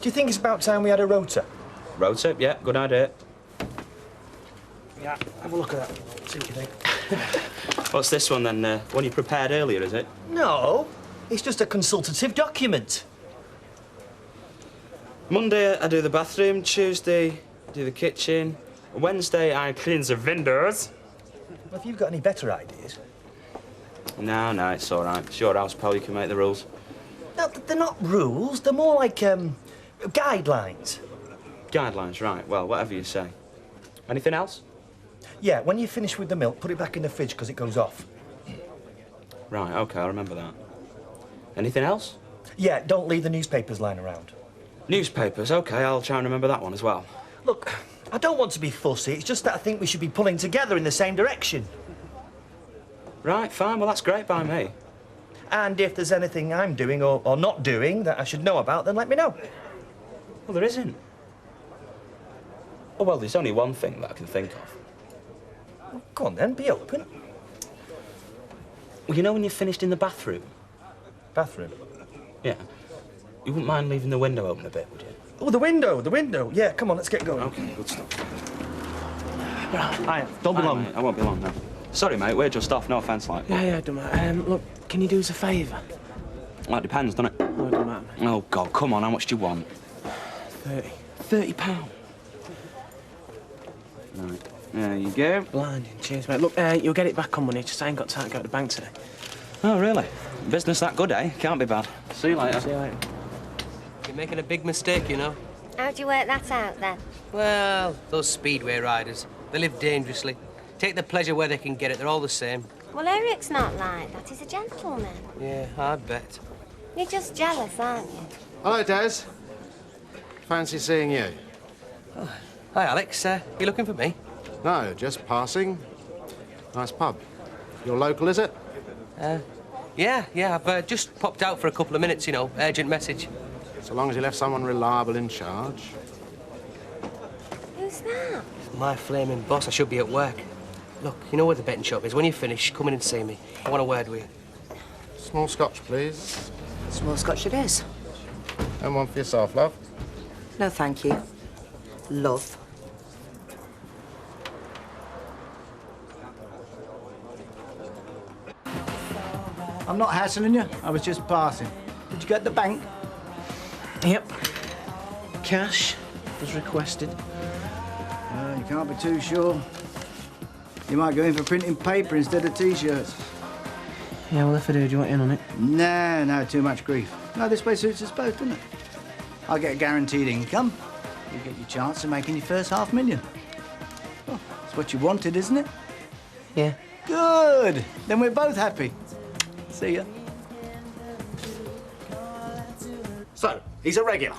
Do you think it's about time we had a rota? Rota? Yeah, good idea. Yeah, have a look at that. See what you think. What's this one then? One you prepared earlier, is it? No, it's just a consultative document. Monday, I do the bathroom. Tuesday, I do the kitchen. Wednesday, I clean the windows. Well, if you've got any better ideas. No, it's all right. It's your house, pal. You can make the rules. No, they're not rules. They're more like, guidelines. Guidelines, right. Well, whatever you say. Anything else? Yeah, when you finish with the milk, put it back in the fridge because it goes off. Right, OK, I'll remember that. Anything else? Yeah, don't leave the newspapers lying around. Newspapers, OK, I'll try and remember that one as well. Look, I don't want to be fussy. It's just that I think we should be pulling together in the same direction. Right, fine. Well, that's great by me. And if there's anything I'm doing or not doing that I should know about, then let me know. Well, there isn't. Oh, well, there's only one thing that I can think of. Well, go on then, be open. Well, you know when you're finished in the bathroom? Bathroom? Yeah. You wouldn't mind leaving the window open a bit, would you? Oh, the window. Yeah, come on, let's get going. OK, good stuff. Hiya, don't be long. Mate, I won't be long now. Sorry, mate, we're just off. No offence, like. Yeah, don't matter. Look, can you do us a favour? Well, that depends, doesn't it? No, it don't matter. Oh, God, come on, how much do you want? 30. £30. Right, there you go. Blinding, cheers, mate. Look, you'll get it back on money, just I ain't got time to go to the bank today. Oh, really? Business that good, eh? Can't be bad. See you later. See you later. You're making a big mistake, you know. How'd you work that out, then? Well, those speedway riders, they live dangerously. Take the pleasure where they can get it. They're all the same. Well, Eric's not like that. He's a gentleman. Yeah, I'd bet. You're just jealous, aren't you? Hello, Des. Fancy seeing you. Oh, hi, Alex. You looking for me? No, just passing. Nice pub. Your local, is it? Yeah, I've just popped out for a couple of minutes, you know. Urgent message. So long as you left someone reliable in charge. Who's that? My flaming boss. I should be at work. Look, you know where the betting shop is. When you finish, come in and see me. I want a word with you. Small scotch, please. Small scotch it is. And one for yourself, love. No, thank you. Love. I'm not hassling you. I was just passing. Did you get the bank? Yep. Cash was requested. You can't be too sure. You might go in for printing paper instead of T-shirts. Yeah, well, if I do you want in on it? No, too much grief. No, this way suits us both, doesn't it? I'll get a guaranteed income. You get your chance of making your first $500,000. Well, that's what you wanted, isn't it? Yeah. Good. Then we're both happy. See ya. So, he's a regular.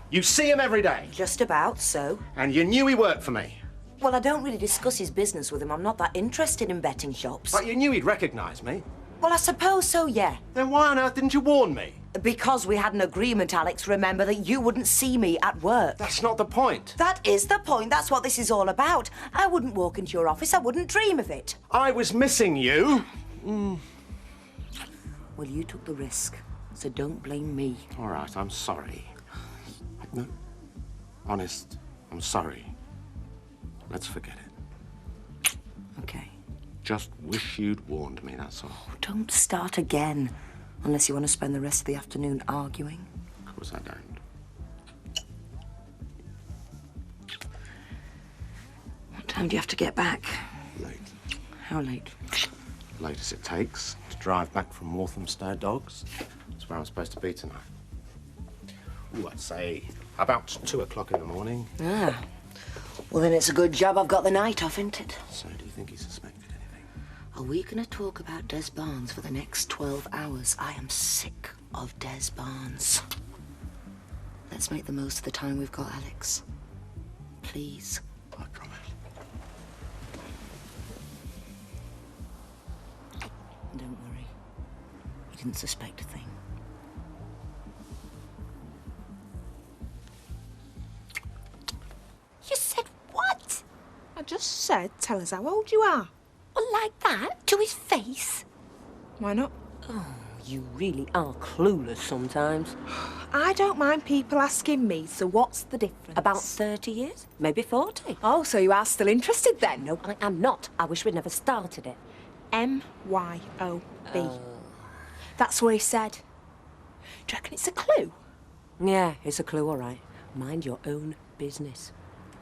You see him every day. Just about, so. And you knew he worked for me. Well, I don't really discuss his business with him. I'm not that interested in betting shops. But you knew he'd recognise me. Well, I suppose so, yeah. Then why on earth didn't you warn me? Because we had an agreement, Alex, remember, that you wouldn't see me at work. That's not the point. That is the point. That's what this is all about. I wouldn't walk into your office. I wouldn't dream of it. I was missing you. Well, you took the risk, so don't blame me. All right, I'm sorry. No, honest, I'm sorry. Let's forget it. Okay. Just wish you'd warned me, that's all. Don't start again, unless you want to spend the rest of the afternoon arguing. Of course I don't. What time do you have to get back? Late. How late? Late as it takes to drive back from Walthamstow Dogs. That's where I'm supposed to be tonight. Ooh, I'd say about 2 o'clock in the morning. Ah. Well, then it's a good job I've got the night off, isn't it? So, do you think he suspected anything? Are we going to talk about Des Barnes for the next 12 hours? I am sick of Des Barnes. Let's make the most of the time we've got, Alex. Please. I promise. Don't worry. He didn't suspect a thing. You said what? I just said, tell us how old you are. Well, like that? To his face? Why not? Oh, you really are clueless sometimes. I don't mind people asking me, so what's the difference? About 30 years? Maybe 40. Oh, so you are still interested then? No, I am not. I wish we'd never started it. M-Y-O-B. That's what he said. Do you reckon it's a clue? Yeah, it's a clue, all right. Mind your own business.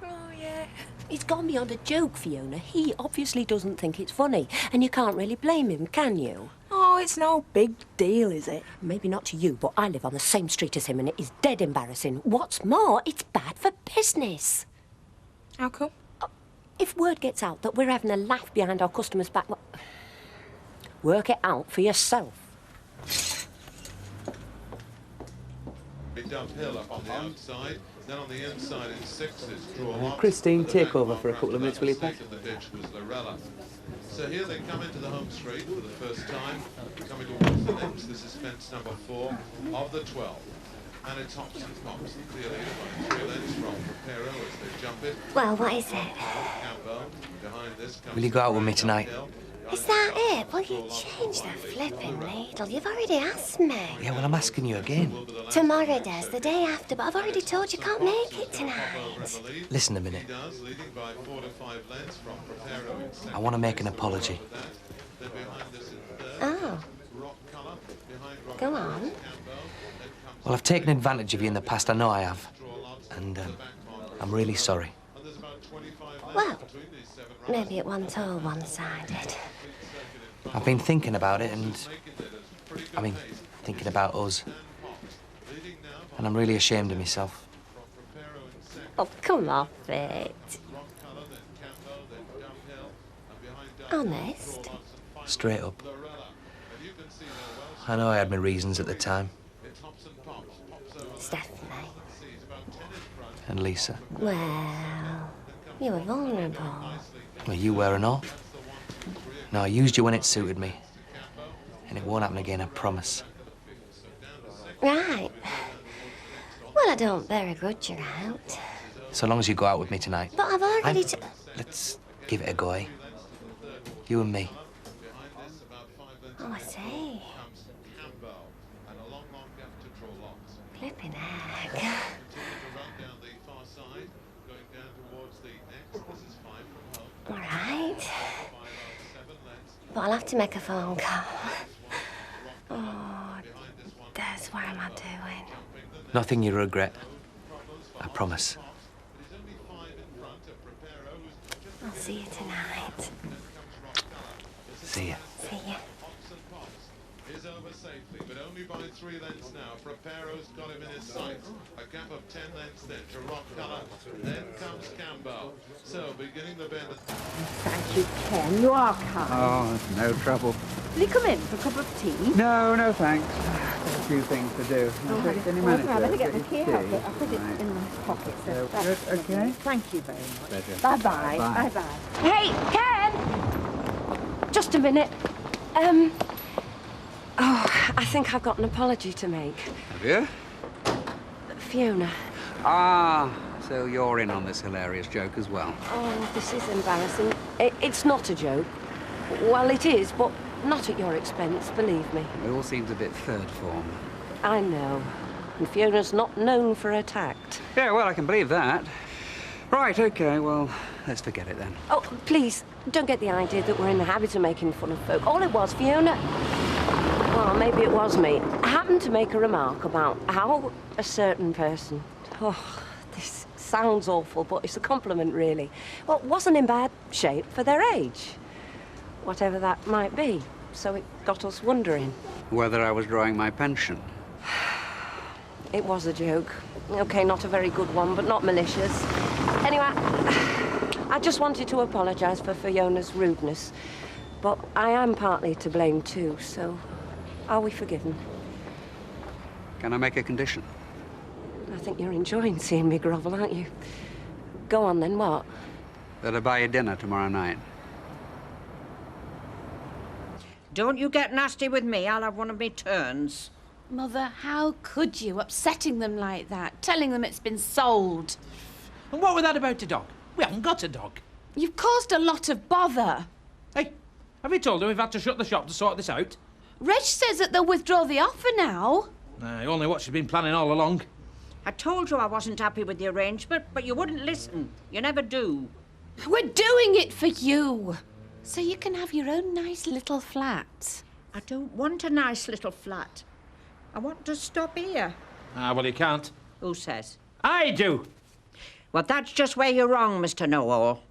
Oh, yeah. He's gone beyond a joke, Fiona. He obviously doesn't think it's funny, and you can't really blame him, can you? Oh, it's no big deal, is it? Maybe not to you, but I live on the same street as him, and it is dead embarrassing. What's more, it's bad for business. How come? If word gets out that we're having a laugh behind our customers' back, well, work it out for yourself. Big uphill up on the outside, then on the inside in sixes, draw lots. Christine, take over for a couple of minutes, will you, Pat? The ditch was Lorella. So here they come into the home straight for the first time, coming towards the nets. This is fence number 4 of the 12. And it's hops and pops, clearly by 3 lengths from Preparo as they jump it. Well, what is it? Campbell, behind this comes Will you go out with me tonight? Is that it? Well, you changed the flipping needle. You've already asked me. Yeah, well, I'm asking you again. Tomorrow, Des, the day after, but I've already told you can't make it tonight. Listen a minute. I want to make an apology. Oh. Go on. Well, I've taken advantage of you in the past, I know I have. And I'm really sorry. Well, maybe it wasn't all one-sided. I've been thinking about it and... I mean, thinking about us. And I'm really ashamed of myself. Oh, come off it. Honest? Straight up. I know I had my reasons at the time. Stephanie. And Lisa. Well, you were vulnerable. Well, you were and all. No, I used you when it suited me. And it won't happen again, I promise. Right. Well, I don't bear a grudge you're out. So long as you go out with me tonight. But I've already... Let's give it a go, eh? You and me. Oh, I see. Flipping heck. All right. But I'll have to make a phone call. Oh, Des, what am I doing? Nothing you regret. I promise. I'll see you tonight. See ya. See ya. Is over safely, but only by 3 lengths now. Preparo's got him in his sights. A gap of 10 lengths then to Rock Colour. Then comes Campbell. So, beginning the bend. Thank you, Ken. You are kind. Oh, no trouble. Will you come in for a cup of tea? No, no thanks. Got a few things to do. Any minute. I better get the key out. I put it in my pocket. So good, okay. Thank you very much. Pleasure. Bye-bye. Bye. Bye-bye. Hey, Ken! Just a minute. Oh, I think I've got an apology to make. Have you? Fiona. Ah, so you're in on this hilarious joke as well. Oh, this is embarrassing. It's not a joke. Well, it is, but not at your expense, believe me. It all seems a bit third form. I know. And Fiona's not known for her tact. Yeah, well, I can believe that. Right, OK, well, let's forget it then. Oh, please, don't get the idea that we're in the habit of making fun of folk. All it was, Fiona... Well, maybe it was me. I happened to make a remark about how a certain person... Oh, this sounds awful, but it's a compliment, really. Well, wasn't in bad shape for their age. Whatever that might be. So it got us wondering. Whether I was drawing my pension. It was a joke. OK, not a very good one, but not malicious. Anyway, I just wanted to apologise for Fiona's rudeness. But I am partly to blame too, so are we forgiven? Can I make a condition? I think you're enjoying seeing me grovel, aren't you? Go on then, what? That I buy you dinner tomorrow night. Don't you get nasty with me, I'll have one of me turns. Mother, how could you, upsetting them like that, telling them it's been sold? And what was that about a dog? We haven't got a dog. You've caused a lot of bother. Hey, have you told them we've had to shut the shop to sort this out? Reg says that they'll withdraw the offer now. Only what she's been planning all along. I told you I wasn't happy with the arrangement, but you wouldn't listen. You never do. We're doing it for you. So you can have your own nice little flat. I don't want a nice little flat. I want to stop here. Ah, well, you can't. Who says? I do. Well, that's just where you're wrong, Mr. Know-all.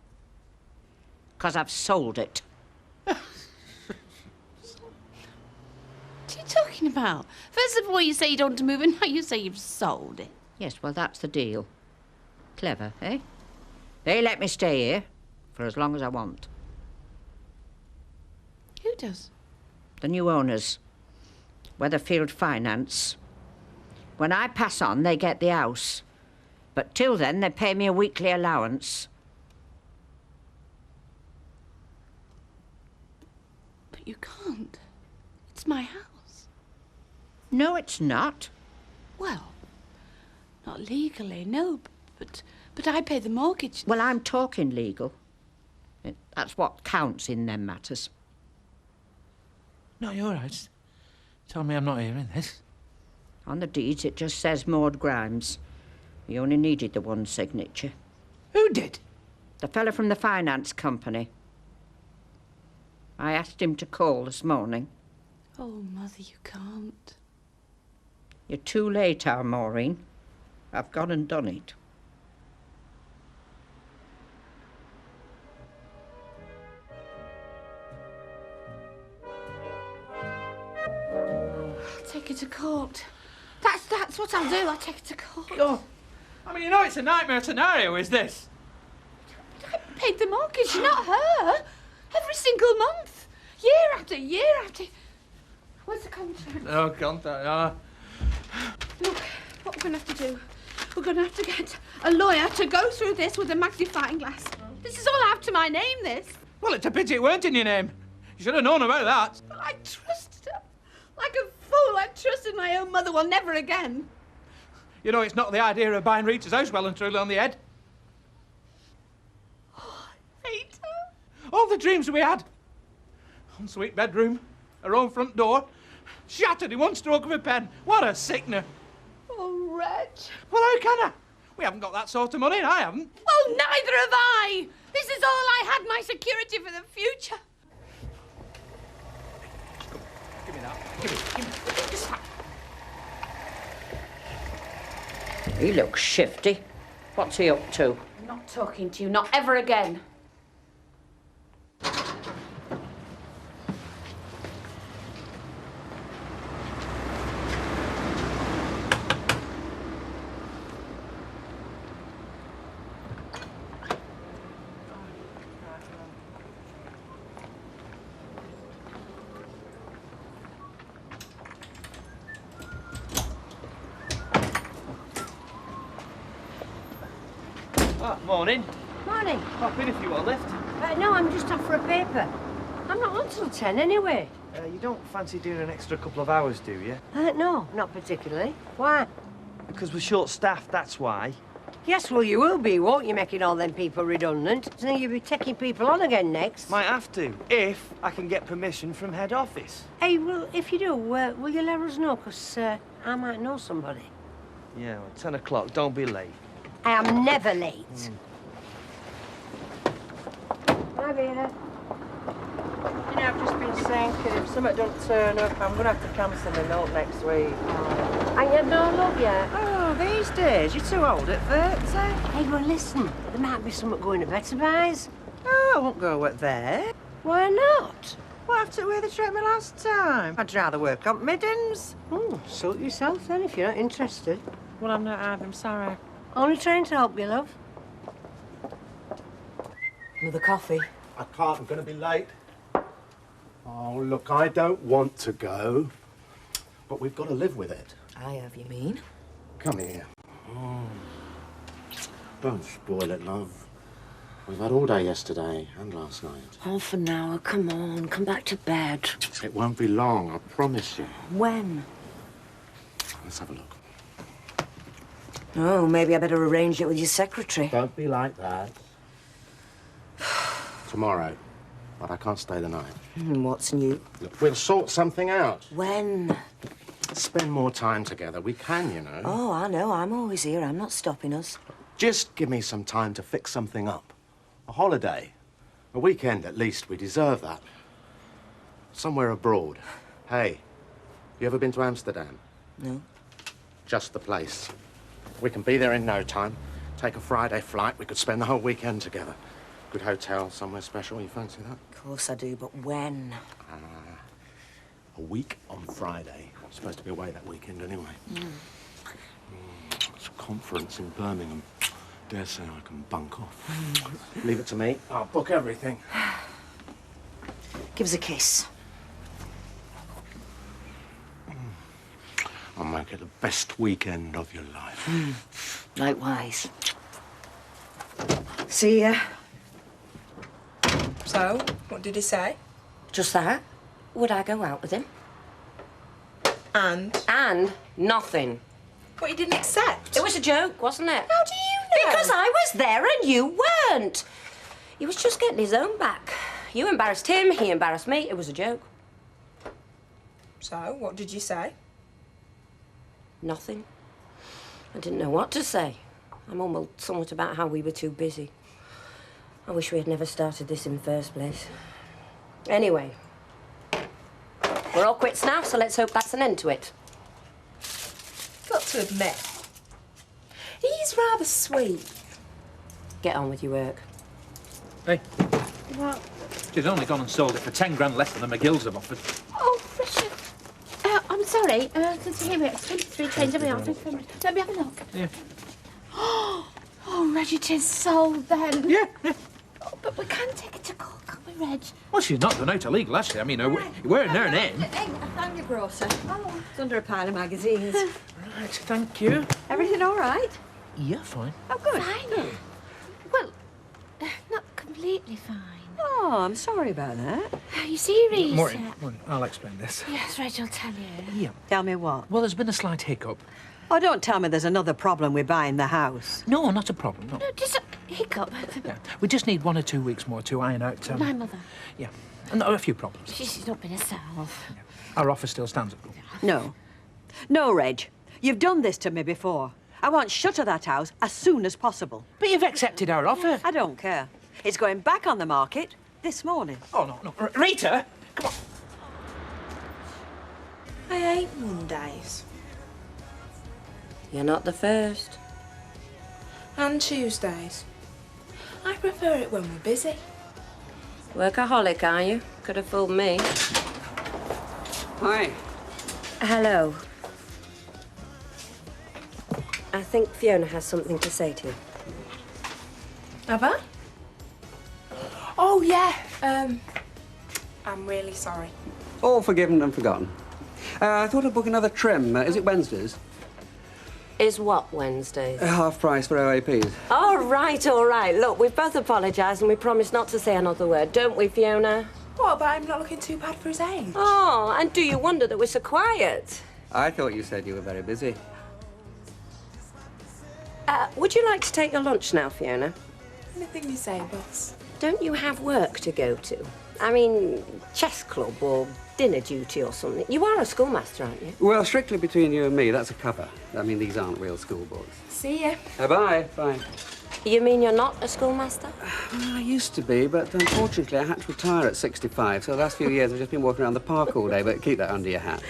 'Cause I've sold it. What are you talking about? First of all, you say you don't want to move, and now you say you've sold it. Yes, well, that's the deal. Clever, eh? They let me stay here for as long as I want. Who does? The new owners. Weatherfield Finance. When I pass on, they get the house. But till then, they pay me a weekly allowance. But you can't. It's my house. No, it's not. Well, not legally, no, but I pay the mortgage. Well, I'm talking legal. That's what counts in them matters. No, you're right. Tell me I'm not hearing this. On the deeds, it just says Maud Grimes. We only needed the one signature. Who did? The fella from the finance company. I asked him to call this morning. Oh, Mother, you can't. You're too late, Maureen. I've gone and done it. I'll take it to court. That's what I'll do. I'll take it to court. Oh, I mean, you know it's a nightmare scenario, is this? I paid the mortgage, not her. Every single month. Year after year after... Where's the contract? No contact, Look, what we're going to have to do, we're going to have to get a lawyer to go through this with a magnifying glass. This is all I have to my name, this. Well, it's a pity it weren't in your name. You should have known about that. But I trusted her. Like a fool, I trusted my own mother. Well, never again. You know, it's not the idea of buying Rita's house well and truly on the head. Oh, I hate her. All the dreams we had. Ensuite bedroom, her own front door, shattered in one stroke of a pen. What a sickener. Oh, Reg. Well, how can I? We haven't got that sort of money, and I haven't. Well, neither have I. This is all I had, my security for the future. Give me that. Give me just that. He looks shifty. What's he up to? I'm not talking to you, not ever again. Morning. Morning. Pop in if you want, lift. No, I'm just off for a paper. I'm not on till 10 anyway. You don't fancy doing an extra couple of hours, do you? No, not particularly. Why? Because we're short-staffed, that's why. Yes, well, you will be, won't you, making all them people redundant? So you'll be taking people on again next. Might have to, if I can get permission from head office. Hey, well, if you do, will you let us know? Because I might know somebody. Yeah, well, 10 o'clock, don't be late. I am never late. Hi, Vera. You know, I've just been thinking, if something don't turn up, I'm going to have to cancel the note next week. And you don't love yet? Oh, these days, you're too old at 30. Hey, well, listen, there might be something going at Better Buys. Oh, I won't go at there. Why not? Well, after the way they treated me last time. I'd rather work on middens. Oh, suit yourself then, if you're not interested. Well, I'm not either, I'm sorry. Only trying to help you, love. Another coffee? I can't, I'm going to be late. Oh, look, I don't want to go, but we've got to live with it. I have, you mean? Come here. Oh. Don't spoil it, love. We've had all day yesterday and last night. Half an hour, come on, come back to bed. It won't be long, I promise you. When? Let's have a look. Oh, maybe I better arrange it with your secretary. Don't be like that. Tomorrow. But I can't stay the night. What's new? Look, we'll sort something out. When? Spend more time together. We can, you know. Oh, I know. I'm always here. I'm not stopping us. Just give me some time to fix something up. A holiday. A weekend, at least. We deserve that. Somewhere abroad. Hey, you ever been to Amsterdam? No. Just the place. We can be there in no time. Take a Friday flight. We could spend the whole weekend together. Good hotel, somewhere special. You fancy that? Of course I do, but when? A week on Friday. I'm supposed to be away that weekend anyway. It's a conference in Birmingham. Dare say I can bunk off. Leave it to me. I'll book everything. Give us a kiss. I'll make it the best weekend of your life. Likewise. See ya. So, what did he say? Just that. Would I go out with him? And? And nothing. What, you didn't accept? It was a joke, wasn't it? How do you know? Because I was there and you weren't. He was just getting his own back. You embarrassed him, he embarrassed me. It was a joke. So, what did you say? Nothing. I didn't know what to say. I mumbled somewhat about how we were too busy. I wish we had never started this in the first place. Anyway, we're all quits now, so let's hope that's an end to it. Got to admit, he's rather sweet. Get on with your work. Hey, What? she's only gone and sold it for 10 grand less than the McGills have offered. Oh, Richard. I'm sorry. Here we are. 23 change of my office. Let me have a look. Yeah. Oh, Reg, it is sold then. Yeah. Oh, but we can take it to court, can't we, Reg? Well, she's not done out illegal, has she? I mean, we're in her name. Hey, I found your grocer. Oh, it's under a pile of magazines. Right, thank you. Everything all right? Yeah, fine. Oh, good. Fine. Well, not completely fine. Oh, I'm sorry about that. Are you serious? Maureen, I'll explain this. Yes, Reg, I'll tell you. Yeah. Tell me what? Well, there's been a slight hiccup. Oh, don't tell me there's another problem with buying the house. No, not a problem, no. No, just a hiccup. Yeah. We just need 1 or 2 weeks more to iron out... My mother. Yeah. And a few problems. She's not been herself. Yeah. Our offer still stands at No. No, Reg. You've done this to me before. I want shut of that house as soon as possible. But you've accepted our offer. I don't care. It's going back on the market this morning. Oh, no. Rita! Come on. I hate Mondays. You're not the first. And Tuesdays. I prefer it when we're busy. Workaholic, are you? Could have fooled me. Hi. Hello. I think Fiona has something to say to you. Have I? Oh, yeah. I'm really sorry. All forgiven and forgotten. I thought I'd book another trim. Is it Wednesdays? Is what Wednesdays? Half price for OAPs. All right, all right. Look, we've both apologised and we promised not to say another word, don't we, Fiona? What about him not looking too bad for his age? Oh, and do you wonder that we're so quiet? I thought you said you were very busy. Would you like to take your lunch now, Fiona? Anything you say, boss. Don't you have work to go to? I mean, chess club or dinner duty or something. You are a schoolmaster, aren't you? Well, strictly between you and me, that's a cover. I mean, these aren't real school books. See ya. Bye. Bye. You mean you're not a schoolmaster? Well, I used to be, but unfortunately I had to retire at 65, so the last few years I've just been walking around the park all day, but keep that under your hat.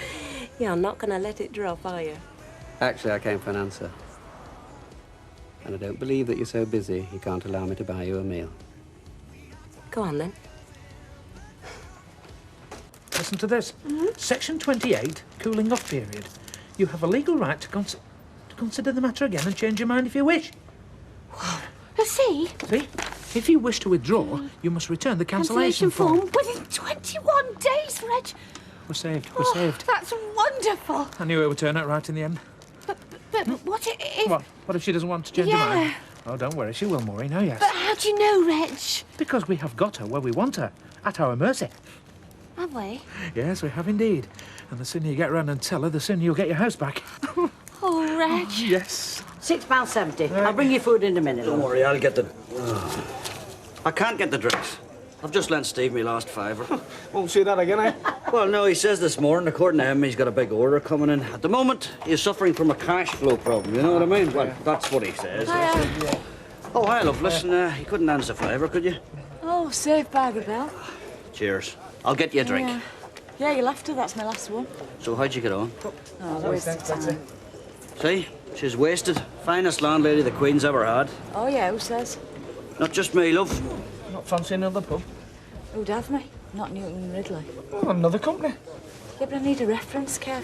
You're not going to let it drop, are you? Actually, I came for an answer. And I don't believe that you're so busy you can't allow me to buy you a meal. Go on, then. Listen to this. Section 28, cooling off period. You have a legal right to consider the matter again and change your mind if you wish. See? See? If you wish to withdraw, you must return the cancellation form. Within 21 days, Reg. We're saved. We're saved. That's wonderful. I knew it would turn out right in the end. But what if... What if she doesn't want to change her mind? Oh, don't worry. She will, Maureen. Oh, yes. But how do you know, Reg? Because we have got her where we want her. At our mercy. Have we? Yes, we have indeed. And the sooner you get round and tell her, the sooner you'll get your house back. Oh, Reg. Yes. £6.70. I'll bring you food in a minute. Don't worry, I'll get the... I can't get the drinks. I've just lent Steve me last fiver. Won't see that again, eh? Well, no, he says this morning, according to him, he's got a big order coming in. At the moment, he's suffering from a cash flow problem, you know what I mean? Well, that's what he says. Oh, hi, love. Listen, you couldn't answer fiver, could you? Oh, saved by the bell. Cheers. I'll get you a drink. Yeah, you'll have to. That's my last one. So how'd you get on? Oh, waste of time. See? She's wasted. Finest landlady the Queen's ever had. Oh, yeah, who says? Not just me, love. Not fancy another pub? Who'd have me? Not Newton Ridley. Oh, another company. Yeah, but I need a reference, Kev.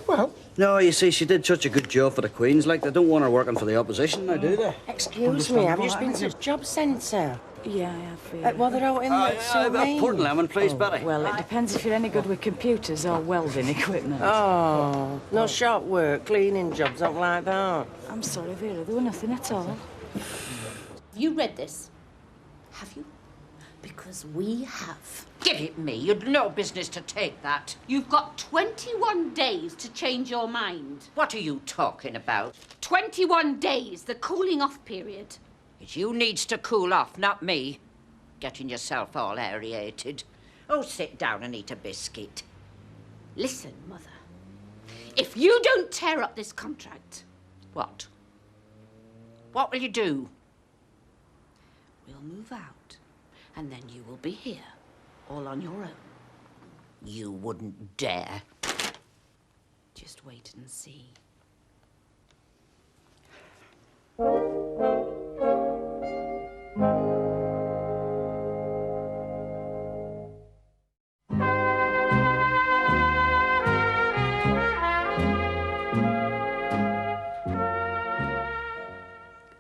Well... No, you see, she did such a good job for the Queen's. Like, they don't want her working for the opposition now, do they? Excuse me, have you been to job centre? Yeah, I have. Yeah. Well, they're out in the Port and lemon, please, Betty. Well, it depends if you're any good with computers or welding equipment. Oh, no shop work, cleaning jobs, not like that. I'm sorry, Vera, there were nothing at all. Have you read this? Have you? Because we have. Give it me. You'd no business to take that. You've got 21 days to change your mind. What are you talking about? 21 days, the cooling off period. It's you needs to cool off, not me. Getting yourself all aerated. Oh, sit down and eat a biscuit. Listen, Mother. If you don't tear up this contract... What? What will you do? We'll move out, and then you will be here, all on your own. You wouldn't dare. Just wait and see.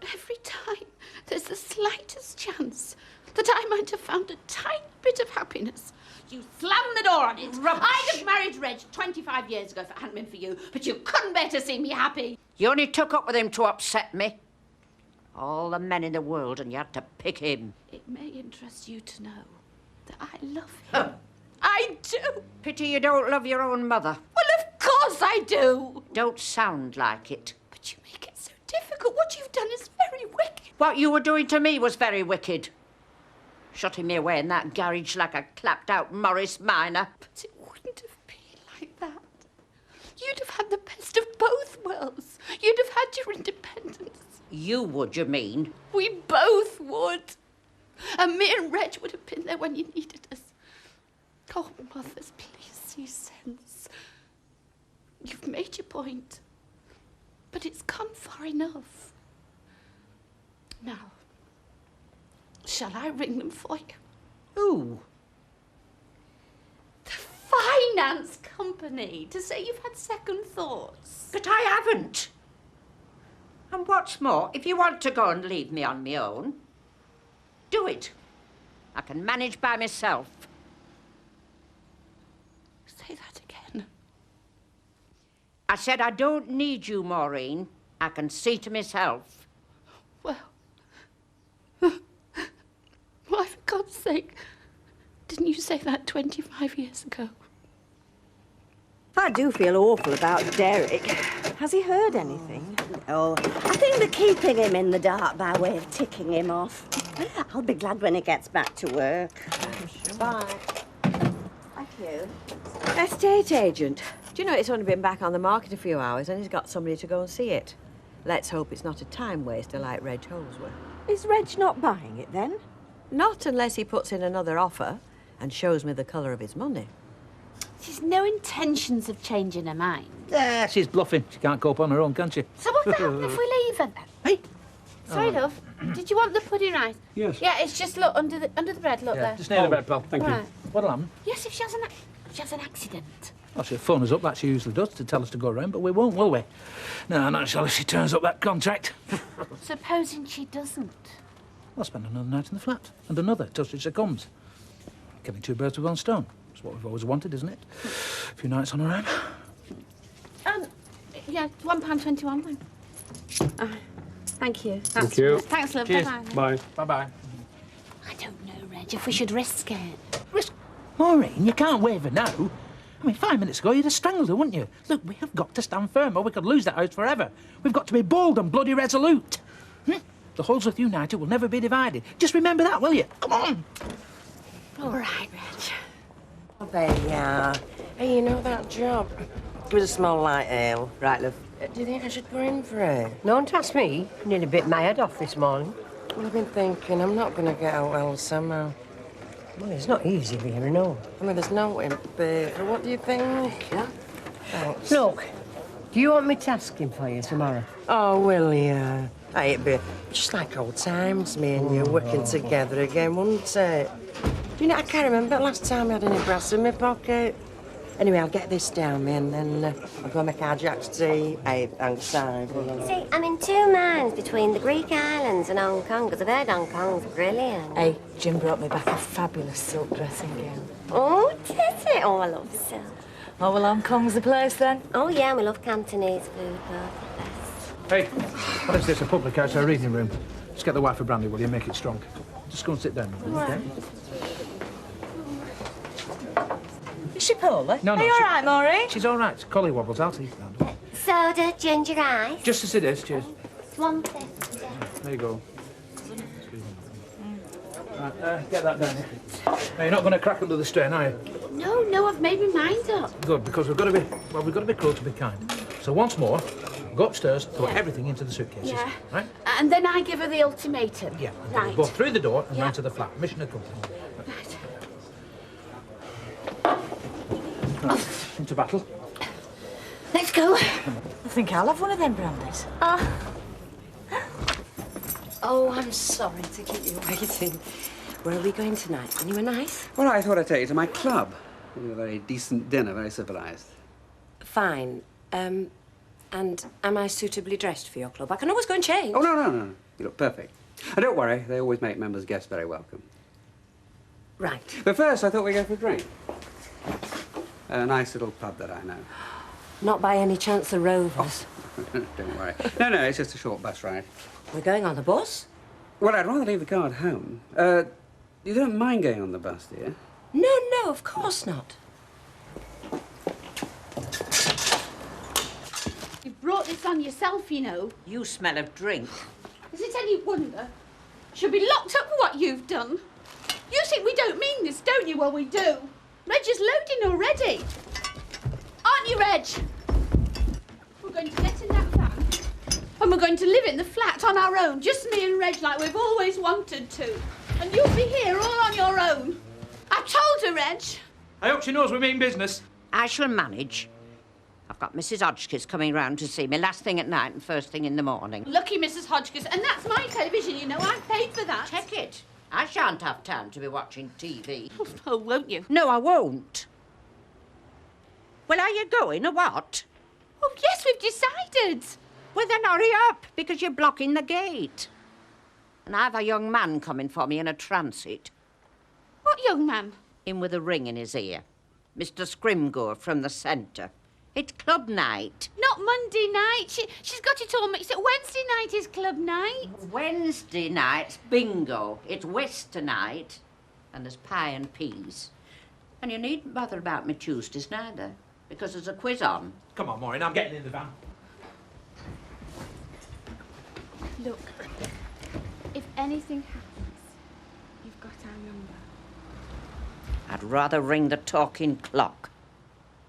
Every time there's the slightest chance that I might have found a tiny bit of happiness, you slam the door on it. Rubbish. I'd have married Reg 25 years ago if it hadn't been for you, but you couldn't bear to see me happy. You only took up with him to upset me. All the men in the world, and you had to pick him. It may interest you to know that I love him. I do. Pity you don't love your own mother. Well, of course I do. Don't sound like it. But you make it so difficult. What you've done is very wicked. What you were doing to me was very wicked. Shutting me away in that garage like a clapped-out Morris minor. But it wouldn't have been like that. You'd have had the best of both worlds. You'd have had your independence. You would, you mean? We both would. And me and Reg would have been there when you needed us. Oh, mothers, please see sense. You've made your point, but it's come far enough. Now, shall I ring them for you? Who? The finance company, to say you've had second thoughts. But I haven't. And what's more, if you want to go and leave me on my own, do it. I can manage by myself. Say that again. I said I don't need you, Maureen. I can see to myself. Well, why, for God's sake, Didn't you say that 25 years ago? I do feel awful about Derek. Has he heard anything? No. I think they're keeping him in the dark by way of ticking him off. I'll be glad when he gets back to work. Bye. Thank you. Estate agent. Do you know it's only been back on the market a few hours and he's got somebody to go and see it? Let's hope it's not a time waster like Reg Holsworth. Is Reg not buying it then? Not unless he puts in another offer and shows me the colour of his money. She's no intentions of changing her mind. Yeah, she's bluffing. She can't cope on her own, can she? So what's happening if we leave her then? Hey! Sorry, love. Did you want the pudding rice? Yes. Yeah, it's just, look, under the bread, look there. Just near the bed, pal. Thank Right. you. What'll happen? Yes, if she has an accident. Well, she'll phone us up, like she usually does, to tell us to go round, but we won't, will we? No, not until she turns up that contract. Supposing she doesn't. I'll spend another night in the flat, and another till she succumbs. Killing two birds with one stone. It's what we've always wanted, isn't it? A few nights on her own. Yeah, £1.21 then. Thank you. Thank you. Thanks, love. Cheers. Bye-bye. Bye. Bye-bye. I don't know, Reg, if we should risk it. Risk? Maureen, you can't waver now. I mean, 5 minutes ago, you'd have strangled her, wouldn't you? Look, we have got to stand firm, or we could lose that house forever. We've got to be bold and bloody resolute. The Holsworth United will never be divided. Just remember that, will you? Come on. All right, Reg. Oh, there you are. Hey, you know that job? With a small light ale. Right, love. Do you think I should go in for it? Don't ask me. Nearly bit my head off this morning. Well, I've been thinking I'm not going to get out well somehow. Well, it's not easy being an old. I mean, there's no imp, but what do you think? Yeah. Thanks. Look, do you want me to ask him for you tomorrow? Oh, will you? Hey, it'd be just like old times, me and you working together again, wouldn't it? You know, I can't remember last time I had any brass in my pocket. Anyway, I'll get this down, me, and then I'll go make our Jack's tea. Hey, thanks, Simon. See, I'm in two minds between the Greek islands and Hong Kong, because I've heard Hong Kong's brilliant. Hey, Jim brought me back a fabulous silk dressing gown. Oh, did it? Oh, I love silk. Oh, well, Hong Kong's the place then? Oh, yeah, and we love Cantonese food, both the best. Hey, what is this, a public house or a reading room? Just get the wife a brandy, will you? Make it strong. Just go and sit down, okay? Is she poorly? No, Are you all right, Maureen? She's all right. Collie wobbles. I'll take that. Soda, ginger ice. Just as it is. Cheers. It's £1.50. There you go. Right, get that down here. Now, you're not going to crack under the strain, are you? No, I've made my mind up. Good, because we've got to be cruel to be kind. So once more, go upstairs, throw everything into the suitcases. Yeah. Right? And then I give her the ultimatum. Yeah. Right. Go through the door and Yeah. round to the flat. Mission accomplished. Right. Right. Into battle. Let's go. I think I'll have one of them brandies. Oh, I'm sorry to keep you waiting. Where are we going tonight? Anywhere nice? Well, I thought I'd take you to my club. It'll be a very decent dinner, very civilised. Fine. And am I suitably dressed for your club? I can always go and change. Oh, no. You look perfect. And don't worry, they always make members' guests very welcome. Right. But first, I thought we'd go for a drink. A nice little pub that I know. Not by any chance the Rovers. Don't worry. No, it's just a short bus ride. We're going on the bus? Well, I'd rather leave the car at home. You don't mind going on the bus, do you? No, of course not. You brought this on yourself, you know. You smell of drink. Is it any wonder? She'll be locked up for what you've done. You think we don't mean this, don't you? Well, we do. Reg is loading already. Aren't you, Reg? We're going to get in that van. And we're going to live in the flat on our own, just me and Reg, like we've always wanted to. And you'll be here all on your own. I told her, Reg. I hope she knows we mean business. I shall manage. I've got Mrs. Hodgkins coming round to see me last thing at night and first thing in the morning. Lucky Mrs. Hodgkins. And that's my television, you know. I paid for that. Check it. I shan't have time to be watching TV. Oh, won't you? No, I won't. Well, are you going or what? Oh, yes, we've decided. Well, then hurry up, because you're blocking the gate. And I've a young man coming for me in a transit. What young man? In with a ring in his ear. Mr. Scrimgeour from the centre. It's club night. Not Monday night. She's got it all mixed up. Wednesday night is club night. Wednesday night's bingo. It's Wester night. And there's pie and peas. And you needn't bother about me Tuesdays neither, because there's a quiz on. Come on, Maureen, I'm getting in the van. Look, if anything happens, you've got our number. I'd rather ring the talking clock.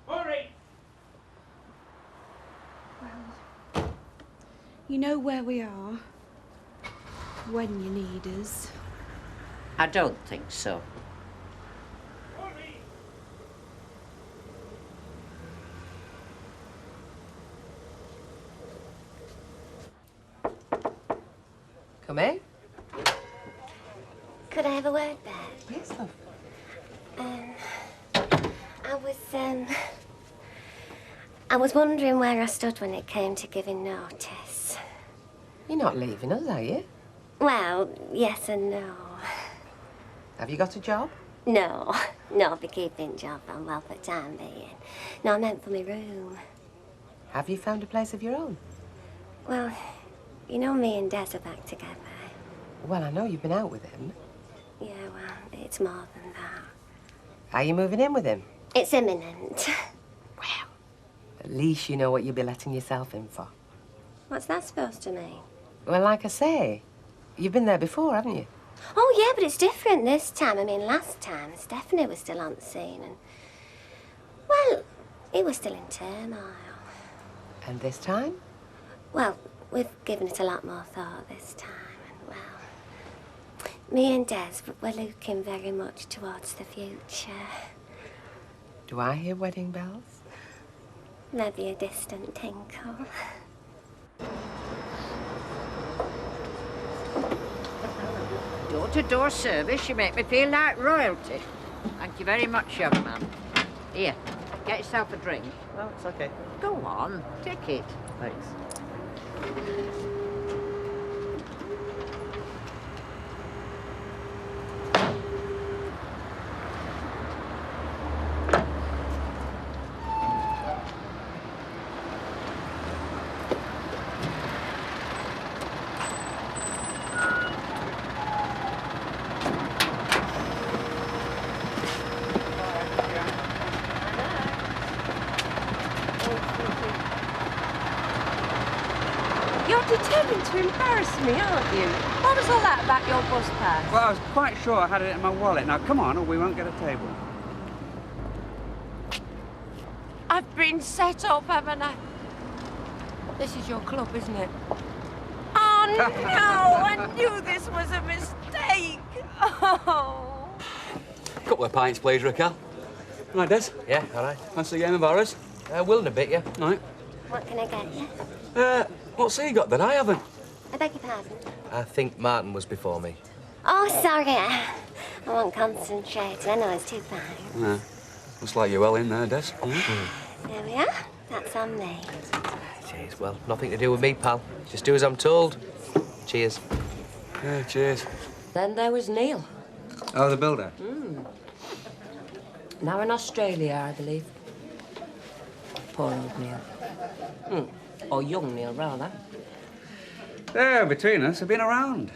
Maureen! Well, you know where we are when you need us. I don't think so. Come in. Could I have a word, Beth? Yes, love. I was wondering where I stood when it came to giving notice. You're not leaving us, are you? Well, yes and no. Have you got a job? No, not the keeping job on well for time being. No, I meant for my room. Have you found a place of your own? Well, you know me and Des are back together. Well, I know you've been out with him. Yeah, well, it's more than that. Are you moving in with him? It's imminent. At least you know what you'll be letting yourself in for. What's that supposed to mean? Well, like I say, you've been there before, haven't you? Oh, yeah, but it's different this time. I mean, last time, Stephanie was still on the scene and... Well, it was still in turmoil. And this time? Well, we've given it a lot more thought this time, and, well... Me and Des, we're looking very much towards the future. Do I hear wedding bells? Maybe a distant tinkle. Door-to-door service, you make me feel like royalty. Thank you very much, young man. Here, get yourself a drink. No, it's okay. Go on, take it. Thanks. You're determined to embarrass me, aren't you? What was all that about your bus pass? Well, I was quite sure I had it in my wallet. Now, come on, or we won't get a table. I've been set up, haven't I? This is your club, isn't it? Oh, no! I knew this was a mistake! Oh! Couple of pints, please, Raquel. Right, Des? Yeah, all right. Fancy a game of ours? Will in a bit, yeah. Right. What can I get you? What's he got that I haven't? I beg your pardon? I think Martin was before me. Oh, sorry. I won't concentrate. I know it's too fine. Yeah. Looks like you're well in there, Des. There we are. That's on me. Cheers. Well, nothing to do with me, pal. Just do as I'm told. Cheers. Yeah, cheers. Then there was Neil. Oh, the builder? Now in Australia, I believe. Poor old Neil. Or young Neil, rather. There, between us, have been around.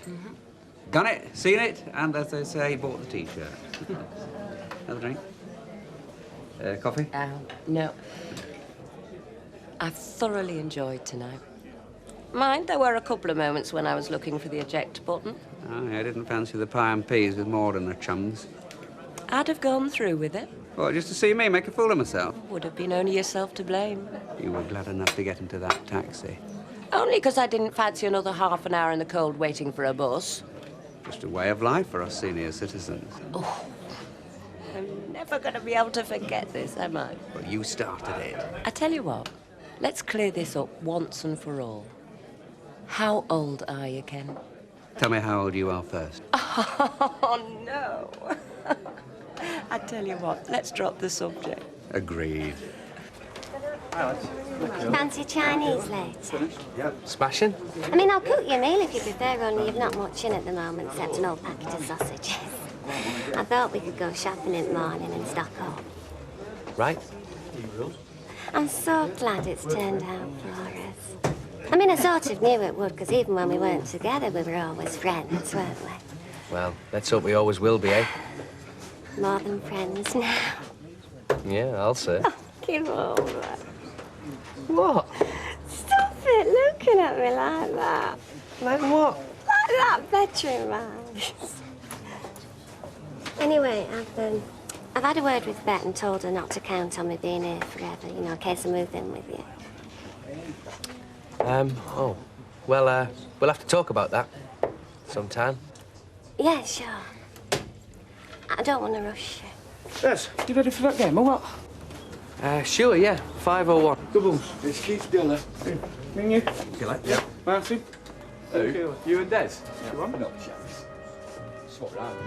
Done it, seen it, and as they say, bought the T-shirt. Another drink? Coffee? No. I've thoroughly enjoyed tonight. Mind, there were a couple of moments when I was looking for the eject button. Oh, yeah, I didn't fancy the pie and peas with Maud and her chums. I'd have gone through with it. What, just to see me make a fool of myself? Would have been only yourself to blame. You were glad enough to get into that taxi. Only because I didn't fancy another half an hour in the cold waiting for a bus. Just a way of life for us senior citizens. Oh, I'm never going to be able to forget this, am I? Well, you started it. I tell you what, let's clear this up once and for all. How old are you, Ken? Tell me how old you are first. Oh, no. I tell you what, let's drop the subject. Agreed. Fancy Chinese later? Yep. Smashing? I mean, I'll cook you a meal if you prefer, only you've not much in at the moment except an old packet of sausages. I thought we could go shopping in the morning and stock up. Right. I'm so glad it's turned out for us. I mean, I sort of knew it would, because even when we weren't together, we were always friends, weren't we? Well, let's hope we always will be, eh? more than friends now. Yeah, I'll say. Give over. What? Stop it looking at me like that. Like what? Like that bedroom eyes. Anyway, I've had a word with Bet and told her not to count on me being here forever, you know, in case I moved in with you. Oh. Well, we'll have to talk about that sometime. Yeah, sure. I don't want to rush you. Yes. You ready for that game, or what? Sure, yeah. 501. Doubles. It's Keith Diller. Ring you? You like? Yeah. Martin? Who? You and Des? Yeah. Not the chaps. Swap round.